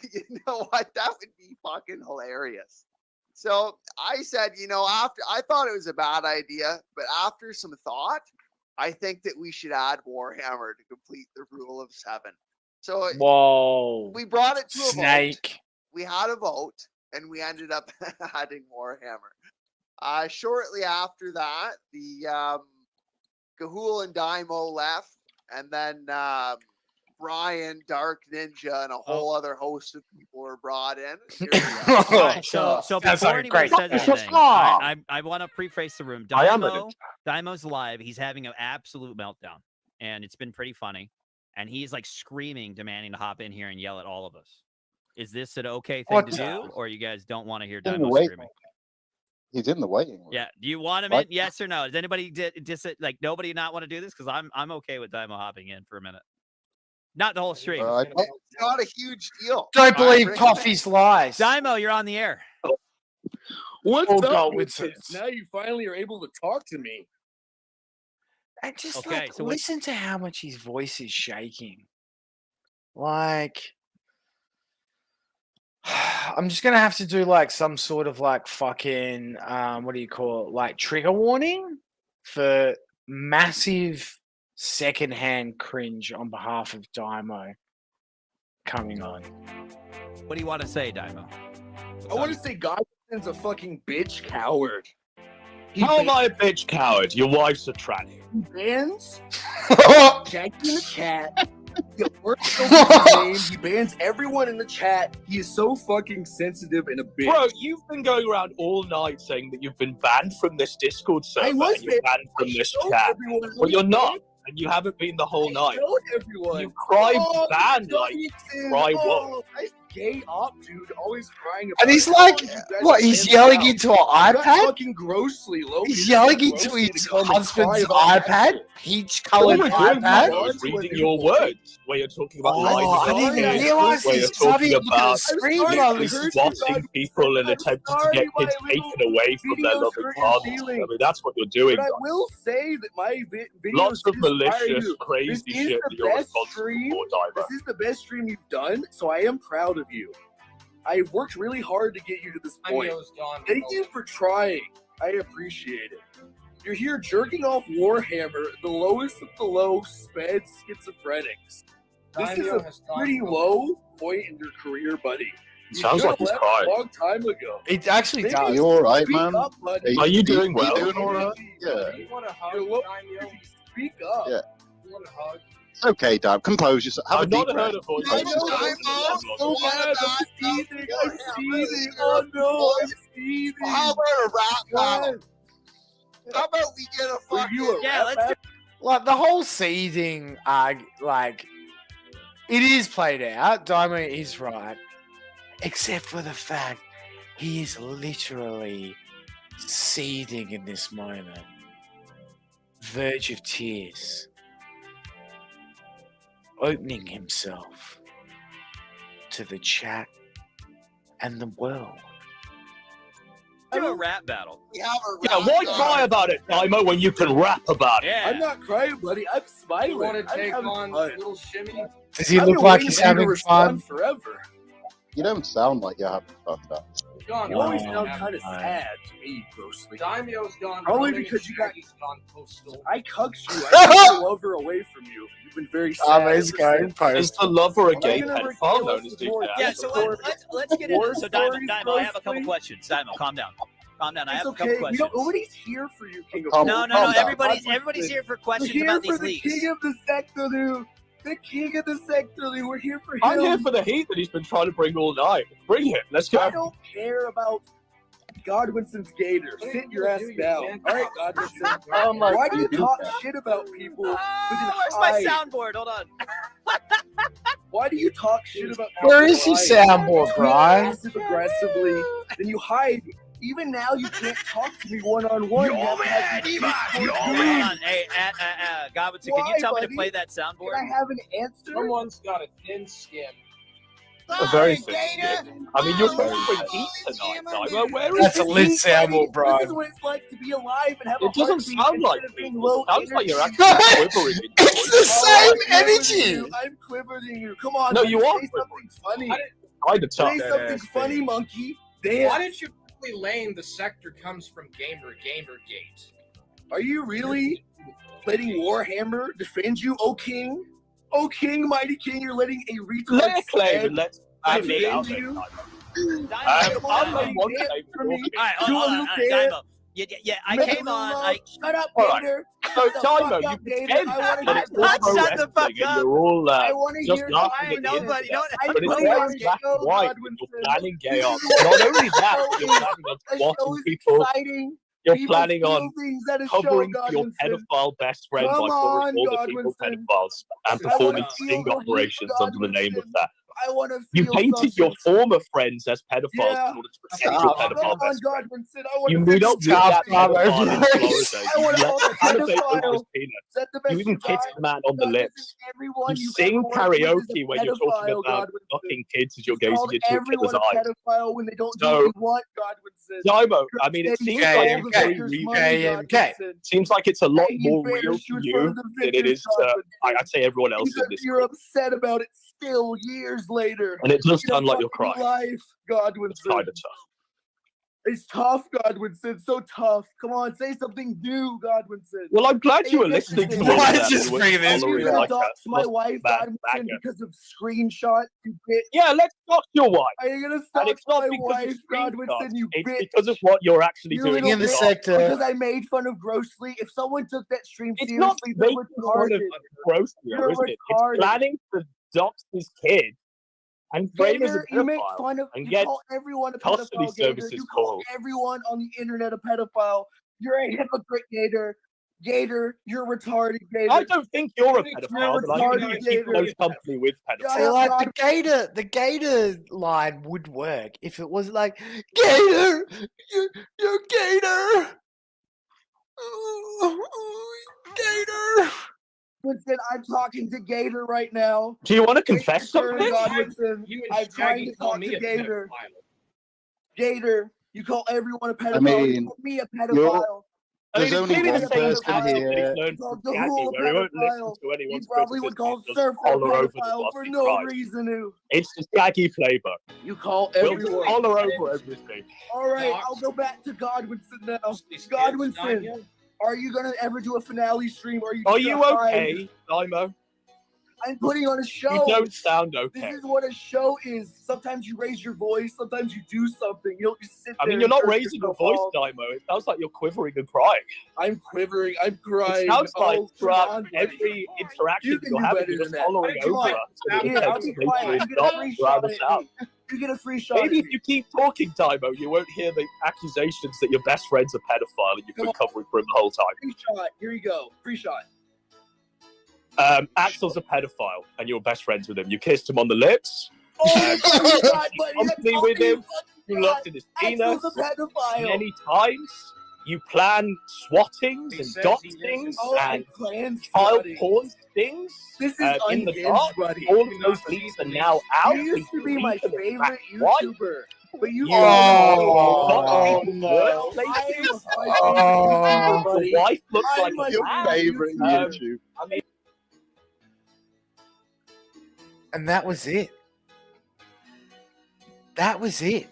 know what? That would be fucking hilarious. So I said, after I thought it was a bad idea, but after some thought, I think that we should add Warhammer to complete the rule of 7. So whoa, we brought it to a Snake. vote. We had a vote, and we ended up adding Warhammer. Shortly after that, the Gahul and Daimo left, and then Brian, Dark Ninja, and a whole other host of people were brought in. All right, so before anybody says anything, I want to preface the room. Daimo's live. He's having an absolute meltdown, and it's been pretty funny. And he's like screaming, demanding to hop in here and yell at all of us. Is this an okay thing to do, or you guys don't want to hear Daimo screaming? He's in the waiting room. Yeah. Do you want him in? Yes or no? Does anybody like nobody not want to do this? Because I'm okay with Daimo hopping in for a minute. Not the whole stream. It's not a huge deal. Don't believe Coffee's lies. Daimo, you're on the air. What's Oh, up God, with Winston. this? Now you finally are able to talk to me. And just Okay, so listen to how much his voice is shaking. Like, I'm just gonna have to do like some sort of like fucking what do you call it? Like trigger warning for massive secondhand cringe on behalf of Daimo coming on. What do you want to say, Daimo? I want to say Godwin's a fucking bitch coward. How am I a bitch coward? Your wife's a tranny. He bans Jackie in the chat. He works over his name. He bans everyone in the chat. He is so fucking sensitive and a bitch. Bro, you've been going around all night saying that you've been banned from this Discord server. I was and you're banned from this showed chat. everyone. Well, you're not. And you haven't been the whole night. Showed everyone. You cried Oh, banned like Davidson. cry Oh, wolf. nice gay op, dude. Always crying about And he's it. like, You guys what? are He's fans yelling now. into an You got iPad? fucking grossly low. He's yelling into his husband's iPad? Peach-colored iPad? Reading your words where you're talking about Oh, I didn't even realize where you're this. I talking didn't look at the about screen when I listened to swatting people and attempting to get kids taken away from their loving fathers. I mean, that's what you're doing. But I guys. will say that my videos Lots of inspire malicious, you. crazy This is shit the that you're best responsible stream. for, Diver. This is the best stream you've done, so I am proud of you. I've worked really hard to get you to this point. Thank you for trying. I appreciate it. You're here jerking off Warhammer, the lowest of the low sped schizophrenics. This is a pretty low point in your career, buddy. You Sounds should like he's have left crying. a long time ago. It actually Maybe does. You all right, speak man? up, buddy. Are you doing well? You doing all right? Yeah. You're low. Speak up. Yeah. It's okay, Dad. Compose yourself. Have a I've deep not breath. heard a voice. I know. I'm so bad. I'm seething. I'm seething. Oh no, I'm seething. How about a rap battle? How about we get a fucking... Yeah, let's do. Like the whole seething, like it is played out. Diamond is right, except for the fact he is literally seething in this moment, verge of tears, opening himself to the chat and the world. Do a rap battle. Yeah, why cry about it, Dimo, when you can rap about it? Yeah. I'm not crying, buddy. I'm smiling. You want to I'm take having on fun. little Shimmy? Does he I've look been like waiting he's for you to having respond fun? forever. You don't sound like you're having fun, Dad. Gone. You always Oh, sound kind of my. sad to me, grossly. Daimyo's gone. Probably running because and you got. Shaggy's gone postal. I cucked you. I took your lover away from you. You've been very sad. He's ever going since. Is the lover a Am I gay gonna pedophile regale known us as with Duke more Dad? Yeah, so let's get into it. So Dimo, I have a couple questions. Dimo, calm down. Calm down. I It's have a okay. couple questions. Nobody's here for you, King of Calm- No, calm down. everybody's here for questions We're here about for these the leagues. king of the sector, dude. The king of the sector, dude. We're here for him. I'm here for the heat that he's been trying to bring all night. Bring it. Let's go. I don't care about Godwinson's gator. Sit your ass down. All right, Godwinson. Oh my Why do you God. talk shit about people who can Where's my hide? soundboard? Hold on. Why do you talk shit about people Where is who your hide? soundboard, You Brian? passive aggressively, then you hide. Even now, you can't talk to me one-on-one. You have to have these Discord Hold meetings. on. Hey, Godwinson, can Why, you tell me to buddy? play that Can soundboard? I have an answer? Someone's got a thin skin. A very thick skin. I mean, you're supposed to bring heat tonight, Dimo. Where is That's a the lit heat? soundboard, This is Brian. what it's like to be alive and have a It doesn't heartbeat sound like instead of being me. low It sounds like you're energy. actually quivering. in your It's voice. the same I'm quivering energy. you. I'm quivering you. Come on, No, buddy, you are say something funny. Kind of tough. Say something funny, monkey. Dance. Why didn't you quickly lane the sector comes from Gamergate? Are you really letting Warhammer defend you, O king? O king, mighty king, you're letting a retard Let it claim stand and let's act it out defend there. you? I'm on one Dance claim. for me. All right, Do a hold little on. dance. Dimo. Yeah, I Make a came little on. love. Shut up, All right. Gator. So, Shut the fuck Dimo, you up, Gator. pretend I that want it's to all Shut pro the wrestling fuck and up. you're all I want to just hear laughing I at know, the but you don't. I'm But it's putting all on a black show, and white. Godwinson. You're planning This chaos. is what Not the only that, show you're is. planning on The show squatting is people. exciting. You're People planning feel on things at a show, covering for your Godwinson. pedophile best friend by Come calling on, all the people Godwinson. pedophiles and I want performing to feel sting the heat, operations under the name of Godwinson. that. I want to You feel painted your something. former friends as pedophiles Yeah. in order to protect your Come pedophile on, best friend. Godwinson. I want You to meet feel up with Tough that time pedophile in over. Florida. I You want to let hold the elevate over his pedophile. penis. Set the You best even kiss guy. the man on the Godwinson, lips. everyone You you've sing ever worked with is a karaoke when you're talking pedophile, about Godwinson. fucking kids as you're You've gazing called into a everyone killer's a eyes. pedophile when they don't do So, what you want, Godwinson. Dimo, I mean, it Instead, you seems like stole it's the very victor's real. money, Godwinson. Seems like it's a lot And you more real embarrassed to you in front you of the than it victors, is to, Godwinson. I'd say, everyone else in Because this you're group. upset about it still years later. And it does In a sound like you're fucking crying. life, Godwinson. It's kind of tough. It's tough, Godwinson. So tough. Come on, say something new, Godwinson. Well, I'm glad you were Pay listening to attention. all Why of is that. this You were bringing this following You're gonna like a dox my wife, bad Godwinson, bagger. because of screenshot, you bitch. Yeah, let's dox your wife. Are you gonna And stalk it's not my because wife, of Godwinson, screenshots. you It's bitch? because of what you're actually You doing little in the bitch. sector. Because I made fun of grossly. If someone took that stream It's not seriously, they're making fun of retarded. Grossly, You're isn't it? It's retarded. planning to dox his kid and frame as a Gator, you make pedophile fun of, and you get call everyone a custody pedophile, Gator. services You call calls. everyone on the internet a pedophile. You're a hypocrite, Gator. Gator, you're retarded, Gator. I don't think you're a You're pedophile, but I think retarded, you keep Gator. close company with Shut pedophiles. See, up, like the gator line would work if it was like, Gator, you're Gator, Gator. Godwinson, I'm talking to Gator right now. Do you want to Take your confess turn, something? Godwinson. You and I'm trying Shaggy to call talk me to a Gator. pedophile. Gator, you call everyone a pedophile. mean, you call me a you're- pedophile. I mean, There's it's only clearly one the same person tactic that he's here. learned Called from the Shaggy, whole where he won't listen pedophile. to He anyone's probably would criticism. call He just Surfer a holler over them pedophile whilst for he no cries. reason. It's the Shaggy flavor. You call We'll everyone. just holler over everything. All right, Dox. I'll go back to Godwinson now. These kids, Godwinson, Danya. are you gonna ever do a finale stream? Or are you Are just you gonna hide? okay, Dimo? I'm putting on a show. You don't sound okay. This is what a show is. Sometimes you raise your voice. Sometimes you do something. You don't just sit there. I mean, you're and not jerk raising your yourself voice, off. Daimo. It sounds like you're quivering and crying. I'm quivering. I'm crying. It sounds like Oh, come throughout on, buddy. every interaction You can you're do having, better you're than just that. hollering Come over on. us. So Here, I'll be quiet. You get a free shot at me. You get a free shot. Maybe if you keep talking, Daimo, you won't hear the accusations that your best friend's a pedophile and you've been covering for him the whole time. Free shot. Here you go. Free shot. Axel's a pedophile, and you're best friends with him. You kissed him on the lips. Oh, free shot, buddy. Company with him. You looked at his penis Axel's a pedophile. many times. You plan swattings He and says dot he is. stings Oh, I and plan child swatting. porn stings This is in the unhinged, dark. buddy. All of those leaks are now out. You used to be my favorite Why? YouTuber, but you Oh, no. The wife looks like a your man. favorite YouTube. I mean, And that was it. That was it.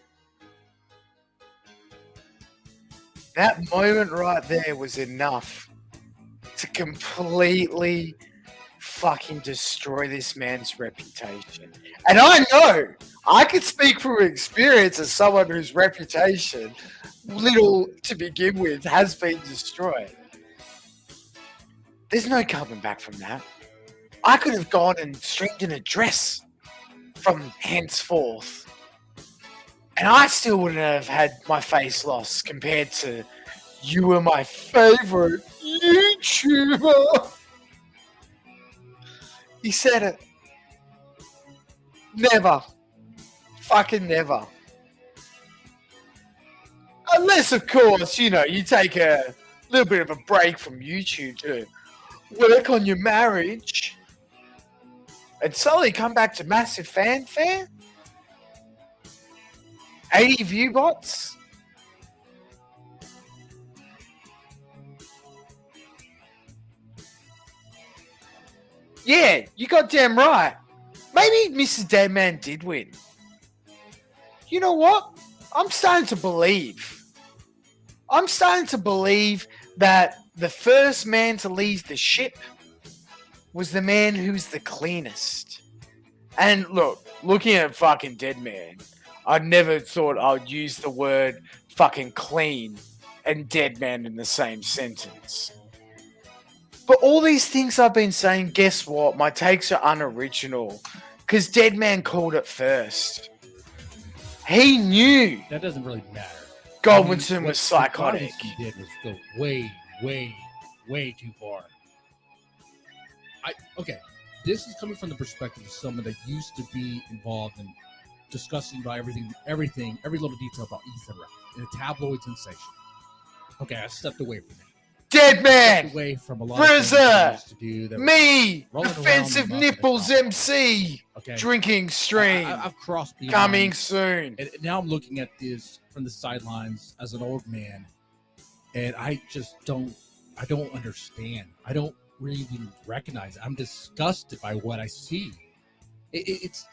That moment right there was enough to completely fucking destroy this man's reputation. And I know, I can speak from experience as someone whose reputation, little to begin with, has been destroyed. There's no coming back from that. I could have gone and streamed an address from henceforth. And I still wouldn't have had my face lost compared to you were my favorite YouTuber. He said it. Never. Fucking never. Unless, of course, you know, you take a little bit of a break from YouTube to work on your marriage and slowly come back to massive fanfare. 80 view bots. Yeah, you got damn right. Maybe Mr. Deadman did win. You know what? I'm starting to believe. I'm starting to believe that the first man to leave the ship was the man who's the cleanest. And look, looking at fucking Deadman, I never thought I'd use the word fucking clean and Deadman in the same sentence. But all these things I've been saying, guess what? My takes are unoriginal. Because Deadman called it first. He knew That doesn't really matter. Godwinson What was psychotic. Godwinson did was go way, way, way too far. Okay, this is coming from the perspective of someone that used to be involved in discussing about every little detail about Ethan Rapp in a tabloid sensation. Okay, I stepped away from it. Deadman! Away from a lot of things I Brizza! used to do that Me! rolling around Offensive the muck Nipples MC! Okay. Drinking stream! I've crossed beyond. Coming soon! And now I'm looking at this from the sidelines as an old man, and I just don't understand. I don't really even recognize it. I'm disgusted by what I see. It's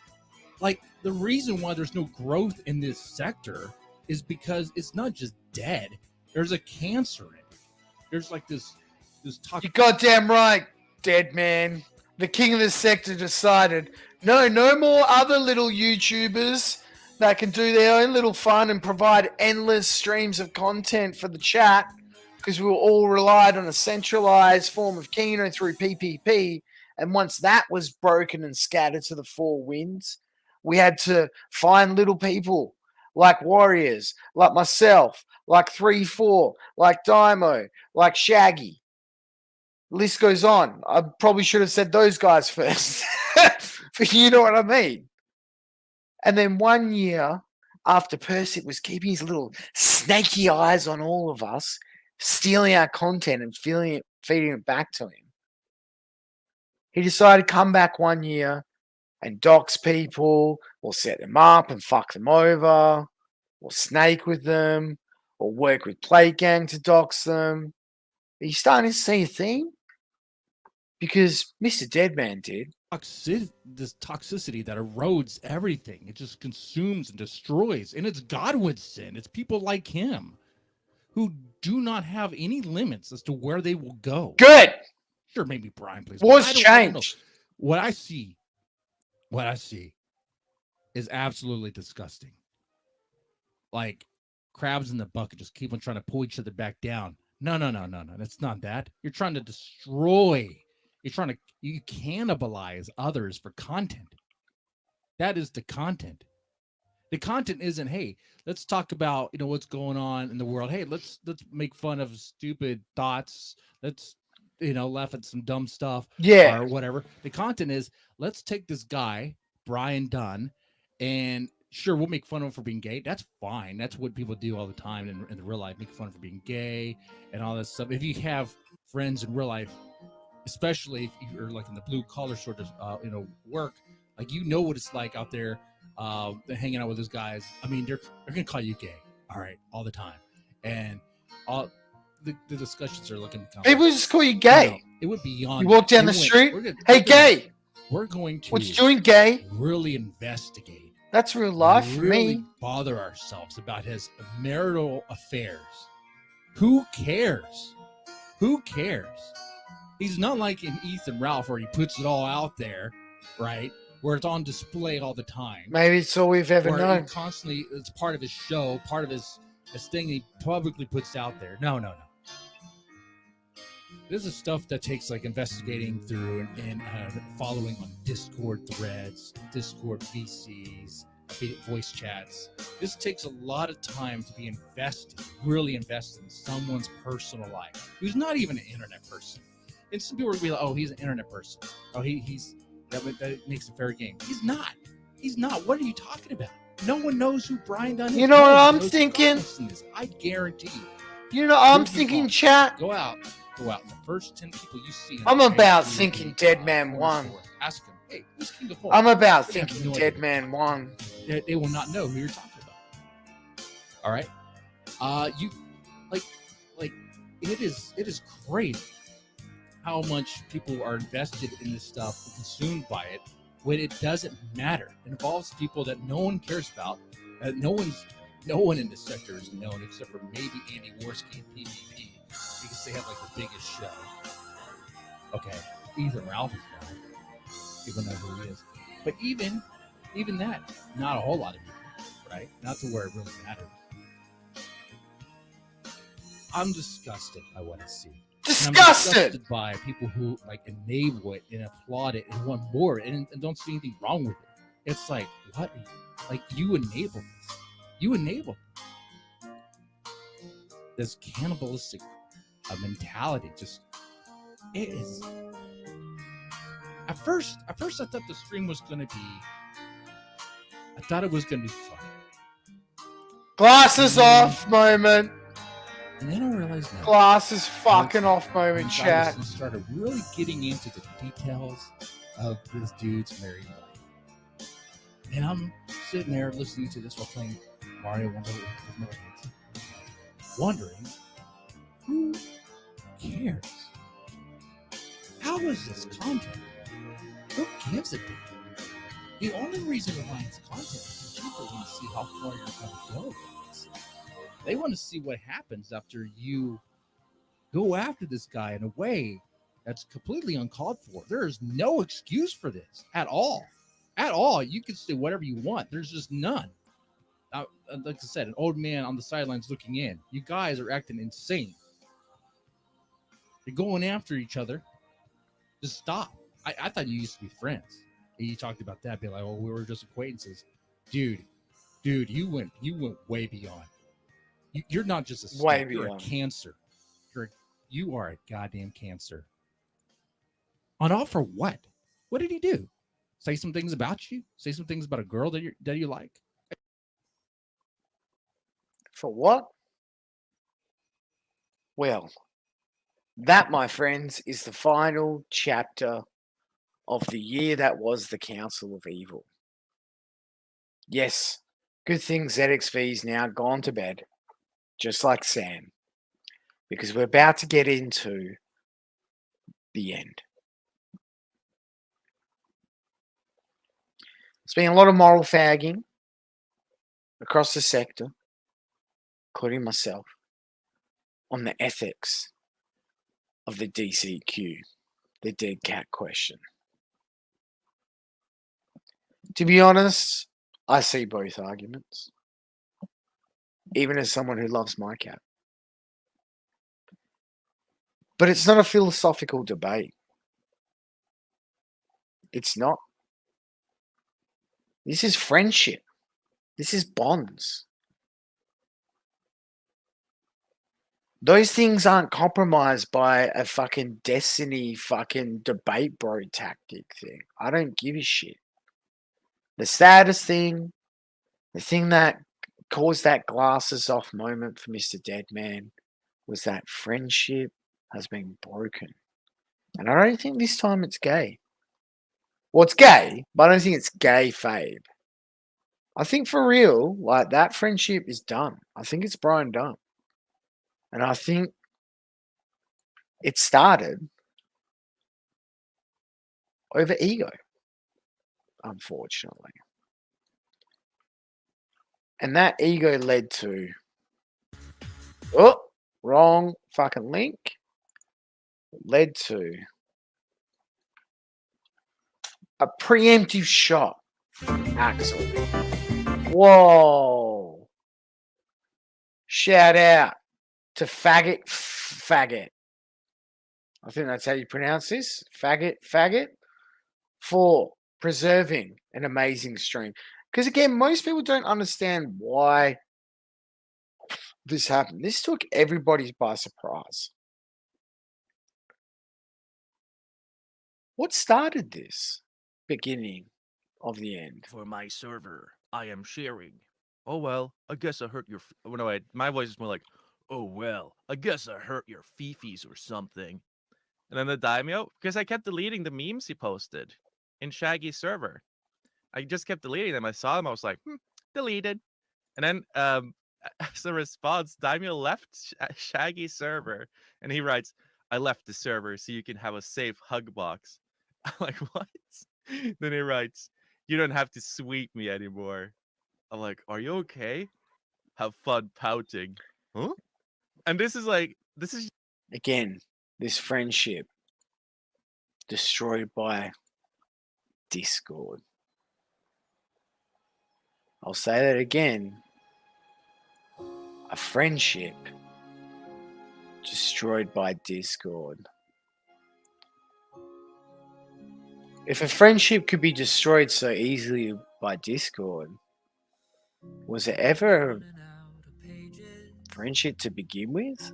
like the reason why there's no growth in this sector is because it's not just dead. There's a cancer in it. There's like this toxic. You goddamn right, Deadman. The king of the sector decided, no more other little YouTubers that can do their own little fun and provide endless streams of content for the chat, because we were all relied on a centralized form of Kino through PPP. And once that was broken and scattered to the four winds, we had to find little people like Warriors, like myself, like 3-4, like Daimo, like Shaggy. The list goes on. I probably should have said those guys first. But you know what I mean. And then 1 year after Percy was keeping his little snaky eyes on all of us, stealing our content and feeding it back to him, he decided to come back 1 year and dox people, or set them up and fuck them over, or snake with them, or work with Plate Gang to dox them. Are you starting to see a theme? Because Mr. Deadman did. This toxicity that erodes everything. It just consumes and destroys. And it's Godwinson. It's people like him who do not have any limits as to where they will go. Good. Sure, maybe Brian plays. Wars I don't know. change. what I see is absolutely disgusting. Like crabs in the bucket, just keep on trying to pull each other back down. No. That's not that. You're trying to destroy. You cannibalize others for content. That is the content. The content isn't, hey, let's talk about what's going on in the world. Hey, let's make fun of stupid thoughts. Let's laugh at some dumb stuff Yeah. or whatever. The content is, let's take this guy Brian Dunn, and sure, we'll make fun of him for being gay. That's fine. That's what people do all the time in the real life, make fun of him for being gay and all that stuff. If you have friends in real life, especially if you're like in the blue collar sort of work, like what it's like out there hanging out with those guys. I mean, they're gonna call you gay, all right, all the time, and all the discussions are looking. People just call you gay. It would be beyond. You walk down the street, hey, gay. We're going to what you doing, gay? Really investigate. That's real life for really me. Bother ourselves about his marital affairs. Who cares? Who cares? He's not like in Ethan Ralph where he puts it all out there, right? Where it's on display all the time. Maybe it's all we've ever where known. Constantly, it's part of his show, part of his thing he publicly puts out there. No. This is stuff that takes like investigating through and following on Discord threads, Discord VCs, voice chats. This takes a lot of time to be invested, really invested in someone's personal life, who's not even an internet person. And some people will be like, "Oh, he's an internet person. Oh, he's that makes a fair game." He's not. He's not. What are you talking about? No one knows who Brian Dunn is. You know what I'm thinking? I guarantee you. You know, I'm thinking, chat. Go out. The first 10 people you see. I'm about thinking Dead Man One. Ask him, hey, who's King of Horror? I'm about thinking Dead Man One. They will not know who you're talking about. All right. You like it is crazy how much people are invested in this stuff and consumed by it when it doesn't matter. It involves people that no one cares about. No one in this sector is known except for maybe Andy Worski and PvP because they have like the biggest show. Okay, Ethan Ralph is known. People know who he is, but even that, not a whole lot of people, right? Not to where it really matters. I'm disgusted by what I see. Disgusted! I'm disgusted by people who like enable it and applaud it and want more and don't see anything wrong with it. It's like, what? Like, you enable this. You enable this cannibalistic mentality. Just, it is. At first, I thought the stream was gonna be. I thought it was gonna be fun. Glasses off moment. And then I realized no. Glasses fucking off moment, Once chat. I started really getting into the details of this dude's married life. And I'm sitting there listening to this while playing Mario Wonder with my kids, wondering, who cares? How is this content? Who gives a damn? The only reason behind this content is that people want to see how far you're going to go with this. They want to see what happens after you go after this guy in a way that's completely uncalled for. There is no excuse for this at all. At all. You can say whatever you want. There's just none. Like I said, an old man on the sidelines looking in. You guys are acting insane. You're going after each other. Just stop. I thought you used to be friends. And you talked about that, be like, "Oh, we were just acquaintances." Dude, you went way beyond. You're not just a snake, you're a cancer. You are a goddamn cancer. On all for what? What did he do? Say some things about you? Say some things about a girl that you like? For what? Well, that, my friends, is the final chapter of the year that was the Council of Evil. Yes, good thing ZXV's now gone to bed, just like Sam, because we're about to get into the end. There's been a lot of moral fagging across the sector, including myself, on the ethics of the DCQ, the dead cat question. To be honest, I see both arguments. Even as someone who loves my cat. But it's not a philosophical debate. It's not. This is friendship. This is bonds. Those things aren't compromised by a fucking destiny fucking debate bro tactic thing. I don't give a shit. The saddest thing, the thing that caused that glasses off moment for Mr. Deadman was that friendship has been broken. And I don't think this time it's gay. Well, it's gay, but I don't think it's gay Fabe. I think for real, like that friendship is done. I think it's Brian done. And I think it started over ego, unfortunately. And that ego led to, oh, wrong fucking link. Led to a preemptive shot from Axel. Whoa. Shout out to Faggot. I think that's how you pronounce this. Faggot. For preserving an amazing stream. Because again, most people don't understand why this happened. This took everybody by surprise. What started this beginning of the end? For my server, I am sharing. Oh well, I guess I hurt your. Oh, no, wait, my voice is more like, oh well, I guess I hurt your fifis or something. And then the daimyo, because I kept deleting the memes he posted in Shaggy's server. I just kept deleting them. I saw them. I was like, deleted. And then as a response, daimyo left Shaggy's server, and he writes, "I left the server so you can have a safe hug box." I'm like, what? Then he writes, "You don't have to sweep me anymore." I'm like, are you okay? Have fun pouting. Huh? And this is again, this friendship destroyed by Discord. I'll say that again. A friendship destroyed by Discord. If a friendship could be destroyed so easily by Discord, was it ever a friendship to begin with?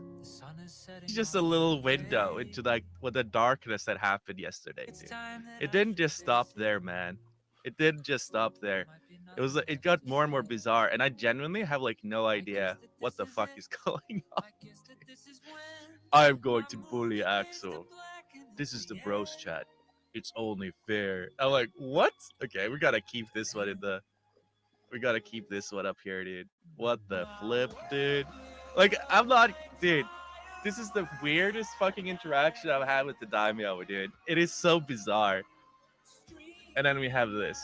It's just a little window into like what the darkness that happened yesterday, dude. It didn't just stop there, man. It didn't just stop there. It got more and more bizarre, and I genuinely have like no idea what the fuck is going on. I'm going to bully Axel. This is the bros chat. It's only fair. I'm like, what? Okay, we gotta keep this one up here, dude. What the flip, dude? Like, I'm not, dude. This is the weirdest fucking interaction I've had with the daimyo, dude. It is so bizarre. And then we have this.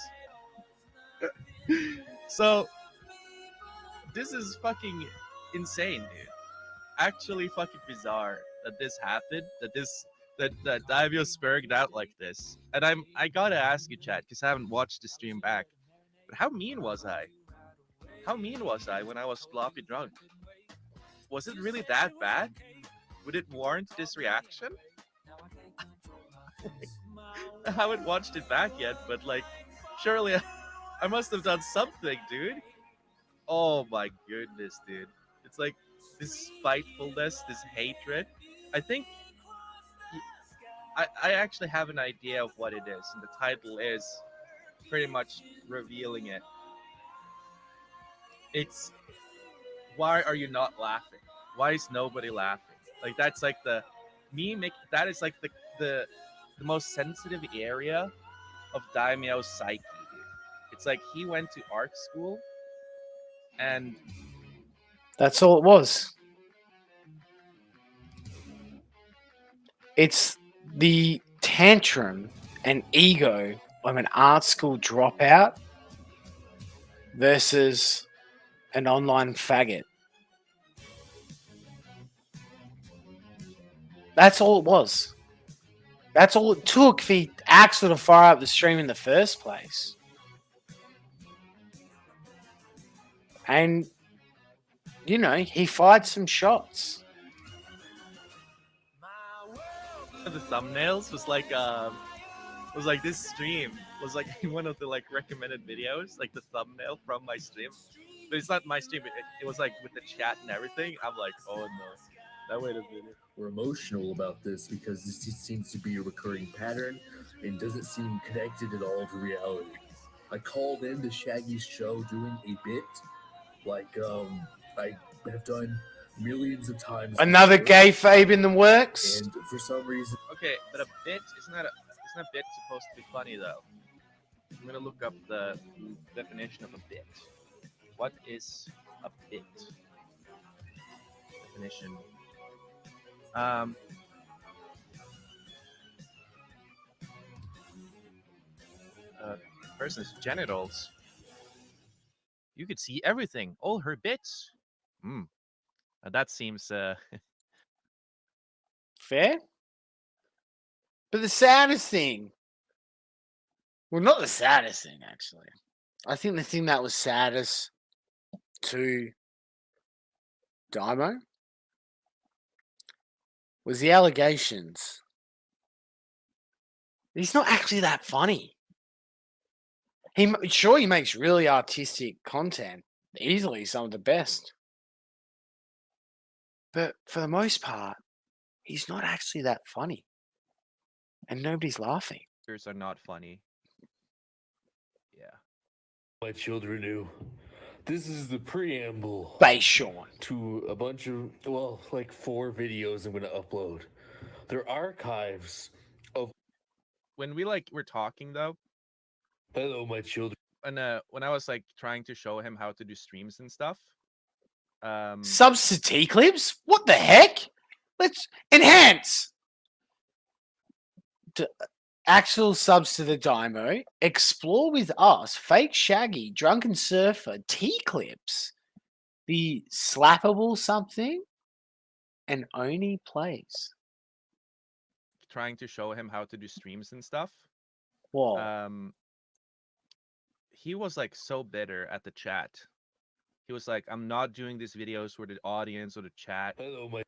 So, this is fucking insane, dude. Actually fucking bizarre that this happened, that daimyo spurred out like this. And I gotta ask you, chat, because I haven't watched the stream back. But how mean was I? How mean was I when I was sloppy drunk? Was it really that bad? Would it warrant this reaction? I haven't watched it back yet, but like, surely I must have done something, dude. Oh my goodness, dude. It's like this spitefulness, this hatred. I think I actually have an idea of what it is, and the title is pretty much revealing it. It's, why are you not laughing? Why is nobody laughing? Like, that's like that is like the most sensitive area of Daimyo's psyche, dude. It's like he went to art school and That's all it was. It's the tantrum and ego of an art school dropout versus an online faggot. That's all it was. That's all it took for Axel to fire up the stream in the first place. And, you know, he fired some shots. The thumbnails was like this stream was like one of the like recommended videos, like the thumbnail from my stream. But it's not my stream. It was like with the chat and everything. I'm like, oh no, that wait a minute. We're emotional about this because this just seems to be a recurring pattern and doesn't seem connected at all to reality. I called in to Shaggy's show doing a bit like I have done millions of times. Another before. kayfabe in the works. And for some reason, Okay, but a bit isn't a bit supposed to be funny though? I'm gonna look up the definition of a bit. What is a bit? Definition. Person's genitals. You could see everything, all her bits. That seems fair. But the saddest thing, well, not the saddest thing, actually. I think the thing that was saddest to Dymo was the allegations. He's not actually that funny. He makes really artistic content, easily some of the best. But for the most part, he's not actually that funny. And nobody's laughing. Yours are not funny. Yeah. my children knew. This is the preamble Base Sean to a bunch of, well, like 4 videos I'm going to upload. They're archives of. When we like were talking though. Hello, my children. And when I was like trying to show him how to do streams and stuff. Subs to T clips? What the heck? Let's enhance. Axel subs to the Dymo. Explore with us. Fake Shaggy. Drunken Surfer. T clips. The slappable something. And Oni plays. Trying to show him how to do streams and stuff. Whoa. He was like so bitter at the chat. He was like, I'm not doing these videos for the audience or the chat. Hello, my.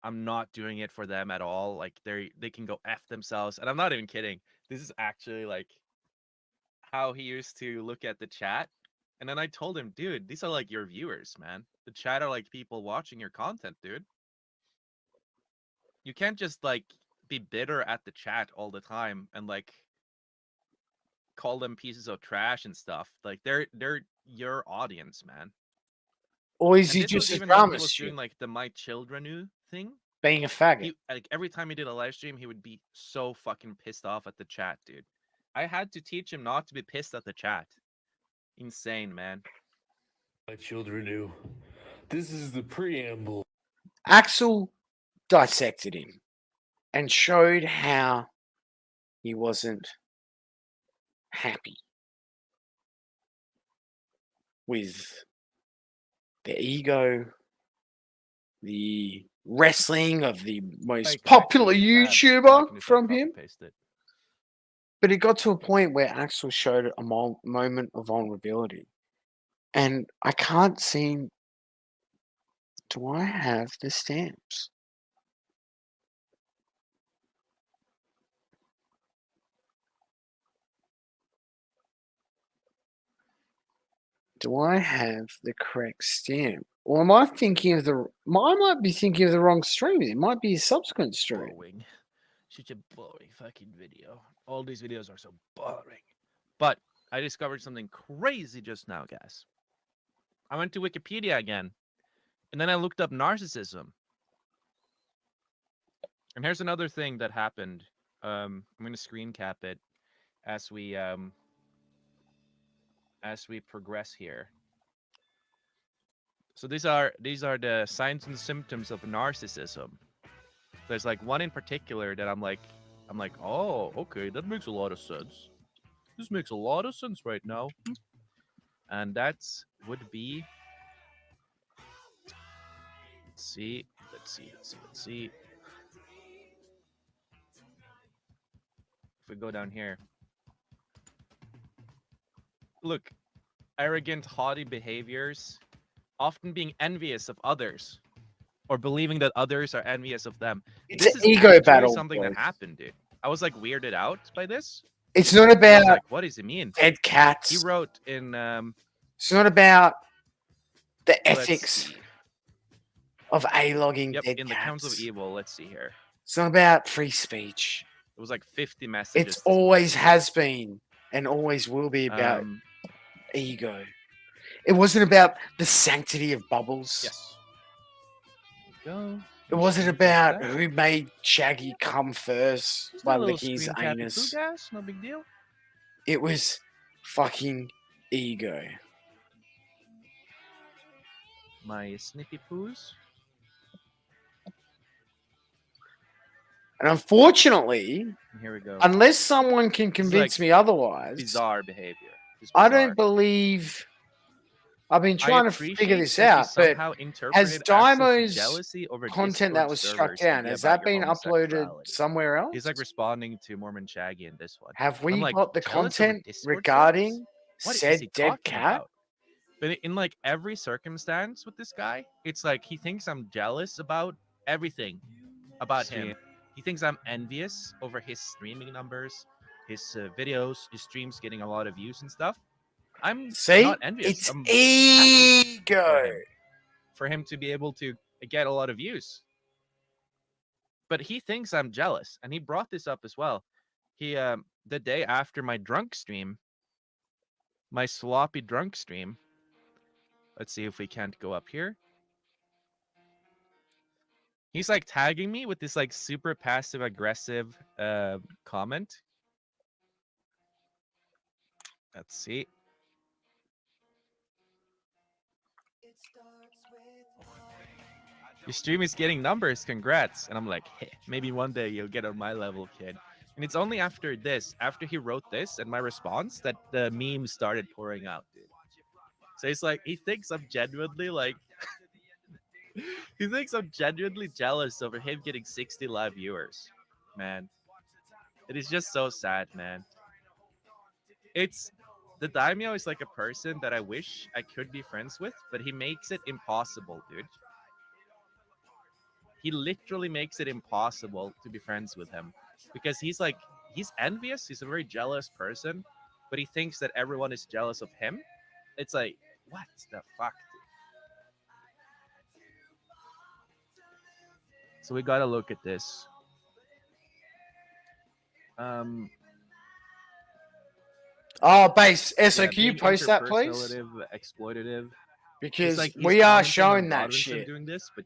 I'm not doing it for them at all. Like they can go F themselves. And I'm not even kidding. This is actually like how he used to look at the chat. And then I told him, dude, these are like your viewers, man. The chat are like people watching your content, dude. You can't just like be bitter at the chat all the time and like call them pieces of trash and stuff. Like they're your audience, man. Or is And he this just was a even when drama he was student? doing like the My Children thing? Being a faggot. He, like every time he did a live stream, he would be so fucking pissed off at the chat, dude. I had to teach him not to be pissed at the chat. Insane, man. My children knew. This is the preamble. Axel dissected him and showed how he wasn't happy with the ego, the wrestling of the most popular YouTuber from him. But it got to a point where Axel showed a moment of vulnerability. And I can't seem. Do I have the stamps? Do I have the correct stamp? Or am I thinking of I might be thinking of the wrong stream. It might be a subsequent stream. Boring. Such a boring fucking video. All these videos are so boring. But I discovered something crazy just now, guys. I went to Wikipedia again. And then I looked up narcissism. And here's another thing that happened. I'm going to screen cap it as we progress here. So these are the signs and symptoms of narcissism. There's like one in particular that I'm like, oh, okay, that makes a lot of sense. This makes a lot of sense right now. And that would be, let's see. If we go down here. Look, arrogant, haughty behaviors often being envious of others or believing that others are envious of them. It's This an is ego actually battle, something that boys. happened, dude. I was like weirded out by this. It's not I was about like, what does it mean? dead He cats. wrote in It's not about the let's ethics see. of A-logging Yep, dead in the Council of cats. Evil, let's see here. It's not about free speech. It was like 50 messages. It's this morning, always dude. has been and always will be about Um, ego. It wasn't about the sanctity of bubbles. Yes. Go. It wasn't about who made Shaggy come first Just by a little licking his screen cappy anus. poo gas, no big deal. It was fucking ego. My snippy poos. And unfortunately, Here we go. unless someone can This is, convince like, me otherwise, bizarre behavior. Just I bizarre. don't believe. I've been I trying to figure appreciate this that he out, but somehow has interpreted Axel's Daimo's jealousy over content that Discord was struck servers to down, be has about that your been uploaded homosexuality. somewhere else? He's like responding to Mormon Shaggy in this one. Have I'm we like, got the jealous over content Discord regarding servers? What said is he dead talking cat? about? But in like every circumstance with this guy, it's like he thinks I'm jealous about everything about him. He thinks I'm envious over his streaming numbers, his videos, his streams getting a lot of views and stuff. I'm See, not envious. it's I'm happy ego. for him to be able to get a lot of views. But he thinks I'm jealous, and he brought this up as well. He the day after my drunk stream, my sloppy drunk stream. Let's see if we can't go up here. He's like tagging me with this like super passive aggressive comment. Let's see. Your stream is getting numbers, congrats. And I'm like, hey, maybe one day you'll get on my level, kid. And it's only after this, after he wrote this and my response, that the memes started pouring out, dude. So it's like, he thinks I'm genuinely like, he thinks I'm genuinely jealous over him getting 60 live viewers. Man, it is just so sad, man. The daimyo is like a person that I wish I could be friends with, but he makes it impossible, dude. He literally makes it impossible to be friends with him because he's envious. He's a very jealous person, but he thinks that everyone is jealous of him. It's like, what the fuck, dude? So we gotta look at this. Oh, base. So Yeah, can you being post that, please? interpersonalitive, exploitative. Because he's we are commenting on showing that Godwinson shit. doing this, but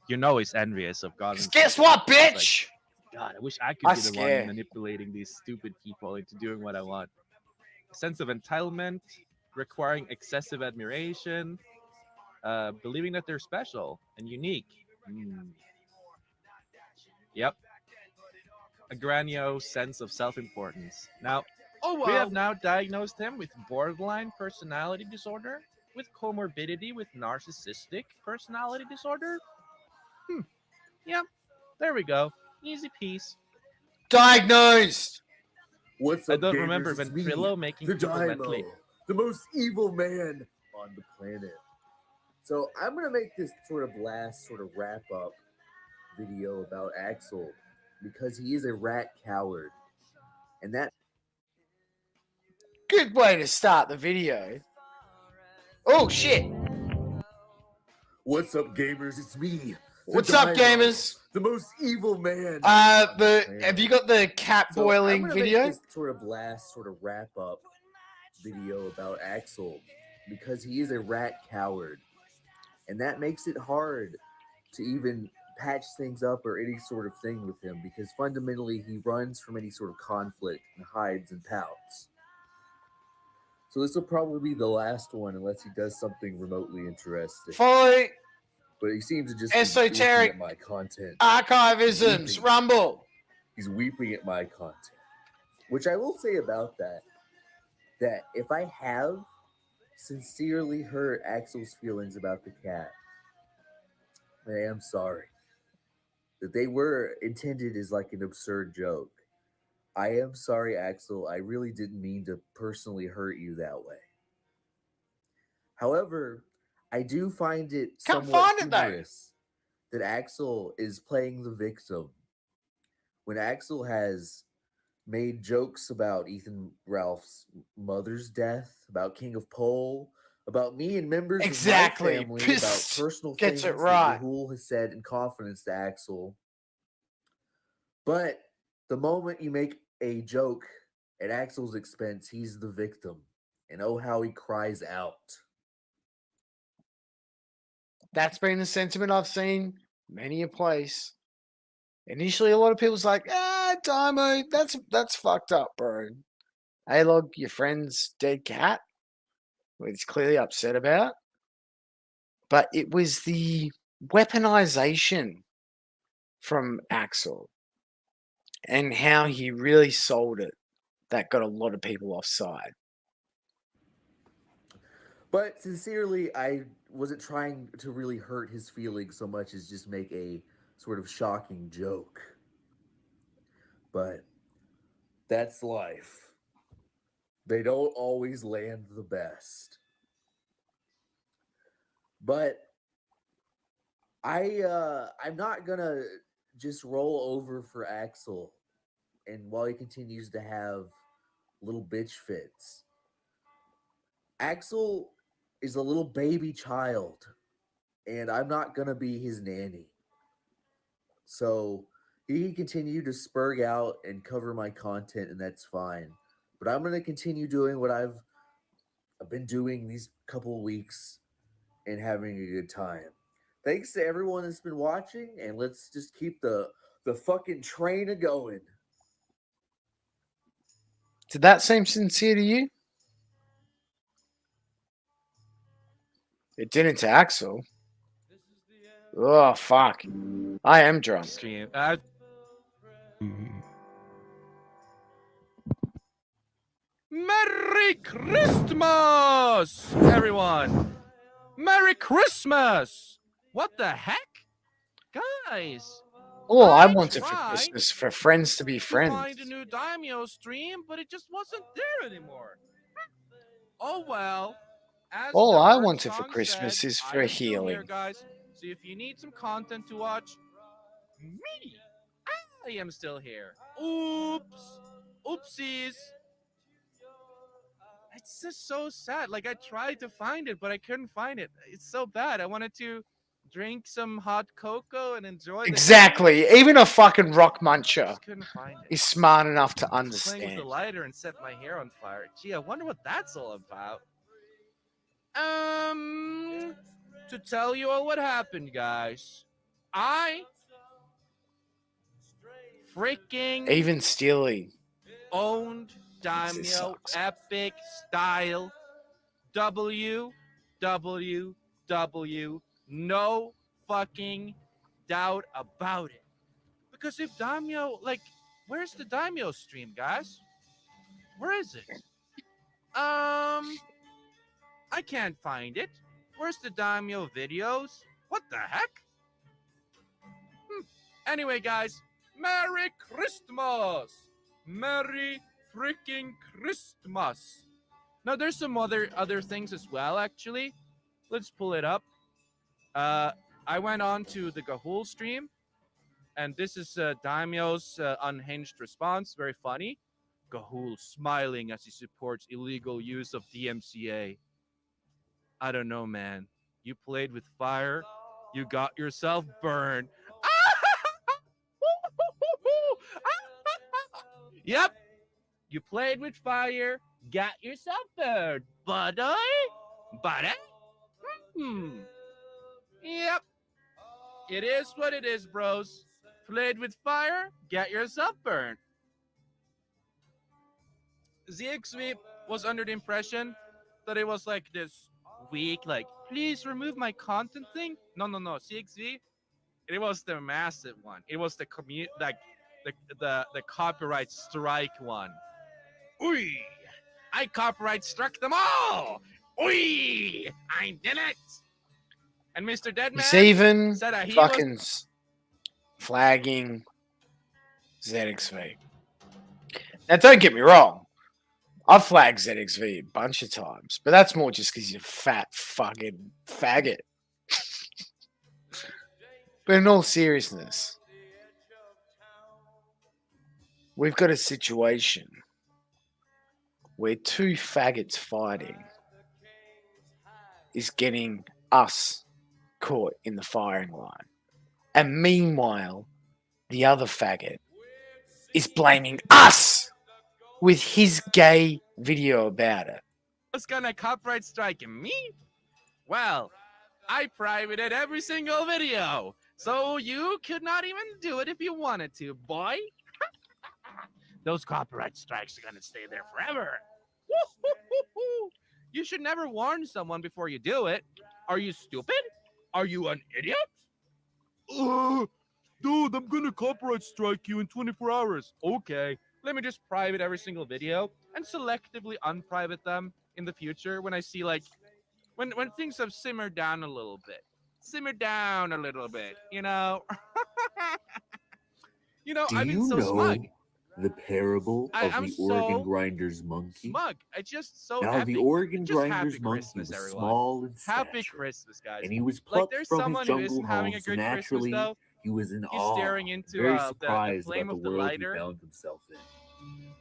you know he's envious of Godwinson. Guess what, It's like, bitch? God, I wish I could I be the scare. one manipulating these stupid people into doing what I want. A sense of entitlement, requiring excessive admiration, believing that they're special and unique. Yep. A grandiose sense of self-importance. Now, we have now diagnosed him with borderline personality disorder, with comorbidity with narcissistic personality disorder. Yep. There we go. Easy piece. Diagnosed. What's I up, don't gamers? remember It's me, Ventrilo making the people Daimo, mentally. the most evil man on the planet. So I'm gonna make this sort of last sort of wrap up video about Axel because he is a rat coward, and that Good way to start the video. Oh shit. What's up, gamers? It's me. the What's up, Daimo, gamers? The most evil man. on the planet. Have you got the cat So boiling I'm gonna video? Make this sort of last sort of wrap up video about Axel because he is a rat coward, and that makes it hard to even patch things up or any sort of thing with him because fundamentally he runs from any sort of conflict and hides and pouts. So this will probably be the last one unless he does something remotely interesting. Follow But he seems to just Esoteric be looking at my content. Archivisms, Weeping. Rumble. He's weeping at my content. Which I will say about that if I have sincerely hurt Axel's feelings about the cat, I am sorry. That they were intended as like an absurd joke. I am sorry, Axel. I really didn't mean to personally hurt you that way. However, I do find it Can't somewhat find it though. humorous that Axel is playing the victim when Axel has made jokes about Ethan Ralph's mother's death, about King of Pole, about me and members Exactly. of my family, about Pissed. personal Gets things it right. that Rahul has said in confidence to Axel. But the moment you make a joke at Axel's expense, he's the victim. And oh, how he cries out. That's been the sentiment I've seen many a place. Initially, a lot of people's like, Dymo, that's fucked up, bro. Hey, look, your friend's dead cat, which he's clearly upset about. But it was the weaponization from Axel and how he really sold it that got a lot of people offside. But sincerely, I wasn't trying to really hurt his feelings so much as just make a sort of shocking joke. But that's life. They don't always land the best. But I'm not gonna just roll over for Axel and while he continues to have little bitch fits. Axel is a little baby child, and I'm not gonna be his nanny. So he can continue to spurg out and cover my content, and that's fine. But I'm gonna continue doing what I've been doing these couple of weeks and having a good time. Thanks to everyone that's been watching, and let's just keep the fucking train a going. Did that seem sincere to you? It didn't to Axel. Oh, fuck. I am drunk. Merry Christmas, everyone! Merry Christmas! What the heck? Guys, All I I wanted for tried Christmas for friends to be to friends. find a new Daimyo stream, but it just wasn't there anymore. Oh well. As All the I Earth wanted for song Christmas said, is I for am still here, healing. guys. So if you need some content to watch, me, I am still here. Oops. Oopsies. It's just so sad. Like I tried to find it, but I couldn't find it. It's so bad. I wanted to drink some hot cocoa and enjoy the Exactly. day. Even a fucking rock muncher Just couldn't find it. is smart enough to Playing with understand. the lighter and set my hair on fire. Gee, I wonder what that's all about. To tell you all what happened, guys. I freaking Even Steely. owned Daimyo sucks. Epic Style WWW. No fucking doubt about it. Because if Daimyo, like, where's the Daimyo stream, guys? Where is it? I can't find it. Where's the Daimyo videos? What the heck? Anyway, guys, Merry Christmas! Merry freaking Christmas! Now, there's some other things as well, actually. Let's pull it up. I went on to the Gahul stream, and this is Daimyo's unhinged response. Very funny. Gahul smiling as he supports illegal use of DMCA. I don't know, man. You played with fire. You got yourself burned. Yep. You played with fire. Got yourself burned, buddy. Buddy. Yep. It is what it is, bros. Played with fire. Get yourself burned. ZXV was under the impression that it was like this weak, like, please remove my content thing. No. CXV, it was the massive one. It was the like the copyright strike one. Oi! I copyright struck them all. Oi! I did it. And Mr. Deadman He's even said that he fucking was flagging ZXV. Now, don't get me wrong. I've flagged ZXV a bunch of times, but that's more just because you're a fat fucking faggot. But in all seriousness, we've got a situation where two faggots fighting is getting us caught in the firing line. And meanwhile, the other faggot is blaming us with his gay video about it. What's gonna copyright strike me? Well, I privated every single video, so you could not even do it if you wanted to, boy. Those copyright strikes are gonna stay there forever. Woo-hoo-hoo-hoo. You should never warn someone before you do it. Are you stupid? Are you an idiot? Dude, I'm gonna copyright strike you in 24 hours. Okay, let me just private every single video and selectively unprivate them in the future when I see, like, when things have simmered down a little bit. Simmer down a little bit, you know? You know, Do I've been you so know smug. the parable of I'm the organ so grinder's monkey? smug. I just so Now, happy. the organ Just grinder's happy monkey Christmas, was everyone. small in Happy stature, Christmas, guys. and he was Like, plucked there's from his someone who jungle isn't having home, a so good Christmas, naturally though. he was in He's awe, staring into very the surprised flame about of the the world lighter. he found himself in.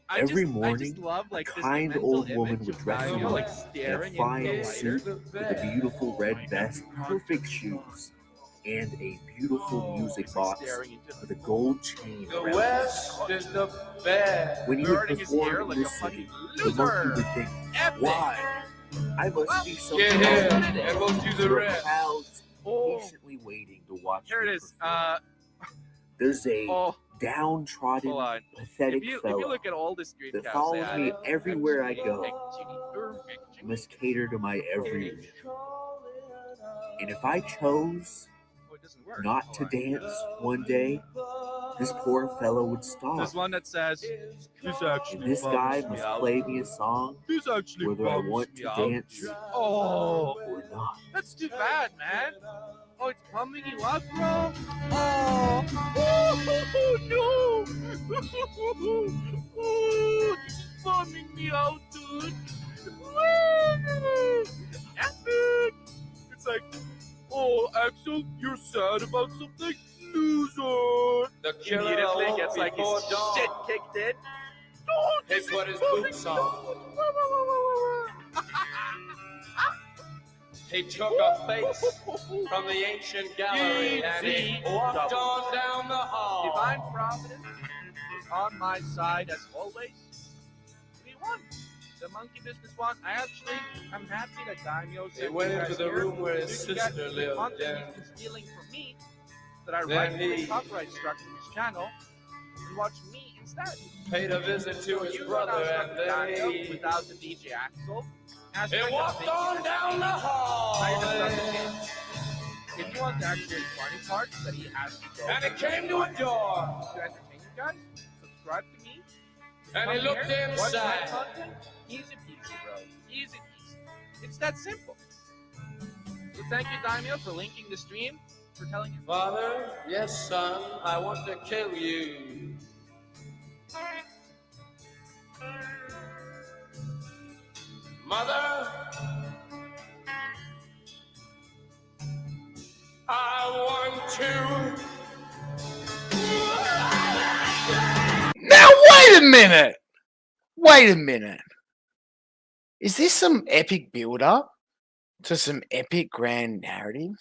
I Every just morning, love, a like, this kind mental old woman image would of dress him Daniel, like, up in a staring into fine the suit lighter. with a beautiful red vest, perfect shoes, and a beautiful music box with a gold chain The around West his is the best. When he would Burning his hair perform in like the a city, fucking the monkey loser. would think, Epic. "Why? I must be so Get talented." him, and we'll do the There are rest. crowds Oh. patiently waiting to watch Here him it is. perform. There's a Oh, downtrodden, hold on. pathetic If you fellow look at all the screen that caps follows they me added, everywhere I go. go. Must cater to my every whim. And if I chose not to dance one day, this poor fellow would stop. There's one that says, "This actually And this guy bums me must out. play me a song, This actually whether I bums want me to out. dance Oh, or not." that's too bad, man. Oh, it's bumming you up, bro. Oh, no. Oh, this is bumming me out, dude. Epic. It's like, oh, Axel, you're sad about something? Loser. The killer Immediately awoke gets like his before dawn. shit kicked in. He put his boots on. He took a face from the ancient gallery and he walked on down the hall. Divine Providence is on my side as always. We won. The monkey business won. I'm happy that Daimyo He sent went you into guys the here room where his so you can sister get the lived, content and he's been stealing from me, that I then rightfully he copyright struck from his channel, and watch me instead. paid a visit to his You brother, are now and stuck then with Daimyo he without the DJ Axel. He walked on down the hall. If you want the actual funny part that he has to go And it came to a door. to entertain you guys, subscribe to me. And he Come looked here, watch my inside. content. Easy peasy, bro. Easy peasy. It's that simple. So thank you, Daimyo, for linking the stream, for telling your Father, yes, son, I want to kill you. Mother, I want to. Now, wait a minute. Wait a minute. Is this some epic build up to some epic grand narrative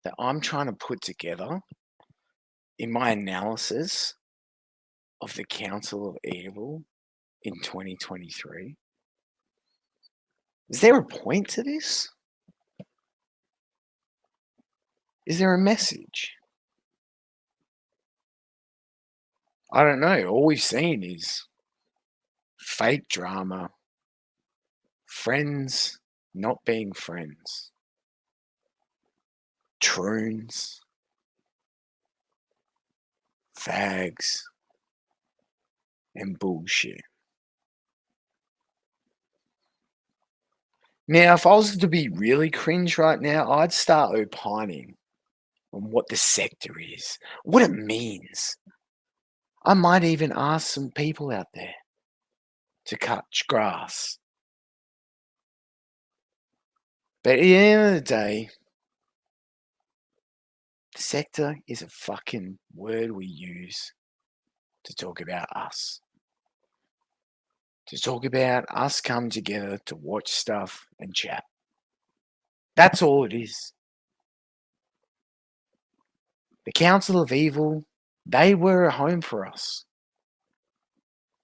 that I'm trying to put together in my analysis of the Council of Evil in 2023? Is there a point to this? Is there a message? I don't know. All we've seen is fake drama, friends not being friends, troons, fags, and bullshit. Now, if I was to be really cringe right now, I'd start opining on what the sector is, what it means. I might even ask some people out there to cut grass. But at the end of the day, sector is a fucking word we use to talk about us. To talk about us come together to watch stuff and chat. That's all it is. The Council of Evil, they were a home for us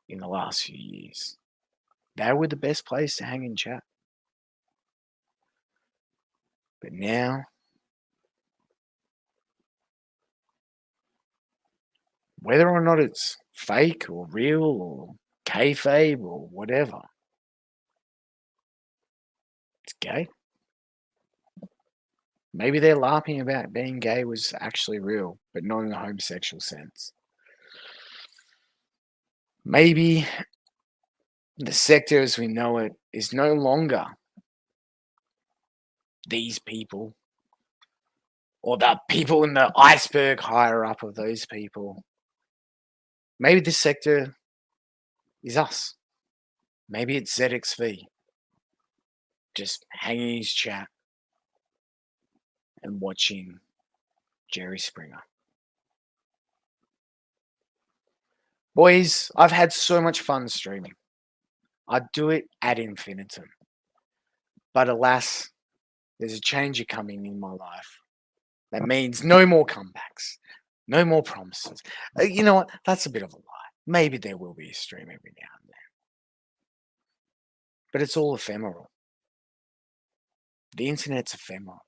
in the last few years. They were the best place to hang and chat. But now, whether or not it's fake or real or kayfabe or whatever, it's gay. Maybe they're laughing about being gay was actually real, but not in a homosexual sense. Maybe the sector as we know it is no longer these people or the people in the iceberg higher up of those people. Maybe this sector is us. Maybe it's ZXV just hanging his chat and watching Jerry Springer. Boys, I've had so much fun streaming. I'd do it ad infinitum. But alas, there's a change coming in my life. That means no more comebacks, no more promises. You know what? That's a bit of a lie. Maybe there will be a stream every now and then. But it's all ephemeral. The internet's ephemeral.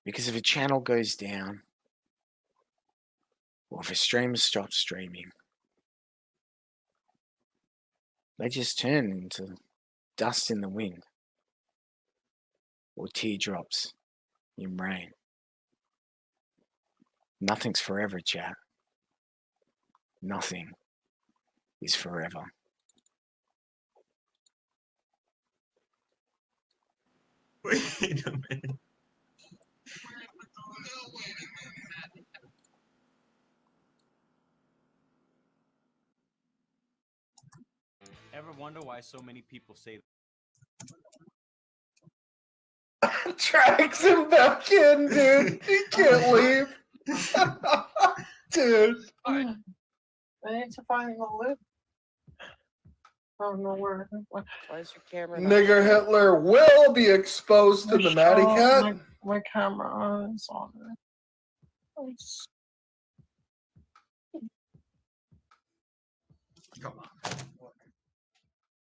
Because if a channel goes down, or if a streamer stops streaming, they just turn into dust in the wind or teardrops in rain. Nothing's forever, chat. Nothing is forever. Wait a minute. Ever wonder why so many people say Drags him back in, dude. He can't leave. Dude. I need to find the loop. I don't know where. Why is your camera? Nigger Hitler will be exposed to the Matty Cat. My camera is on it. Come on.